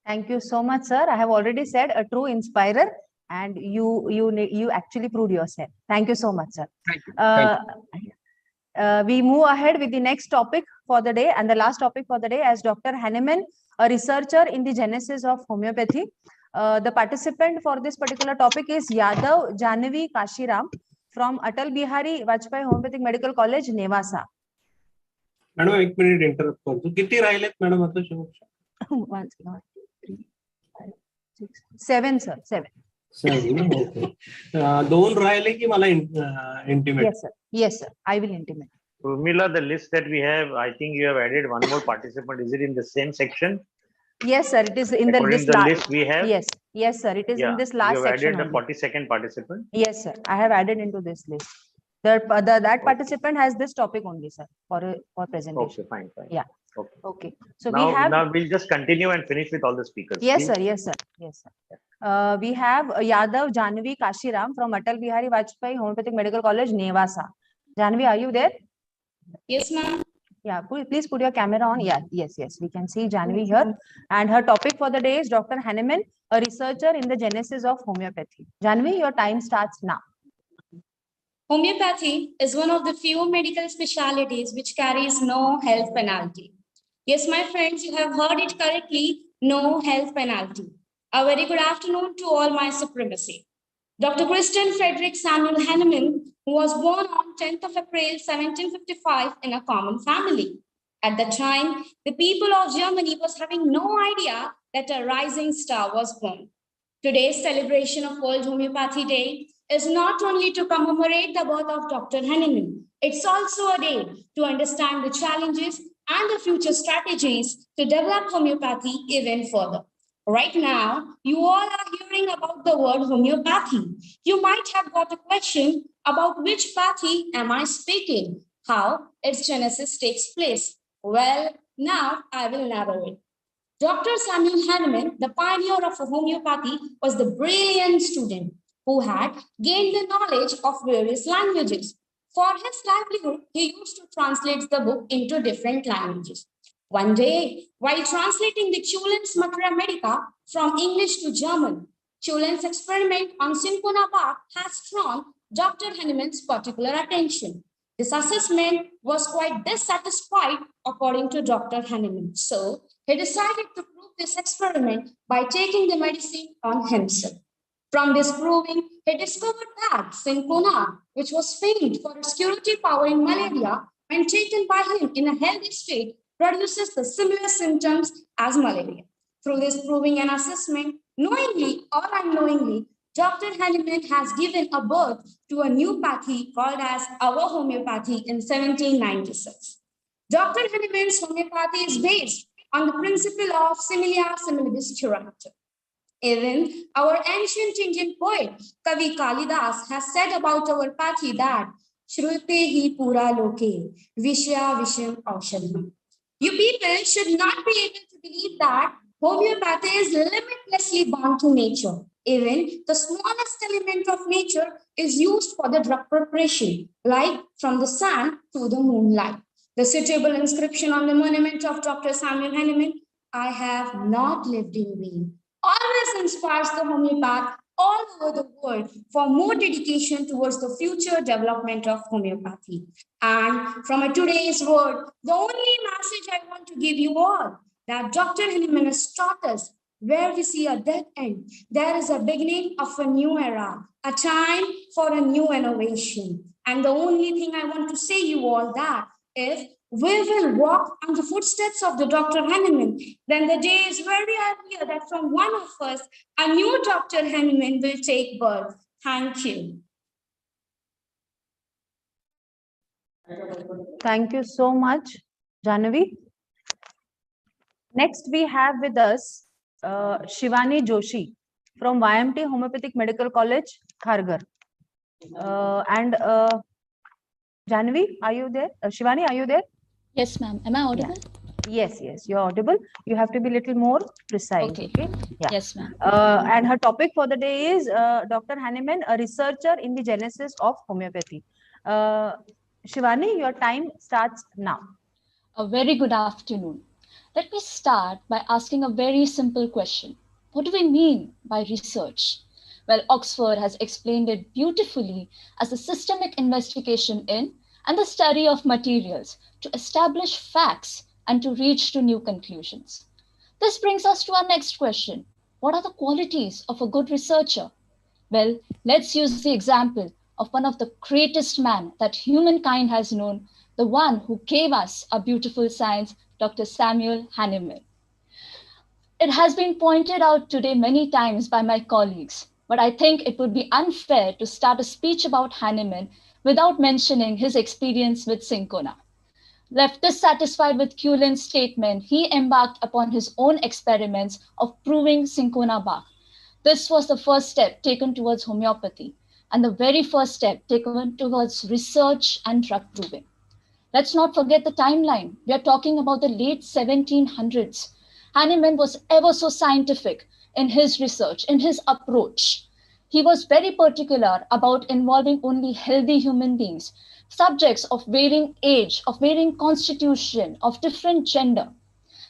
Thank you so much, sir. I have already said a true inspirer, and you actually proved yourself. Thank you so much, sir. Thank you. Thank you. We move ahead with the next topic for the day, and the last topic for the day as Dr. Hahnemann, a researcher in the genesis of homeopathy. The participant for this particular topic is Yadav Janvi Kashiram from Atal Bihari Vajpayee Homeopathic Medical College, Nevasa. Madam 1 minute interrupt करतो. किती राहिलेत madam आता शेवटचे? 1, 2, 3, 5, 6, 7, sir. 7. 7. Okay. 2 राहिले की मला intimate? Yes, sir. Yes, sir. I will intimate. Urmila, the list that we have, I think you have added one more participant. Is it in the same section? Yes, sir. It is in According this to the last. list we have? Yes, yes, sir. It is in this You last have section. added the only. 42nd participant. Yes, sir. I have added into this list. That participant has this topic only, sir, for presentation. Okay, fine, fine. Yeah. Okay. Okay. So Now, we have. now we'll just continue and finish with all the speakers. Yes, please. sir. Yes, sir. Yes, sir. We have Yadav Janvi Kashiram from Atal Bihari Vajpayee Homeopathic Medical College, Nevasa. Janvi, are you there? Yes, ma'am. Yeah, please put your camera on. Yeah, yes, yes. We can see Janvi here. And her topic for the day is Dr. Hahnemann, a researcher in the genesis of homeopathy. Janvi, your time starts now. Homeopathy is one of the few medical specialties which carries no health penalty. Yes, my friends, you have heard it correctly, no health penalty. A very good afternoon to all my supremacy. Dr. Christian Frederick Samuel Hahnemann, who was born on 10th of April 1755 in a common family. At the time, the people of Germany was having no idea that a rising star was born. Today's celebration of World Homeopathy Day is not only to commemorate the birth of Dr. Hahnemann, it's also a day to understand the challenges and the future strategies to develop homeopathy even further. Right now, you all are hearing about the word homeopathy. You might have got a question about which pathy am I speaking, how its genesis takes place. Well, now I will narrate. Dr. Samuel Hahnemann, the pioneer of homeopathy, was the brilliant student who had gained the knowledge of various languages. For his livelihood, he used to translate the book into different languages. One day, while translating the Chulin's Materia Medica from English to German, Chulin's experiment on cinchona bark has drawn Dr. Hahnemann's particular attention. This assessment was quite dissatisfied according to Dr. Hahnemann. So, he decided to prove this experiment by taking the medicine on himself. From this proving, he discovered that cinchona, which was famed for its curative power in malaria, when taken by him in a healthy state, produces the similar symptoms as malaria. Through this proving and assessment, knowingly or unknowingly, Dr. Hahnemann has given a birth to a new pathy called as our homeopathy in 1796. Dr. Hahnemann's homeopathy is based on the principle of similia similibus curantur. Even our ancient Indian poet, Kavi Kalidas, has said about our pathy that Shrute hi pura loke, Vishya Visham Aushadham. You people should not be able to believe that homeopathy is limitlessly bound to nature. Even the smallest element of nature is used for the drug preparation, like from the sun to the moonlight. The suitable inscription on the monument of Dr. Samuel Hahnemann, I have not lived in vain, always inspires the homeopath all over the world for more dedication towards the future development of homeopathy. And from today's word, the only message I want to give you all, that Dr. Hahnemann has taught us, where we see a dead end, there is a beginning of a new era, a time for a new innovation. And the only thing I want to say you all that if we will walk on the footsteps of the Dr. Hahnemann, then the day is very earlier that from one of us, a new Dr. Hahnemann will take birth. Thank you. Thank you so much, Jahnavi. Next, we have with us Shivani Joshi from YMT Homeopathic Medical College, Kharghar. And Jahnavi, are you there? Shivani, are you there? Yes, ma'am. Am I audible? Yeah. Yes, you're audible. You have to be a little more precise. Okay. Yeah. Yes, ma'am. And her topic for the day is Dr. Hahnemann, a researcher in the genesis of homeopathy. Shivani, your time starts now. A very good afternoon. Let me start by asking a very simple question. What do we mean by research? Well, Oxford has explained it beautifully as a systemic investigation in and the study of materials to establish facts and to reach to new conclusions. This brings us to our next question. What are the qualities of a good researcher? Well, let's use the example of one of the greatest men that humankind has known, the one who gave us a beautiful science, Dr. Samuel Hahnemann. It has been pointed out today many times by my colleagues, but I think it would be unfair to start a speech about Hahnemann without mentioning his experience with cinchona. Left dissatisfied with Cullen's statement, he embarked upon his own experiments of proving cinchona bark. This was the first step taken towards homeopathy and the very first step taken towards research and drug proving. Let's not forget the timeline. We are talking about the late 1700s. Hahnemann was ever so scientific in his research, in his approach. He was very particular about involving only healthy human beings, subjects of varying age, of varying constitution, of different gender.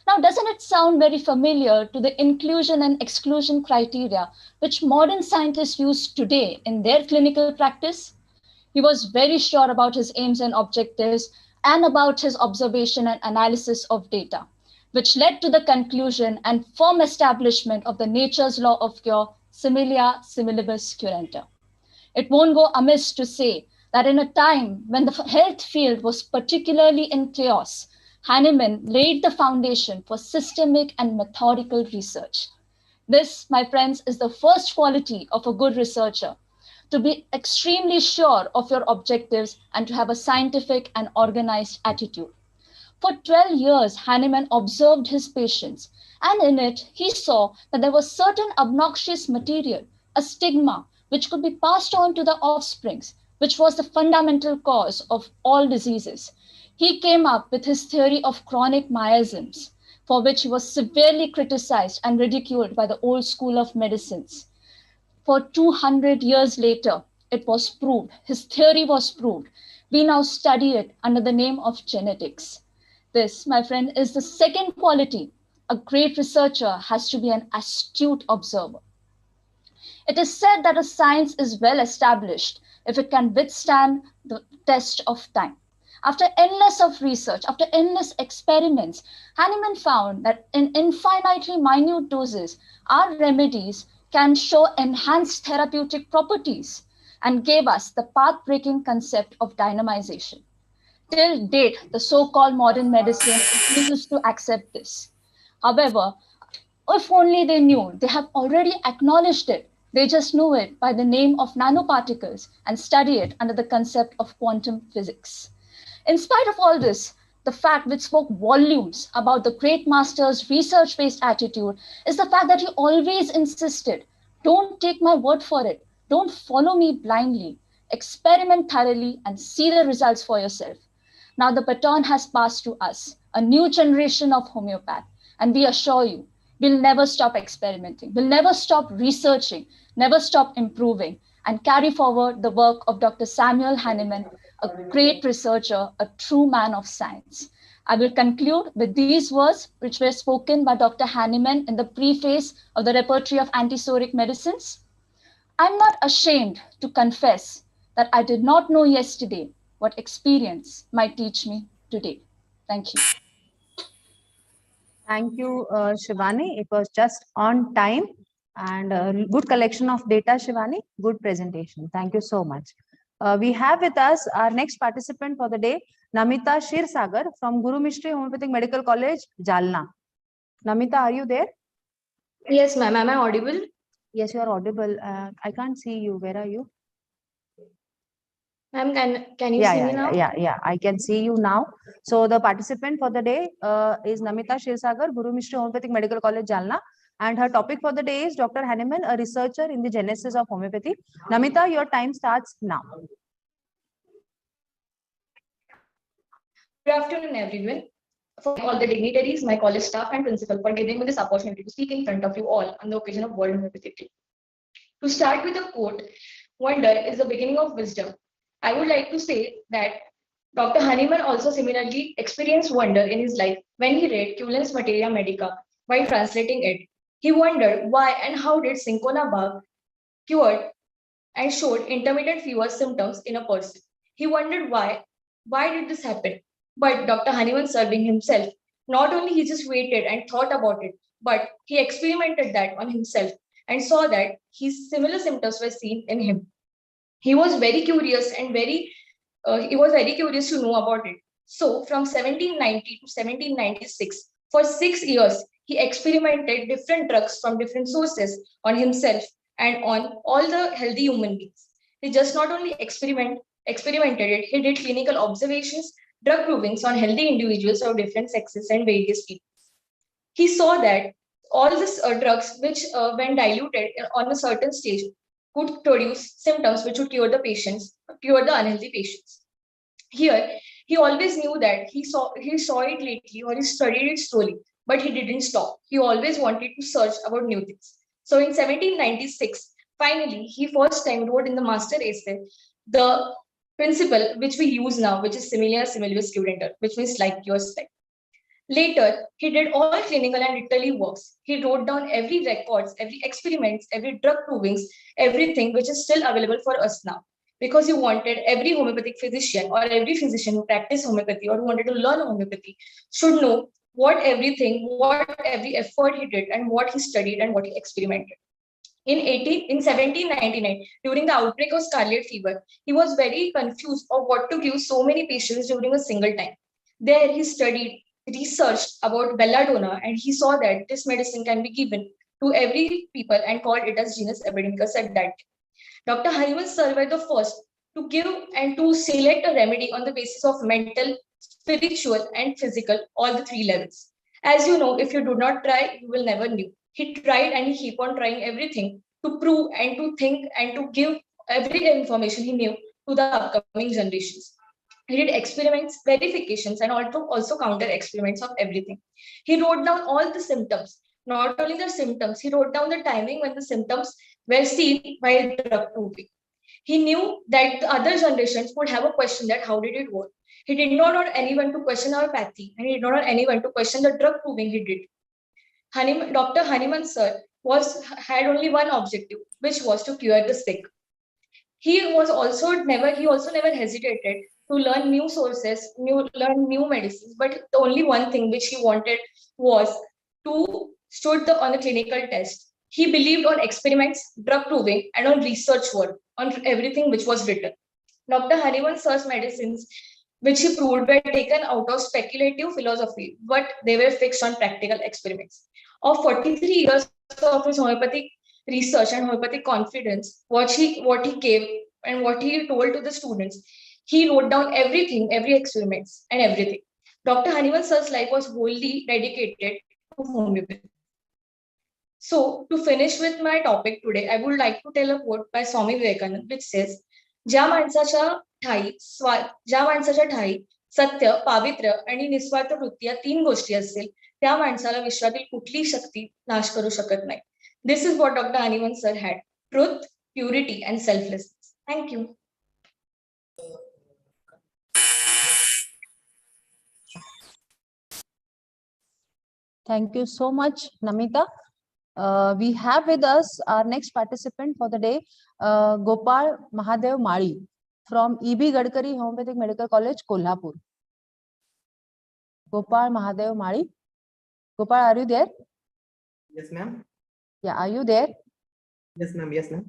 Now, doesn't it sound very familiar to the inclusion and exclusion criteria which modern scientists use today in their clinical practice? He was very sure about his aims and objectives and about his observation and analysis of data, which led to the conclusion and firm establishment of the nature's law of cure, similia similibus curenta. It won't go amiss to say that in a time when the health field was particularly in chaos, Hahnemann laid the foundation for systemic and methodical research. This, my friends, is the first quality of a good researcher, to be extremely sure of your objectives and to have a scientific and organized attitude. For 12 years, Hahnemann observed his patients, and in it, he saw that there was certain obnoxious material, a stigma, which could be passed on to the offsprings, which was the fundamental cause of all diseases. He came up with his theory of chronic miasms, for which he was severely criticized and ridiculed by the old school of medicines. For 200 years later, it was proved, his theory was proved. We now study it under the name of genetics. This, my friend, is the second quality. A great researcher has to be an astute observer. It is said that a science is well established if it can withstand the test of time. After endless of research, after endless experiments, Hahnemann found that in infinitely minute doses, our remedies can show enhanced therapeutic properties and gave us the path-breaking concept of dynamization. Till date, the so-called modern medicine refuses to accept this. However, if only they knew, they have already acknowledged it. They just know it by the name of nanoparticles and study it under the concept of quantum physics. In spite of all this, the fact which spoke volumes about the great master's research-based attitude is the fact that he always insisted, don't take my word for it. Don't follow me blindly. Experiment thoroughly and see the results for yourself. Now the baton has passed to us, a new generation of homeopath, and we assure you, we'll never stop experimenting. We'll never stop researching, never stop improving, and carry forward the work of Dr. Samuel Hahnemann, a great researcher, a true man of science. I will conclude with these words, which were spoken by Dr. Hahnemann in the preface of the Repertory of Antisoric Medicines. I'm not ashamed to confess that I did not know yesterday what experience might teach me today. Thank you. Thank you, Shivani. It was just on time and a good collection of data, Shivani. Good presentation. Thank you so much. We have with us our next participant for the day, Namita Shirsagar from Guru Mishri Homeopathic Medical College, Jalna. Namita, are you there? Yes, ma'am. Am I audible? Yes, you are audible. I can't see you. Where are you? Ma'am, can you see me now? Yeah. I can see you now. So the participant for the day is Namita Shirsagar, Guru Mishri Homeopathic Medical College, Jalna. And her topic for the day is Dr. Hahnemann, a researcher in the genesis of homeopathy. Namita, your time starts now. Good afternoon, everyone. For all the dignitaries, my college staff and principal for giving me this opportunity to speak in front of you all on the occasion of World Homeopathic Day. To start with a quote, wonder is the beginning of wisdom. I would like to say that Dr. Hahnemann also similarly experienced wonder in his life when he read Cullen's Materia Medica while translating it. He wondered why and how did cinchona bug cured and showed intermittent fever symptoms in a person. He wondered why did this happen? But Dr. Hahnemann serving himself, not only he just waited and thought about it, but he experimented that on himself and saw that his similar symptoms were seen in him. He was very curious and he was very curious to know about it. So from 1790 to 1796, for 6 years, he experimented different drugs from different sources on himself and on all the healthy human beings. He just not only experimented it, he did clinical observations, drug provings on healthy individuals of different sexes and various people. He saw that all these drugs, which when diluted on a certain stage, could produce symptoms which would cure the unhealthy patients. Here, he always knew that he saw it lately or he studied it slowly, but he didn't stop. He always wanted to search about new things. So in 1796, finally, he first time wrote in the master essay the principle which we use now, which is similia similibus curantur, which means like yours like. Later, he did all clinical and literary works. He wrote down every records, every experiments, every drug provings, everything which is still available for us now. Because he wanted every homeopathic physician or every physician who practiced homeopathy or who wanted to learn homeopathy should know what every effort he did and what he studied and what he experimented. In 1799, during the outbreak of scarlet fever, he was very confused of what to give so many patients during a single time. There he studied, researched about belladonna, and he saw that this medicine can be given to every people and called it as genus epidemicus at that time. Dr. Hahnemann sir were the first to give and to select a remedy on the basis of mental, spiritual, and physical, all the three levels. As you know, if you do not try, you will never know. He tried and he keep on trying everything to prove and to think and to give every information he knew to the upcoming generations. He did experiments, verifications, and also counter experiments of everything. He wrote down all the symptoms, not only the symptoms, he wrote down the timing when the symptoms were seen by drug proving. He knew that the other generations would have a question that how did it work? He did not want anyone to question our pathy, and he did not want anyone to question the drug proving he did. Dr. Hahnemann sir had only one objective, which was to cure the sick. He also never hesitated to learn new sources, learn new medicines. But the only one thing which he wanted was to stood on the clinical test. He believed on experiments, drug proving, and on research work, on everything which was written. Dr. Hahnemann sir's medicines, which he proved, were taken out of speculative philosophy, but they were fixed on practical experiments. Of 43 years of his homeopathic research and homeopathic confidence, what he gave and what he told to the students, he wrote down everything, every experiments and everything. Dr. Hahnemann sir's life was wholly dedicated to homeopathy. So to finish with my topic today, I would like to tell a quote by Swami Vivekananda, which says, ज्या माणसाच्या ठाई सत्य, पावित्र्य आणि निस्वार्थ वृत्ती या तीन गोष्टी असतील, त्या माणसाला विश्वातील कुठलीही शक्ती नाश करू शकत नाही. This is what Dr. Hahnemann sir had: truth, purity, and selflessness. Thank you. Thank you so much, Namita. We have with us our next participant for the day, Gopal Mahadev Mali from E.B. Gadkari Homeopathic Medical College, Kolhapur. Gopal Mahadev Mali. Gopal, are you there? Yes, ma'am. Yeah, are you there? Yes, ma'am. Yes, ma'am.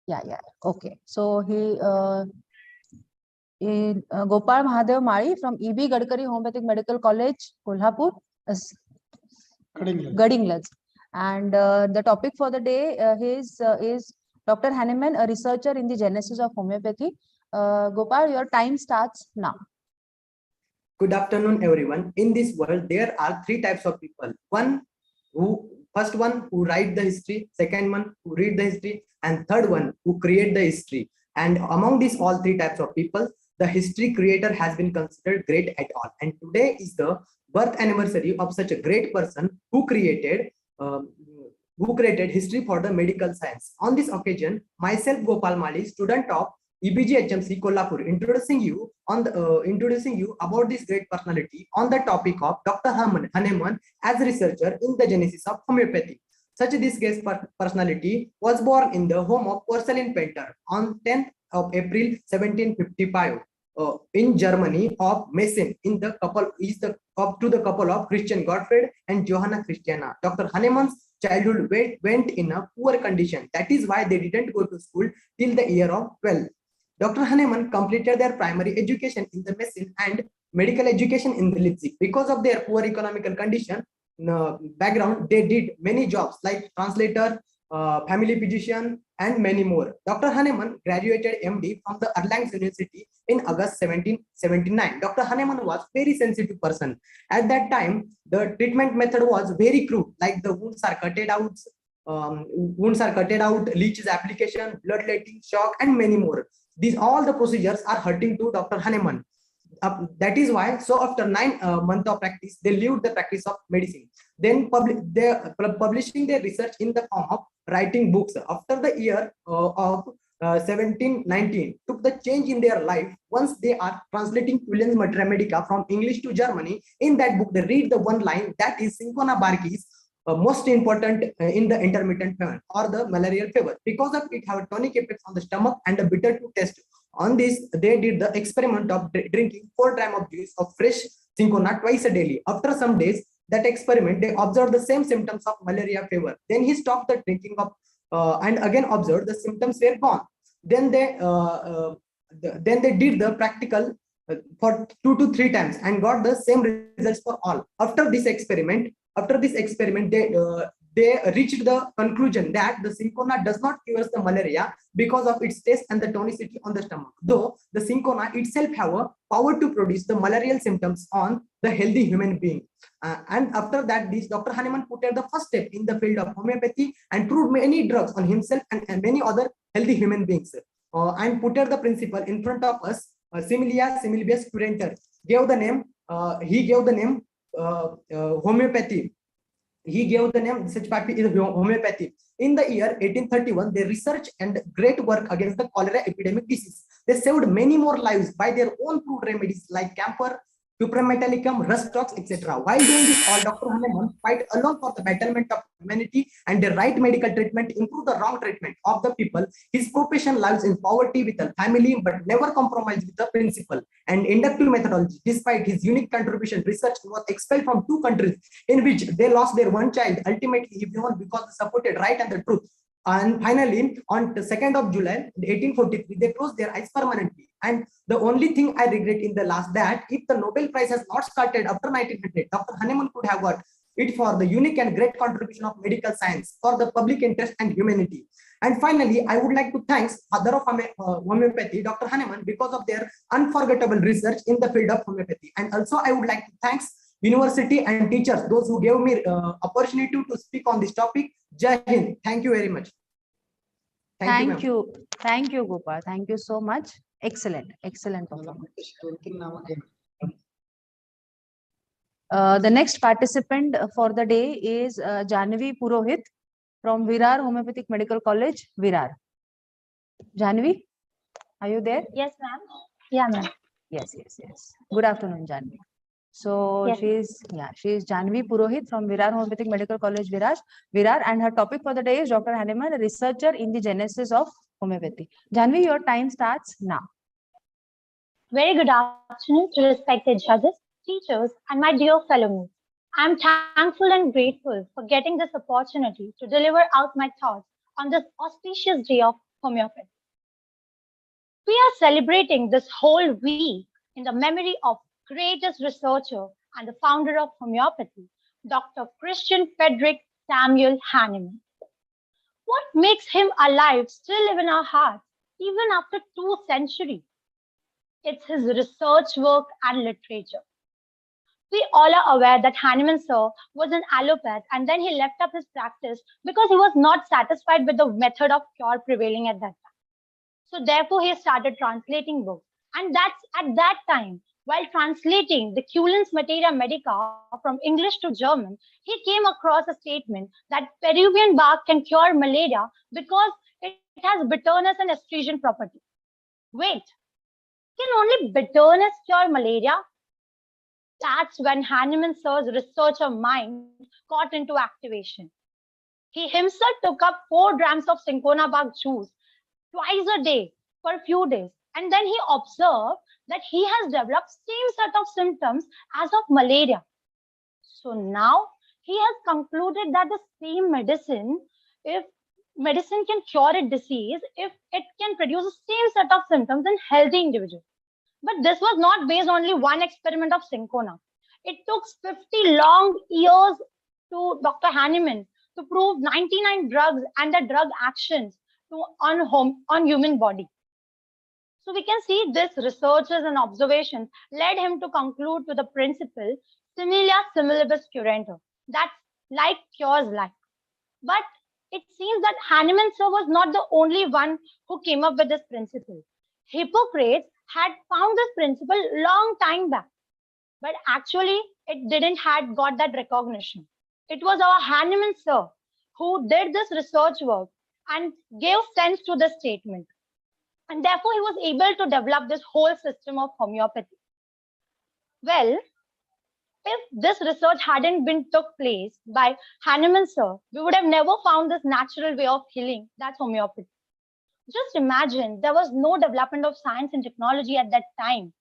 Yeah. Okay. So Gopal Mahadev Mali from E.B. Gadkari Homeopathic Medical College, Kolhapur, Gadinglaz. And the topic for the day is Dr. Hahnemann, a researcher in the genesis of homeopathy. Gopal, your time starts now. Good afternoon, everyone. In this world, there are three types of people. First one who write the history, second one who read the history, and third one who create the history. And among these all three types of people, the history creator has been considered great at all. And today is the birth anniversary of such a great person who created history for the medical science. On this occasion, myself, Gopal Mali, student of EBG HMC Kolhapur, introducing you about this great personality on the topic of Dr. Hahnemann as researcher in the genesis of homeopathy. Such this great personality was born in the home of porcelain painter on 10th of April 1755 in Germany of Meissen to the couple of Christian Gottfried and Johanna Christiana. Dr. Hahnemann's childhood went in a poor condition. That is why they didn't go to school till the year of 12. Dr. Hahnemann completed their primary education in the Meissen and medical education in the Leipzig. Because of their poor economical condition background, they did many jobs like translator, family physician, and many more. Dr. Hahnemann graduated MD from the Erlangen University in August 1779. Dr. Hahnemann was very sensitive person. At that time, the treatment method was very crude, like the wounds are cutted out, leeches application, bloodletting, shock, and many more. These all the procedures are hurting to Dr. Hahnemann. That is why, so after 9 months of practice, they leave the practice of medicine. Then publishing their research in the form of writing books. After the year of 1719, took the change in their life once they are translating Culens Materia Medica from English to Germany. In that book, they read the one line that is Cinchona barcis, most important in the intermittent fever or the malarial fever, because of it have tonic effects on the stomach and a bitter to taste. On this, they did the experiment of drinking 4 grams of juice of fresh cinchona twice a daily. After some days, that experiment, they observed the same symptoms of malaria fever. Then he stopped the drinking of and again observed the symptoms were gone. Then they did the practical for 2 to 3 times and got the same results for all. After this experiment, they reached the conclusion that the cinchona does not cure the malaria because of its taste and the tonicity on the stomach. Though the cinchona itself have a power to produce the malarial symptoms on the healthy human being. And after that, this Dr. Hahnemann put the first step in the field of homeopathy and proved many drugs on himself and many other healthy human beings. And put the principle in front of us, similia similibus curantur. He gave the name homeopathy. He gave the name such party is homeopathy. In the year 1831, they researched and great work against the cholera epidemic disease. They saved many more lives by their own proved remedies like camphor, Cuprum metallicum, rust tox, etc. While doing this, all Dr. Hahnemann fight alone for the betterment of humanity and the right medical treatment, improve the wrong treatment of the people. His profession lives in poverty with a family, but never compromised with the principle and inductive methodology. Despite his unique contribution, research was expelled from 2 countries in which they lost their one child. Ultimately, he won because they supported right and the truth. And finally, on the 2nd of July, 1843, they closed their eyes permanently. And the only thing I regret in the last that if the Nobel Prize has not started after 1900, Dr. Hahnemann could have got it for the unique and great contribution of medical science for the public interest and humanity. And finally, I would like to thank Father of Homeopathy, Dr. Hahnemann, because of their unforgettable research in the field of homeopathy. And also, I would like to thank university and teachers, those who gave me opportunity to speak on this topic. Jai Hind. Thank you very much. Thank you. Thank you, Gopal. Thank you so much. Excellent. Excellent performance. The next participant for the day is Janvi Purohit from Virar Homeopathic Medical College, Virar. Janvi, are you there? Yes, ma'am. Yeah, ma'am. Yes. Good afternoon, Janvi. So yes. she's Janvi Purohit from Virar Homeopathic Medical College, Virar, and her topic for the day is Dr. Hahnemann, a researcher in the genesis of homeopathy. Janvi, your time starts now. Very good afternoon to respected judges, teachers, and my dear fellow mates. I'm thankful and grateful for getting this opportunity to deliver out my thoughts on this auspicious day of homeopathy. We are celebrating this whole week in the memory of greatest researcher and the founder of homeopathy, Dr. Christian Frederick Samuel Hahnemann. What makes him alive still live in our hearts, even after 2 centuries? It's his research work and literature. We all are aware that Hahnemann sir was an allopath and then he left up his practice because he was not satisfied with the method of cure prevailing at that time. So therefore, he started translating books. And that's at that time, while translating the Culens Materia Medica from English to German, he came across a statement that Peruvian bark can cure malaria because it has bitterness and astringent property. Wait, can only bitterness cure malaria? That's when Hahnemann sir's researcher mind got into activation. He himself took up 4 grams of cinchona bark juice twice a day for a few days. And then he observed that he has developed same set of symptoms as of malaria. So now he has concluded that the same medicine, if medicine can cure a disease, if it can produce the same set of symptoms in healthy individuals. But this was not based on only one experiment of cinchona. It took 50 long years to Dr. Hahnemann to prove 99 drugs and the drug actions on human body. So we can see this researches and observations led him to conclude to the principle similia similibus curantur. That's like cures like. But it seems that Hahnemann sir was not the only one who came up with this principle. Hippocrates had found this principle long time back, but actually it didn't had got that recognition. It was our Hahnemann sir who did this research work and gave sense to the statement. And therefore, he was able to develop this whole system of homeopathy. Well, if this research hadn't been took place by Hahnemann sir, we would have never found this natural way of healing, that's homeopathy. Just imagine, there was no development of science and technology at that time.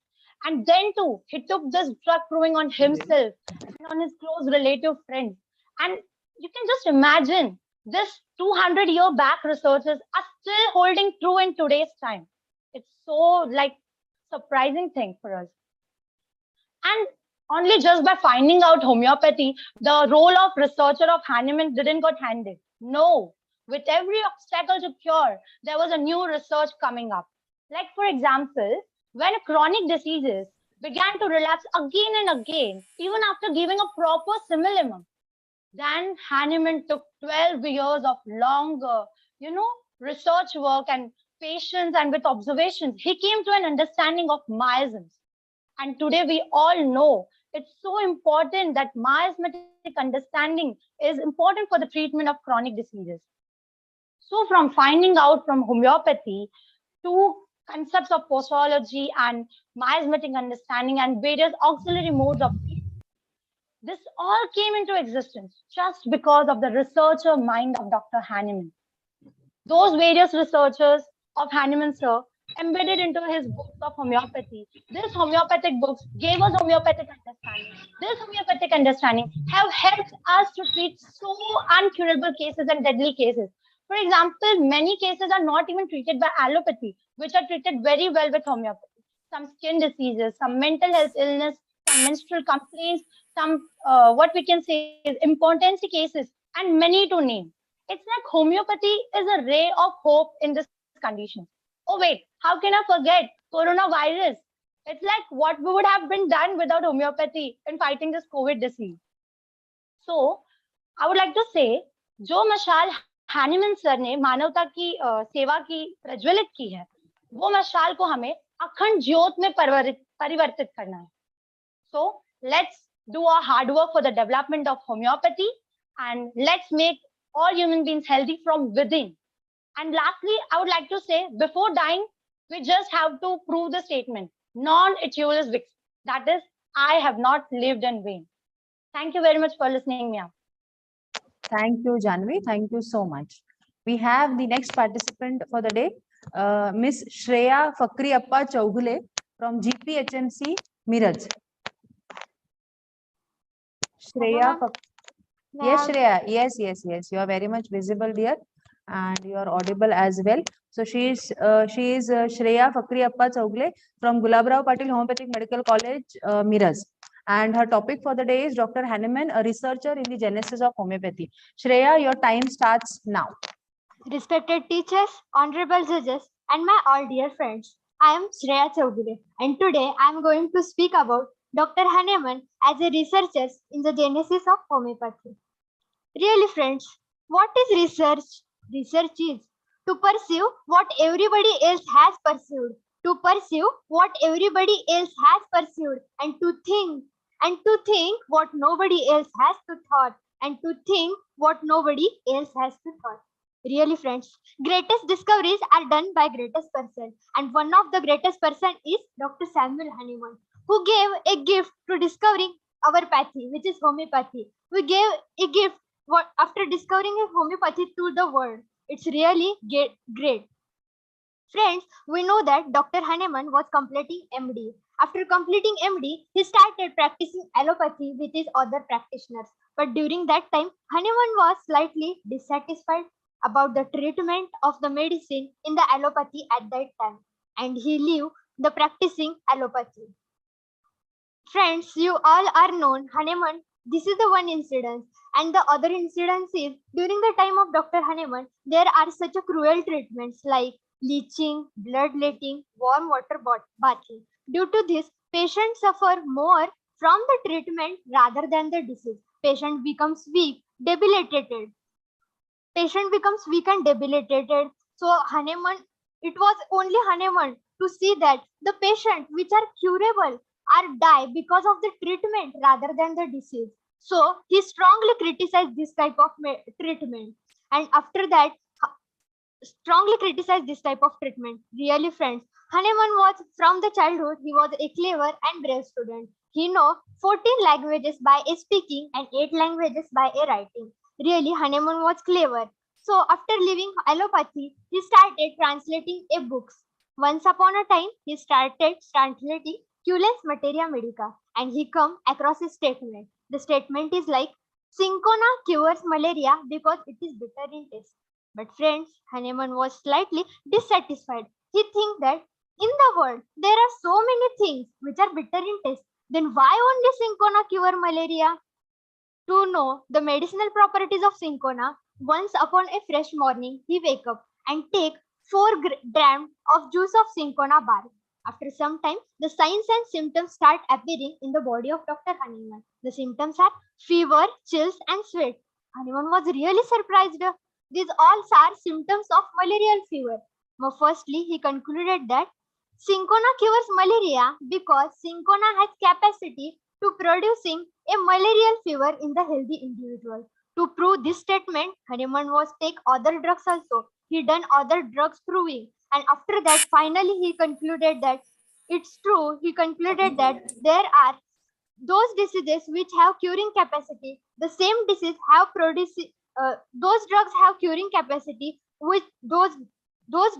And then too, he took this drug proving on himself and on his close relative friends. And you can just imagine, this 200-year back researchers are still holding true in today's time. It's so like surprising thing for us. And only just by finding out homeopathy, the role of researcher of Hahnemann didn't got handed. No, with every obstacle to cure, there was a new research coming up. Like for example, when chronic diseases began to relapse again and again, even after giving a proper similimum, then Hahnemann took 12 years of long, research work and patience, and with observations, he came to an understanding of miasms. And today we all know it's so important that miasmatic understanding is important for the treatment of chronic diseases. So from finding out from homeopathy to concepts of posology and miasmatic understanding and various auxiliary modes of treatment, this all came into existence just because of the researcher mind of Dr. Hahnemann. Those various researchers of Hahnemann sir embedded into his books of homeopathy. This homeopathic books gave us homeopathic understanding. This homeopathic understanding have helped us to treat so uncurable cases and deadly cases. For example, many cases are not even treated by allopathy, which are treated very well with homeopathy. Some skin diseases, some mental health illness, some menstrual complaints, some what we can say is impotency cases, and many to name. It's like homeopathy is a ray of hope in this condition. Oh wait, how can I forget coronavirus? It's like what we would have been done without homeopathy in fighting this COVID disease. So I would like to say, जो मशाल हैनिमन sir ने मानवता की सेवा की प्रज्वलित की है, वो मशाल को हमें अखंड ज्योत में परिवर्तित करना है. So let's do our hard work for the development of homeopathy, and let's make all human beings healthy from within. And lastly, I would like to say, before dying, we just have to prove the statement, non etiolus vix. That is, I have not lived in vain. Thank you very much for listening, Mia. Thank you, Janvi. Thank you so much. We have the next participant for the day, Miss Shreya Fakriappa Chowgule from GPHMC, Miraj. Shreya, yes, Shreya. Yes. You are very much visible, dear, and you are audible as well. So she is Shreya Fakriappa Chowgule from Gulabrao Patil Homeopathic Medical College, Miraj. And her topic for the day is Dr. Hahnemann, a researcher in the genesis of homeopathy. Shreya, your time starts now. Respected teachers, honorable judges, and my all dear friends, I am Shreya Chowgule, and today I am going to speak about Dr. Hahnemann as a researcher in the genesis of homeopathy. Really, friends, what is research? Research is to pursue what everybody else has pursued, to pursue what everybody else has pursued, and to think what nobody else has to thought, and to think what nobody else has to thought. Really, friends, greatest discoveries are done by greatest person, and one of the greatest person is Dr. Samuel Hahnemann, who gave a gift to discovering our pathy, which is homeopathy. We gave a gift after discovering a homeopathy to the world. It's really great. Friends, we know that Dr. Hahnemann was completing MD. After completing MD, he started practicing allopathy with his other practitioners. But during that time, Hahnemann was slightly dissatisfied about the treatment of the medicine in the allopathy at that time, and he left the practicing allopathy. Friends, you all are known Hahnemann. This is the one incident, and the other incident is during the time of Dr. Hahnemann, there are such a cruel treatments like leeching, bloodletting, warm water bathing. Due to this, patients suffer more from the treatment rather than the disease. Patient becomes weak, debilitated. Patient becomes weak and debilitated. So Hahnemann, it was only Hahnemann to see that the patient which are curable are die because of the treatment rather than the disease. So he strongly criticized this type of treatment, and after that strongly criticized this type of treatment. Really, friends, Hahnemann was from the childhood. He was a clever and brave student. He know 14 languages by a speaking and 8 languages by a writing. Really, Hahnemann was clever. So after leaving allopathy, he started translating a books. Once upon a time, he started translating Culens Materia Medica, and he come across a statement. The statement is like, Cinchona cures malaria because it is bitter in taste. But friends, Hahnemann was slightly dissatisfied. He thinks that in the world there are so many things which are bitter in taste. Then why only Cinchona cure malaria? To know the medicinal properties of Cinchona, once upon a fresh morning, he wake up and take 4 grams of juice of Cinchona bark. After some time, the signs and symptoms start appearing in the body of Dr. Hahnemann. The symptoms are fever, chills, and sweat. Hahnemann was really surprised. These all are symptoms of malarial fever. Now, firstly, he concluded that Cinchona cures malaria because Cinchona has capacity to producing a malarial fever in the healthy individual. To prove this statement, Hahnemann was take other drugs also. He done other drugs proving, and after that, finally he concluded that it's true. He concluded that there are those diseases which have curing capacity. The same disease have those drugs have curing capacity, which those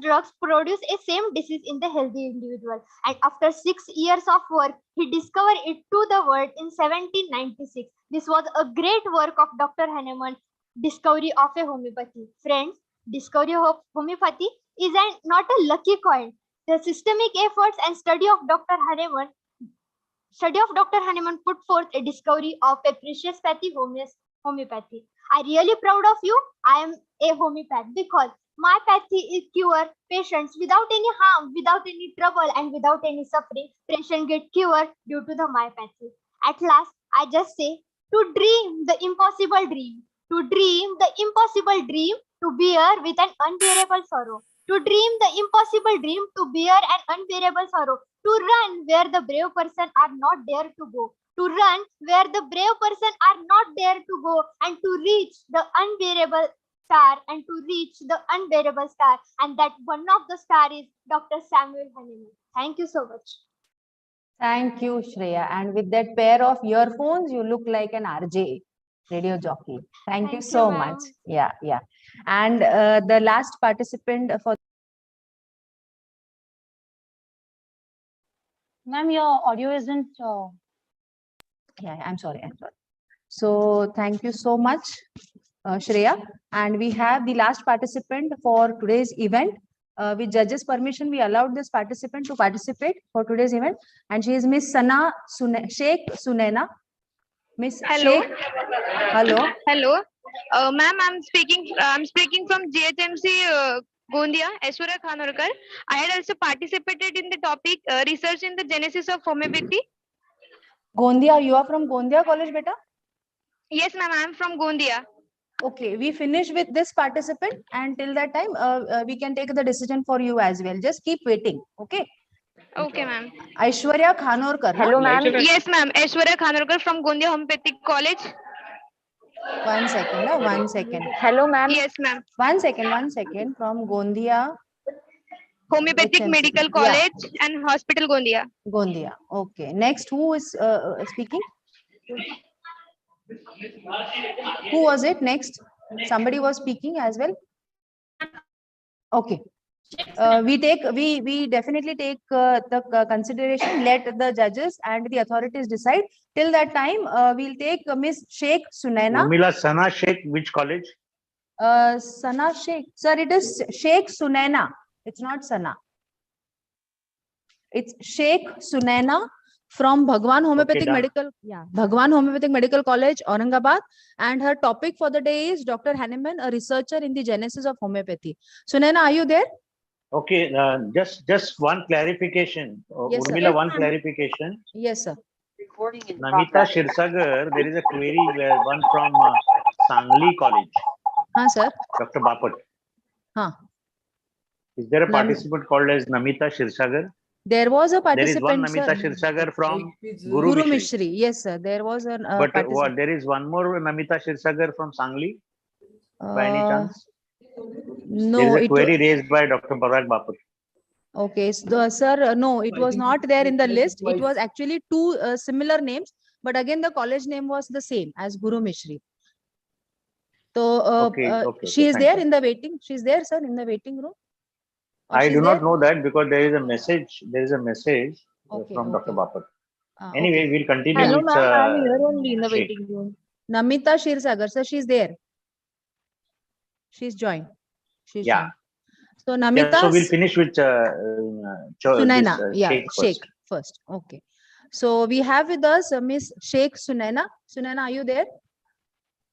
drugs produce a same disease in the healthy individual. And after 6 years of work, he discovered it to the world in 1796. This was a great work of Dr. Hahnemann, discovery of a homeopathy. Friends, discovery of homeopathy is not a lucky coin. The systemic efforts and study of Dr. Hahnemann put forth a discovery of a precious pathy homeopathy. I really proud of you. I am a homeopath because my pathy is cure patients without any harm, without any trouble, and without any suffering. Patient get cured due to the myopathy. At last, I just say to dream the impossible dream, to dream the impossible dream, to bear with an unbearable sorrow, to dream the impossible dream, to bear an unbearable sorrow, to run where the brave person are not there to go, to run where the brave person are not there to go, and to reach the unbearable star, and to reach the unbearable star, and that one of the star is Dr. Samuel Hahnemann. Thank you so much. Thank you, Shreya. And with that pair of earphones, you look like an RJ, radio jockey. Thank you so much. Yeah. And the last participant for. Ma'am, your audio isn't. Yeah, I'm sorry. So thank you so much, Shreya. And we have the last participant for today's event. With judges' permission, we allowed this participant to participate for today's event. And she is Miss Sana Sheikh Sunaina. Miss Sheikh. Hello. Hello. Ma'am, I'm speaking from GHMC Gondia, Aishwarya Khanorkar. I had also participated in the topic research in the genesis of homeopathy. Gondia, you are from Gondia College, beta? Yes, ma'am, I'm from Gondia. Okay, we finish with this participant, and till that time, we can take the decision for you as well. Just keep waiting. Okay. Okay, ma'am. Aishwarya Khanorkar. Hello, ma'am. Yes, ma'am. Aishwarya Khanorkar from Gondia Homeopathic College. One second, huh? 1 second. Hello, ma'am. Yes, ma'am. 1 second, 1 second. From Gondia. Homeopathic HMC. Medical Yeah. College and Hospital Gondia. Gondia. Okay. Next, who is speaking? Who was it next? Somebody was speaking as well. Okay. We definitely take the consideration. Let the judges and the authorities decide. Till that time, we'll take Miss Sheikh Sunaina. Urmila Sana Sheikh, which college? Sana Sheikh. Sir, it is Sheikh Sunaina. It's not Sana. It's Sheikh Sunaina from Bhagwan Homeopathic done. Medical. Yeah, Bhagwan Homeopathic Medical College, Aurangabad. And her topic for the day is Dr. Hahnemann, a researcher in the genesis of homeopathy. Sunaina, are you there? Okay, just one clarification. Yes, sir. Urmila, Yes, one ma'am. clarification. Yes, sir. Namita Shirsagar, there is a query one from Sangli College. Sir. Dr. Bapat. Huh. Is there a participant called as Namita Shirsagar? There was a There is one participant, Namita sir. Shirsagar from Guru Guru Mishri. Mishri. Yes, sir. There was a But participant. there is one more Namita Shirsagar from Sangli, by any chance? No, There is a it query raised by Dr. Parag Bapat. Okay, so, sir, no, it was not there in the list. It was actually two similar names, but again, the college name was the same as Guru Mishri. So, she is there in the waiting. She's there, sir, in the waiting room. Or I she's do not there? know that because there is a message. There is a message from Dr. Bapat. Anyway, we'll continue Hello, with. ma'am. I'm here only in the Sheikh. waiting room. Namita Shirsagar, sir, she's there. She's joined. She's Yeah. joined. So, Namita. Yeah, so we'll finish with Sunaina, this, yeah, Sheikh Sheikh first. first. Okay. So we have with us Miss Sheikh Sunaina. Sunaina, are you there?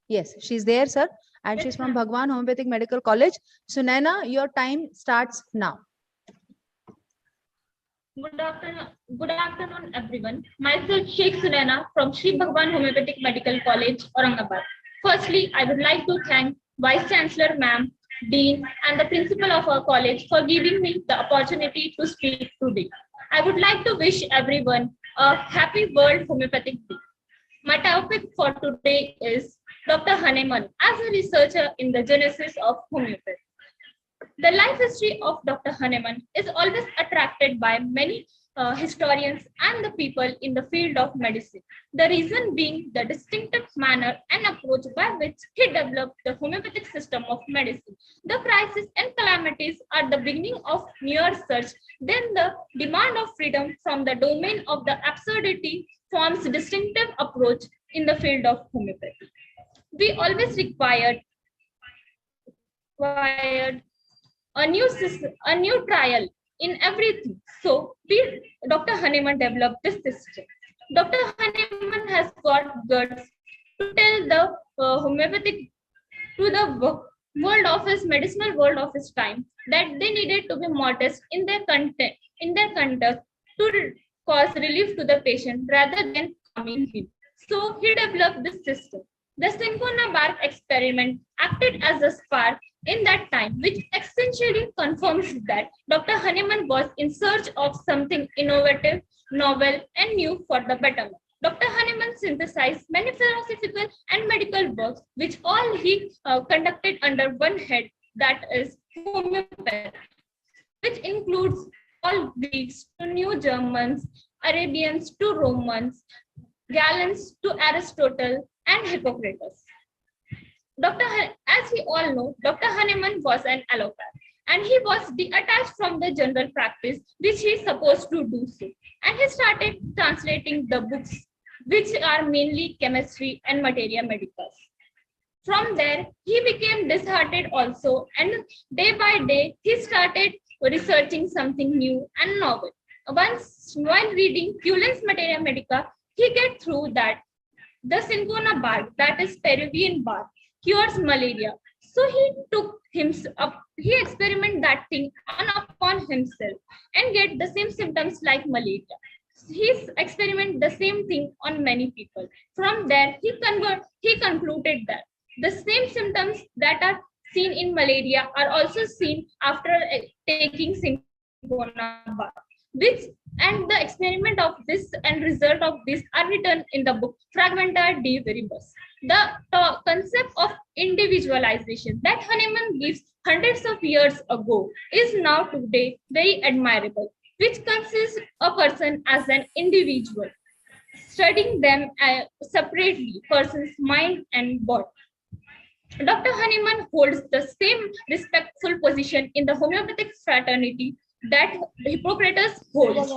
Yes, she's there, sir. And she's from Bhagwan Homeopathic Medical College. Sunaina, your time starts now. Good afternoon, everyone. Myself, Sheikh Sunaina from Sri Bhagwan Homeopathic Medical College, Aurangabad. Firstly, I would like to thank Vice Chancellor Ma'am, Dean, and the principal of our college for giving me the opportunity to speak today. I would like to wish everyone a happy World Homeopathic Day. My topic for today is Dr. Hahnemann as a researcher in the genesis of homeopathy. The life history of Dr. Hahnemann is always attracted by many historians and the people in the field of medicine. The reason being the distinctive manner and approach by which he developed the homeopathic system of medicine. The crises and calamities are the beginning of mere search, then the demand of freedom from the domain of the absurdity forms distinctive approach in the field of homeopathy. We always required a new system, a new trial in everything. So Dr. Hahnemann developed this system. Dr. Hahnemann has got guts to tell the homeopathic to the world of his medicinal world of his time that they needed to be modest in their content, in their conduct to cause relief to the patient rather than harming him. So he developed this system. The cinchona bark experiment acted as a spark in that time, which essentially confirms that Dr. Hahnemann was in search of something innovative, novel, and new for the betterment. Dr. Hahnemann synthesized many philosophical and medical works, which all he conducted under one head, that is homeopathy, which includes all Greeks to New Germans, Arabians to Romans, Galens to Aristotle, and Hippocrates. As we all know, Dr. Hahnemann was an allopath and he was detached from the general practice, which he is supposed to do so. And he started translating the books, which are mainly chemistry and materia medicas. From there, he became disheartened also, and day by day, he started researching something new and novel. Once, while reading Cullen's Materia Medica, he get through that the cinchona bark, that is Peruvian bark, cures malaria. So he took he experimented that thing upon himself and get the same symptoms like malaria. He experiment the same thing on many people. From there, he concluded that the same symptoms that are seen in malaria are also seen after taking cinchona bark, which And the experiment of this and result of this are written in the book Fragmenta de Veribus. The concept of individualization that Hahnemann gives hundreds of years ago is now today very admirable, which considers a person as an individual, studying them separately, person's mind and body. Dr. Hahnemann holds the same respectful position in the homeopathic fraternity that Hippocrates holds.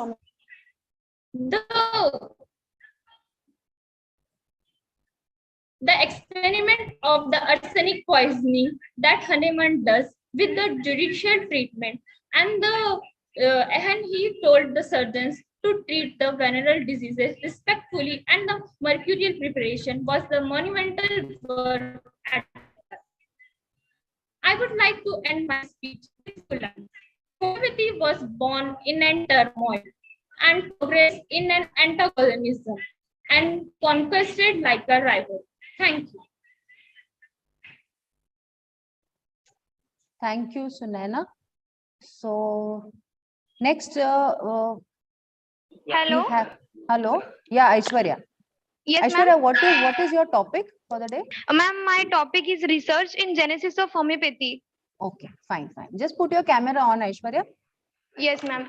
The experiment of the arsenic poisoning that Hahnemann does with the judicial treatment and he told the surgeons to treat the venereal diseases respectfully, and the mercurial preparation was the monumental work at I would like to end my speech with two lines. Homeopathy was born in a turmoil and progressed in an antagonism and conquered like a rival. Thank you. Thank you, Sunaina. So next, Hello. Hello. Yeah, Aishwarya. Yes, Aishwarya, ma'am. what is your topic for the day? Ma'am, my topic is research in genesis of homeopathy. Okay, fine. Just put your camera on, Aishwarya. Yes, ma'am.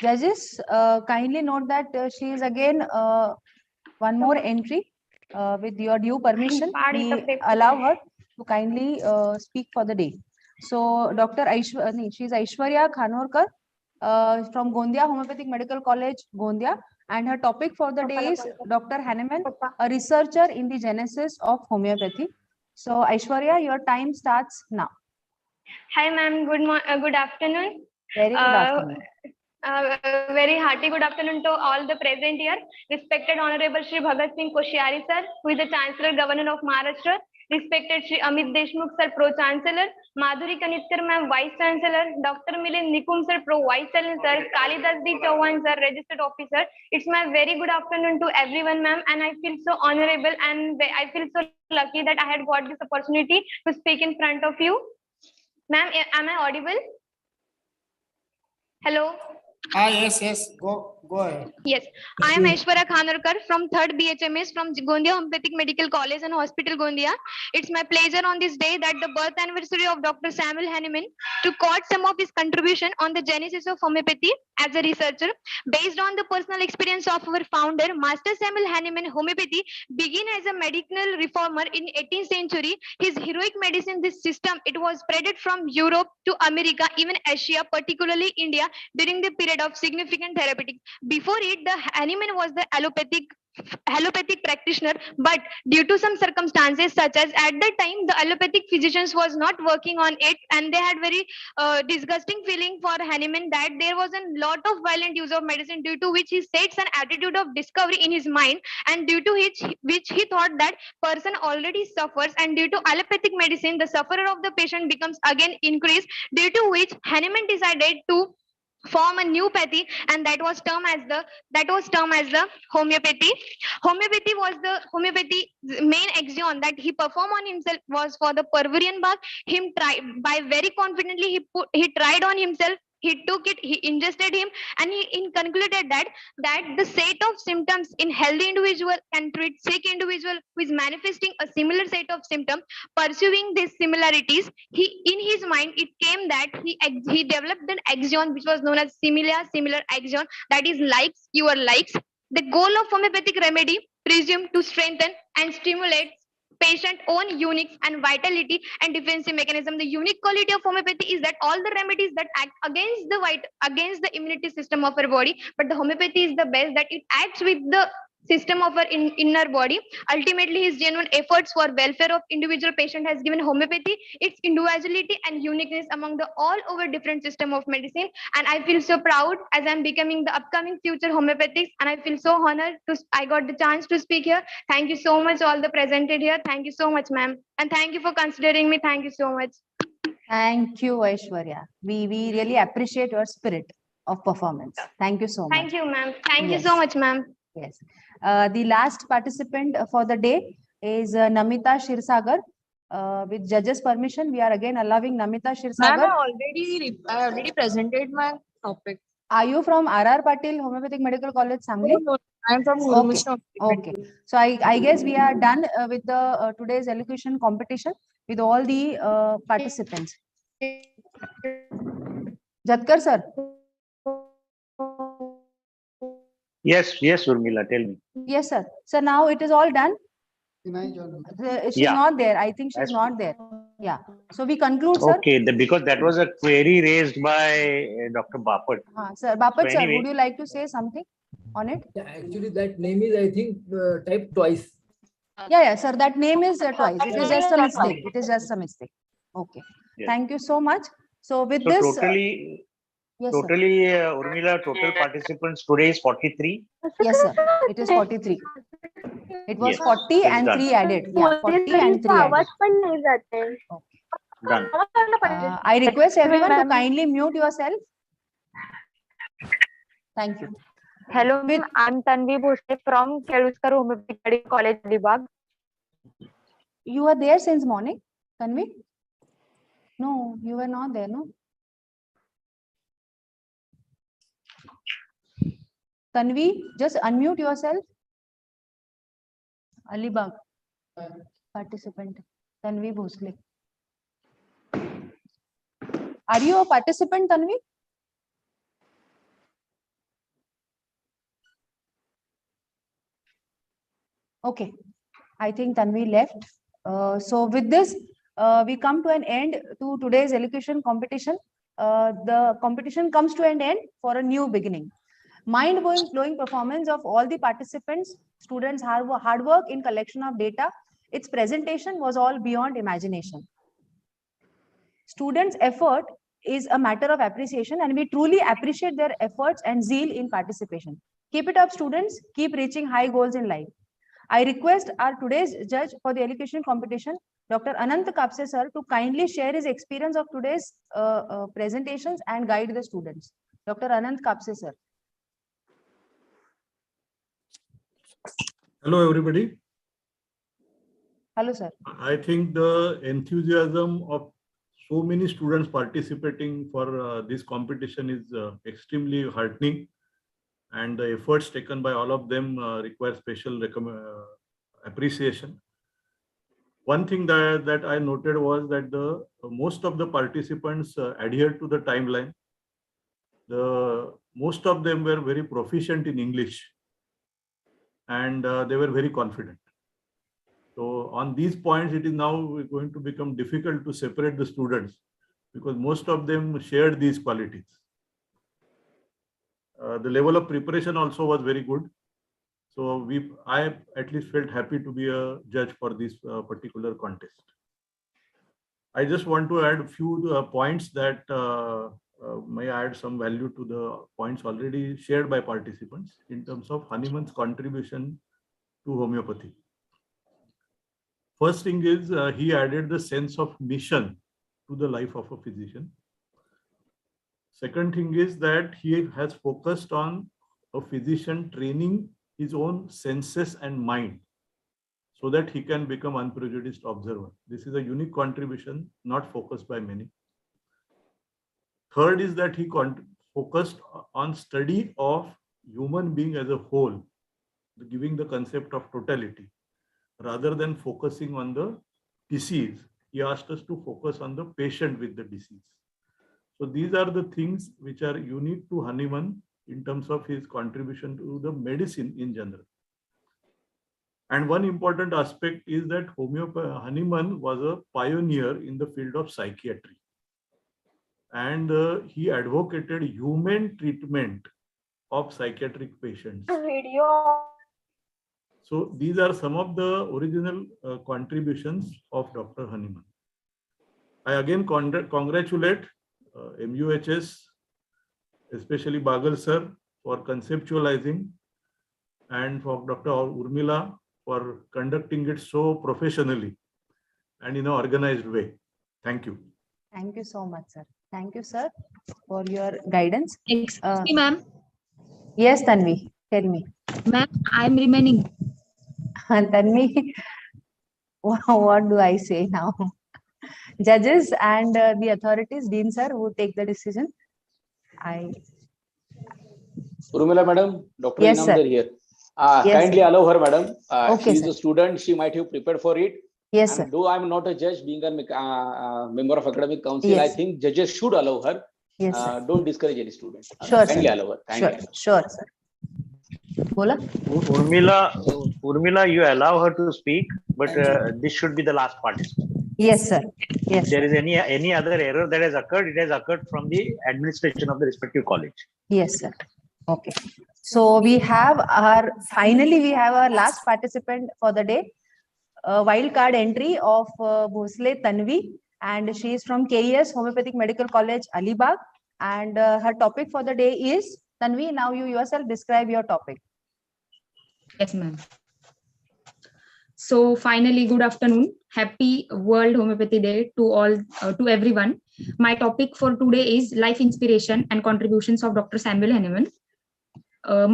Judges, kindly note that she is again one more entry. With your due permission, we allow her to kindly speak for the day. So, Dr. Aishwarya, she is Aishwarya Khanorkar from Gondia Homeopathic Medical College, Gondia, and her topic for the day is Dr. Hahnemann, a researcher in the genesis of homeopathy. So, Aishwarya, your time starts now. Hi, ma'am. Good afternoon. Very good afternoon. Very hearty good afternoon to all the present here. Respected Honorable Shri Bhagat Singh Koshyari sir, who is the Chancellor Governor of Maharashtra. Respected Shri Amit Deshmukh sir, Pro Chancellor. Madhuri Kanitkar ma'am, Vice Chancellor. Dr. Milind Nikum sir, Pro Vice Chancellor. Kalidas D. Chauhan sir, Registered Officer. It's my very good afternoon to everyone, ma'am, and I feel so honorable and I feel so lucky that I had got this opportunity to speak in front of you. Ma'am, am I audible? Hello. Yes. Go ahead. Yes, I am Aishwarya Khanorkar from 3rd BHMS from Gondia Homeopathic Medical College and Hospital Gondia. It's my pleasure on this day that the birth anniversary of Dr. Samuel Hahnemann to quote some of his contribution on the genesis of homeopathy as a researcher. Based on the personal experience of our founder, Master Samuel Hahnemann, homeopathy began as a medical reformer in 18th century. His heroic medicine, this system, it was spreaded from Europe to America, even Asia, particularly India, during the period of significant therapeutic. Before it, the Hahnemann was the allopathic practitioner, but due to some circumstances, such as at that time the allopathic physicians was not working on it, and they had very disgusting feeling for Hahnemann that there was a lot of violent use of medicine, due to which he sets an attitude of discovery in his mind, and due to which he thought that person already suffers, and due to allopathic medicine the sufferer of the patient becomes again increased, due to which Hahnemann decided to form a new pathy, and that was termed as the homeopathy. Homeopathy main axiom that he performed on himself was for the Perverian bark. By very confidently he tried on himself, he took it, he ingested him, and he concluded that the set of symptoms in healthy individual can treat sick individual who is manifesting a similar set of symptoms. Pursuing these similarities, in his mind it came that he developed an axiom which was known as similar axiom, that is likes your likes. The goal of homeopathic remedy presumed to strengthen and stimulate patient own unique and vitality and defensive mechanism. The unique quality of homeopathy is that all the remedies that act against the immunity system of our body, but the homeopathy is the best that it acts with the system of our inner body. Ultimately, his genuine efforts for welfare of individual patient has given homeopathy its individuality and uniqueness among the all over different system of medicine. And I feel so proud as I'm becoming the upcoming future homeopathics, and I feel so honored to I got the chance to speak here. Thank you so much all the presented here. Thank you so much, ma'am, and thank you for considering me. Thank you so much. Thank you, Aishwarya. We really appreciate your spirit of performance. Thank you so much. Thank you, ma'am. Thank you so much, ma'am. Yes. The last participant for the day is Namita Shirsagar. With judges' permission, we are again allowing Namita Shirsagar. Ma'am, I already presented my topic. Are you from R.R. Patil Homeopathic Medical College, Sangli? No, I am from Guru Okay. Mission. Okay. So I guess we are done with the today's elocution competition with all the participants. Jatkar sir. Yes, Urmila, tell me. Yes, sir. So now it is all done. She's Yeah. not there. I think she's not there. Yeah. So we conclude, sir. Okay, because that was a query raised by Dr. Bapat. Sir, Bapat sir, anyway- would you like to say something on it? Yeah, actually, that name is, I think, typed twice. Yeah, sir. That name is twice. It is just a mistake. It is just a mistake. Okay. Yes. Thank you so much. So with So this, totally, yes, sir. Urmila, total participants today is 43. Yes, sir. It is 43. It was Yes, 40 it's and done. 3 added. Yeah, 40 and 3 added. Done. I request everyone to kindly mute yourself. Thank you. Hello, I'm Tanvi Bhosle from Keluskar Homeopathic Medical College, Alibag. You were there since morning, Tanvi? No, you were not there, no? Tanvi, just unmute yourself. Alibag. Participant. Tanvi Bhosle. Are you a participant, Tanvi? Okay. I think Tanvi left. So with this, we come to an end to today's elocution competition. The competition comes to an end for a new beginning. Mind-blowing performance of all the participants, students' hard work in collection of data. Its presentation was all beyond imagination. Students' effort is a matter of appreciation, and we truly appreciate their efforts and zeal in participation. Keep it up, students. Keep reaching high goals in life. I request our today's judge for the elocution competition, Dr. Anant Kapse sir, to kindly share his experience of today's presentations and guide the students. Dr. Anant Kapse sir. Hello, everybody. Hello, sir. I think the enthusiasm of so many students participating for this competition is extremely heartening, and the efforts taken by all of them require special appreciation. One thing that I noted was that most of the participants adhered to the timeline. Most of them were very proficient in English, and they were very confident. So on these points, it is now going to become difficult to separate the students because most of them shared these qualities. The level of preparation also was very good. So I at least felt happy to be a judge for this particular contest. I just want to add a few points that may add some value to the points already shared by participants in terms of Hahnemann's contribution to homeopathy. First thing is he added the sense of mission to the life of a physician. Second thing is that he has focused on a physician training his own senses and mind so that he can become unprejudiced observer. This is a unique contribution not focused by many. Third is that he focused on study of human being as a whole, giving the concept of totality. Rather than focusing on the disease, he asked us to focus on the patient with the disease. So these are the things which are unique to Hahnemann in terms of his contribution to the medicine in general. And one important aspect is that Hahnemann was a pioneer in the field of psychiatry. And he advocated human treatment of psychiatric patients. So these are some of the original contributions of Dr. Hahnemann. I again congratulate MUHS, especially Bagal sir, for conceptualizing, and for Dr. Urmila for conducting it so professionally and in an organized way. Thank you. Thank you so much, sir. Thank you, sir, for your guidance. Excuse me, ma'am. Yes, Tanvi, tell me. Ma'am, I'm remaining. Tanvi, what do I say now? Judges and the authorities, Dean sir, who take the decision. Urmila madam, Dr. Yes, sir. Inamdar here. Yes, Kindly sir. allow her, madam. Okay, She is sir. a student. She might have prepared for it. Yes, And sir. though I'm not a judge, being a member of academic council, I Yes. think judges should allow her. Yes, sir. Don't discourage any student. Sure, Kindly sir. allow her. Sure, Kindly. sure, sir. Bola? Urmila, you allow her to speak, but this should be the last participant. Yes, sir. Yes. If there is any other error that has occurred, it has occurred from the administration of the respective college. Yes, sir. Okay. So finally we have our last participant for the day, wild card entry of Bhosle Tanvi, and she is from KES Homeopathic Medical College, Alibag, and her topic for the day is, Tanvi, now you yourself describe your topic. Yes, ma'am. So finally, good afternoon. Happy World Homeopathy Day to all, to everyone. My topic for today is life inspiration and contributions of Dr. Samuel Hahnemann.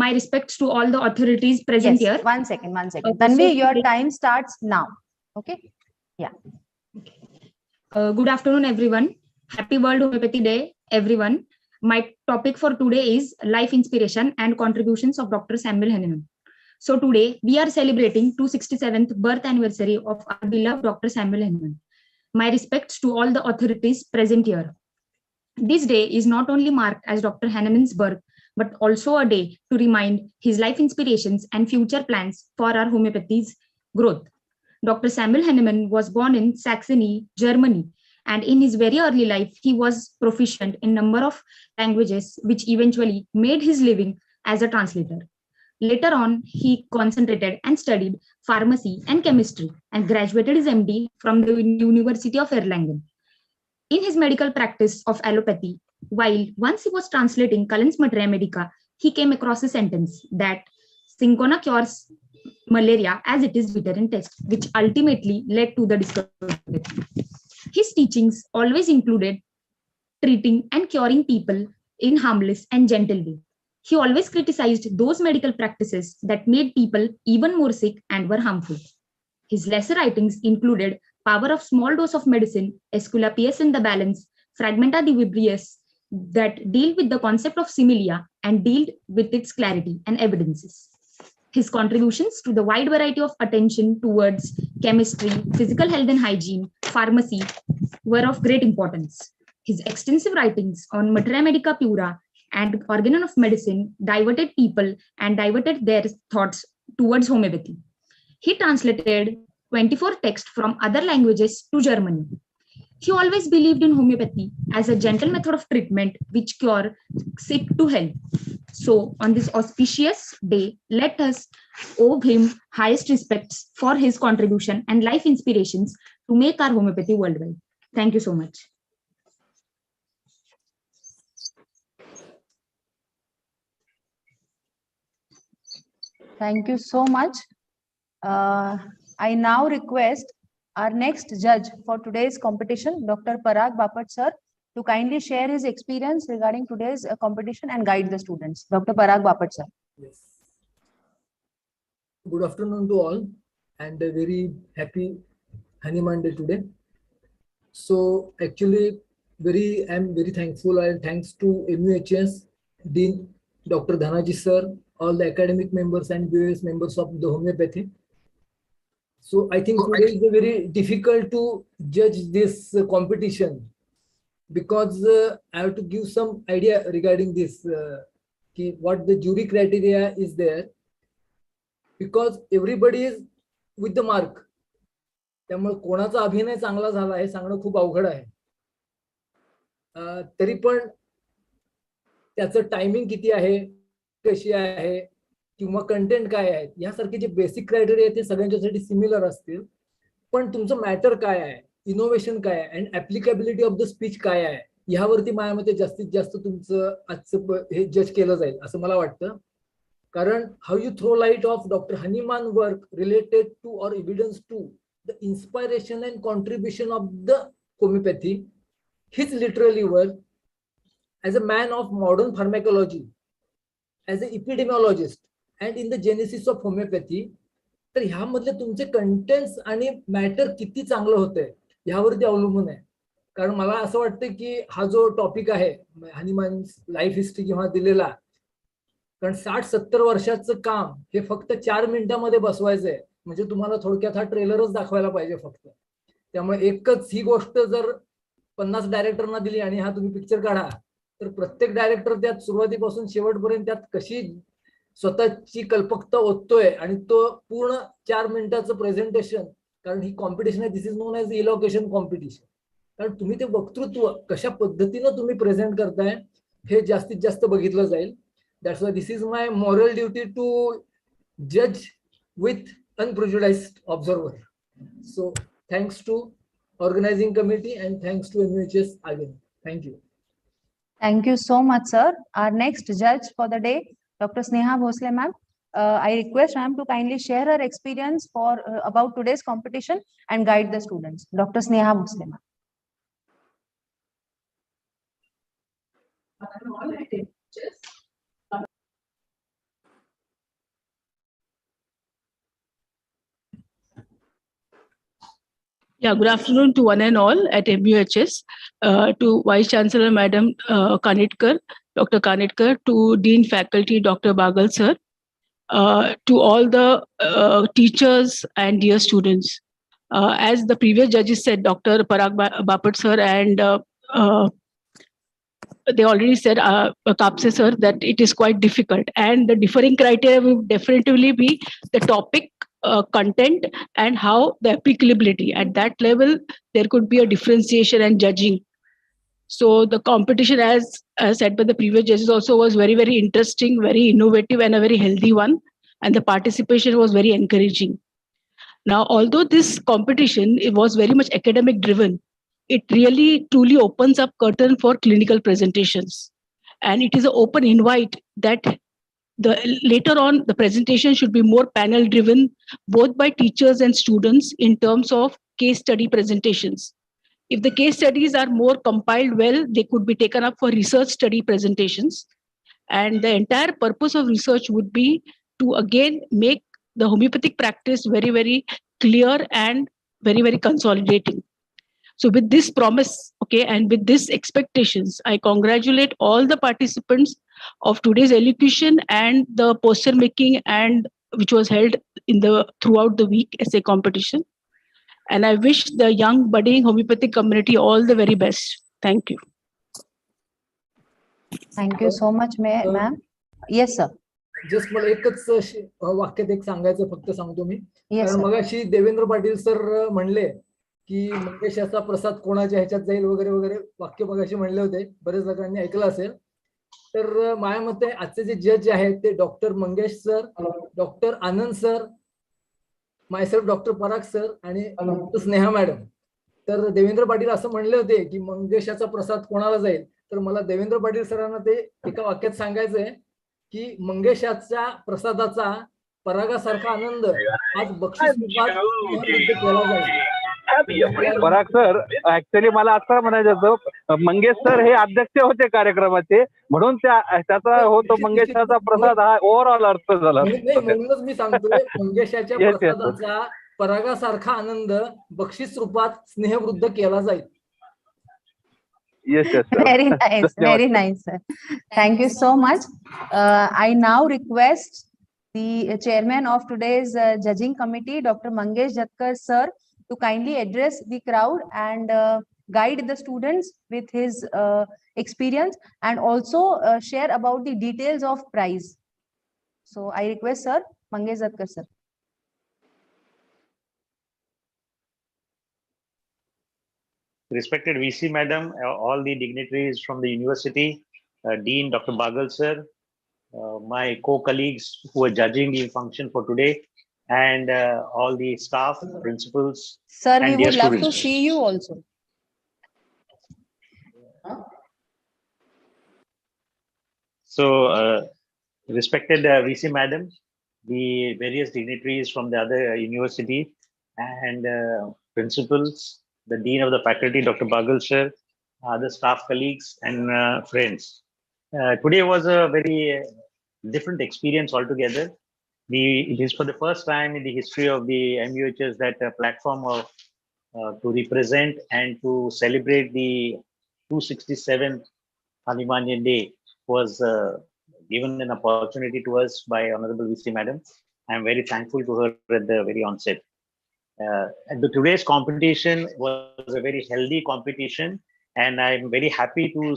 My respects to all the authorities present Yes, here. one second. Okay, Tanvi, so your today- time starts now. Okay. Yeah. Good afternoon, everyone. Happy World Homeopathy Day, everyone. My topic for today is life inspiration and contributions of Dr. Samuel Hahnemann. So today we are celebrating 267th birth anniversary of our beloved Dr. Samuel Hahnemann. My respects to all the authorities present here. This day is not only marked as Dr. Hahnemann's birth, but also a day to remind his life inspirations and future plans for our homeopathy's growth. Dr. Samuel Hahnemann was born in Saxony, Germany, and in his very early life, he was proficient in number of languages, which eventually made his living as a translator. Later on, he concentrated and studied pharmacy and chemistry and graduated his MD from the University of Erlangen. In his medical practice of allopathy, while once he was translating Cullen's Materia Medica, he came across a sentence that Cinchona cures malaria as it is written in text, which ultimately led to the discovery. His teachings always included treating and curing people in harmless and gentle way. He always criticized those medical practices that made people even more sick and were harmful. His lesser writings included Power of Small Dose of Medicine, Aesculapius in the Balance, Fragmenta Divibrius, that deal with the concept of similia and deal with its clarity and evidences. His contributions to the wide variety of attention towards chemistry, physical health and hygiene, pharmacy were of great importance. His extensive writings on Materia Medica Pura and Organon of Medicine diverted people and diverted their thoughts towards homeopathy. He translated 24 texts from other languages to German. He always believed in homeopathy as a gentle method of treatment which cure sick to health. So on this auspicious day, let us owe him highest respects for his contribution and life inspirations to make our homeopathy worldwide. Thank you so much. Thank you so much. I now request our next judge for today's competition, Dr. Parag Bapat sir, to kindly share his experience regarding today's competition and guide the students. Dr. Parag Bapat sir. Yes. Good afternoon to all, and a very happy Hahnemann Day today. So actually, I'm very thankful and thanks to MUHS, Dean Dr. Dhanaji sir, all the academic members and various members of the homeopathy. So I think today is a very difficult to judge this competition because I have to give some idea regarding this, what the jury criteria is there, because everybody is with the mark. त्यामुळे कोणाचा अभिनय चांगला झाला हे सांगणं खूप अवघड आहे. तरी पण त्याचं टायमिंग किती आहे, कशी आहे, किंवा कंटेंट काय आहे, यासारखे जे बेसिक क्रायटेरिया आहेत ते सगळ्यांच्यासाठी सिमिलर असतील. पण तुमचं मॅटर काय आहे, इनोव्हेशन काय आहे, अँड ऍप्लिकेबिलिटी ऑफ द स्पीच काय आहे, ह्यावरती माझ्या मते जास्तीत जास्त तुमचं आजचं हे जज केलं जाईल असं मला वाटतं. कारण how you throw light of doctor Hahnemann work related to or evidence to the inspiration and contribution of the homeopathy, his literary work as a man of modern pharmacology, as an epidemiologist, and in the genesis of homeopathy. तर ह्यामधले तुमचे contents आणि matter किती चांगलं होतंय ह्यावरती अवलंबून आहे. कारण मला असं वाटतं की हा जो टॉपिक आहे हनीमान लाईफ हिस्ट्री जेव्हा दिलेला, कारण 60-70 वर्षाचं काम हे फक्त 4 मिनिटांमध्ये बसवायचं आहे. म्हणजे तुम्हाला थोडक्यात हा ट्रेलरच दाखवायला पाहिजे फक्त. त्यामुळे एकच ही गोष्ट जर 50 डायरेक्टरना दिली आणि हा तुम्ही पिक्चर काढा, तर प्रत्येक डायरेक्टर त्यात सुरुवातीपासून शेवटपर्यंत त्यात कशी स्वतःची कल्पकता ओततोय आणि तो पूर्ण 4 मिनिटाचं प्रेझेंटेशन, कारण ही कॉम्पिटिशन आहे, this is known as elocution competition. कारण तुम्ही ते वक्तृत्व कशा पद्धतीनं तुम्ही प्रेझेंट करताय हे जास्तीत जास्त बघितलं जाईल. That's why this is my moral duty to जज with unprejudiced observer. So thanks to organizing committee and thanks to MUHS again. Thank you. Thank you so much, sir. Our next judge for the day, Dr. Sneha Bhosle, ma'am. I request ma'am to kindly share her experience for about today's competition and guide the students. Dr. Sneha Bhosle, ma'am. Yeah, good afternoon to one and all at MUHS, to Vice Chancellor Madam Kanetkar, Dr. Kanetkar, to Dean Faculty Dr. Bagal sir, to all the teachers and dear students. As the previous judges said, Dr. Parag Bapat sir and they already said, Kapse sir, that it is quite difficult, and the differing criteria will definitively be the topic, content, and how the applicability. At that level, there could be a differentiation and judging. So the competition, as said by the previous judges, also was very, very interesting, very innovative, and a very healthy one. And the participation was very encouraging. Now, although this competition, it was very much academic driven, it really truly opens up curtain for clinical presentations. And it is an open invite that later on the presentation should be more panel driven, both by teachers and students in terms of case study presentations. If the case studies are more compiled well, they could be taken up for research study presentations. And the entire purpose of research would be to again make the homeopathic practice very, very clear and very, very consolidating. So with this promise, okay, and with these expectations, I congratulate all the participants of today's elocution and the poster making, and which was held in throughout the week essay competition. And I wish the young budding homeopathic community all the very best. Thank you. Thank you so much, ma'am. Yes, sir. Just मला एकच वाक्यात एक सांगायचं फक्त सांगतो मी. Yes, कारण sir. मगाशी Devendra Patil sir म्हणले की मंगेशाचा प्रसाद कोणाच्या ह्याच्यात जाईल वगैरे वगैरे वाक्य मगाशी म्हणले होते, बरेच लोकांनी ऐकलं असेल. तर माझ्या मते आजचे जे जज आहेत ते डॉक्टर मंगेश सर, डॉक्टर आनंद सर, मायसेल्फ डॉक्टर पराग सर आणि स्नेहा मॅडम. तर देवेंद्र पाटील असं म्हणले होते की मंगेशाचा प्रसाद कोणाला जाईल, तर मला देवेंद्र पाटील सरांना ते एका वाक्यात सांगायचंय की मंगेशाच्या प्रसादाचा परागासारखा आनंद आज बक्षीस रूपात केला जाईल. पराग सर, ऍक्च्युअली मला असं म्हणायचं होतं, मंगेश सर हे अध्यक्ष होते कार्यक्रमाचे, म्हणून त्याचा होतो मंगेशाचा प्रसाद हा ओव्हरऑल अर्थ झाला. म्हणूनच मी सांगतोय मंगेशाच्या प्रसादाचा परागासारखा आनंद बक्षीस रूपात स्नेहवृद्ध केला जाईल. Yes, yes, sir. Very nice, very nice, sir. Thank you so much. I now request the chairman of today's judging committee, Dr. Mangesh Jatkar sir, to kindly address the crowd and guide the students with his experience and also share about the details of prize. So I request sir, Mangesh Jatkar sir. Respected VC Madam, all the dignitaries from the university, Dean Dr. Bagal sir, my co-colleagues who are judging the function for today, and all the staff, principals, sir, and we would love students. to see you also. So, respected VC Madam, the various dignitaries from the other university, and principals, the Dean of the Faculty, Dr. Bagal sir, other staff colleagues and friends. Today was a very different experience altogether. It is for the first time in the history of the MUHS that a platform of to represent and to celebrate the 267th Hahnemann Day was given an opportunity to us by Honorable VC Madam. I'm very thankful to her at the very onset. And today's competition was a very healthy competition, and I'm very happy to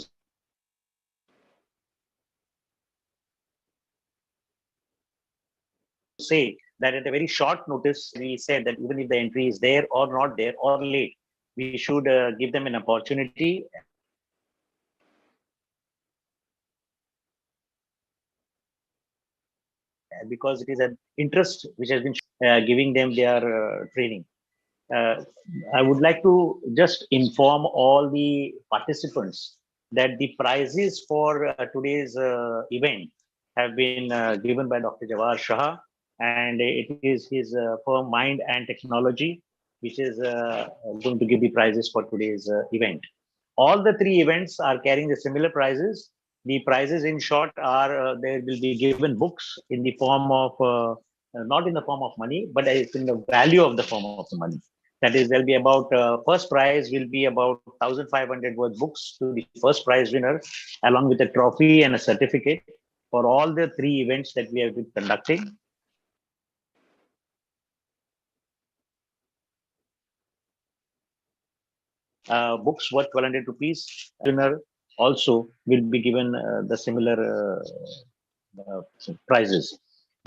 say that at a very short notice, we said that even if the entry is there or not there or late, we should give them an opportunity. Because it is an interest which has been giving them their training. I would like to just inform all the participants that the prizes for today's event have been given by Dr. Jawahar Shah, and it is his firm Mind and Technology, which is going to give the prizes for today's event. All the three events are carrying the similar prizes. The prizes, in short, are there will be given books in the form of not in the form of money, but it's in the value of the form of the money. That is, there'll be about first prize will be about 1,500 worth books to the first prize winner, along with a trophy and a certificate for all the three events that we have been conducting. Books worth 1,200 rupees. Winner also will be given the similar prizes.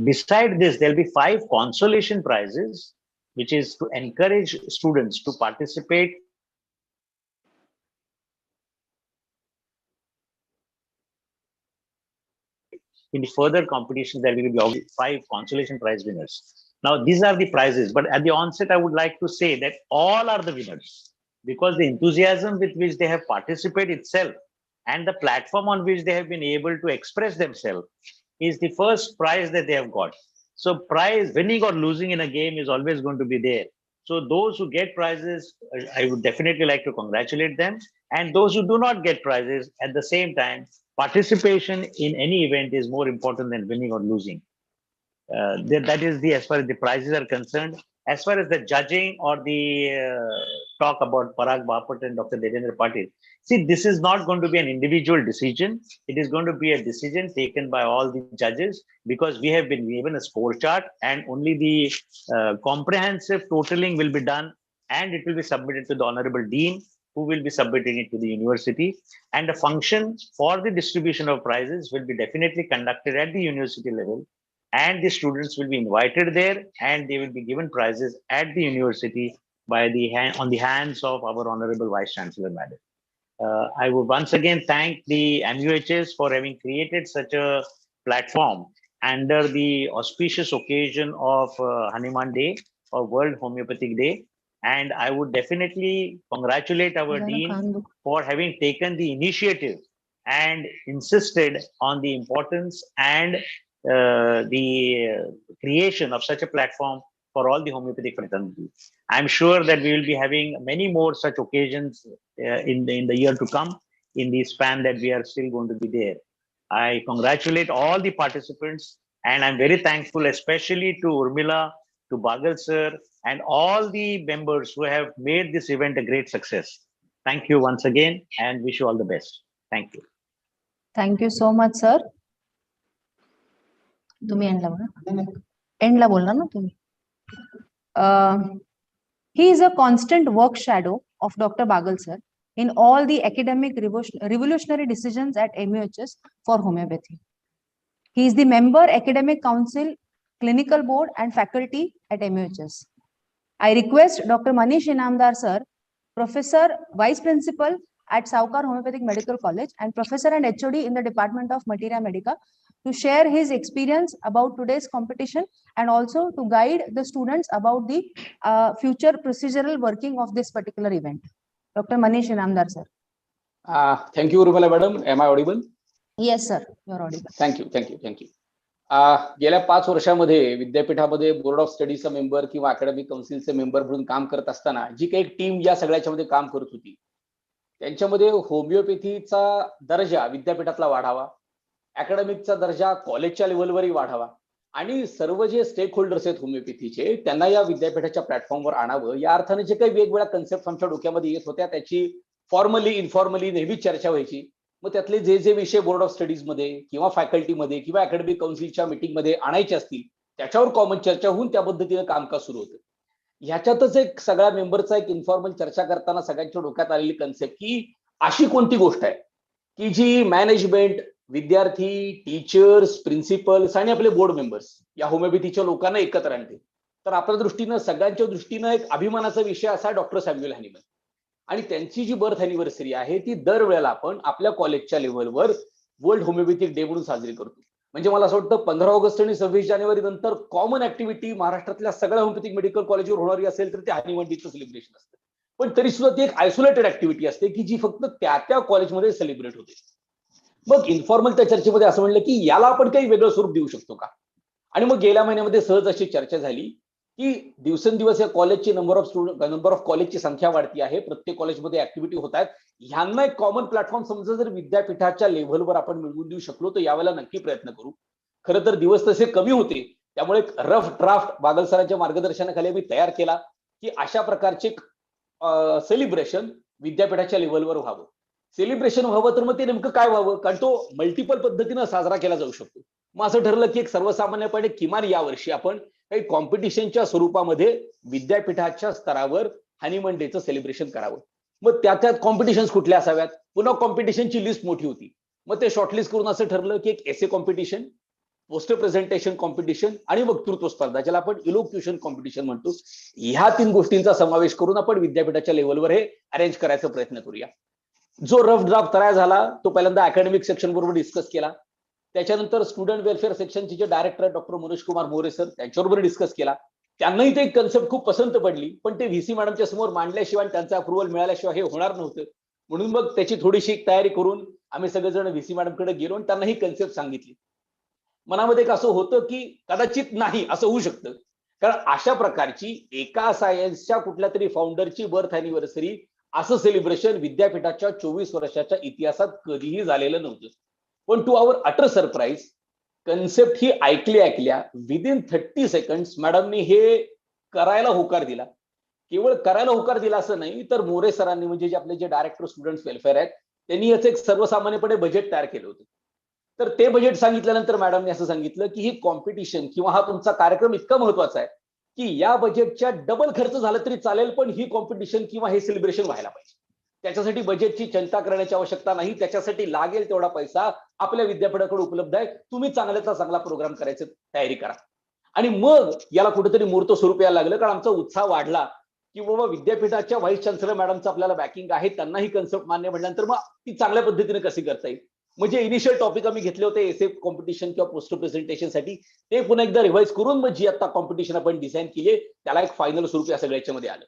Beside this, there'll be 5 consolation prizes, which is to encourage students to participate in the further competitions. There will be 5 consolation prize winners. Now, these are the prizes, but at the onset, I would like to say that all are the winners, because the enthusiasm with which they have participated itself and the platform on which they have been able to express themselves is the first prize that they have got. So prize, winning or losing in a game, is always going to be there. So those who get prizes, I would definitely like to congratulate them. And those who do not get prizes, at the same time, participation in any event is more important than winning or losing. That is the, as far as the prizes are concerned. As far as the judging or the talk about Parag Bapat and Dr. Devendra Patil, see, this is not going to be an individual decision. It is going to be a decision taken by all the judges, because we have been given a score chart, and only the comprehensive totaling will be done, and it will be submitted to the Honorable Dean, who will be submitting it to the university. And the function for the distribution of prizes will be definitely conducted at the university level, and the students will be invited there, and they will be given prizes at the university by on the hands of our Honorable Vice Chancellor, Madam. I would once again thank the MUHS for having created such a platform under the auspicious occasion of Hahnemann Day or World Homeopathic Day. And I would definitely congratulate our Dean for having taken the initiative and insisted on the importance and the creation of such a platform for all the homeopathic fraternity. I'm sure that we will be having many more such occasions in the year to come, in the span that we are still going to be there. I congratulate all the participants, and I'm very thankful, especially to Urmila, to Bagal sir, and all the members who have made this event a great success. Thank you once again, and wish you all the best. Thank you. Thank you so much, sir. तुम्ही एंडला बोलणार ना तुम्ही. He is a constant work shadow of Dr. Bagal sir in all the academic revolutionary decisions at MUHS for homeopathy. He is the member, academic council, clinical board, and faculty at MUHS. I request Dr. Manish Inamdar sir, Professor, Vice Principal at Saukar Homeopathic Medical College, and Professor and HOD in the Department of Materia Medica, to share his experience about today's competition and also to guide the students about the future procedural working of this particular event. Dr. Manish Inamdar sir. Thank you, Urmila madam. Am I audible? Yes, sir. You're audible. Thank you. Thank you. Thank you. गेल्या 5 वर्षामध्ये विद्यापीठामध्ये board of स्टडीचा member किंवा academic काउन्सिलचे member म्हणून काम करत असताना जी काही team या सगळ्याच्यामध्ये काम करत होती, त्यांच्यामध्ये होमिओपॅथीचा दर्जा विद्यापीठातला वाढावा, अकॅडमिकचा दर्जा कॉलेजच्या लेवलवरही वाढावा, आणि सर्व जे स्टेक होल्डर्स आहेत होमिओपॅथीचे त्यांना या विद्यापीठाच्या प्लॅटफॉर्मवर आणावं, या अर्थाने जे काही वेगवेगळ्या कन्सेप्ट आमच्या डोक्यामध्ये येत होत्या त्याची फॉर्मली इन्फॉर्मली नेहमी चर्चा व्हायची. मग त्यातले जे जे विषय बोर्ड ऑफ स्टडीज मध्ये किंवा फॅकल्टीमध्ये किंवा अकॅडमिक काउन्सिलच्या मीटिंगमध्ये आणायचे असतील त्याच्यावर कॉमन चर्चा होऊन त्या पद्धतीने कामकाज सुरू होतं. ह्याच्यातच एक सगळ्या मेंबरचा एक इन्फॉर्मल चर्चा करताना सगळ्यांच्या डोक्यात आलेली कन्सेप्ट की अशी कोणती गोष्ट आहे की जी मॅनेजमेंट, विद्यार्थी, टीचर्स, प्रिन्सिपल्स आणि आपले बोर्ड मेंबर्स या होमिओपॅथीच्या लोकांना एकत्र आणते. तर आपल्या दृष्टीनं सगळ्यांच्या दृष्टीनं एक अभिमानाचा विषय असा डॉक्टर सॅम्युअल हॅनिमन आणि त्यांची जी बर्थ अॅनिव्हर्सरी आहे ती दरवेळेला आपण आपल्या कॉलेजच्या लेव्हलवर वर्ल्ड होमिओपॅथिक डे म्हणून साजरी करतो. म्हणजे मला असं वाटतं 15 ऑगस्ट आणि 26 जानेवारी नंतर कॉमन ऍक्टिव्हिटी महाराष्ट्रातल्या सगळ्या होमिओपॅथिक मेडिकल कॉलेजवर होणारी असेल तर ते हॅनिमन डेचं सेलिब्रेशन असतं. पण तरी सुद्धा ती एक आयसोलेटेड ऍक्टिव्हिटी असते की जी फक्त त्या त्या कॉलेजमध्ये सेलिब्रेट होते. मग इन्फॉर्मल त्या चर्चेमध्ये असं म्हणलं की याला आपण काही वेगळं स्वरूप देऊ शकतो का. आणि मग गेल्या महिन्यामध्ये सहज अशी चर्चा झाली की दिवसेंदिवस या कॉलेजची नंबर ऑफ कॉलेजची संख्या वाढती आहे, प्रत्येक कॉलेजमध्ये ऍक्टिव्हिटी होत आहेत. ह्यांना एक कॉमन प्लॅटफॉर्म समजा जर विद्यापीठाच्या लेव्हलवर आपण मिळवून देऊ शकलो तर यावेळेला नक्की प्रयत्न करू. खरं तर दिवस तसे कमी होते त्यामुळे एक रफ ड्राफ्ट बागल सरांच्या मार्गदर्शनाखाली मी तयार केला की अशा प्रकारचे सेलिब्रेशन विद्यापीठाच्या लेव्हलवर व्हावं. सेलिब्रेशन व्हावं तर मग ते नेमकं काय व्हावं, कारण तो मल्टिपल पद्धतीनं साजरा केला जाऊ शकतो. मग असं ठरलं की एक सर्वसामान्यपणे किमान यावर्षी आपण काही कॉम्पिटिशनच्या स्वरूपामध्ये विद्यापीठाच्या स्तरावर हॅनिमन डेचं सेलिब्रेशन करावं. मग त्यात कॉम्पिटिशन्स कुठल्या असाव्यात, पुन्हा कॉम्पिटिशनची लिस्ट मोठी होती. मग ते शॉर्टलिस्ट करून असं ठरलं की एक एसे कॉम्पिटिशन, पोस्टर प्रेझेंटेशन कॉम्पिटिशन आणि वक्तृत्व स्पर्धा ज्याला आपण इलोक्युशन कॉम्पिटिशन म्हणतो, ह्या 3 गोष्टींचा समावेश करून आपण विद्यापीठाच्या लेव्हलवर हे अरेंज करायचा प्रयत्न करूया. जो रफ ड्राफ्ट तयार झाला तो पहिल्यांदा अकॅडमिक सेक्शन बरोबर डिस्कस केला. त्याच्यानंतर स्टुडंट वेलफेअर सेक्शनचे जे डायरेक्टर डॉक्टर मनोज कुमार मोरे सर त्यांच्याबरोबर डिस्कस केला. त्यांनाही ते कन्सेप्ट खूप पसंत पडली, पण ते व्हीसी मॅडमच्या समोर मांडल्याशिवाय त्यांचा अप्रुव्हल मिळाल्याशिवाय हे होणार नव्हतं. म्हणून मग त्याची थोडीशी तयारी करून आम्ही सगळेजण व्हीसी मॅडमकडे गेलो आणि त्यांना ही कन्सेप्ट सांगितली. मनामध्ये एक असं होतं की कदाचित नाही असं होऊ शकतं, कारण अशा प्रकारची एका सायन्सच्या कुठल्या तरी फाउंडरची बर्थ अॅनिव्हर्सरी असं सेलिब्रेशन विद्यापीठाच्या 24 वर्षाच्या इतिहासात कधीही झालेलं नव्हतं. पण to our utter surprise concept ही ऐकल्या विदिन 30 सेकंड्स मॅडमनी हे करायला होकार दिला. केवळ करायला होकार दिला असं नाही तर मोरे सरांनी म्हणजे जे आपले जे डायरेक्टर स्टुडंट्स वेलफेअर आहेत त्यांनी याचं एक सर्वसामान्यपणे बजेट तयार केलं होतं. तर ते बजेट सांगितल्यानंतर मॅडमने असं सांगितलं की ही कॉम्पिटिशन किंवा हा तुमचा कार्यक्रम इतका महत्वाचा आहे की या बजेटच्या डबल खर्च झाला तरी चालेल, पण ही कॉम्पिटिशन किंवा हे सेलिब्रेशन व्हायला पाहिजे. त्याच्यासाठी बजेटची चिंता करण्याची आवश्यकता नाही, त्याच्यासाठी लागेल तेवढा पैसा आपल्या विद्यापीठाकडे उपलब्ध आहे. तुम्ही चांगल्याचा चांगला प्रोग्राम करायची तयारी करा. आणि मग याला कुठेतरी मूर्त स्वरूप यायला लागलं, कारण आमचा उत्साह वाढला की बाबा विद्यापीठाच्या व्हाईस चान्सलर मॅडमचं आपल्याला बॅकिंग आहे, त्यांना ही कन्सेप्ट मान्य म्हटल्यानंतर मग ती चांगल्या पद्धतीने कशी करता येईल. म्हणजे इनिशियल टॉपिक आम्ही घेतले होते एसे कॉम्पिटिशन किंवा पोस्टर प्रेझेंटेशनसाठी, ते पुन्हा एकदा रिवाइज करून मग जी आता कॉम्पिटिशन आपण डिझाईन केली त्याला एक फायनल स्वरूप या सगळ्याच्यामध्ये आलं.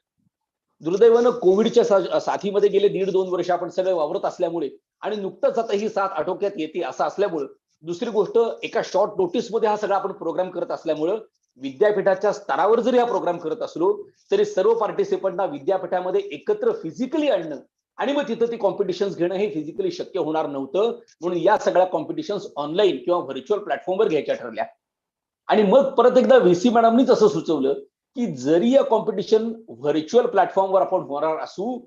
दुर्दैवानं कोविडच्या साथीमध्ये गेले 1.5-2 वर्ष आपण सगळे वावरत असल्यामुळे आणि नुकतंच आता ही साथ आटोक्यात येते असं असल्यामुळे, दुसरी गोष्ट एका शॉर्ट नोटीसमध्ये हा सगळा आपण प्रोग्राम करत असल्यामुळं विद्यापीठाच्या स्तरावर जरी हा प्रोग्राम करत असलो तरी सर्व पार्टिसिपंटना विद्यापीठामध्ये एकत्र फिजिकली आणणं आणि मग तिथं ती कॉम्पिटिशन्स घेणं हे फिजिकली शक्य होणार नव्हतं. म्हणून या सगळ्या कॉम्पिटिशन्स ऑनलाईन किंवा व्हर्च्युअल प्लॅटफॉर्मवर घ्यायच्या ठरल्या. आणि मग परत एकदा व्हीसी मॅडमनीच असं सुचवलं की जरी या कॉम्पिटिशन व्हर्च्युअल प्लॅटफॉर्मवर आपण होणार असू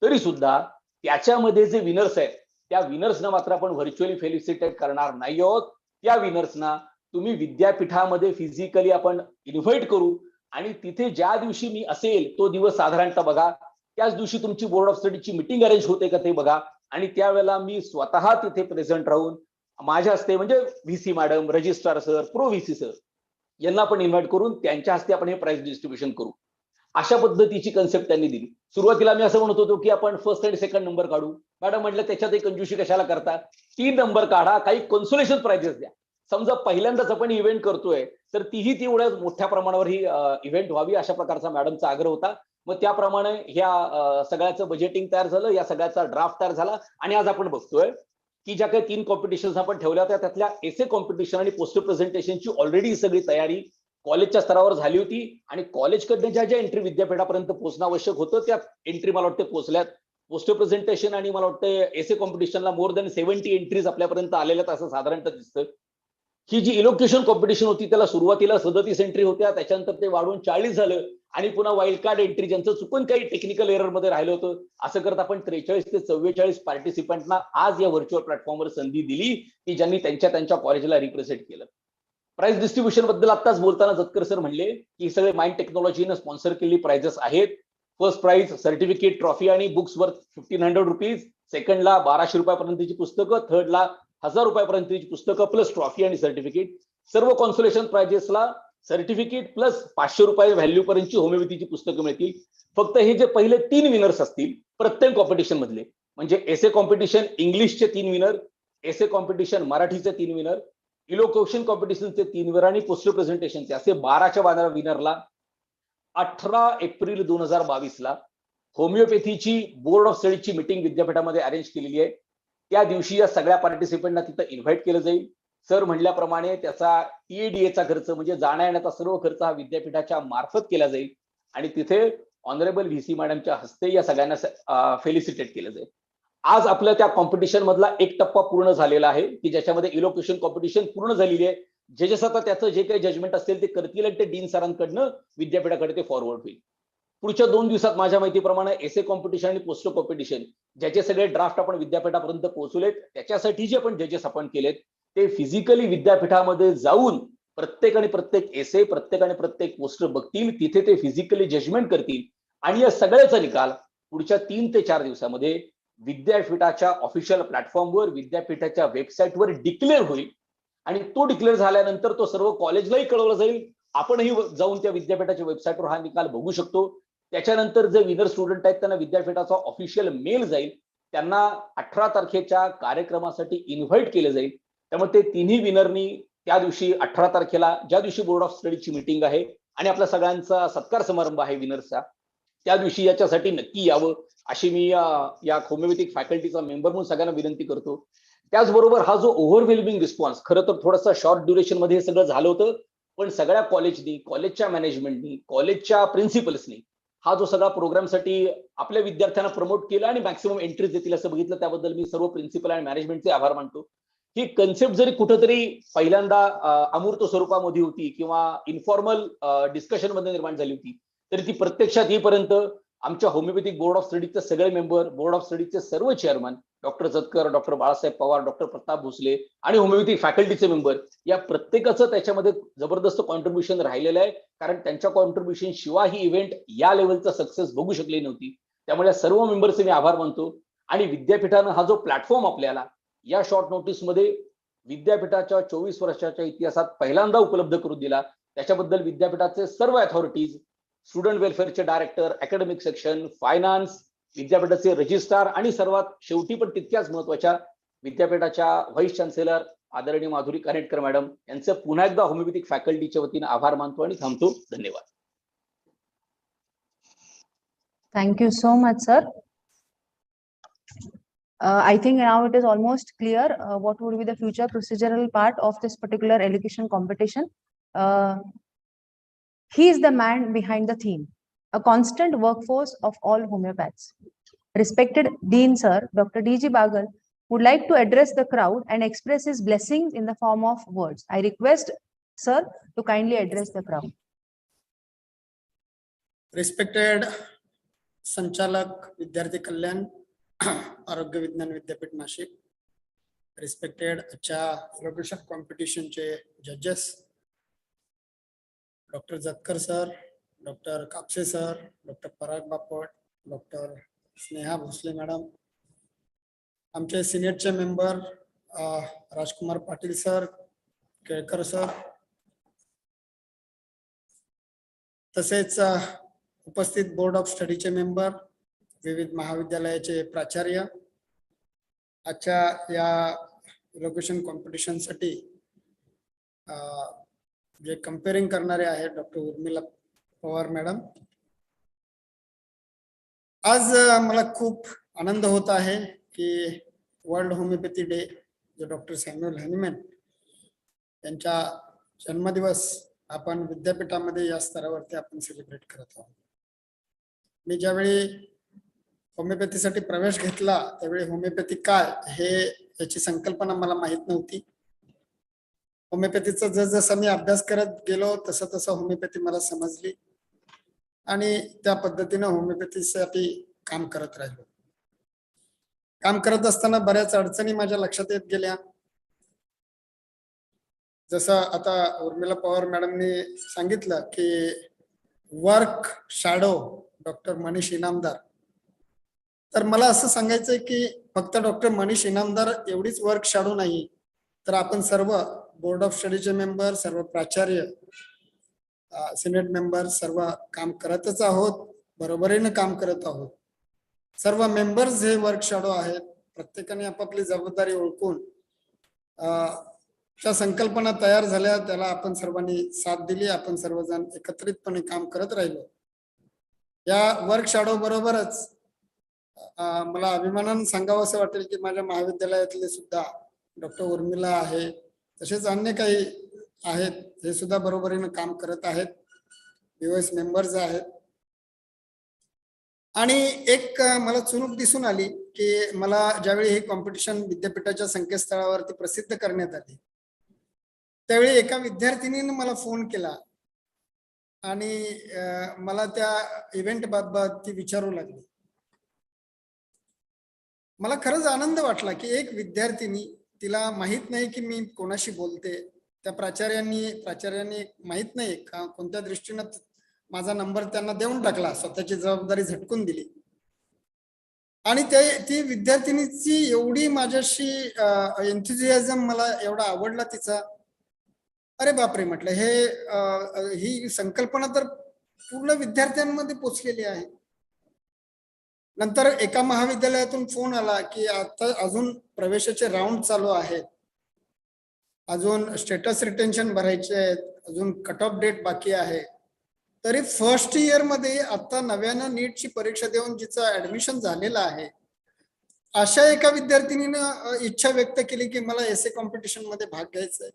तरी सुद्धा त्याच्यामध्ये जे विनर्स आहेत त्या विनर्सना मात्र आपण व्हर्च्युअली फेलिसिटेट करणार नाही आहोत. त्या विनर्सना तुम्ही विद्यापीठामध्ये फिजिकली आपण इन्व्हाइट करू आणि तिथे ज्या दिवशी मी असेल तो दिवस साधारणतः बघा, त्याच दिवशी तुमची बोर्ड ऑफ स्टडीची मीटिंग अरेंज होते का ते बघा आणि त्यावेळेला मी स्वतः तिथे प्रेझेंट राहून माझ्या हस्ते म्हणजे visi madam, registrar sir, pro visi sir यांना आपण इन्व्हाइट करून त्यांच्या हस्ते आपण हे प्राइज डिस्ट्रीब्युशन करू. अशा पद्धतीची कन्सेप्ट त्यांनी दिली. सुरुवातीला मी असं म्हणत होतो की आपण फर्स्ट आणि सेकंड नंबर काढू. मॅडम म्हटलं त्याच्यात एक कंजूशी कशाला करता, 3 नंबर काढा, काही कन्सोलेशन प्राइजेस द्या. समजा पहिल्यांदाच आपण इव्हेंट करतोय तर तीही तेवढ्या मोठ्या प्रमाणावर ही इव्हेंट व्हावी अशा प्रकारचा मॅडमचा आग्रह होता. मग त्याप्रमाणे ह्या सगळ्याचं बजेटिंग तयार झालं, या सगळ्याचा ड्राफ्ट तयार झाला आणि आज आपण बघतोय की ज्या काही 3 कॉम्पिटिशन्स आपण ठेवल्या होत्या त्यातल्या एसे कॉम्पिटिशन आणि पोस्टर प्रेझेंटेशनची ऑलरेडी सगळी तयारी कॉलेजच्या स्तरावर झाली होती आणि कॉलेजकडनं ज्या ज्या एंट्री विद्यापीठापर्यंत पोहोचणं आवश्यक होतं त्या एंट्री मला वाटतं पोहोचल्यात. पोस्टर प्रेझेंटेशन आणि मला वाटतं एसे कॉम्पिटिशनला मोर दॅन 70 एंट्रीज आपल्यापर्यंत आलेल्यात असं साधारणतः दिसतं. ही जी इलोक्युशन कॉम्पिटिशन होती त्याला सुरुवातीला 37 एंट्री होत्या, त्याच्यानंतर ते वाढून 40 झालं आणि पुन्हा वाईल्ड कार्ड एंट्री ज्यांचं चुकून काही टेक्निकल एरर मध्ये राहिलं होतं, असं करत आपण 43 ते 44 पार्टिसिपंटना आज या व्हर्च्युअल प्लॅटफॉर्मवर संधी दिली की ज्यांनी त्यांच्या कॉलेजला रिप्रेझेंट केलं. प्राइज डिस्ट्रीब्युशन बद्दल आत्ताच बोलताना जतकर सर म्हणले की सगळे माइंड टेक्नॉलॉजीनं स्पॉन्सर केलेली प्राइजेस आहेत. फर्स्ट प्राइज सर्टिफिकेट, ट्रॉफी आणि बुक्स वर्थ 1500 रुपीज, सेकंडला 1200 रुपयापर्यंतची पुस्तकं, थर्डला 1000 रुपयापर्यंतची पुस्तकं प्लस ट्रॉफी आणि सर्टिफिकेट. सर्व कॉन्सोलेशन प्राइजेसला सर्टिफिकेट प्लस 500 रुपये व्हॅल्यू पर्यंतची होमिओपॅथीची पुस्तकं मिळतील. फक्त हे जे पहिले 3 विनर्स असतील प्रत्येक कॉम्पिटिशन मधले, म्हणजे एसे कॉम्पिटिशन इंग्लिशचे 3 विनर, एसे कॉम्पिटिशन मराठीचे 3 विनर, इलोक्वेशन कॉम्पिटिशनचे 3 विनर आणि पोस्टर प्रेझेंटेशनचे असे 12च्या 12 विनरला 18 एप्रिल 2022 ला होमिओपॅथीची बोर्ड ऑफ स्टडीची मीटिंग विद्यापीठामध्ये अरेंज केलेली आहे. त्या दिवशी या सगळ्या पार्टिसिपंटना तिथं इन्व्हाइट केलं जाईल. सर म्हणल्याप्रमाणे त्याचा टीएडीएचा खर्च म्हणजे जाण्या येण्याचा सर्व खर्च हा विद्यापीठाच्या मार्फत केला जाईल आणि तिथे ऑनरेबल व्हीसी मॅडमच्या हस्ते या सगळ्यांना फेलिसिटेट केलं जाईल. आज आपल्या त्या कॉम्पिटिशन मधला एक टप्पा पूर्ण झालेला आहे की ज्याच्यामध्ये इलोक्वेशन कॉम्पिटिशन पूर्ण झालेली आहे. जजेस आता त्याचं जे काही जजमेंट असेल ते करतील आणि ते डीन सरांकडनं विद्यापीठाकडे ते फॉरवर्ड होईल. पुढच्या 2 दिवसात माझ्या माहितीप्रमाणे एसे कॉम्पिटिशन आणि पोस्टर कॉम्पिटिशन ज्याचे सगळे ड्राफ्ट आपण विद्यापीठापर्यंत पोहोचवलेत, त्याच्यासाठी जे आपण जजेस आपण केलेत ते फिजिकली विद्यापीठामध्ये जाऊन प्रत्येक एसे, प्रत्येक पोस्टर बघतील, तिथे ते फिजिकली जजमेंट करतील आणि या सगळ्याचा निकाल पुढच्या 3 ते 4 दिवसामध्ये विद्यापीठाच्या ऑफिशियल प्लॅटफॉर्मवर, विद्यापीठाच्या वेबसाईटवर डिक्लेअर होईल आणि तो डिक्लेअर झाल्यानंतर तो सर्व कॉलेजलाही कळवला जाईल. आपणही जाऊन त्या विद्यापीठाच्या वेबसाईटवर हा निकाल बघू शकतो. त्याच्यानंतर जे विनर स्टुडंट आहेत त्यांना विद्यापीठाचा ऑफिशियल मेल जाईल, त्यांना 18 तारखेच्या कार्यक्रमासाठी इन्व्हाइट केलं जाईल. त्यामुळे ते तिन्ही विनरनी त्या दिवशी 18 तारखेला ज्या दिवशी बोर्ड ऑफ स्टडीची मीटिंग आहे आणि आपल्या सगळ्यांचा सत्कार समारंभ आहे विनर्सचा, त्या दिवशी याच्यासाठी नक्की यावं अशी मी या होमिओपॅथिक फॅकल्टीचा मेंबर म्हणून सगळ्यांना विनंती करतो. त्याचबरोबर हा जो ओव्हरवेल्मिंग रिस्पॉन्स, खरं तर थोडासा शॉर्ट ड्युरेशन मध्ये हे सगळं झालं होतं, पण सगळ्या कॉलेजनी, कॉलेजच्या मॅनेजमेंटनी, कॉलेजच्या प्रिन्सिपल्सनी हा जो सगळा प्रोग्रामसाठी आपल्या विद्यार्थ्यांना प्रमोट केला आणि मॅक्सिमम एंट्रीज देतील असं बघितलं, त्याबद्दल मी सर्व प्रिन्सिपल आणि मॅनेजमेंटचे आभार मानतो. ही कन्सेप्ट जरी कुठंतरी पहिल्यांदा अमूर्त स्वरूपामध्ये होती किंवा इन्फॉर्मल डिस्कशन मध्ये निर्माण झाली होती, तरी ती प्रत्यक्षात येईपर्यंत आमच्या होमिओपॅथिक बोर्ड ऑफ स्टडीजचे सगळे मेंबर, बोर्ड ऑफ स्टडीजचे सर्व chairman, doctor Jatkar, doctor Balasaheb Pawar, doctor Pratap Bhosale आणि होमिओपॅथिक फॅकल्टीचे मेंबर या प्रत्येकाचं त्याच्यामध्ये जबरदस्त कॉन्ट्रीब्युशन राहिलेलं आहे. कारण त्यांच्या कॉन्ट्रीब्युशन शिवाय ही इव्हेंट या लेवलचा सक्सेस बघू शकली नव्हती. त्यामुळे सर्व मेंबर्सचे मी आभार मानतो आणि विद्यापीठानं हा जो प्लॅटफॉर्म आपल्याला या शॉर्ट नोटीसमध्ये विद्यापीठाच्या 24 वर्षाच्या इतिहासात पहिल्यांदा उपलब्ध करून दिला, त्याच्याबद्दल विद्यापीठाचे सर्व अथॉरिटीज, स्टुडंट वेलफेअरचे डायरेक्टर, अकॅडमिक सेक्शन, फायनान्स, विद्यापीठाचे रजिस्ट्रार आणि सर्वात शेवटी पण तितक्याच महत्वाच्या विद्यापीठाच्या व्हाईस चान्सेलर आदरणीय माधुरी कानेटकर मॅडम यांचं पुन्हा एकदा होमिओपॅथिक फॅकल्टीच्या वतीने आभार मानतो आणि थांबतो. धन्यवाद. Thank you so much, sir. I think now it is almost clear what would be the future procedural part of this particular elocution competition. He is the man behind the theme, a constant workforce of all homeopaths. Respected Dean Sir, Dr. D.G. Bagal, would like to address the crowd and express his blessings in the form of words. I request Sir to kindly address the crowd. Respected संचालक विद्यार्थी कल्याण आरोग्य विज्ञान विद्यापीठ Nashik, respected आजच्या elocution कॉम्पिटिशनचे जजेस doctor Jatkar sir, doctor Kapse sir, doctor Parag Bapat, doctor Sneha Bhosale madam, आमचे सिनेटचे member Rajkumar Patil sir, Kelkar sir, तसेच उपस्थित बोर्ड ऑफ स्टडीचे मेंबर, विविध महाविद्यालयाचे प्राचार्य, आजच्या या इलोक्वेशन कॉम्पिटिशनसाठी जे कंपेअरिंग करणारे आहेत डॉक्टर उर्मिला पवार मॅडम. आज मला खूप आनंद होत आहे की वर्ल्ड होमिओपॅथी डे जो डॉक्टर सॅम्युअल हॅनिमॅन यांच्या जन्मदिवस आपण विद्यापीठामध्ये या स्तरावरती आपण सेलिब्रेट करत आहोत. मी ज्यावेळी होमिओपॅथीसाठी प्रवेश घेतला त्यावेळी होमिओपॅथी काय हे याची संकल्पना मला माहित नव्हती. होमिओपॅथीचा जसजसा मी अभ्यास करत गेलो तसं तसं होमिओपॅथी मला समजली. आणि त्या पद्धतीने होमिओपॅथीसाठी काम करत राहिलो. काम करत असताना बऱ्याच अडचणी माझ्या लक्षात येत गेल्या. जसं आता उर्मिला पवार मॅडमनी सांगितलं की work shadow doctor Manish Inamdar, तर मला असं सांगायचंय की फक्त डॉक्टर मनीष इनामदार एवढीच वर्क शॅडो नाही, तर आपण सर्व बोर्ड ऑफ स्टडीचे मेंबर, सर्व प्राचार्य, सिनेट मेंबर सर्व काम करतच आहोत, बरोबरीने काम करत आहोत. सर्व मेंबर्स हे वर्क शॅडो आहेत. प्रत्येकाने आपापली जबाबदारी ओळखून त्या संकल्पना तयार झाल्या, त्याला आपण सर्वांनी साथ दिली, आपण सर्वजण एकत्रितपणे काम करत राहिलो. या वर्क शॅडो बरोबरच मला अभिमानाने सांगावं असं वाटेल की माझ्या महाविद्यालयातले सुद्धा डॉक्टर उर्मिला आहे, तसेच अन्य काही आहेत, हे सुद्धा बरोबरीने काम करत आहेत, बीओएस मेंबर्स आहेत. आणि एक मला चुनूक दिसून आली की मला ज्यावेळी हे कॉम्पिटिशन विद्यापीठाच्या संकेतस्थळावरती प्रसिद्ध करण्यात आली, त्यावेळी एका विद्यार्थिनीने मला फोन केला आणि मला त्या इव्हेंट बाबत ती विचारू लागली. मला खरंच आनंद वाटला की एक विद्यार्थिनी, तिला माहित नाही की मी कोणाशी बोलते, त्या प्राचार्यांनी माहित नाही का कोणत्या दृष्टीनं माझा नंबर त्यांना देऊन टाकला, स्वतःची जबाबदारी झटकून दिली. आणि ती विद्यार्थिनीची एवढी माझ्याशी एन्थुझियाझम मला एवढा आवडला तिचा. अरे बापरे म्हटलं, ही संकल्पना तर पूर्ण विद्यार्थ्यांमध्ये पोचलेली आहे. नंतर एका महाविद्यालयातून फोन आला की आता अजून प्रवेशाचे राऊंड चालू आहेत, अजून स्टेटस रिटेन्शन भरायचे आहेत, अजून कट ऑफ डेट बाकी आहे. तरी फर्स्ट इयर मध्ये आता नव्यानं नीटची परीक्षा देऊन जिचं ऍडमिशन झालेलं आहे, अशा एका विद्यार्थिनीनं इच्छा व्यक्त केली की मला एसे कॉम्पिटिशन मध्ये भाग घ्यायचा आहे.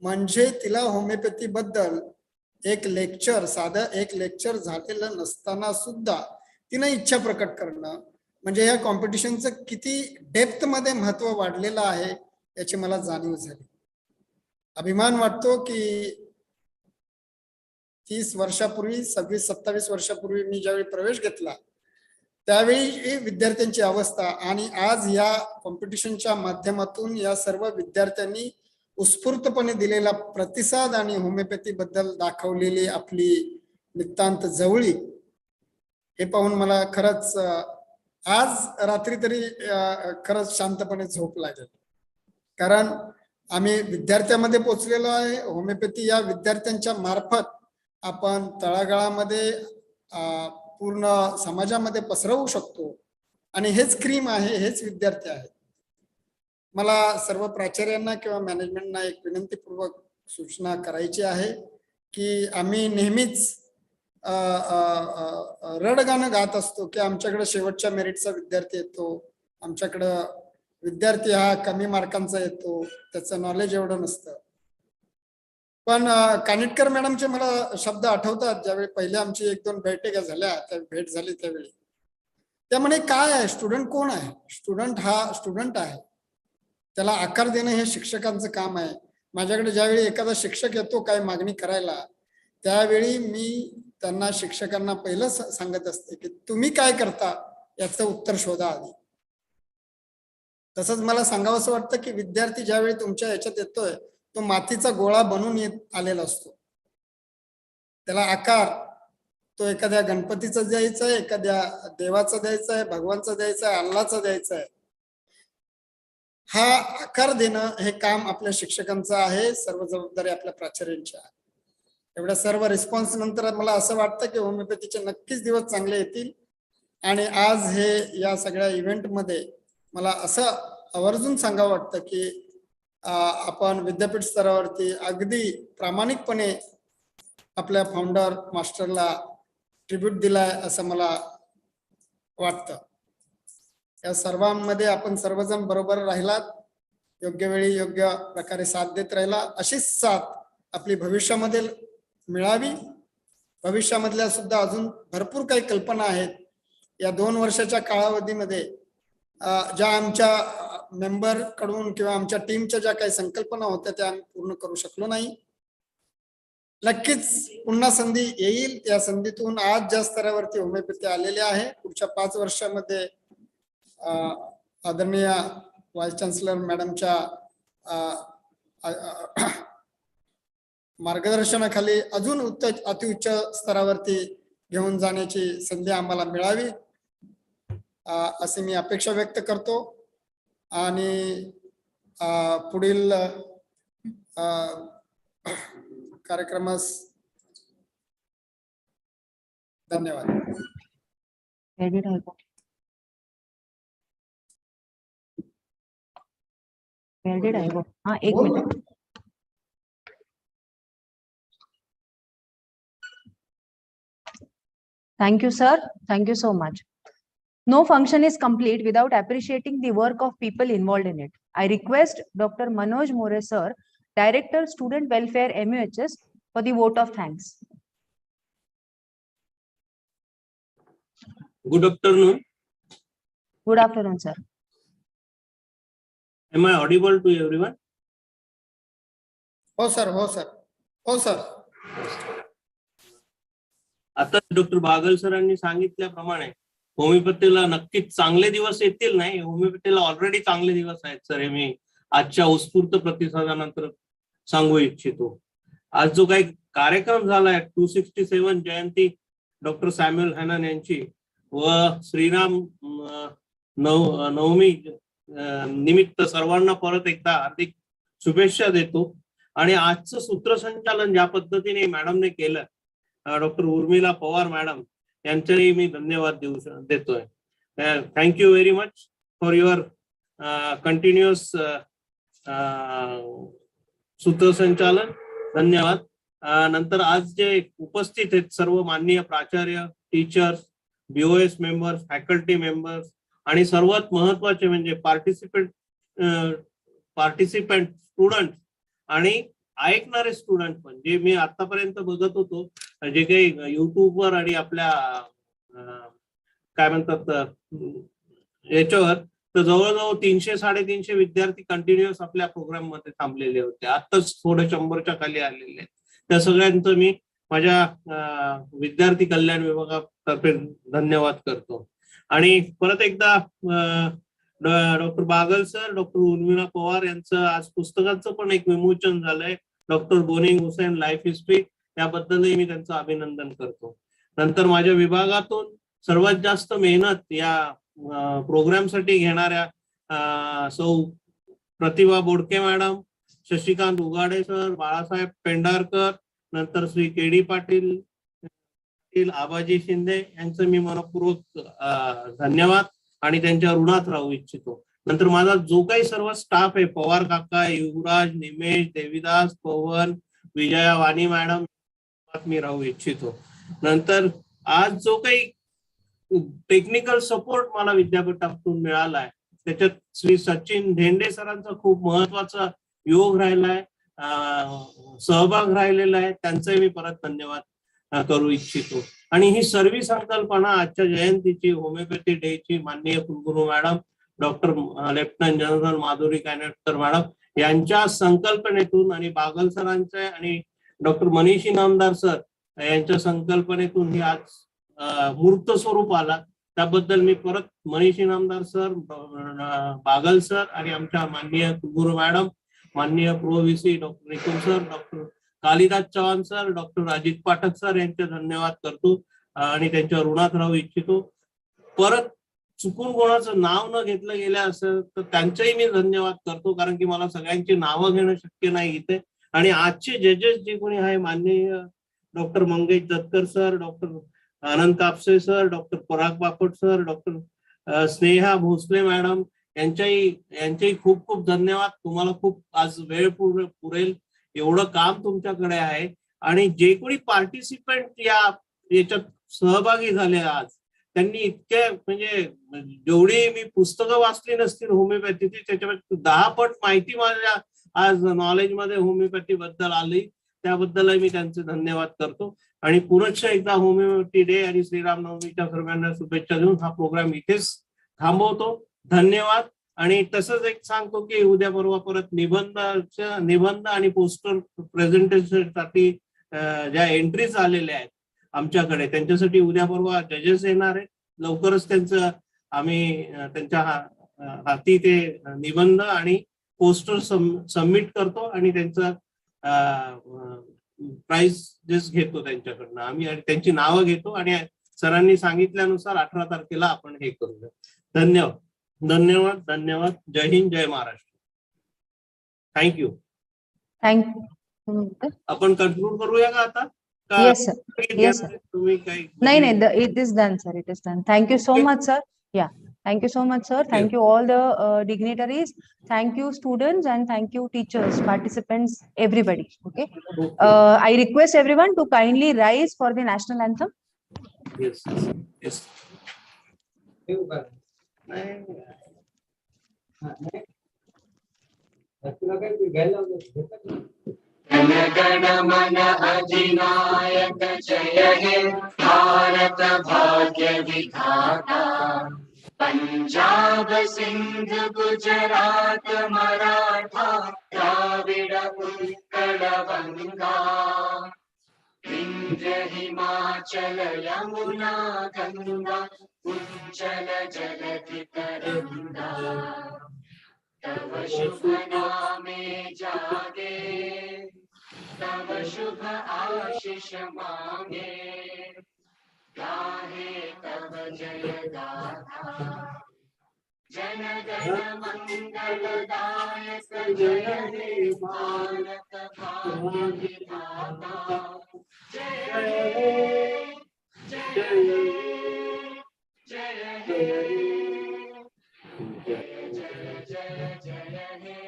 म्हणजे तिला होमिओपॅथी बद्दल साधं एक लेक्चर झालेलं नसताना सुद्धा तिनं इच्छा प्रकट करणं, म्हणजे या कॉम्पिटिशनचं किती डेप्थ मध्ये महत्व वाढलेलं आहे याची मला जाणीव झाली. अभिमान वाटतो की 30 वर्षापूर्वी, 26-27 वर्षापूर्वी मी ज्यावेळी प्रवेश घेतला त्यावेळी विद्यार्थ्यांची अवस्था आणि आज या कॉम्पिटिशनच्या माध्यमातून या सर्व विद्यार्थ्यांनी उत्स्फूर्तपणे दिलेला प्रतिसाद आणि होमिओपॅथी बद्दल दाखवलेली आपली नितांत जवळीक, हे पाहून मला खरंच आज रात्री तरी खरंच शांतपणे झोप लागेल. कारण आम्ही विद्यार्थ्यामध्ये पोचलेलो आहे. होमिओपॅथी या विद्यार्थ्यांच्या मार्फत आपण तळागाळामध्ये पूर्ण समाजामध्ये पसरवू शकतो आणि हेच क्रीम आहे, हेच विद्यार्थी आहेत. मला सर्व प्राचार्यांना किंवा मॅनेजमेंटना एक विनंतीपूर्वक सूचना करायची आहे की आम्ही नेहमीच रडगाणं गात असतो की आमच्याकडे शेवटच्या मेरिटचा विद्यार्थी येतो, आमच्याकडं विद्यार्थी हा कमी मार्कांचा येतो, त्याचं नॉलेज एवढं नसतं. पण कानिटकर मॅडमचे मला शब्द आठवतात, ज्यावेळी पहिल्या आमची 1-2 बैठका झाल्या, त्या भेट झाली त्यावेळी त्या म्हणे काय आहे, स्टुडंट कोण आहे? स्टुडंट हा स्टुडंट आहे, त्याला आकार देणं हे शिक्षकांचं काम आहे. माझ्याकडे ज्यावेळी एखादा शिक्षक येतो काय मागणी करायला, त्यावेळी मी त्यांना शिक्षकांना पहिलं सांगत असते की तुम्ही काय करता याचं उत्तर शोधा आधी. तसंच मला सांगावंसं वाटतं की विद्यार्थी ज्यावेळी तुमच्या याच्यात येतोय तो मातीचा गोळा बनून आलेला असतो, त्याला आकार तो एखाद्या गणपतीचा द्यायचा आहे, एखाद्या देवाचा द्यायचा आहे, भगवानचा द्यायचा आहे, अल्लाचा द्यायचा आहे. हा आकार देणं हे काम आपल्या शिक्षकांचं आहे, सर्व जबाबदारी आपल्या प्राचार्यांची आहे. एवढ्या सर्व रिस्पॉन्स नंतर मला असं वाटतं की होमिओपॅथीचे नक्कीच दिवस चांगले येतील. आणि आज हे या सगळ्या इव्हेंटमध्ये मला असं आवर्जून सांगावं वाटतं की आपण विद्यापीठ स्तरावरती अगदी प्रामाणिकपणे आपल्या फाउंडर मास्टरला ट्रिब्यूट दिलाय असं मला वाटतं. या सर्वांमध्ये आपण सर्वजण बरोबर राहिलात, योग्य वेळी योग्य प्रकारे साथ देत राहिला, अशीच साथ आपली भविष्यामध्ये मिळावी. भविष्यामधल्या सुद्धा अजून भरपूर काही कल्पना आहेत. या 2 वर्षाच्या कालावधीमध्ये ज्या आमच्या मेंबर कडून किंवा आमच्या टीमच्या ज्या काही संकल्पना होत्या त्या आम्ही पूर्ण करू शकलो नाही. नक्कीच पुन्हा संधी येईल. या संधीतून आज ज्या स्तरावरती होमिओपॅथी आलेली आहे, पुढच्या 5 वर्षामध्ये आदरणीय व्हाईस चान्सलर मॅडमच्या मार्गदर्शनाखाली अजून अतिउच्च स्तरावरती घेऊन जाण्याची संधी आम्हाला मिळावी अशी मी अपेक्षा व्यक्त करतो. आणि पुढील कार्यक्रमास धन्यवाद. हाँ, एक minute. Thank you, sir. Thank you so much. No function is complete without appreciating the work of people involved in it. I request Dr. Manoj More, sir, Director, Student Welfare, MUHS, for the vote of thanks. Good afternoon. Good afternoon, sir. Am I audible to everyone? हो sir, हो sir, हो sir. आता doctor बागल सरांनी सांगितल्याप्रमाणे होमिओपॅथीला नक्कीच चांगले दिवस येतील. नाही, होमिओपॅथीला ऑलरेडी चांगले दिवस आहेत सर, हे मी आजच्या उत्स्फूर्त प्रतिसादानंतर सांगू इच्छितो. आज जो काही कार्यक्रम झालाय 267 जयंती डॉक्टर सॅम्युअल हॅनन यांची व श्रीराम नवमी निमित्त सर्वांना परत एकदा हार्दिक शुभेच्छा देतो. आणि आजचं सूत्रसंचालन ज्या पद्धतीने मॅडमने केलं, डॉक्टर उर्मिला पवार मॅडम यांच्याही मी धन्यवाद देतोय. Thank you very much for your continuous सूत्रसंचालन. धन्यवाद. नंतर आज जे उपस्थित आहेत सर्व माननीय प्राचार्य, teachers, BOS members, faculty members आणि सर्वात महत्वाचे म्हणजे पार्टिसिपेंट स्टुडंट आणि ऐकणारे स्टुडंट पण, जे मी आतापर्यंत बघत होतो जे काही युट्यूबवर आणि आपल्या काय म्हणतात याच्यावर, तर जवळजवळ 300-350 विद्यार्थी कंटिन्युअस आपल्या प्रोग्राम मध्ये थांबलेले होते. आताच थोडे 100च्या खाली आलेले आहेत. त्या सगळ्यांचं मी माझ्या विद्यार्थी कल्याण विभागातर्फे धन्यवाद करतो. आणि परत एकदा डॉक्टर बागल सर, डॉक्टर उर्मिला पवार यांचं आज पुस्तकाचं पण एक विमोचन झालंय, doctor Boenninghausen life history. त्याबद्दलही मी त्यांचं अभिनंदन करतो. नंतर माझ्या विभागातून सर्वात जास्त मेहनत या प्रोग्रामसाठी घेणाऱ्या सौ प्रतिभा बोडके मॅडम, शशिकांत उगाडे सर, बाळासाहेब पेंढारकर, नंतर श्री KD पाटील, आबाजी शिंदे यांचं मी मनपूर्वक धन्यवाद आणि त्यांच्या ऋणात राहू इच्छितो. नंतर माझा जो काही सर्व स्टाफ आहे, पवार काका, युवराज, निमेश, देविदास, पवन, विजया, वाणी मॅडम, मी राहू इच्छितो. नंतर आज जो काही टेक्निकल सपोर्ट मला विद्यापीठातून मिळालाय, त्याच्यात श्री सचिन धेंडे सरांचा खूप महत्वाचा योग राहिलाय, सहभाग राहिलेला आहे. त्यांचाही मी परत धन्यवाद करू इच्छितो. आणि ही सर्व संकल्पना आजच्या जयंतीची, होमिओपॅथी डेची माननीय कुलगुरू मॅडम, डॉक्टर लेफ्टनंट जनरल माधुरी कानेटकर मॅडम यांच्या संकल्पनेतून आणि बागल सरांच्या आणि डॉक्टर मनीष इनामदार सर यांच्या संकल्पनेतून ही आज मूर्त स्वरूप आला. त्याबद्दल मी परत मनीष इनामदार सर, बागल सर आणि आमच्या माननीय कुलगुरू मॅडम, माननीय pro VC doctor Nikul sir, doctor Kalidas Chavan sir, doctor Ajit Pathak sir यांचे धन्यवाद करतो आणि त्यांच्या ऋणात राहू इच्छितो. परत चुकून कोणाचं नाव न घेतलं गेलं असेल तर त्यांचेही मी धन्यवाद करतो, कारण की मला सगळ्यांची नावं घेणं शक्य नाही इथे. आणि आजचे जजेस जे कोणी आहे, माननीय doctor Mangesh Dattar sir, doctor Anand Kapse sir, doctor Parag Bapat sir, doctor Sneha Bhosale madam यांच्याही खूप खूप धन्यवाद. तुम्हाला खूप आज वेळ पुरेल एवढं काम तुमच्याकडे आहे. आणि जे कोणी पार्टिसिपेंट याच्यात सहभागी झाले आज, त्यांनी इतके म्हणजे जेवढी मी पुस्तकं वाचली नसतील होमिओपॅथीची, त्याच्यापेक्षा 10 पट माहिती माझ्या आज नॉलेजमध्ये होमिओपॅथी बद्दल आली. त्याबद्दलही मी त्यांचे धन्यवाद करतो. आणि पुनश्च एकदा होमिओपॅथी डे आणि श्रीरामनवमीच्या सर्वांना शुभेच्छा देऊन हा प्रोग्राम इथेच थांबवतो. धन्यवाद. आणि तसंच एक सांगतो की उद्या परवा परत निबंध आणि पोस्टर प्रेझेंटेशन साठी ज्या एंट्रीज आलेल्या आहेत आमच्याकडे, त्यांच्यासाठी उद्या परवा जजेस येणार आहे. लवकरच त्यांचं आम्ही त्यांच्या हाती ते निबंध आणि पोस्टर सबमिट करतो आणि त्यांचं प्राइजेस घेतो त्यांच्याकडनं आम्ही, आणि त्यांची नावं घेतो आणि सरांनी सांगितल्यानुसार 18 तारखेला आपण हे करूया. धन्यवाद धन्यवाद धन्यवाद. जय हिंद, जय महाराष्ट्र. थँक्यू. थँक्यू. आपण कन्क्लूड करूया का आता? Yes sir, yes sir. तुम्ही काही नाही, it is done sir, it is done. Thank you so much sir. Yeah, thank you so much sir. Thank you all the dignitaries. Thank you students, and thank you teachers, participants, everybody. Okay. I request everyone to kindly rise for the national anthem. Yes, yes. Jana Gana मन अधिनायक जय हे भारत भाग्य विधाता, पंजाब सिंध गुजरात मराठा द्राविड उत्कल गंगा, विंध्य हिमाचल यमुना गंगा उज्जल जलधि तरंगा, तव शुभ नामे जागे, तव शुभ आशीष मांगे, गाहे तव जय गाथा, जन गण मंगल दायक जय हे भारत भाग्य विधाता, जय हे जय हे जय हे जय जय जय हे।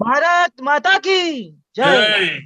भारत माता की जय। जय।